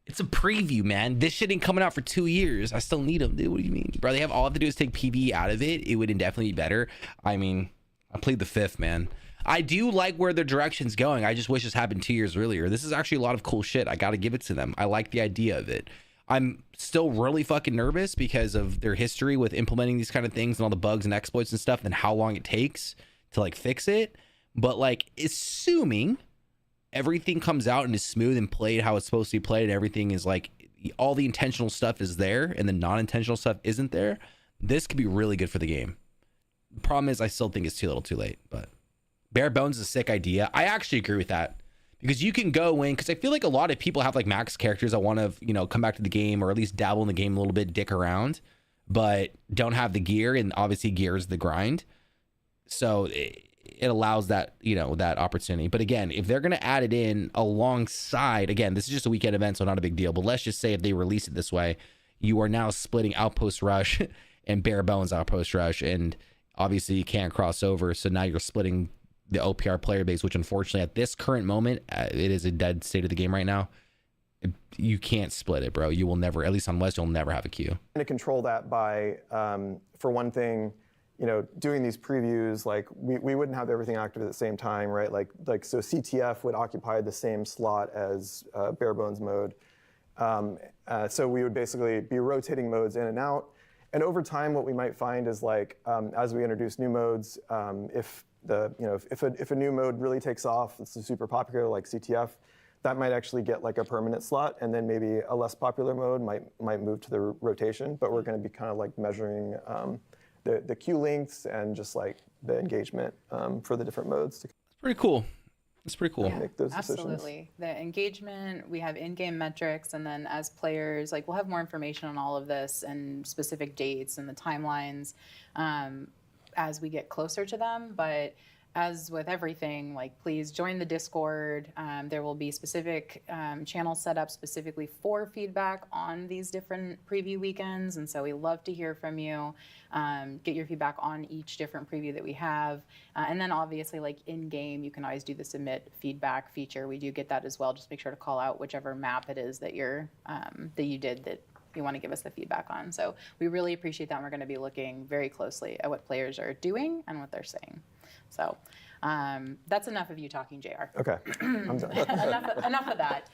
It's a preview, man. This shit ain't coming out for 2 years. I still need them, dude. What do you mean? Bro, all I have to do is take PvE out of it. It would definitely be better. I mean, I played the 5th, man. I do like where the direction's going. I just wish this happened 2 years earlier. This is actually a lot of cool shit. I got to give it to them. I like the idea of it. I'm still really fucking nervous because of their history with implementing these kind of things and all the bugs and exploits and stuff and how long it takes to like fix it. But like, assuming everything comes out and is smooth and played how it's supposed to be played, everything is like, all the intentional stuff is there and the non-intentional stuff isn't there, this could be really good for the game. The problem is I still think it's too little too late, but bare bones is a sick idea. I actually agree with that, because you can go in, because I feel like a lot of people have like max characters that want to, you know, come back to the game or at least dabble in the game a little bit, dick around, but don't have the gear, and obviously gear is the grind. So it allows that, you know, that opportunity. But again, if they're going to add it in alongside, again, this is just a weekend event, so not a big deal, but let's just say if they release it this way, you are now splitting Outpost Rush and bare bones Outpost Rush, and obviously you can't cross over, so now you're splitting the OPR player base, which unfortunately at this current moment, it is a dead state of the game right now. You can't split it, bro. You will never, at least on West, you'll never have a queue. To control that by, for one thing, you know, doing these previews, like we wouldn't have everything active at the same time, right? Like so CTF would occupy the same slot as bare bones mode. So we would basically be rotating modes in and out. And over time, what we might find is like, as we introduce new modes, if a new mode really takes off, it's super popular like CTF, that might actually get like a permanent slot, and then maybe a less popular mode might move to the rotation. But we're going to be kind of like measuring the queue lengths and just like the engagement for the different modes. It's pretty cool. It's pretty cool. Make those Absolutely. decisions. The engagement, we have in-game metrics, and then as players, like we'll have more information on all of this and specific dates and the timelines as we get closer to them. But as with everything, like please join the Discord. There will be specific channels set up specifically for feedback on these different preview weekends. And so we love to hear from you. Get your feedback on each different preview that we have. And then obviously like in game, you can always do the submit feedback feature. We do get that as well. Just make sure to call out whichever map it is that you did that you want to give us the feedback on. So we really appreciate that. And we're going to be looking very closely at what players are doing and what they're saying. So that's enough of you talking, JR. Okay, I'm done. enough of that.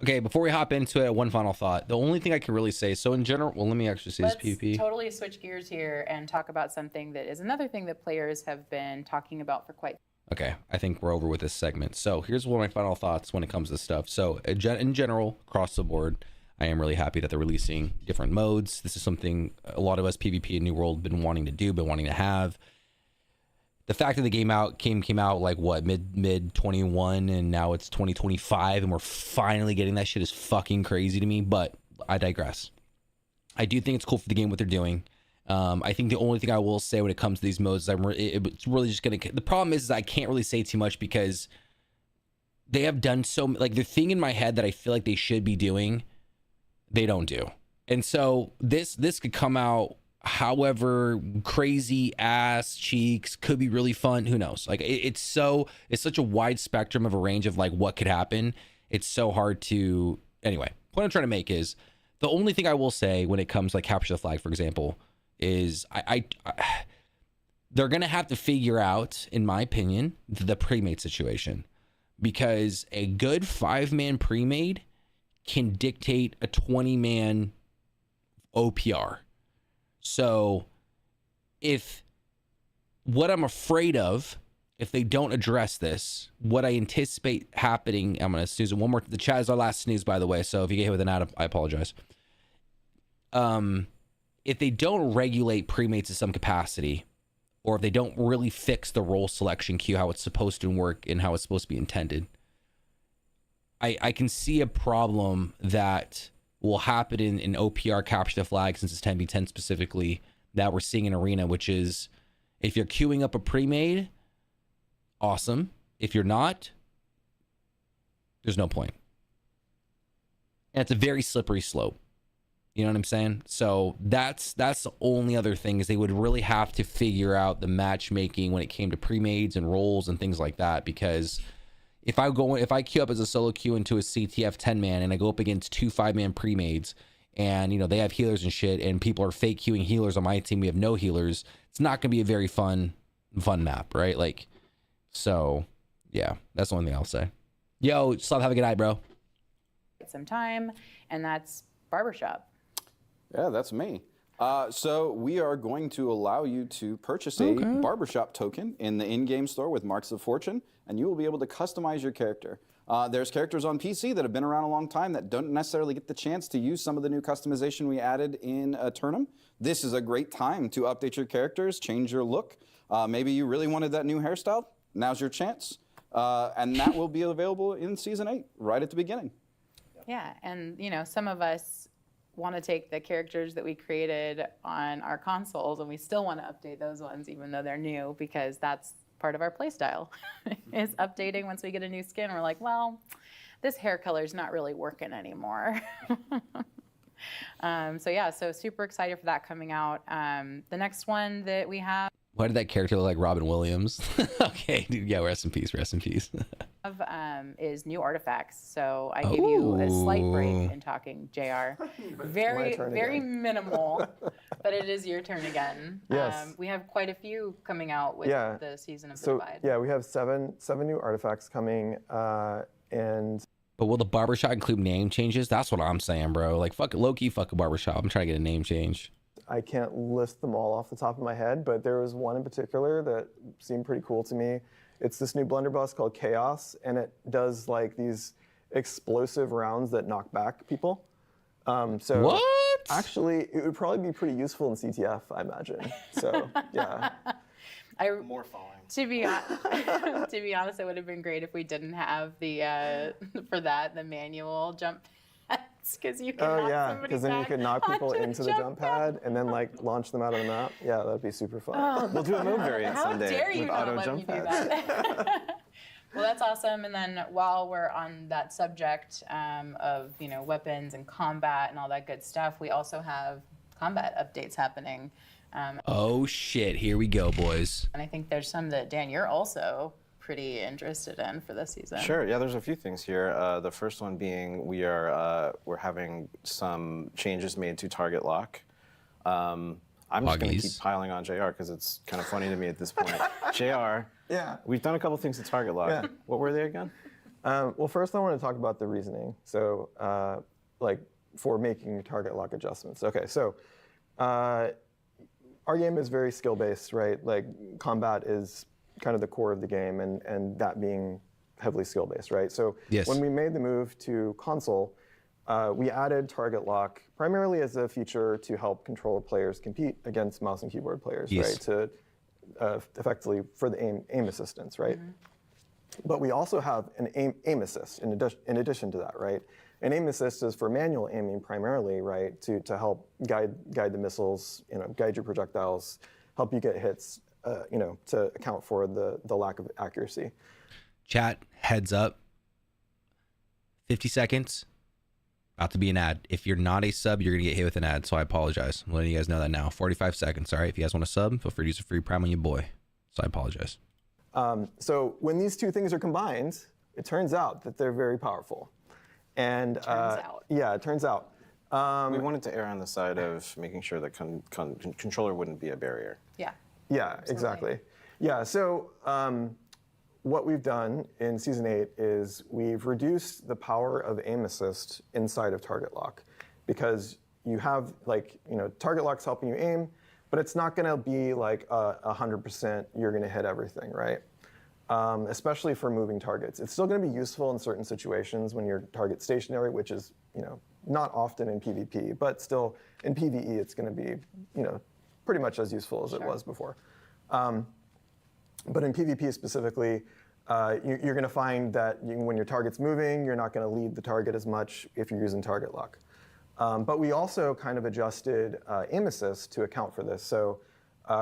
Okay, before we hop into it, one final thought. The only thing I can really say, so in general, well, let me actually say this PvP. Totally switch gears here and talk about something that is another thing that players have been talking about for quite. Okay, I think we're over with this segment. So here's one of my final thoughts when it comes to this stuff. So in general, across the board, I am really happy that they're releasing different modes. This is something a lot of us PvP and New World been wanting to do, been wanting to have. The fact that the game came out like what, mid 21, and now it's 2025 and we're finally getting that shit is fucking crazy to me, but I digress. I do think it's cool for the game what they're doing. I think the only thing I will say when it comes to these modes is it's really just gonna, the problem is I can't really say too much because they have done so, like the thing in my head that I feel like they should be doing, they don't do. And so this could come out however crazy ass cheeks, could be really fun, who knows. Like it's such a wide spectrum of a range of like what could happen. It's so hard to, anyway, what I'm trying to make is the only thing I will say when it comes to like capture the flag, for example, is I they're gonna have to figure out, in my opinion, the pre-made situation, because a good 5-man pre-made can dictate a 20-man OPR. So if what I'm afraid of, if they don't address this, what I anticipate happening, I'm going to snooze it one more. The chat is our last snooze, by the way. So if you get hit with an ad, I apologize. If they don't regulate pre-mates to some capacity, or if they don't really fix the role selection queue, how it's supposed to work and how it's supposed to be intended, I can see a problem that will happen in OPR capture the flag, since it's 10v10 specifically, that we're seeing in Arena, which is if you're queuing up a pre-made, awesome. If you're not, there's no point. And it's a very slippery slope. You know what I'm saying? So that's the only other thing, is they would really have to figure out the matchmaking when it came to pre-mades and roles and things like that, because if I queue up as a solo queue into a CTF 10-man and I go up against 2 5-man pre-mades, and you know they have healers and shit, and people are fake queuing healers on my team, we have no healers, it's not gonna be a very fun map, right? Like, so yeah, that's the only thing I'll say. Yo, stop, have a good night, bro. Some time, and that's barbershop. Yeah, that's me. So we are going to allow you to purchase a barbershop token in the in-game store with Marks of Fortune, and you will be able to customize your character. There's characters on PC that have been around a long time that don't necessarily get the chance to use some of the new customization we added in Turnum. This is a great time to update your characters, change your look. Maybe you really wanted that new hairstyle. Now's your chance. And that will be available in Season 8, right at the beginning. Yeah, and you know, some of us want to take the characters that we created on our consoles and we still want to update those ones even though they're new, because that's part of our play style is updating. Once we get a new skin, we're like, well, this hair color is not really working anymore. So yeah, so super excited for that coming out. The next one that we have. Why did that character look like Robin Williams? Okay, dude, yeah, rest in peace, rest in peace. Is new artifacts. So I give you a slight break in talking, JR. Very minimal, but it is your turn again. Yes. We have quite a few coming out with the Season of the Divide. Yeah, we have seven new artifacts coming, and. But will the barbershop include name changes? That's what I'm saying, bro. Like, fuck Loki, fuck a barbershop. I'm trying to get a name change. I can't list them all off the top of my head, but there was one in particular that seemed pretty cool to me. It's this new blunderbuss called Chaos, and it does like these explosive rounds that knock back people. So what? Actually, it would probably be pretty useful in CTF, I imagine. So yeah. More falling. To be honest, it would have been great if we didn't have the the manual jump pads, because you can knock somebody because then you could knock people into the jump pad and then like launch them out of the map. Yeah, that'd be super fun. Oh, we'll do a mode variant someday. How dare you with not auto let jump me do pads. that? Well, that's awesome. And then while we're on that subject of weapons and combat and all that good stuff, we also have combat updates happening. Oh shit, here we go, boys. And I think there's some that, Dan, you're also pretty interested in for this season. Sure, yeah, there's a few things here. The first one being we're having some changes made to target lock. I'm just going to keep piling on JR because it's kind of funny to me at this point. JR, we've done a couple things to target lock. Yeah. What were they again? Well, first I want to talk about the reasoning. So, like for making target lock adjustments. Okay, so our game is very skill-based, right? Like combat is kind of the core of the game, and that being heavily skill-based, right? So when we made the move to console, we added target lock primarily as a feature to help controller players compete against mouse and keyboard players, right? To effectively for the aim assistance, right? But we also have an aim assist in addition to that, right? An aim assist is for manual aiming primarily, right? To help guide the missiles, guide your projectiles, help you get hits, to account for the lack of accuracy. Chat, heads up. 50 seconds. About to be an ad. If you're not a sub, you're going to get hit with an ad, so I apologize. I'm letting you guys know that now. 45 seconds, all right? If you guys want to sub, feel free to use a free prime on your boy. So I apologize. So when these two things are combined, it turns out that they're very powerful. And yeah, it turns out. We wanted to err on the side of making sure that controller wouldn't be a barrier. Yeah. Yeah, exactly. Yeah, so what we've done in Season 8 is we've reduced the power of aim assist inside of target lock, because you have target lock's helping you aim, but it's not gonna be like 100% you're gonna hit everything, right? Especially for moving targets. It's still gonna be useful in certain situations when your target's stationary, which is not often in PvP, but still in PvE it's gonna be pretty much as useful as it was before. But in PvP specifically, you're going to find that when your target's moving, you're not going to lead the target as much if you're using target lock. But we also kind of adjusted aim assist to account for this. So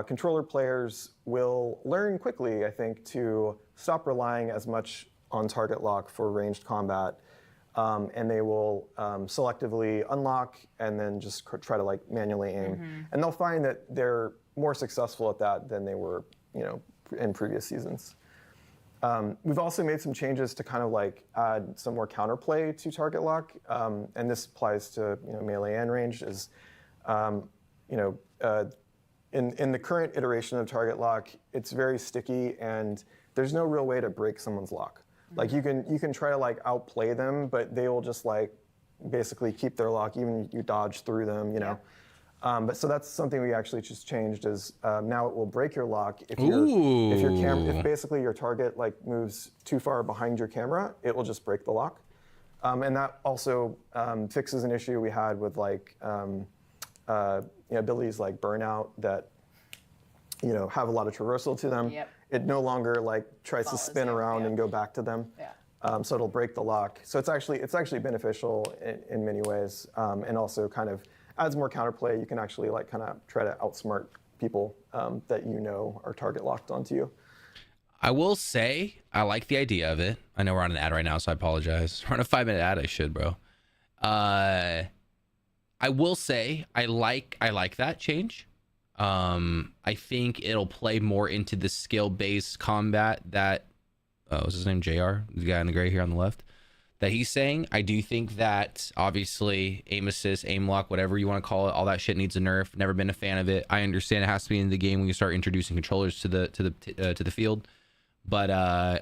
controller players will learn quickly, I think, to stop relying as much on target lock for ranged combat. And they will selectively unlock and then just try to manually aim. And they'll find that they're more successful at that than they were, in previous seasons. We've also made some changes to kind of add some more counterplay to target lock, and this applies to melee and range. Is in the current iteration of target lock, it's very sticky, and there's no real way to break someone's lock. Like you can try to outplay them, but they will just basically keep their lock, even if you dodge through them, But so that's something we actually just changed is now it will break your lock if if basically your target like moves too far behind your camera, it will just break the lock. And that also fixes an issue we had with like abilities like burnout that have a lot of traversal to them. Yep. It no longer like tries to spin around and go back to them. Yeah. So it'll break the lock. So it's actually beneficial in many ways, and also kind of adds more counterplay. You can actually like kind of try to outsmart people that are target locked onto you. I will say I like the idea of it. I know we're on an ad right now, so I apologize. We're on a 5-minute ad. I should, bro. I will say I like that change. I think it'll play more into the skill-based combat that what's his name, JR, the guy in the gray here on the left, that he's saying. I do think that obviously aim assist, aim lock, whatever you want to call it, all that shit needs a nerf. Never been a fan of it. I understand it has to be in the game when you start introducing controllers to the field, but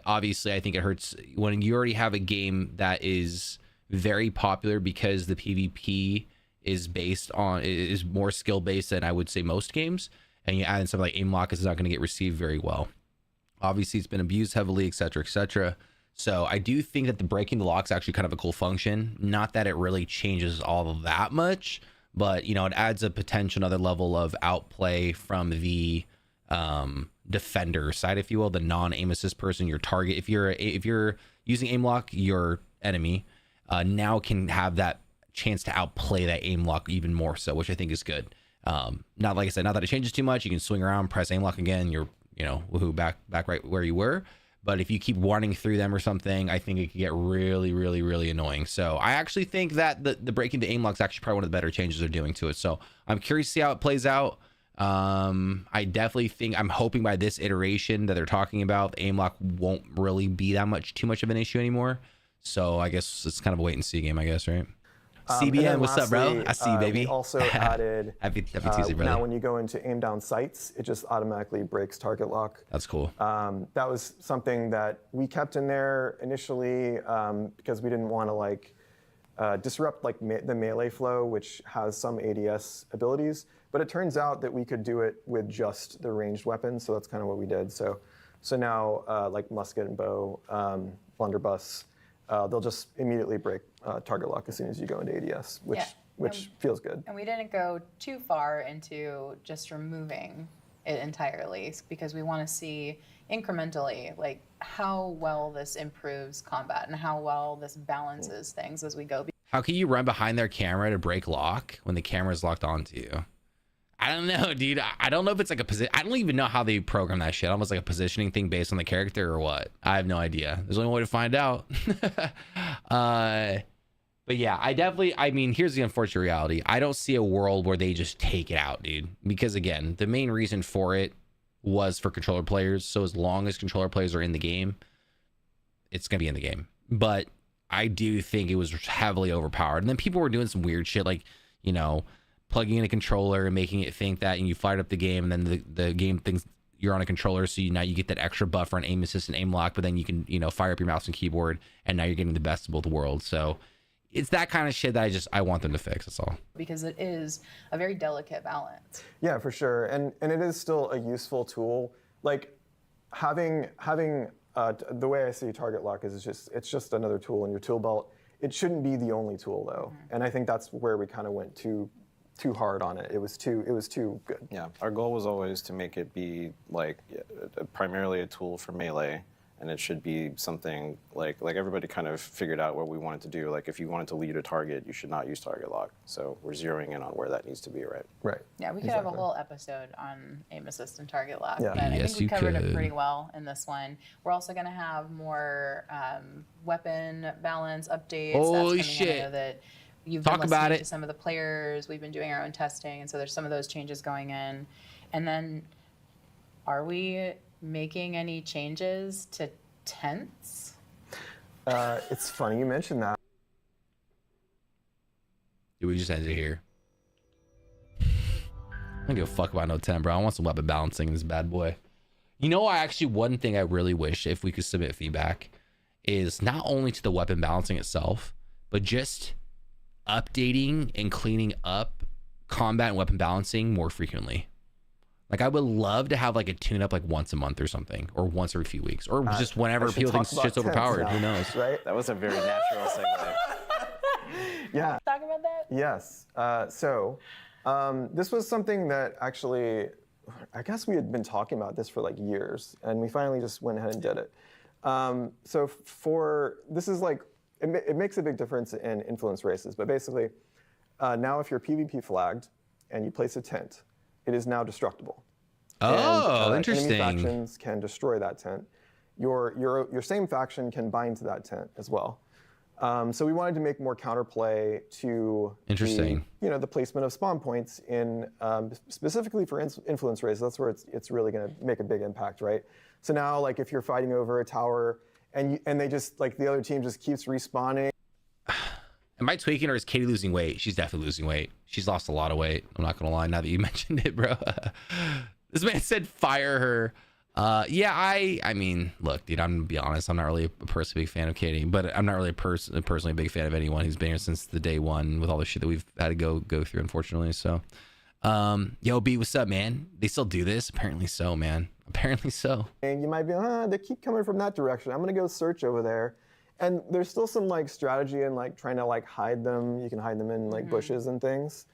obviously I think it hurts when you already have a game that is very popular because the PvP is more skill based than I would say most games, and you add in something like aim lock, is not going to get received very well. Obviously it's been abused heavily, etc. So I do think that the breaking the lock is actually kind of a cool function. Not that it really changes all of that much, but it adds a potential another level of outplay from the defender side, if you will, the non-aim assist person, your target. If you're using aim lock, your enemy now can have that chance to outplay that aim lock even more so, which I think is good. Not like I said, not that it changes too much. You can swing around, press aim lock again, you're woohoo, back right where you were. But if you keep running through them or something, I think it could get really, really, really annoying. So I actually think that the breaking the aim lock is actually probably one of the better changes they're doing to it. So I'm curious to see how it plays out. I definitely think, I'm hoping by this iteration that they're talking about, the aim lock won't really be too much of an issue anymore. So I guess it's kind of a wait and see game, I guess, right? CBN, what's up, bro? I see you, baby. We also added happy Tuesday, brother. Now when you go into aim down sights, it just automatically breaks target lock. That's cool. That was something that we kept in there initially because we didn't want to like disrupt like the melee flow, which has some ADS abilities. But it turns out that we could do it with just the ranged weapons, so that's kind of what we did. So now like musket and bow, blunderbuss, they'll just immediately break target lock as soon as you go into ADS, which feels good. And we didn't go too far into just removing it entirely because we want to see incrementally like how well this improves combat and how well this balances things as we go. How can you run behind their camera to break lock when the camera is locked onto you? I don't know, dude. I don't know if it's like a position. I don't even know how they program that shit. Almost like a positioning thing based on the character or what. I have no idea. There's only one way to find out. But yeah, I mean, here's the unfortunate reality. I don't see a world where they just take it out, dude. Because again, the main reason for it was for controller players. So as long as controller players are in the game, it's going to be in the game. But I do think it was heavily overpowered. And then people were doing some weird shit like, plugging in a controller and making it think that, and you fired up the game, and then the game thinks you're on a controller, so now you get that extra buffer on aim assist and aim lock, but then you can fire up your mouse and keyboard, and now you're getting the best of both worlds. So it's that kind of shit that I want them to fix. That's all. Because it is a very delicate balance. Yeah, for sure, and it is still a useful tool. Like having the way I see target lock is it's just another tool in your tool belt. It shouldn't be the only tool though, and I think that's where we kind of went too hard on it. It was too good. Yeah, our goal was always to make it be like primarily a tool for melee, and it should be something like everybody kind of figured out what we wanted to do. Like if you wanted to lead a target, you should not use target lock. So we're zeroing in on where that needs to be, right? Right. Yeah, we could have a whole episode on aim assist and target lock, yeah. but I think we covered it pretty well in this one. We're also going to have more weapon balance updates. Holy That's shit. I know that you've been listening to some of the players. We've been doing our own testing, and so there's some of those changes going in. And then, are we making any changes to tents? It's funny you mentioned that. Dude, we just ended it here. I don't give a fuck about no tent, bro. I want some weapon balancing in this bad boy. One thing I really wish, if we could submit feedback, is not only to the weapon balancing itself, but just updating and cleaning up combat and weapon balancing more frequently. Like I would love to have like a tune up like once a month or something, or once every few weeks, or just whenever people think shit's overpowered. Who knows? Right? That was a very natural segue. Yeah. Talk about that? Yes. This was something that actually, I guess we had been talking about this for like years, and we finally just went ahead and did it. This is like, it makes a big difference in influence races, but basically, now if you're PvP flagged and you place a tent, it is now destructible. Oh, and, interesting. Enemy factions can destroy that tent. Your same faction can bind to that tent as well. So we wanted to make more counterplay to the placement of spawn points in specifically for influence races. That's where it's really going to make a big impact, right? So now, like if you're fighting over a tower and they just like the other team just keeps respawning. Am I tweaking, or is Katie losing weight? She's definitely losing weight. She's lost a lot of weight. I'm not gonna lie. Now that you mentioned it, bro. This man said fire her. Yeah, I mean, look, dude, I'm gonna be honest. I'm not really a personally big fan of Katie, but I'm not really personally a big fan of anyone who's been here since the day one with all the shit that we've had to go through, unfortunately. So, yo, B, what's up, man? They still do this? Apparently so, man. Apparently so. And you might be, they keep coming from that direction. I'm gonna go search over there. And there's still some like strategy in like trying to like hide them. You can hide them in like bushes and things.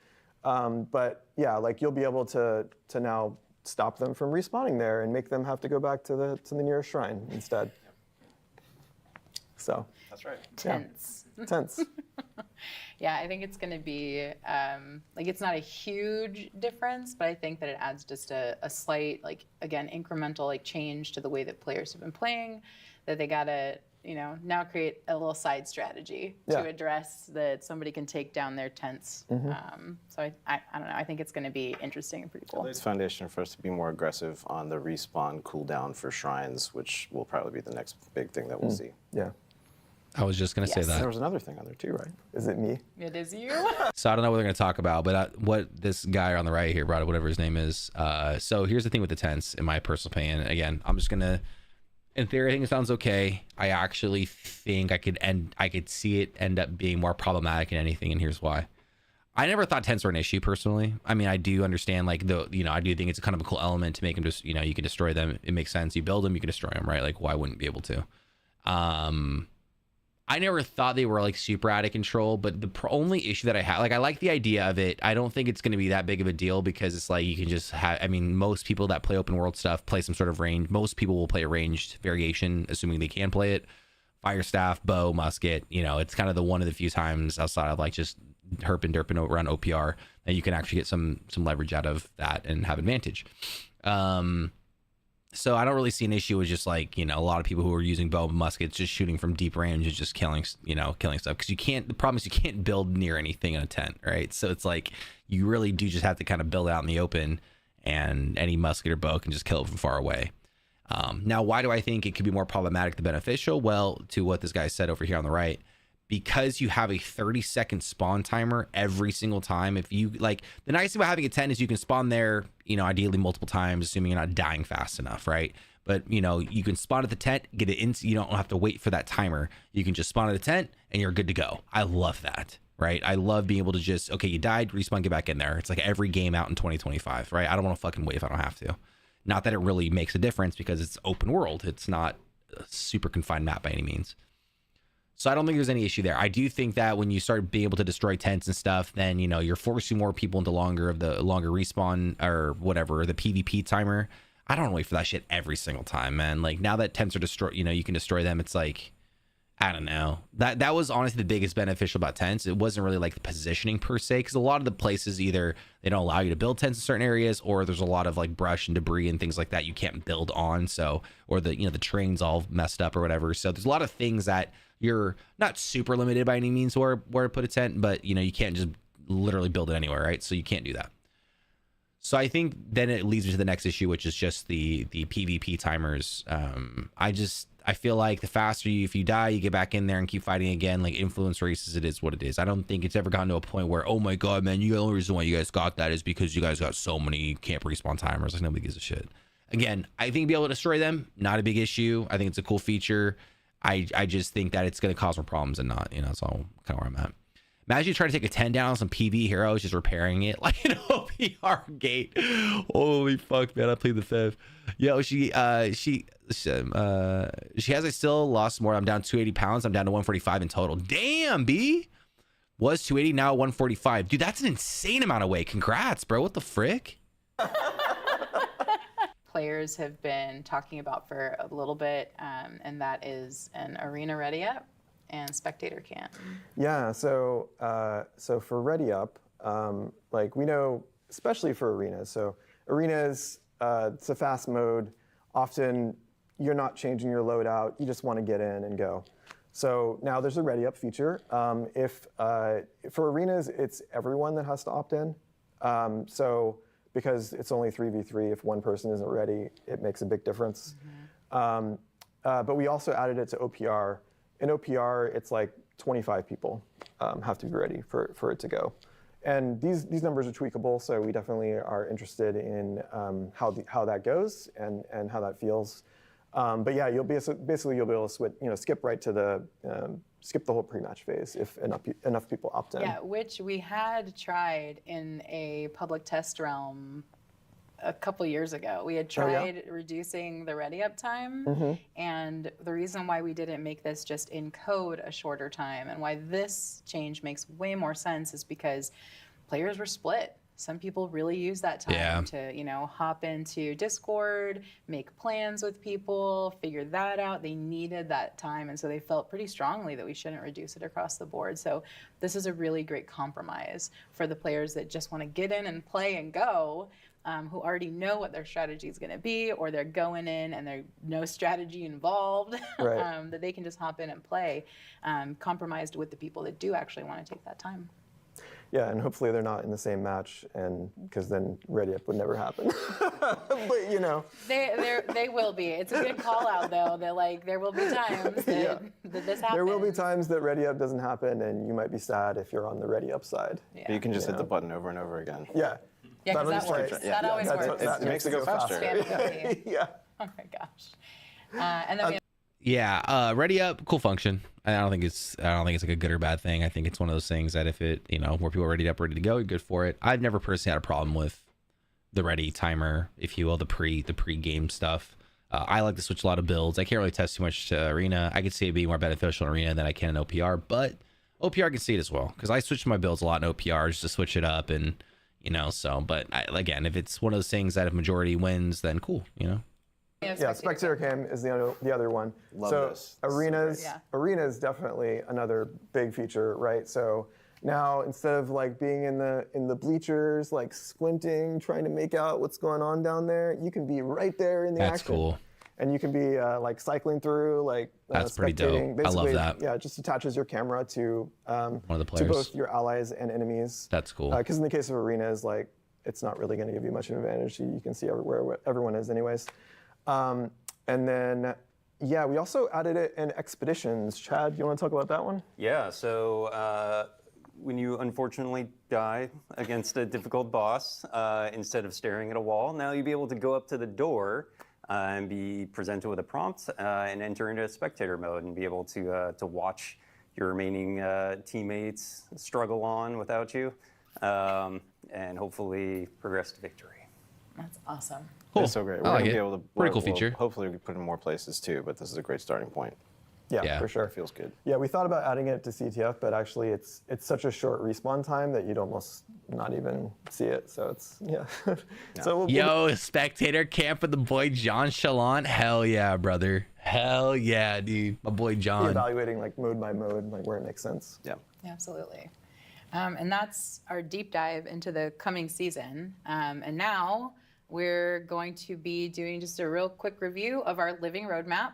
But yeah, like you'll be able to now stop them from respawning there and make them have to go back to the nearest shrine instead. So that's right. Tense. Yeah. Tense. Yeah, I think it's going to be like it's not a huge difference, but I think that it adds just a slight, like again, incremental like change to the way that players have been playing. That they gotta now create a little side strategy to address that somebody can take down their tents. So I don't know. I think it's going to be interesting and pretty cool. It's foundation for us to be more aggressive on the respawn cooldown for shrines, which will probably be the next big thing that we'll see. Yeah. I was just going to say that. There was another thing on there too, right? Is it me? It is you. So I don't know what they're going to talk about, but what this guy on the right here brought up, whatever his name is. So here's the thing with the tents, in my personal opinion. Again, I'm just going to, in theory, I think it sounds okay. I actually think I could see it end up being more problematic than anything, and here's why. I never thought tents were an issue personally. I mean, I do understand like I do think it's kind of a cool element to make them just, you can destroy them. It makes sense. You build them, you can destroy them, right? Like why wouldn't be able to? I never thought they were like super out of control, but the only issue that I have, like I like the idea of it. I don't think it's going to be that big of a deal because it's like you can just have, I mean, most people that play open world stuff play some sort of range. Most people will play a ranged variation, assuming they can play it. Fire staff, bow, musket, it's kind of the one of the few times outside of like just herping derping around OPR that you can actually get some leverage out of that and have advantage. So I don't really see an issue with just like, a lot of people who are using bow and muskets, just shooting from deep range and just killing stuff. Because the problem is you can't build near anything in a tent, right? So it's like, you really do just have to kind of build out in the open, and any musket or bow can just kill it from far away. Now, why do I think it could be more problematic than beneficial? Well, to what this guy said over here on the right, because you have a 30-second spawn timer every single time. If you like, the nice thing about having a tent is you can spawn there, ideally multiple times, assuming you're not dying fast enough, right? But you can spawn at the tent, get it in, you don't have to wait for that timer. You can just spawn at the tent and you're good to go. I love that, right? I love being able to just, okay, you died, respawn, get back in there. It's like every game out in 2025, right? I don't want to fucking wait if I don't have to. Not that it really makes a difference because it's open world. It's not a super confined map by any means. So I don't think there's any issue there. I do think that when you start being able to destroy tents and stuff, then, you're forcing more people into longer respawn or whatever, the PvP timer. I don't wait for that shit every single time, man. Like now that tents are destroyed, you can destroy them. It's like, I don't know. That was honestly the biggest beneficial about tents. It wasn't really like the positioning per se, because a lot of the places either they don't allow you to build tents in certain areas, or there's a lot of like brush and debris and things like that you can't build on. So, or the the terrain's all messed up or whatever. So there's a lot of things that you're not super limited by any means where to put a tent, but you can't just literally build it anywhere, right? So you can't do that. So I think then it leads me to the next issue, which is just the PvP timers. I feel like the faster if you die, you get back in there and keep fighting again. Like influence races, it is what it is. I don't think it's ever gotten to a point where, oh my god, man, the only reason why you guys got that is because you guys got so many camp respawn timers. Like nobody gives a shit. Again, I think be able to destroy them, not a big issue. I think it's a cool feature. I just think that it's going to cause more problems and not, that's all kind of where I'm at. Imagine you try to take a 10 down on some PV heroes, just repairing it like an OPR gate. Holy fuck, man! I played the fifth. Yo, she has I still lost more. I'm down 280 pounds. I'm down to 145 in total. Damn, B. Was 280, now 145. Dude, that's an insane amount of weight. Congrats, bro. What the frick? Players have been talking about for a little bit, and that is an arena ready up and spectator camp. Yeah, so for ready up, like we know, especially for arenas. So arenas, it's a fast mode. Often you're not changing your loadout. You just want to get in and go. So now there's a ready up feature. For arenas, it's everyone that has to opt in. So because it's only 3v3, if one person isn't ready, it makes a big difference. But we also added it to OPR. In OPR, it's like 25 people have to be ready for it to go. And these numbers are tweakable, so we definitely are interested in how that goes and how that feels. But yeah, basically you'll be able to skip right to the skip the whole pre-match phase if enough people opt in. Yeah, which we had tried in a public test realm a couple years ago. We had tried reducing the ready up time, and the reason why we didn't make this just in code a shorter time and why this change makes way more sense is because players were split. Some people really use that time to, hop into Discord, make plans with people, figure that out. They needed that time, and so they felt pretty strongly that we shouldn't reduce it across the board. So this is a really great compromise for the players that just want to get in and play and go, who already know what their strategy is going to be, or they're going in and there's no strategy involved, that they can just hop in and play, compromised with the people that do actually want to take that time. Yeah, and hopefully they're not in the same match, and because then ready up would never happen. But they will be. It's a good call out though. That there will be times that this happens. There will be times that ready up doesn't happen, and you might be sad if you're on the ready up side. Yeah. But you can just hit the button over and over again. Yeah. Yeah, because that works. That always works. It makes it go faster. Yeah. Oh my gosh. And then ready up, cool function. I don't think it's like a good or bad thing. I think it's one of those things that if it, more people are ready to go, you're good for it. I've never personally had a problem with the ready timer, if you will, the pre-game stuff. I like to switch a lot of builds. I can't really test too much to arena. I could see it being more beneficial in arena than I can in OPR, but OPR can see it as well because I switch my builds a lot in OPR just to switch it up and but again, if it's one of those things that if majority wins, then cool, Yeah, spectator cam is the other one. Love this. Arenas definitely another big feature, right? So now instead of being in the bleachers, squinting, trying to make out what's going on down there, you can be right there in the action. That's cool. And you can be cycling through, that's pretty dope. Basically, I love that. Yeah, it just attaches your camera to one of the players, to both your allies and enemies. That's cool. Because in the case of arenas, it's not really going to give you much of an advantage. You can see where everyone is, anyways. And then, we also added it in expeditions. Chad, you want to talk about that one? Yeah, so when you unfortunately die against a difficult boss, instead of staring at a wall, now you'll be able to go up to the door and be presented with a prompt and enter into spectator mode and be able to watch your remaining teammates struggle on without you and hopefully progress to victory. That's awesome. Cool. It's so great. We're going to be able to. Pretty cool feature. Hopefully, we can put it in more places too. But this is a great starting point. Yeah, for sure. It feels good. Yeah, we thought about adding it to CTF, but actually, it's such a short respawn time that you'd almost not even see it. So it's So spectator camp with the boy John Chalant. Hell yeah, brother. Hell yeah, dude. My boy John. Evaluating mode by mode, where it makes sense. Yeah. Absolutely. And that's our deep dive into the coming season. And now we're going to be doing just a real quick review of our living roadmap.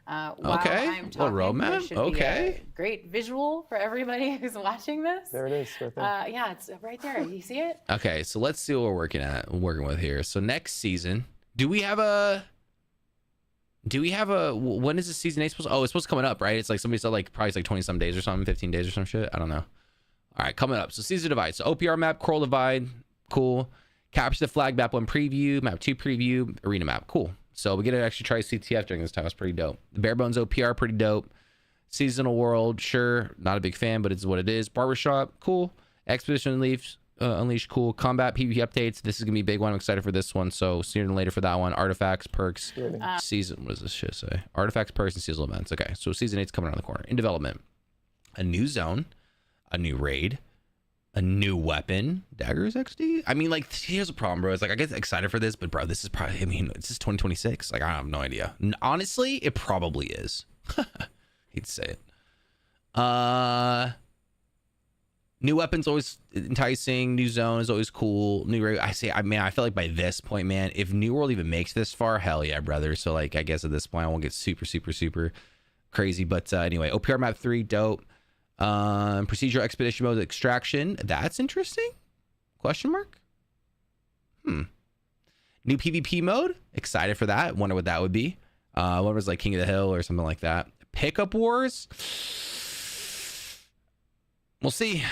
While I'm talking, roadmap. There should be a great visual for everybody who's watching this. There it is, right there. Yeah, it's right there. You see it? Okay, so let's see what we're working with here. So next season, do we have a? When is the season 8 supposed? Oh, it's supposed to coming up, right? It's somebody said probably 20 some days or something, 15 days or some shit. I don't know. All right, coming up. So season divide. So OPR map, Coral Divide, cool. Capture the flag, map 1 preview, map 2 preview, arena map, cool. So we get to actually try CTF during this time. That's pretty dope. The bare bones OPR, pretty dope. Seasonal World, sure, not a big fan, but it's what it is. Barbershop, cool. Expedition Unleashed, cool. Combat PvP updates, this is gonna be a big one. I'm excited for this one, so sooner than later for that one. Artifacts, perks, season. What does this shit say? Artifacts, perks, and seasonal events. Okay, so season 8's coming around the corner. In development, a new zone, a new raid, a new weapon, Daggers XD. I mean, like, here's a problem, bro. It's like I get excited for this, but bro, this is probably. I mean, this is 2026. Like, I have no idea. Honestly, it probably is. Hate to say it. New weapons always enticing. New zone is always cool. New raid. I feel like by this point, man, if New World even makes this far, hell yeah, brother. So like, I guess at this point, I won't get super crazy. But anyway, OPR map 3, dope. Procedural expedition mode extraction. That's interesting. Question mark. New PvP mode. Excited for that. Wonder what that would be. What was like King of the Hill or something like that. Pickup wars. We'll see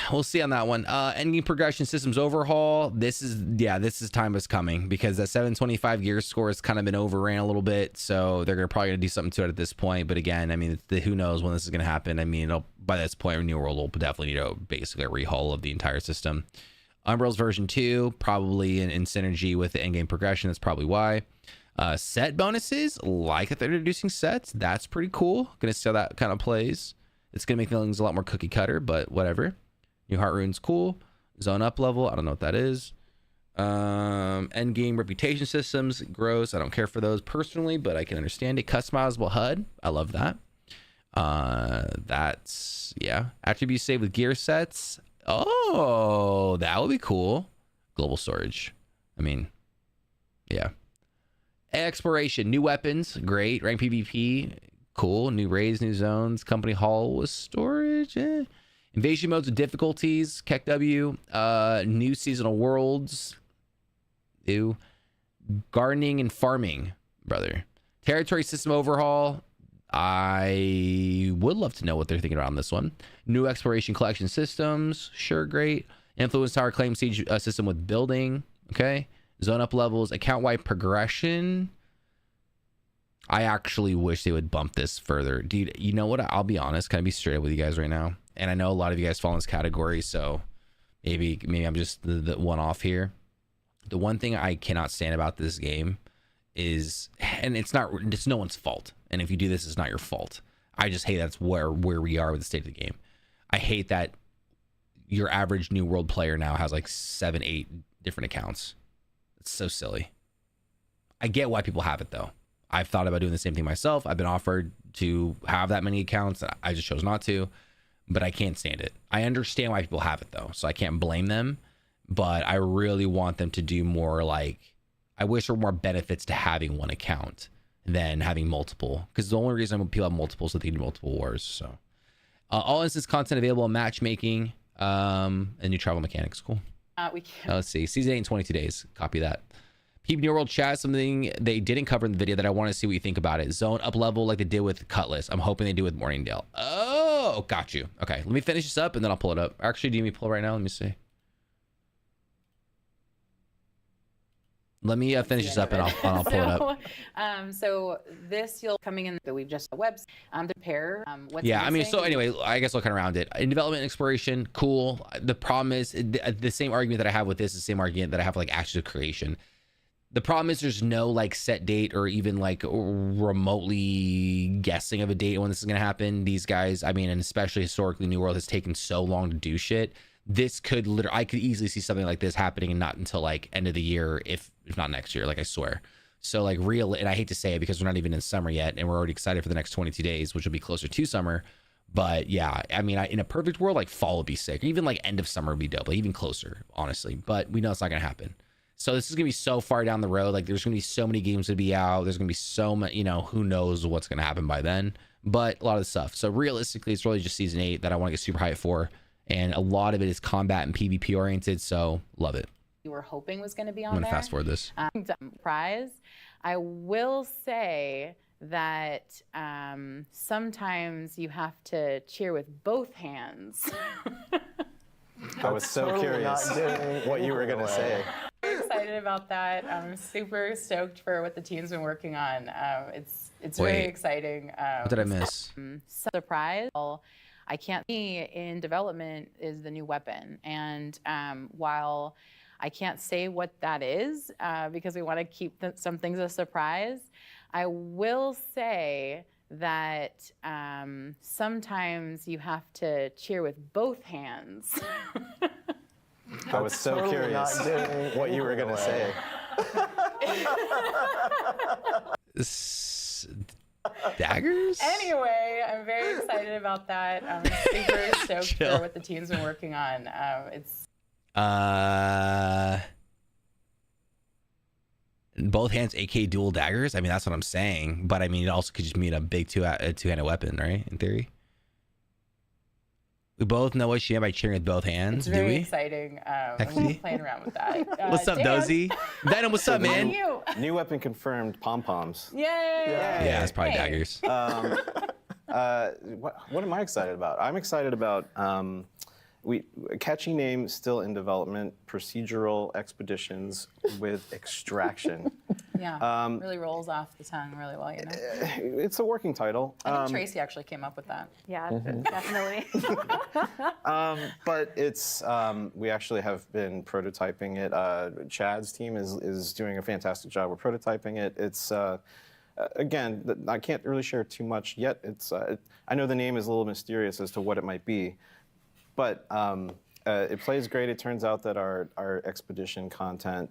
on that one. Endgame progression systems overhaul. This is time is coming because that 725 gear score has kind of been overran a little bit, so they're probably gonna do something to it at this point. But again, I mean, who knows when this is gonna happen? I mean, by this point, New World will definitely need basically a rehaul of the entire system. Umbrel's version 2, probably in synergy with the endgame progression. That's probably why. Set bonuses, like that they're introducing sets. That's pretty cool. Gonna see how that kind of plays. It's gonna make things a lot more cookie cutter, but whatever. New heart rune's cool. Zone up level, I don't know what that is. End game reputation systems, gross. I don't care for those personally, but I can understand it. Customizable HUD, I love that. That's attribute save with gear sets. Oh, that would be cool. Global storage. I mean, yeah. Exploration, new weapons, great. Rank PvP, cool. New raids, new zones. Company hall with storage. Invasion modes with difficulties. KEKW. New seasonal worlds. Ew. Gardening and farming, brother. Territory system overhaul. I would love to know what they're thinking about on this one. New exploration collection systems. Sure, great. Influence tower claim siege system with building. Okay. Zone up levels. Account-wide progression. I actually wish they would bump this further. Dude, you know what? I'll be honest. Can I be straight up with you guys right now? And I know a lot of you guys fall in this category, so maybe I'm just the one off here. The one thing I cannot stand about this game is, and it's no one's fault. And if you do this, it's not your fault. I just hate that's where we are with the state of the game. I hate that your average New World player now has like 7-8 different accounts. It's so silly. I get why people have it though. I've thought about doing the same thing myself. I've been offered to have that many accounts. I just chose not to, but I can't stand it. I understand why people have it though, so I can't blame them, but I really want them to do more. Like, I wish there were more benefits to having one account than having multiple, because the only reason people have multiple is so they can do multiple wars. So all instance content available in matchmaking, and new travel mechanics. Cool. We can. Let's see. Season 8 in 22 days. Copy that. Peep New World chat, something they didn't cover in the video that I want to see what you think about it. Zone up level like they did with Cutlass. I'm hoping they do with Morningdale. Oh, got you. Okay, let me finish this up and then I'll pull it up. Actually, do you need me to pull it right now? Let me see. Let me finish this up and I'll pull it up. So this you'll coming in that we've just webs the pair. Yeah, I mean, so anyway, I guess looking around it in development and exploration, cool. The problem is the same argument that I have with this is the same argument that I have like active creation. The problem is there's no like set date or even like remotely guessing of a date when this is going to happen. These guys, I mean, and especially historically, New World has taken so long to do shit. This could I could easily see something like this happening and not until like end of the year, if not next year, like I swear. So like and I hate to say it because we're not even in summer yet and we're already excited for the next 22 days, which will be closer to summer. But yeah, I mean, in a perfect world, like fall would be sick. Or even like end of summer would be dope, like even closer, honestly. But we know it's not going to happen. So this is going to be so far down the road. Like there's going to be so many games to be out. There's going to be so many, who knows what's going to happen by then. But a lot of the stuff. So realistically, it's really just season 8 that I want to get super hyped for. And a lot of it is combat and PvP oriented. So love it. You were hoping was going to be on I'm going there. to fast forward this. Prize. I will say that sometimes you have to cheer with both hands. I was so curious what you were going to say. I'm excited about that. I'm super stoked for what the team's been working on. It's it's very exciting. What did I miss? Surprise. I can't see in development is the new weapon. And while I can't say what that is because we want to keep some things a surprise, I will say that sometimes you have to cheer with both hands. I was so curious what you were going to say. Daggers? Anyway, I'm very excited about that. I'm super stoked for what the team's been working on. It's both hands, AK dual daggers. I mean, that's what I'm saying. But I mean, it also could just mean a big two-handed weapon, right? In theory. We both know what she meant by cheering with both hands. It's very exciting. I'm playing around with that. What's up, Dozy? Venom, what's up, man? New weapon confirmed. Pom-poms. Yay! Yeah, it's probably daggers. What am I excited about? I'm excited about a catchy name still in development, procedural expeditions with extraction. Yeah, really rolls off the tongue really well, you know. It's a working title. I think Tracy actually came up with that. Yeah, definitely. But it's we actually have been prototyping it. Chad's team is doing a fantastic job. We're prototyping it. It's again, I can't really share too much yet. It's I know the name is a little mysterious as to what it might be. But it plays great. It turns out that our expedition content,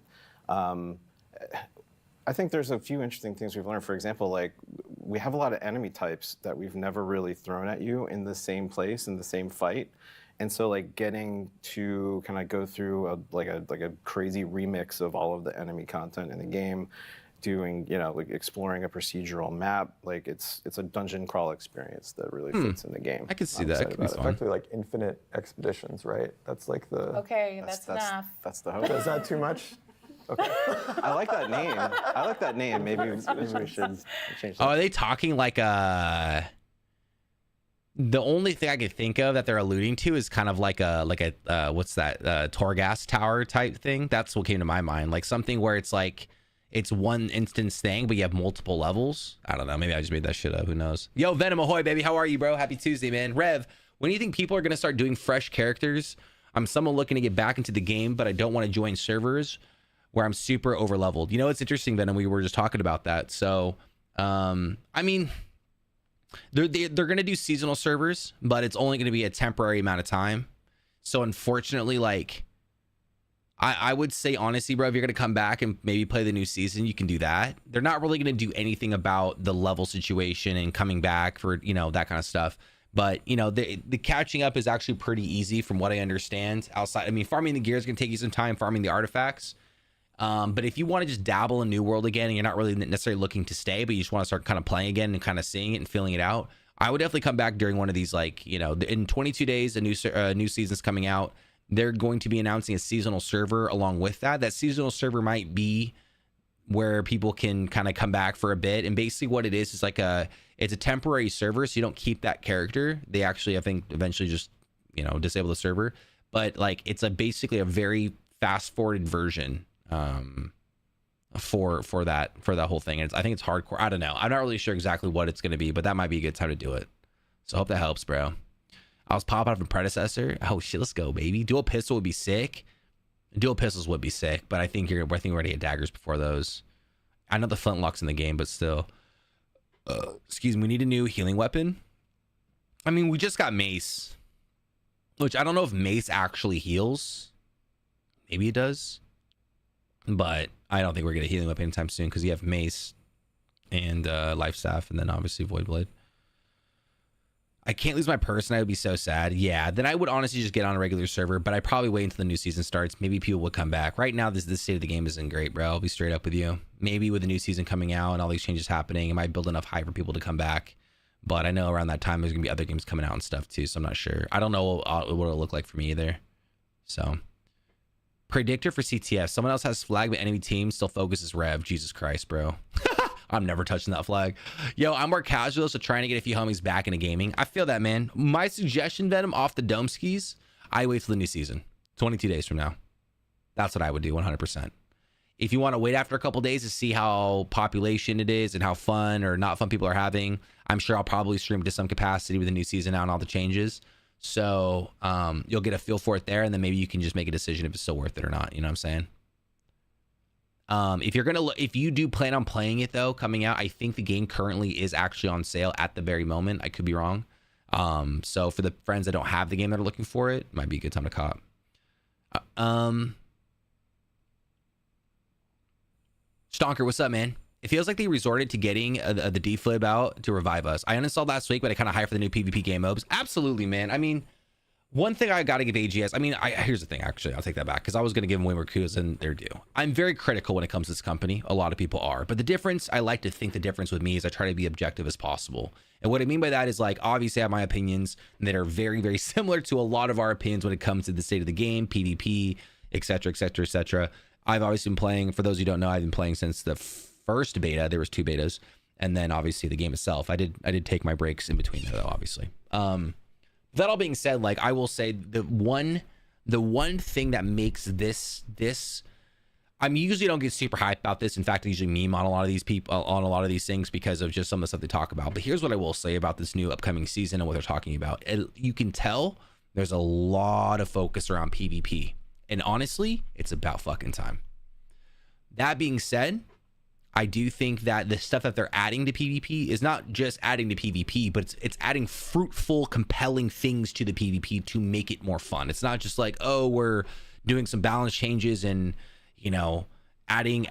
I think there's a few interesting things we've learned. For example, like we have a lot of enemy types that we've never really thrown at you in the same place, in the same fight. And so like getting to kind of go through a crazy remix of all of the enemy content in the game, doing, you know, like exploring a procedural map, like it's a dungeon crawl experience that really fits in the game. I could see that. It could be fun. Effectively like infinite expeditions, right? That's like the. Okay, that's enough. That's the hope. Is that too much? Okay. I like that name. Maybe we should change that. Oh, are they talking like the only thing I could think of that they're alluding to is kind of like a what's that Torghast tower type thing. That's what came to my mind. Like something where it's like it's one instance thing, but you have multiple levels. I don't know. Maybe I just made that shit up. Who knows? Yo, Venom ahoy, baby. How are you, bro? Happy Tuesday, man. Rev, when do you think people are gonna start doing fresh characters? I'm someone looking to get back into the game, but I don't want to join servers where I'm super over leveled. You know, it's interesting, Venom. We were just talking about that. So, I mean, they're going to do seasonal servers, but it's only going to be a temporary amount of time. So unfortunately, like, I would say, honestly, bro, if you're going to come back and maybe play the new season, you can do that. They're not really going to do anything about the level situation and coming back for, you know, that kind of stuff. But, you know, the catching up is actually pretty easy from what I understand outside. I mean, farming the gear is going to take you some time, farming the artifacts. But if you want to just dabble in New World again and you're not really necessarily looking to stay, but you just want to start kind of playing again and kind of seeing it and feeling it out, I would definitely come back during one of these, like, you know, in 22 days, a new season's coming out. They're going to be announcing a seasonal server along with that. That seasonal server might be where people can kind of come back for a bit. And basically what it is like it's a temporary server. So you don't keep that character. They actually, I think, eventually just, you know, disable the server. But like, it's basically a very fast forwarded version for that whole thing. And I think it's hardcore. I don't know. I'm not really sure exactly what it's going to be, but that might be a good time to do it. So I hope that helps, bro. I was popping out of a predecessor. Oh shit, let's go, baby. Dual pistol would be sick. Dual pistols would be sick, but I think we're already at daggers before those. I know the flintlock's in the game, but still. Excuse me, we need a new healing weapon. I mean, we just got mace, which I don't know if mace actually heals. Maybe it does. But I don't think we're gonna healing weapon anytime soon because you have mace and life staff, and then obviously void blade. I can't lose my person. I would be so sad. Yeah, then I would honestly just get on a regular server, but I probably wait until the new season starts. Maybe people would come back. Right now, this state of the game isn't great, bro. I'll be straight up with you. Maybe with the new season coming out and all these changes happening, it might build enough hype for people to come back. But I know around that time there's gonna be other games coming out and stuff too, so I'm not sure. I don't know what it'll look like for me either. So. Predictor for CTF. Someone else has flag, but enemy team still focuses Rev. Jesus Christ, bro. I'm never touching that flag. Yo, I'm more casual, so trying to get a few homies back into gaming. I feel that, man. My suggestion, Venom, off the dome skis, I wait till the new season. 22 days from now. That's what I would do, 100%. If you want to wait after a couple days to see how population it is and how fun or not fun people are having, I'm sure I'll probably stream to some capacity with the new season out and all the changes. So you'll get a feel for it there, and then maybe you can just make a decision if it's still worth it or not. You know what I'm saying? If you do plan on playing it though, coming out, I think the game currently is actually on sale at the very moment. I could be wrong. So for the friends that don't have the game that are looking for it, might be a good time to cop. Stonker, what's up, man? It feels like they resorted to getting the deflib out to revive us. I uninstalled last week, but I kind of hyped for the new PvP game modes. Absolutely, man. I mean, one thing I got to give AGS, I mean, here's the thing, actually, I'll take that back, because I was going to give them way more kudos than they're due. I'm very critical when it comes to this company. A lot of people are. But the difference, I like to think the difference with me is I try to be objective as possible. And what I mean by that is, like, obviously I have my opinions that are very, very similar to a lot of our opinions when it comes to the state of the game, PvP, etc., etc., etc. I've obviously been playing, for those who don't know, I've been playing since the first beta. There was 2 betas, and then obviously the game itself. I did take my breaks in between though, obviously. That all being said, like, I will say the one thing that makes this I usually don't get super hyped about this. In fact, I usually meme on a lot of these people, on a lot of these things, because of just some of the stuff they talk about. But here's what I will say about this new upcoming season and what they're talking about. You can tell there's a lot of focus around PvP. And honestly, it's about fucking time. That being said, I do think that the stuff that they're adding to PvP is not just adding to PvP, but it's adding fruitful, compelling things to the PvP to make it more fun. It's not just like, oh, we're doing some balance changes and, you know, adding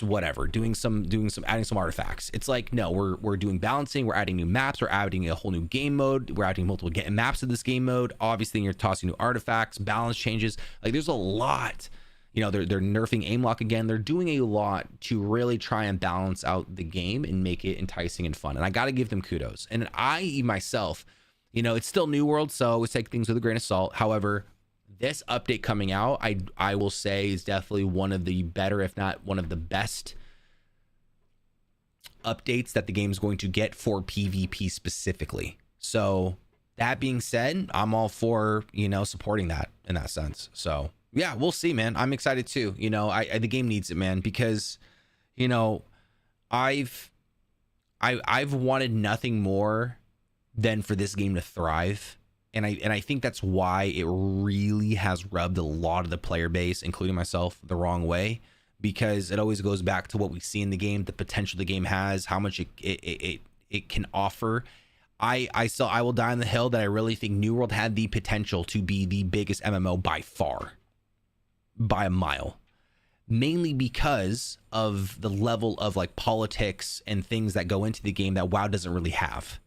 whatever, adding some artifacts. It's like, no, we're doing balancing, we're adding new maps, we're adding a whole new game mode, we're adding multiple maps to this game mode. Obviously you're tossing new artifacts, balance changes. Like, there's a lot. You know, they're nerfing aim lock again. They're doing a lot to really try and balance out the game and make it enticing and fun. And I got to give them kudos. And I myself, you know, it's still New World, so always take things with a grain of salt. However, this update coming out, I will say, is definitely one of the better, if not one of the best updates that the game's going to get for PvP specifically. So that being said, I'm all for, you know, supporting that in that sense. So yeah, we'll see, man. I'm excited too. You know, the game needs it, man, because, you know, I've wanted nothing more than for this game to thrive. And I think that's why it really has rubbed a lot of the player base, including myself, the wrong way, because it always goes back to what we see in the game, the potential the game has, how much it can offer. I will die on the hill that I really think New World had the potential to be the biggest MMO by far, by a mile, mainly because of the level of like politics and things that go into the game that WoW doesn't really have.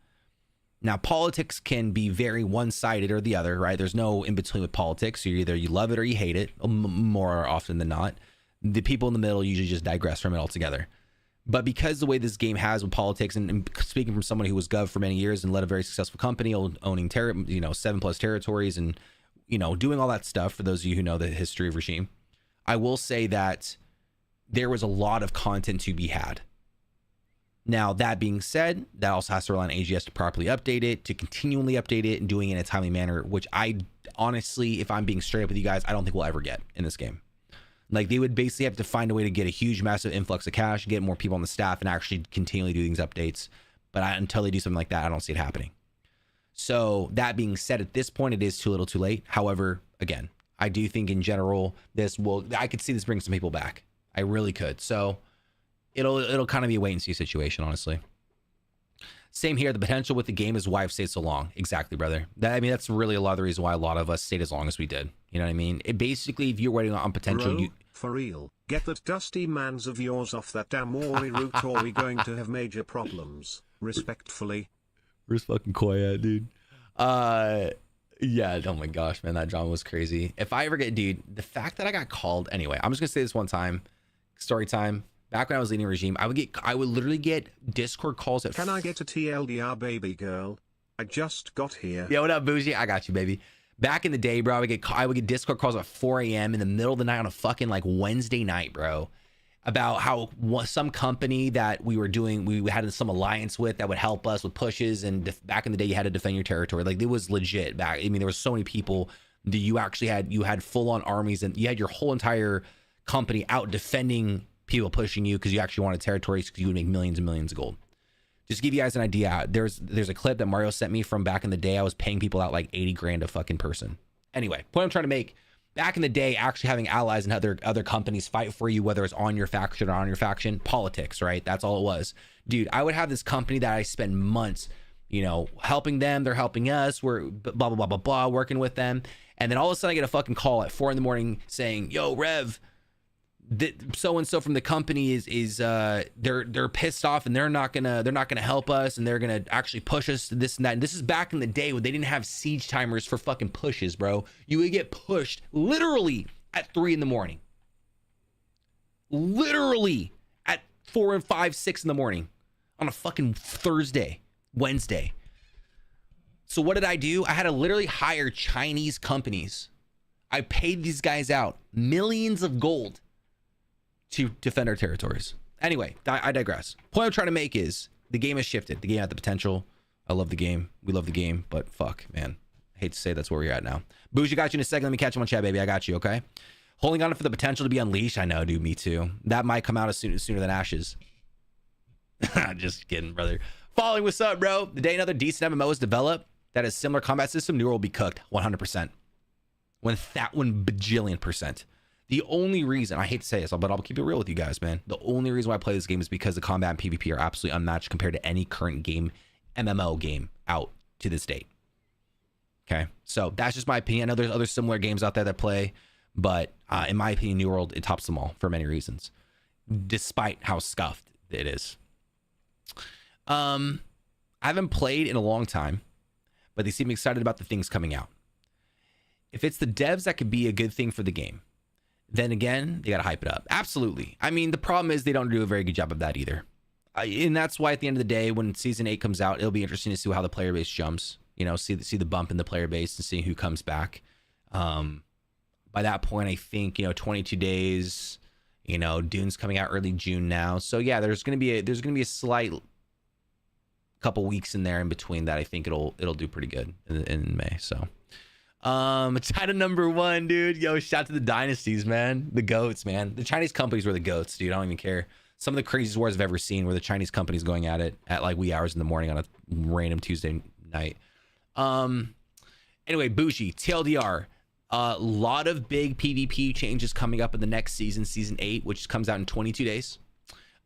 Now, politics can be very one-sided or the other, right? There's no in between with politics. You're either you love it or you hate it, more often than not. The people in the middle usually just digress from it altogether. But because the way this game has with politics, and speaking from someone who was gov for many years and led a very successful company, owning 7+ territories, and, you know, doing all that stuff, for those of you who know the history of Regime, I will say that there was a lot of content to be had. Now, that being said, that also has to rely on AGS to properly update it, to continually update it, and doing it in a timely manner, which I honestly, if I'm being straight up with you guys, I don't think we'll ever get in this game. Like, they would basically have to find a way to get a huge, massive influx of cash, get more people on the staff, and actually continually do these updates. But until they do something like that, I don't see it happening. So that being said, at this point, it is too little too late. However, again, I do think in general, I could see this bring some people back. I really could. So it'll kind of be a wait and see situation, honestly. Same here. The potential with the game is why I've stayed so long. Exactly, brother. That's really a lot of the reason why a lot of us stayed as long as we did. You know what I mean? It basically, if you're waiting on potential, Bro, for real, get that dusty mans of yours off that damn Ori route, or we're going to have major problems. Respectfully. Where's fucking quiet, dude? Yeah. Oh my gosh, man, that drama was crazy. If I ever get, dude, the fact that I got called, anyway, I'm just gonna say this one time, story time. Back when I was leading Regime, I would literally get Discord calls at. Can I get a TLDR, baby girl? I just got here. Yeah, what up, Bougie? I got you, baby. Back in the day, bro, I would get Discord calls at 4 a.m. in the middle of the night on a fucking like Wednesday night, bro, about how some company that we had some alliance with that would help us with pushes, and back in the day, you had to defend your territory. Like, it was legit back. I mean, there were so many people that you had full on armies, and you had your whole entire company out defending people pushing you because you actually wanted territories because you would make millions and millions of gold. Just to give you guys an idea, there's a clip that Mario sent me from back in the day. I was paying people out like 80 grand a fucking person. Anyway, point I'm trying to make, back in the day, actually having allies and other companies fight for you, whether it's on your faction or on your faction, politics, right? That's all it was. Dude, I would have this company that I spend months, you know, helping them. They're helping us. We're blah, blah, blah, blah, blah, working with them. And then all of a sudden I get a fucking call at 4 a.m. saying, yo, Rev, so-and-so from the company is they're pissed off and they're not gonna help us and they're gonna actually push us to this and that. And this is back in the day when they didn't have siege timers for fucking pushes, bro. You would get pushed literally at 3 a.m. Literally at 4 and 5, 6 in the morning on a fucking Thursday, Wednesday. So what did I do? I had to literally hire Chinese companies. I paid these guys out millions of gold to defend our territories. Anyway, I digress. Point I'm trying to make is the game has shifted. The game had the potential. I love the game. We love the game, but fuck, man. I hate to say that's where we're at now. Boozy, got you in a second. Let me catch you on chat, baby. I got you, okay? Holding on for the potential to be unleashed. I know, dude. Me too. That might come out sooner than Ashes. Just kidding, brother. Following, what's up, bro? The day another decent MMO is developed that has similar combat system, New World will be cooked 100%. 1 bajillion percent. The only reason, I hate to say this, but I'll keep it real with you guys, man. The only reason why I play this game is because the combat and PvP are absolutely unmatched compared to any current game, MMO game out to this date. Okay, so that's just my opinion. I know there's other similar games out there that play, but in my opinion, New World, it tops them all for many reasons, despite how scuffed it is. I haven't played in a long time, but they seem excited about the things coming out. If it's the devs, that could be a good thing for the game. Then again, they got to hype it up. Absolutely. I mean, the problem is they don't do a very good job of that either. And that's why at the end of the day, when season 8 comes out, it'll be interesting to see how the player base jumps, you know, see the bump in the player base and see who comes back. By that point, I think, 22 days, Dune's coming out early June now. So yeah, there's going to be a slight couple weeks in there in between that. I think it'll do pretty good in May. So China #1, dude. Yo, shout out to the dynasties, man. The goats, man. The Chinese companies were the goats, dude. I don't even care. Some of the craziest wars I've ever seen were the Chinese companies going at it at like wee hours in the morning on a random Tuesday night. Anyway, Bushi, TLDR. A lot of big PvP changes coming up in the next season, season 8, which comes out in 22 days.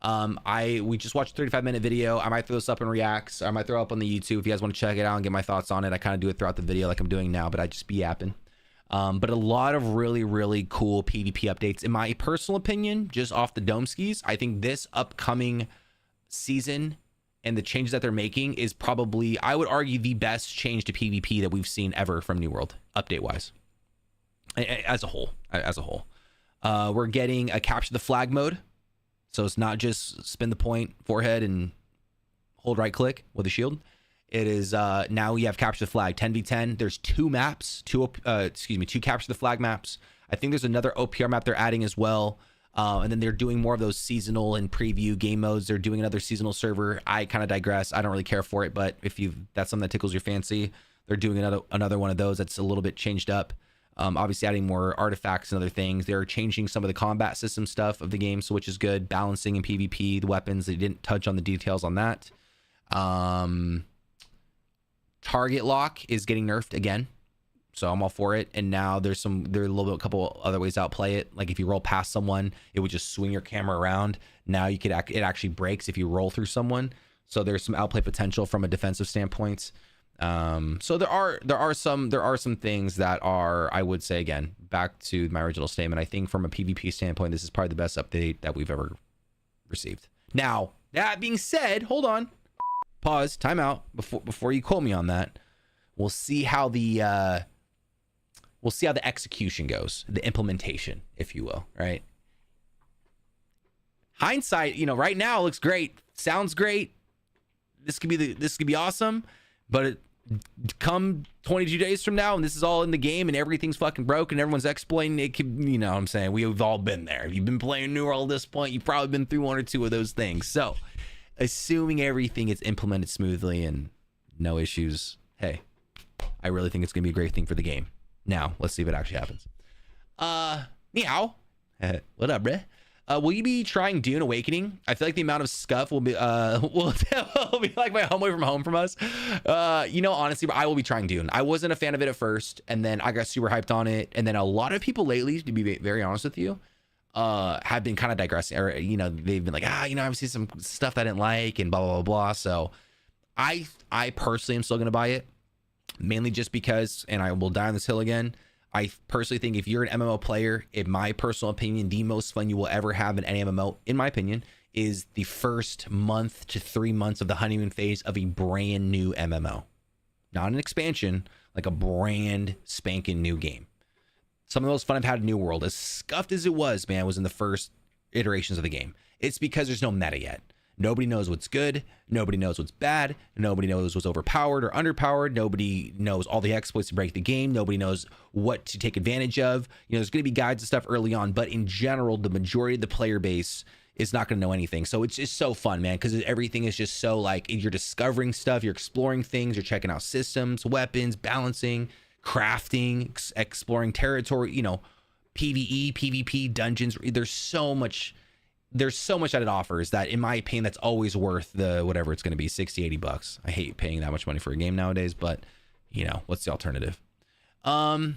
We just watched a 35-minute video. I might throw this up in reacts. I might throw it up on the YouTube if you guys want to check it out and get my thoughts on it. I kind of do it throughout the video like I'm doing now, but I just be yapping. But a lot of really, really cool PvP updates. In my personal opinion, just off the dome skis, I think this upcoming season and the changes that they're making is probably, I would argue, the best change to PvP that we've seen ever from New World, update-wise. As a whole. We're getting a capture the flag mode. So it's not just spin the point, forehead, and hold right click with a shield. It is now you have capture the flag 10v10. There's 2 maps, two capture the flag maps. I think there's another OPR map they're adding as well. And then they're doing more of those seasonal and preview game modes. They're doing another seasonal server. I kind of digress. I don't really care for it, but if that's something that tickles your fancy, they're doing another one of those that's a little bit changed up. Obviously adding more artifacts and other things. They're changing some of the combat system stuff of the game, so which is good. Balancing in PvP, the weapons, they didn't touch on the details on that. Target lock is getting nerfed again, so I'm all for it. And now there's a couple other ways to outplay it. Like if you roll past someone, it would just swing your camera around. Now it actually breaks if you roll through someone. So there's some outplay potential from a defensive standpoint. So there are some things that are, I would say, again, back to my original statement, I think from a PvP standpoint, this is probably the best update that we've ever received. Now, that being said, hold on, pause, time out before you quote me on that. We'll see how the execution goes, the implementation, if you will, right? Hindsight, right now it looks great, sounds great. This could be awesome, but come 22 days from now and this is all in the game and everything's fucking broken, everyone's exploiting it, could, what I'm saying, we've all been there. If you've been playing New World at this point, you've probably been through 1 or 2 of those things. So assuming everything is implemented smoothly and no issues, hey, I really think it's gonna be a great thing for the game. Now let's see if it actually happens. Meow. What up, bruh? Will you be trying Dune Awakening? I feel like the amount of scuff will be will be like my home away from home from us. Honestly, I will be trying Dune. I wasn't a fan of it at first, and then I got super hyped on it, and then a lot of people lately, to be very honest with you, have been kind of digressing, or they've been like, I've seen some stuff that I didn't like, and blah blah blah blah. So I personally am still gonna buy it, mainly just because, and I will die on this hill again. I personally think if you're an MMO player, in my personal opinion, the most fun you will ever have in any MMO, in my opinion, is the first month to 3 months of the honeymoon phase of a brand new MMO. Not an expansion, like a brand spanking new game. Some of the most fun I've had in New World, as scuffed as it was, man, was in the first iterations of the game. It's because there's no meta yet. Nobody knows what's good. Nobody knows what's bad. Nobody knows what's overpowered or underpowered. Nobody knows all the exploits to break the game. Nobody knows what to take advantage of. There's going to be guides and stuff early on, but in general, the majority of the player base is not going to know anything. So it's just so fun, man, because everything is just so like you're discovering stuff, you're exploring things, you're checking out systems, weapons, balancing, crafting, exploring territory, PvE, PvP, dungeons. There's so much that it offers that, in my opinion, that's always worth the whatever it's going to be, 60, 80 bucks. I hate paying that much money for a game nowadays, but what's the alternative? Ark,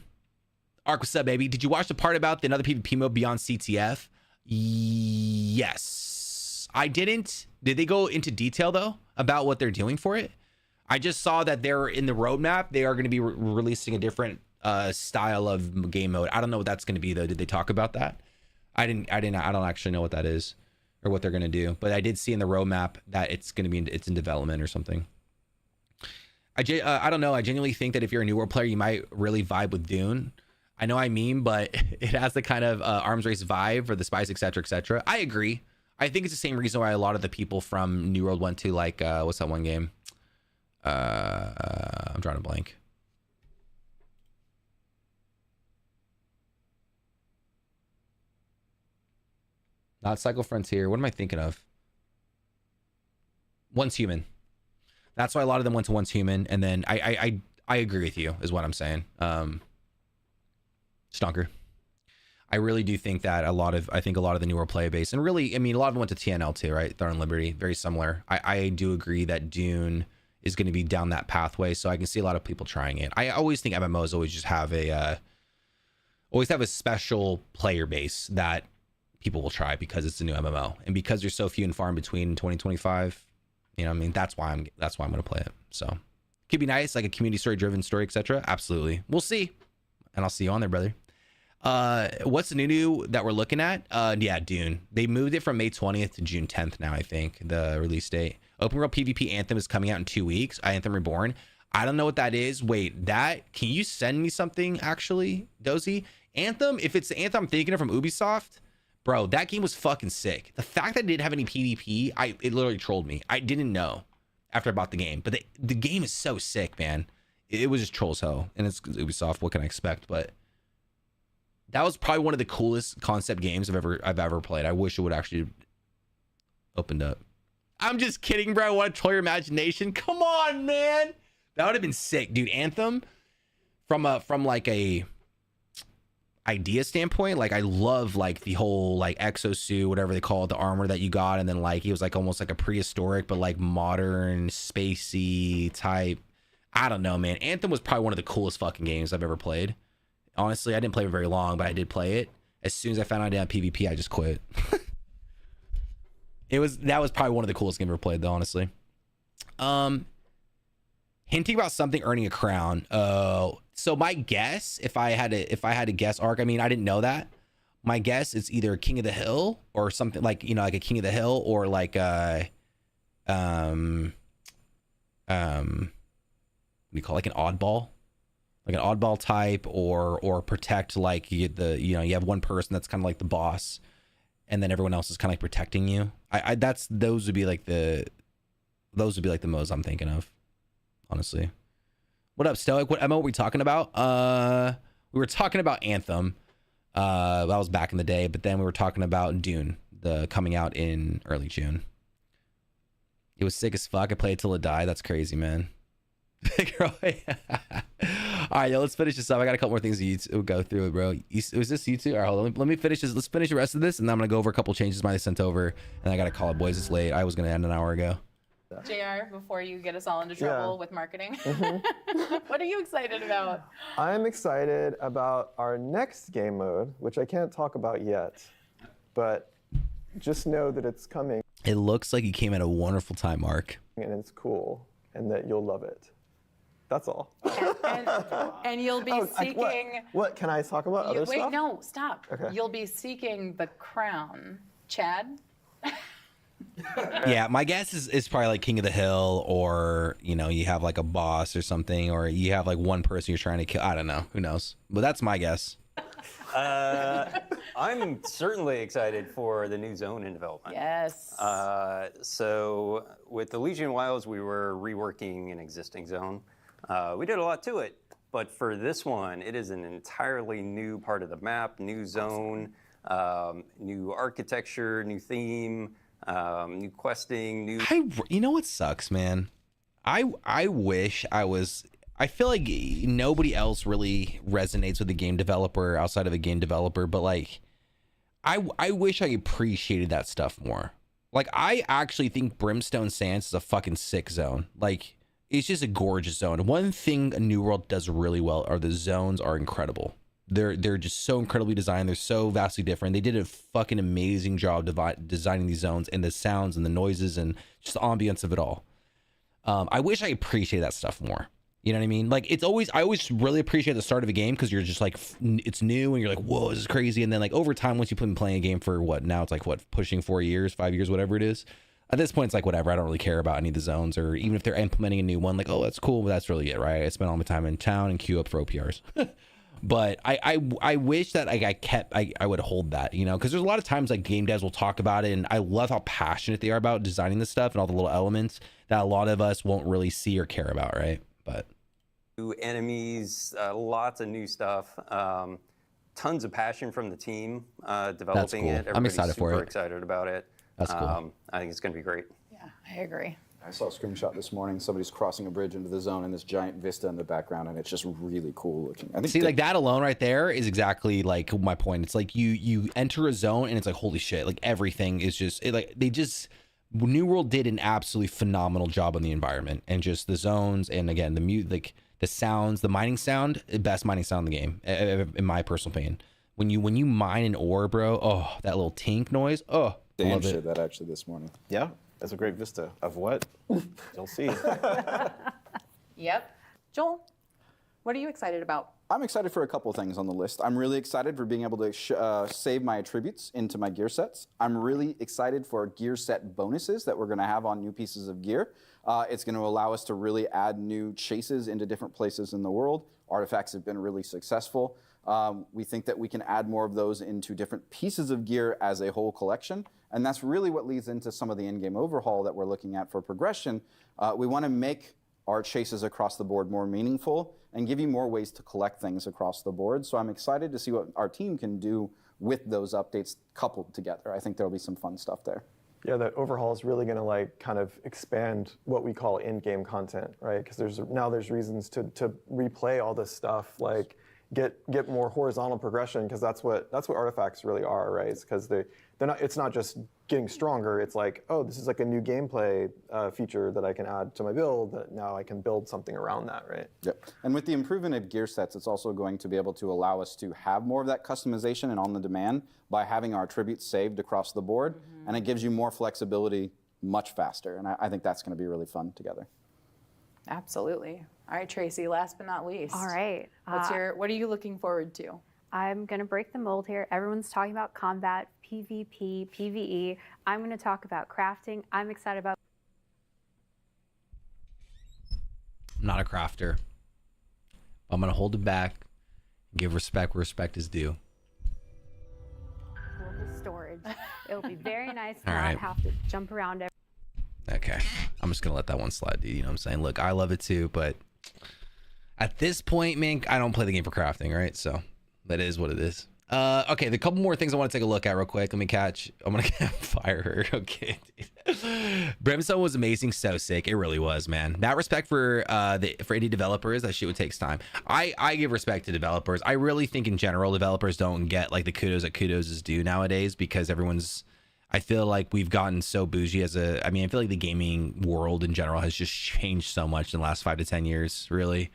what's up, baby? Did you watch the part about another PvP mode beyond CTF? Yes. I didn't. Did they go into detail though about what they're doing for it? I just saw that they're in the roadmap. They are going to be releasing a different style of game mode. I don't know what that's going to be though. Did they talk about that? I don't actually know what that is or what they're going to do, but I did see in the roadmap that it's in development or something. I don't know. I genuinely think that if you're a New World player, you might really vibe with Dune. I know I mean, but it has the kind of arms race vibe for the spice, etc., etc. I agree. I think it's the same reason why a lot of the people from New World went to like, what's that one game? I'm drawing a blank. Not Cycle Frontier. What am I thinking of? Once Human. That's why a lot of them went to Once Human, and then I agree with you, is what I'm saying. Stonker. I really do think that a lot of the newer player base, and really, I mean, a lot of them went to TNL too, right? Throne and Liberty, very similar. I do agree that Dune is going to be down that pathway, so I can see a lot of people trying it. I always think MMOs always just have a special player base that people will try because it's a new MMO, and because there's so few and far in between in 2025. That's why I'm going to play it. So could be nice, like a community story driven story, etc. Absolutely, we'll see, and I'll see you on there, brother. What's the new that we're looking at? Yeah, Dune. They moved it from May 20th to June 10th now, I think, the release date. Open World PvP Anthem is coming out in 2 weeks. Anthem Reborn. I don't know what that is. Wait, can you send me something actually, Dozy? Anthem, if it's the Anthem I'm thinking of from Ubisoft, bro, that game was fucking sick. The fact that it didn't have any PvP, it literally trolled me. I didn't know after I bought the game, but the game is so sick, man. It was just trolls hell, and it's Ubisoft. What can I expect? But that was probably one of the coolest concept games I've ever played. I wish it would actually opened up. I'm just kidding, bro. I want to troll your imagination. Come on, man. That would have been sick, dude. Anthem, from like a idea standpoint, like I love like the whole like exosuit, whatever they call it, the armor that you got, and then like he was like almost like a prehistoric but like modern spacey type. I don't know, man. Anthem was probably one of the coolest fucking games I've ever played. Honestly, I didn't play it very long, but I did play it. As soon as I found out I didn't have PvP, I just quit. That was probably one of the coolest games I've ever played, though, honestly. Hinting about something earning a crown. So my guess, if I had to guess, Ark, I mean, I didn't know that. My guess is either King of the Hill or something like, like a King of the Hill, or like what do you call it? Like an oddball. Like an oddball type, or protect, like you have one person that's kind of like the boss, and then everyone else is kind of like protecting you. Those would be like the modes I'm thinking of, honestly. What up, Stoic? What MMO were we talking about? We were talking about Anthem. That was back in the day, but then we were talking about Dune, coming out in early June. It was sick as fuck. I played till it died. That's crazy, man. All right, yo, let's finish this up. I got a couple more things to go through, bro. Was this you two? All right, hold on. Let me finish this. Let's finish the rest of this, and then I'm gonna go over a couple changes Miley sent over, and I gotta call it, boys. It's late. I was gonna end an hour ago. JR, before you get us all into trouble with marketing, Mm-hmm. what are you excited about? I'm excited about our next game mode, which I can't talk about yet, but just know that it's coming. It looks like you came at a wonderful time, Mark. And it's cool, and that you'll love it. That's all. And you'll be seeking. What? Can I talk about other wait, stuff? no, stop. Okay. You'll be seeking the crown, Chad. Yeah, my guess is probably like King of the Hill, or you know, you have like a boss or something, or you have like one person you're trying to kill. I don't know. Who knows? But that's my guess. I'm certainly excited for the new zone in development. Yes. So with the Legion Wilds, we were reworking an existing zone. We did a lot to it, but for this one, it is an entirely new part of the map, new zone, new architecture, new theme, new questing, new. You know what sucks, man? I wish I feel like nobody else really resonates with a game developer outside of a game developer, but like I wish I appreciated that stuff more. Like I actually think Brimstone Sands is a fucking sick zone. Like it's just a gorgeous zone. One thing a New World does really well are the zones are incredible. They're just so incredibly designed. They're so vastly different. They did a fucking amazing job designing these zones and the sounds and the noises and just the ambience of it all. I wish I appreciated that stuff more. You know what I mean? Like I always really appreciate the start of a game because you're just like, it's new and you're like, whoa, this is crazy. And then like over time, once you've been playing a game for now it's like pushing 4 years, 5 years, whatever it is. At this point, it's like, whatever. I don't really care about any of the zones, or even if they're implementing a new one, like, oh, that's cool, but that's really it, right? I spend all my time in town and queue up for OPRs. But I wish that I would hold that, you know, because there's a lot of times like game devs will talk about it, and I love how passionate they are about designing this stuff and all the little elements that a lot of us won't really see or care about, right? But new enemies, lots of new stuff, tons of passion from the team developing cool. it. Everybody's I'm excited for it. super excited about it. That's cool. I think it's going to be great. Yeah, I agree. I saw a screenshot this morning. Somebody's crossing a bridge into the zone and this giant vista in the background, and it's just really cool looking. I think see, like that alone right there is exactly like my point. It's like you enter a zone and it's like, holy shit, like everything is just New World did an absolutely phenomenal job on the environment and just the zones, and again the sounds, the mining sound, best mining sound in the game in my personal opinion. When you mine an ore, bro, oh, that little tink noise, oh, Dan shared that actually this morning. Yeah, that's a great vista of what you'll see. Yep. Joel, what are you excited about? I'm excited for a couple of things on the list. I'm really excited for being able to save my attributes into my gear sets. I'm really excited for gear set bonuses that we're going to have on new pieces of gear. It's going to allow us to really add new chases into different places in the world. Artifacts have been really successful. We think that we can add more of those into different pieces of gear as a whole collection. And that's really what leads into some of the in-game overhaul that we're looking at for progression. We want to make our chases across the board more meaningful and give you more ways to collect things across the board. So I'm excited to see what our team can do with those updates coupled together. I think there'll be some fun stuff there. Yeah, that overhaul is really going to like kind of expand what we call in-game content, right? Because there's reasons to replay all this stuff, like get more horizontal progression, because that's what artifacts really are, right? It's because they're not. It's not just getting stronger. It's like, oh, this is like a new gameplay feature that I can add to my build. That now I can build something around that, right? Yep. And with the improvement of gear sets, it's also going to be able to allow us to have more of that customization and on the demand by having our attributes saved across the board, and it gives you more flexibility much faster. And I think that's going to be really fun together. Absolutely. All right, Tracy, last but not least. All right. What are you looking forward to? I'm going to break the mold here. Everyone's talking about combat, PvP, PvE. I'm going to talk about crafting. I'm excited about. I'm not a crafter. I'm going to hold it back and give respect where respect is due. Global storage. It'll be very nice to All not right. have to jump around every. Okay. I'm just going to let that one slide, dude. You know what I'm saying? Look, I love it too, but at this point, man, I don't play the game for crafting, right? So that is what it is. Okay, the couple more things I want to take a look at real quick. I'm gonna fire her. Okay, dude. Brimstone was amazing, so sick. It really was, man. That respect for for indie developers, that shit would take time. I give respect to developers. I really think in general developers don't get like the kudos that kudos is due nowadays, because I feel like we've gotten so bougie I feel like the gaming world in general has just changed so much in the last 5 to 10 years, really.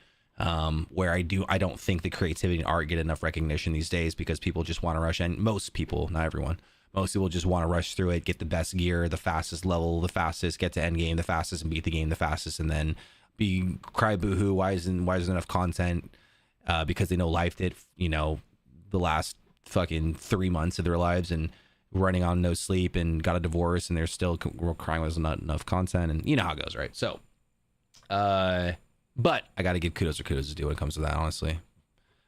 Where I don't think the creativity and art get enough recognition these days, because people just want to rush, and most people, not everyone, most people just want to rush through it, get the best gear, the fastest level, the fastest, get to end game the fastest, and beat the game the fastest, and then cry boohoo, why isn't enough content, because they know life did, the last fucking 3 months of their lives and running on no sleep and got a divorce, and they're still crying there's not enough content, and you know how it goes, right? So, but I got to give kudos where kudos is due when it comes to that, honestly.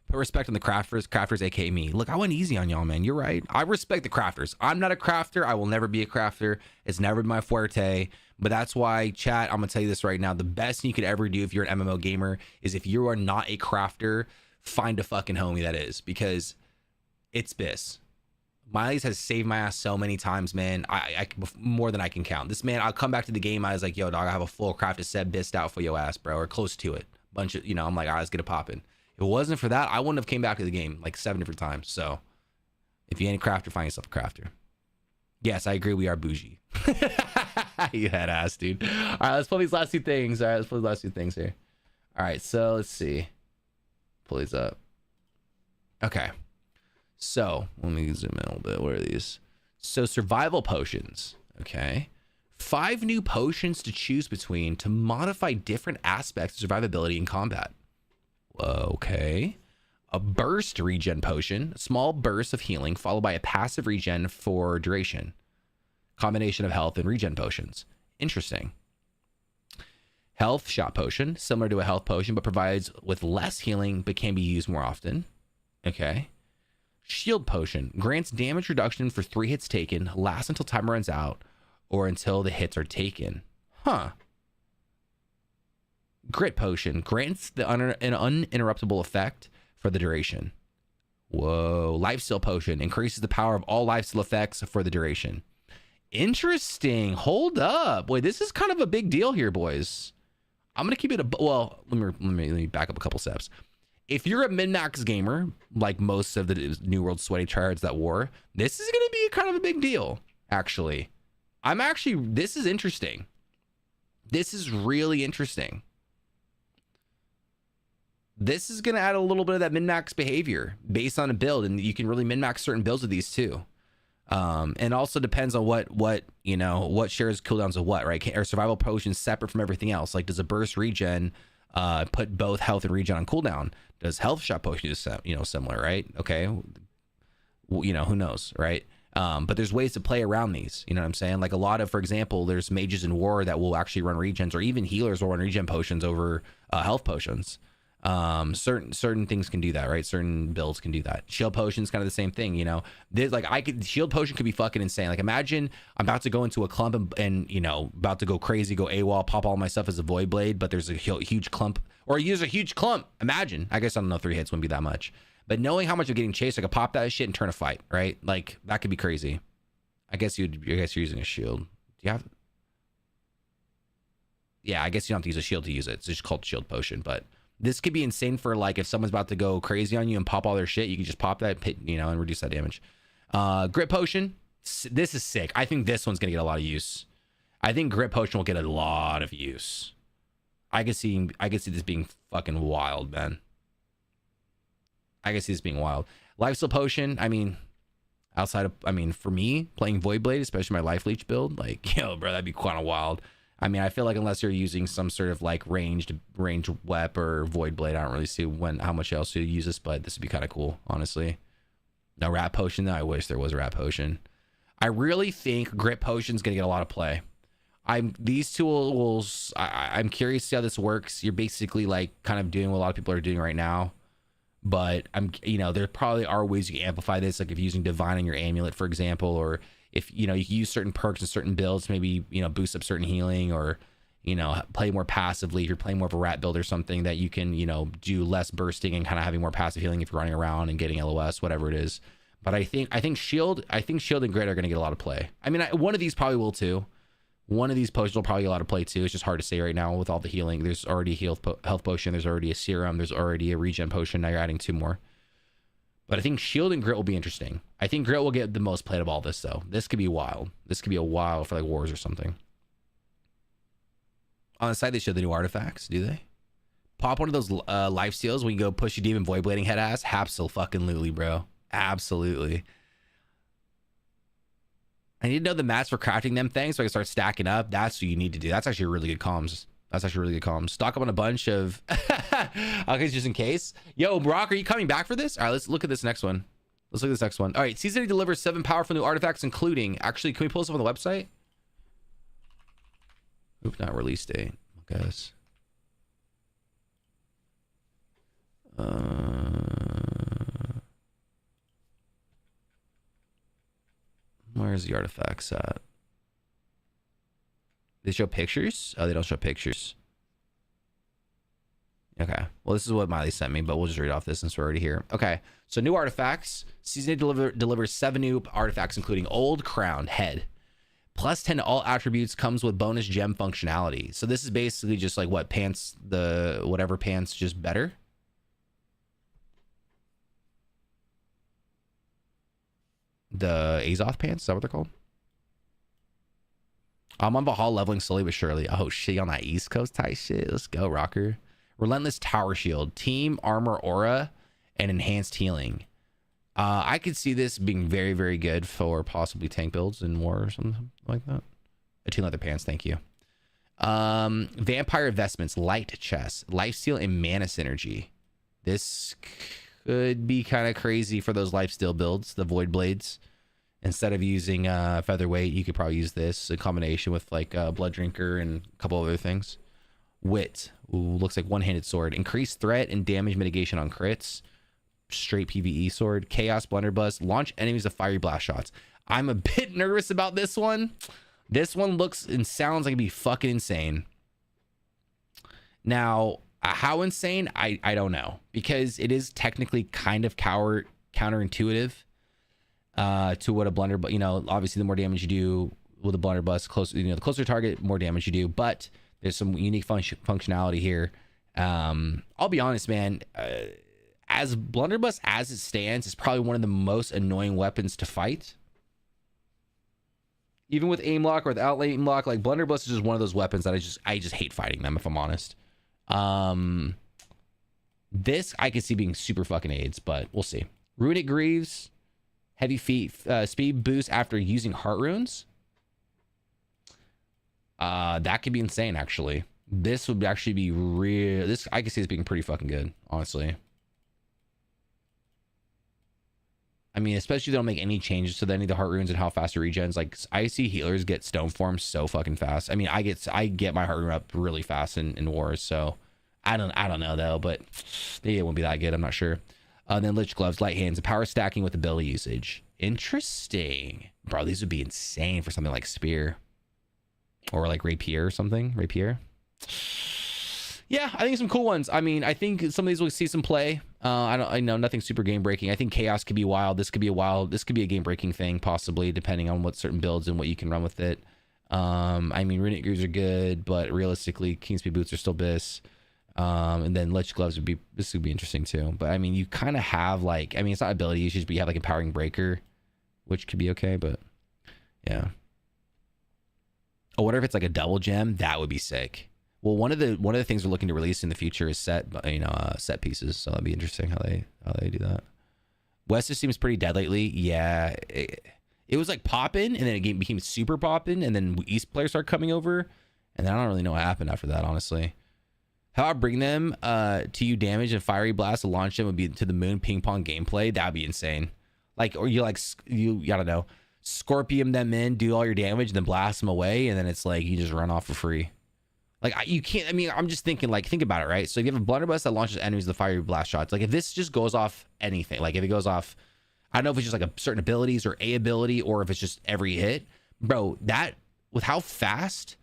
Put respect on the crafters, aka me. Look, I went easy on y'all, man. You're right. I respect the crafters. I'm not a crafter. I will never be a crafter. It's never been my forte. But that's why, chat, I'm going to tell you this right now. The best thing you could ever do if you're an MMO gamer is, if you are not a crafter, find a fucking homie that is, because it's BIS. Miley's has saved my ass so many times, man. I more than I can count. This man, I'll come back to the game. I was like, yo, dog, I have a full crafted set BISed out for your ass, bro, or close to it. Bunch of, I'm like, all right, let's get it popping. If it wasn't for that, I wouldn't have came back to the game like 7 different times. So if you ain't a crafter, find yourself a crafter. Yes, I agree. We are bougie. You head ass, dude. All right, let's pull these last 2 things. All right, let's pull the last 2 things here. All right, so let's see. Pull these up. Okay. So let me zoom in a little bit. What are these? So survival potions. Okay. 5 new potions to choose between to modify different aspects of survivability in combat. Okay. A burst regen potion, a small burst of healing followed by a passive regen for duration. Combination of health and regen potions. Interesting. Health shot potion, similar to a health potion, but provides with less healing, but can be used more often. Okay. Shield potion grants damage reduction for 3 hits taken, lasts until timer runs out, or until the hits are taken. Huh. Grit potion grants an uninterruptible effect for the duration. Whoa. Lifesteal potion increases the power of all lifesteal effects for the duration. Interesting. Hold up. Boy, this is kind of a big deal here, boys. I'm gonna keep it well. Let me back up a couple steps. If you're a min-max gamer, like most of the New World sweaty tryhards that were, this is going to be kind of a big deal, actually. This is interesting. This is really interesting. This is going to add a little bit of that min-max behavior based on a build, and you can really min-max certain builds of these too. And also depends on what shares cooldowns of what, right? Are survival potions separate from everything else? Like, does a burst regen put both health and regen on cooldown? Does health shot potion is similar, right? Okay, who knows, right? But there's ways to play around these. You know what I'm saying? Like a lot of, for example, there's mages in war that will actually run regens, or even healers will run regen potions over health potions. Certain things can do that, right? Certain builds can do that. Shield potion is kind of the same thing, There's shield potion could be fucking insane. Like, imagine I'm about to go into a clump and about to go crazy, go AWOL, pop all my stuff as a void blade, but there's a huge clump, or use a huge clump. Imagine, I guess, I don't know, 3 hits wouldn't be that much, but knowing how much I'm getting chased, I could pop that shit and turn a fight, right? Like, that could be crazy. I guess you're using a shield. Do you have? Yeah, I guess you don't have to use a shield to use it. It's just called shield potion, but this could be insane for, like, if someone's about to go crazy on you and pop all their shit, you can just pop that, and reduce that damage. Grit potion. This is sick. I think this one's going to get a lot of use. I think grit potion will get a lot of use. I could see this being fucking wild, man. I could see this being wild. Lifesteal potion. For me, playing Void Blade, especially my Life Leech build, like, bro, that'd be kind of wild. I feel like unless you're using some sort of like ranged wep or Void Blade, I don't really see how much else you use this, but this would be kind of cool, honestly. No rat potion though. I wish there was a rat potion. I really think grit potion's gonna get a lot of play. These tools, I'm curious to see how this works. You're basically like kind of doing what a lot of people are doing right now, but there probably are ways you can amplify this, like if you're using divine on your amulet, for example, or if you use certain perks and certain builds, maybe boost up certain healing, or you know, play more passively. If you're playing more of a rat build or something, that you can, you know, do less bursting and kind of having more passive healing if you're running around and getting LOS, whatever it is. But I think Shield and Grit are going to get a lot of play. I mean, one of these probably will too. One of these potions will probably get a lot of play too. It's just hard to say right now with all the healing. There's already a health potion. There's already a serum. There's already a regen potion. Now you're adding 2 more. But I think Shield and Grit will be interesting. I think Grit will get the most play of all this though. This could be wild. This could be a wild for like Wars or something. On the side, they show the new artifacts. Do they? Pop one of those life steals when you go push your demon void blading head ass. Absolutely, bro. Absolutely. I need to know the mats for crafting them things so I can start stacking up. That's what you need to do. That's actually really good comms. Stock up on a bunch of okay, just in case. Yo, Brock, are you coming back for this? All right, let's look at this next one. All right, Season 8 delivers 7 powerful new artifacts, including, actually, can we pull this up on the website? Oop, not release date, I guess. Where's the artifacts at? They show pictures? Oh, they don't show pictures. Okay. Well, this is what Miley sent me, but we'll just read off this since we're already here. Okay. So new artifacts. Season 8 delivers 7 new artifacts, including Old Crown Head. Plus 10 to all attributes, comes with bonus gem functionality. So this is basically just like what pants, whatever pants, just better. The Azoth pants, is that what they're called? I'm on Valhalla leveling slowly but surely. Oh shit, on that East Coast type shit. Let's go, rocker. Relentless Tower Shield, Team Armor Aura, and Enhanced Healing. I could see this being very, very good for possibly tank builds in war or something like that. 2 leather pants, thank you. Vampire Vestments, Light Chest, Lifesteal, and Mana Synergy. This could be kind of crazy for those lifesteal builds, the Void Blades. Instead of using Featherweight, you could probably use this in combination with like Blood Drinker and a couple other things. Wit, ooh, looks like one-handed sword. Increased threat and damage mitigation on crits. Straight PvE sword. Chaos Blunderbuss. Launch enemies with fiery blast shots. I'm a bit nervous about this one. This one looks and sounds like it'd be fucking insane. Now, how insane? I don't know, because it is technically kind of counterintuitive to what a blunderbuss, you know, obviously the more damage you do with a blunderbuss, closer, you know, the closer to target, more damage you do, but there's some unique functionality here. I'll be honest, man, as blunderbuss as it stands, is probably one of the most annoying weapons to fight. Even with aim lock or without aim lock, like blunderbuss is just one of those weapons that I just hate fighting them, if I'm honest. This I could see being super fucking AIDS, but we'll see. Runic Greaves, heavy feet, speed boost after using heart runes. That could be insane, actually. This would actually be real. This I could see this being pretty fucking good, honestly. I mean, especially if they don't make any changes to any of the heart runes and how fast it regens. Like, I see healers get stone form so fucking fast. I mean, I get my heart rune up really fast in wars. So I don't know though, but maybe it won't be that good. I'm not sure. Then Lich Gloves, Light Hands, and power stacking with ability usage. Interesting, bro. These would be insane for something like Spear or like Rapier or something. Rapier. Yeah, I think some cool ones. I mean, I think some of these will see some play. I know nothing super game breaking. I think Chaos could be wild. This could be a game breaking thing, possibly, depending on what certain builds and what you can run with it. I mean, Runic Greaves are good, but realistically, Kingspeed Boots are still BIS. And then Lich Gloves would be interesting too. But I mean, you kind of have like, I mean, it's not ability issues, but you have like Empowering Breaker, which could be okay. But yeah. Oh, what if it's like a double gem? That would be sick. Well, one of the things we're looking to release in the future is set pieces. So that'd be interesting how they do that. West just seems pretty dead lately. Yeah, it was like popping, and then it became super popping, and then East players started coming over, and then I don't really know what happened after that, honestly. How I bring them to you damage and fiery blast to launch them would be to the moon ping pong gameplay. That'd be insane. Like, or you I don't know, scorpion them in, do all your damage, and then blast them away, and then it's like you just run off for free. Like, you can't, I mean, I'm just thinking, like, think about it, right? So if you have a blunderbuss that launches enemies with the fiery blast shots, like if this just goes off anything, like if it goes off, I don't know if it's just like a certain abilities or a ability, or if it's just every hit, bro, that with how fast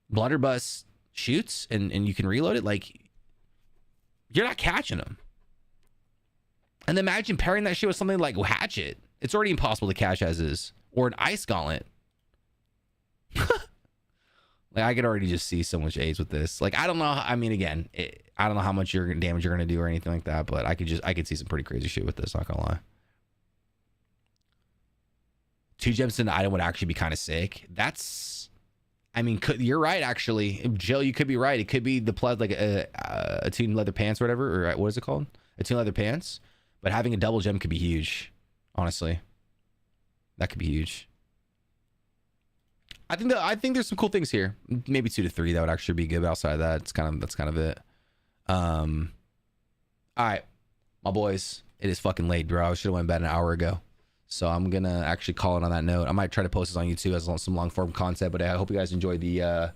blunderbuss shoots and you can reload it, like, you're not catching them. And then imagine pairing that shit with something like Hatchet. It's already impossible to catch as is. Or an Ice Gauntlet. Like, I could already just see so much AIDS with this. Like, I don't know. I mean, again, I don't know how much damage you're going to do or anything like that, but I could see some pretty crazy shit with this, not going to lie. 2 gems in the item would actually be kind of sick. That's, I mean, you're right, actually. Jill, you could be right. It could be the plaid, like a tuned leather pants or whatever, or what is it called? A tuned leather pants. But having a double gem could be huge, honestly. That could be huge. I think there's some cool things here. Maybe 2 to 3 that would actually be good. But outside of that, that's kind of it. All right, my boys. It is fucking late, bro. I should have went to bed an hour ago. So I'm gonna actually call it on that note. I might try to post this on YouTube as some long form content. But I hope you guys enjoyed the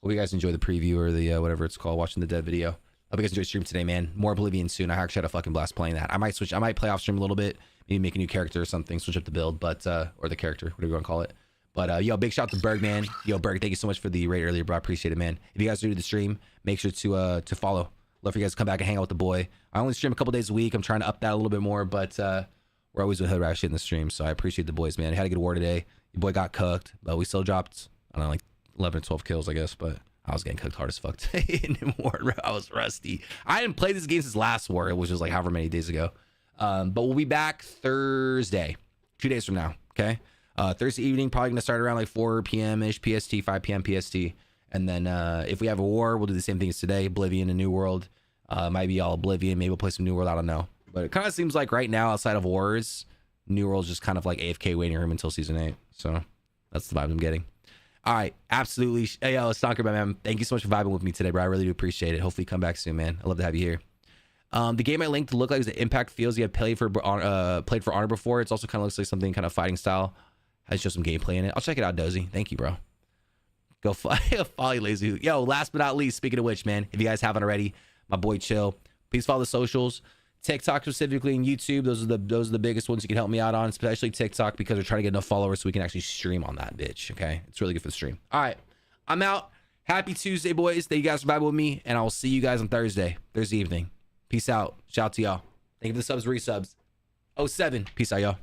preview or the whatever it's called, watching the dead video. Hope you guys enjoyed the stream today, man. More Oblivion soon. I actually had a fucking blast playing that. I might play off stream a little bit, maybe make a new character or something, switch up the build, but or the character, whatever you want to call it. But yo, big shout out to Berg, man. Yo, Berg, thank you so much for the raid earlier, bro. I appreciate it, man. If you guys are new to the stream, make sure to follow. Love for you guys to come back and hang out with the boy. I only stream a couple days a week. I'm trying to up that a little bit more, but we're always with hood rat shit in the stream, so I appreciate the boys, man. I had a good war today. Your boy got cooked, but we still dropped, I don't know, like 11 or 12 kills, I guess, but I was getting cooked hard as fuck today in war. I was rusty. I hadn't played this game since last war, which was like however many days ago. But we'll be back Thursday, 2 days from now, okay? Thursday evening, probably gonna start around like 4 p.m.-ish PST, 5 p.m. PST. And then if we have a war, we'll do the same thing as today, Oblivion and New World. Might be all Oblivion, maybe we'll play some New World, I don't know. But it kind of seems like right now, outside of wars, New World's just kind of like AFK waiting room until Season 8. So that's the vibe I'm getting. All right, absolutely. Hey, yo, Stalker, man. Thank you so much for vibing with me today, bro. I really do appreciate it. Hopefully you come back soon, man. I'd love to have you here. The game I linked to look like is the Impact Feels. You have played for Honor before. It's also kind of looks like something kind of fighting style. Has just some gameplay in it. I'll check it out, Dozy. Thank you, bro. Go follow Lazy. Yo, last but not least, speaking of which, man, if you guys haven't already, my boy Chill, please follow the socials. TikTok specifically and YouTube. Those are the biggest ones you can help me out on, especially TikTok, because we're trying to get enough followers so we can actually stream on that bitch. Okay, it's really good for the stream. All right, I'm out. Happy Tuesday, boys. Thank you guys for vibing with me, and I will see you guys on Thursday evening. Peace out. Shout out to y'all. Thank you for the subs, resubs. 07. Peace out, y'all.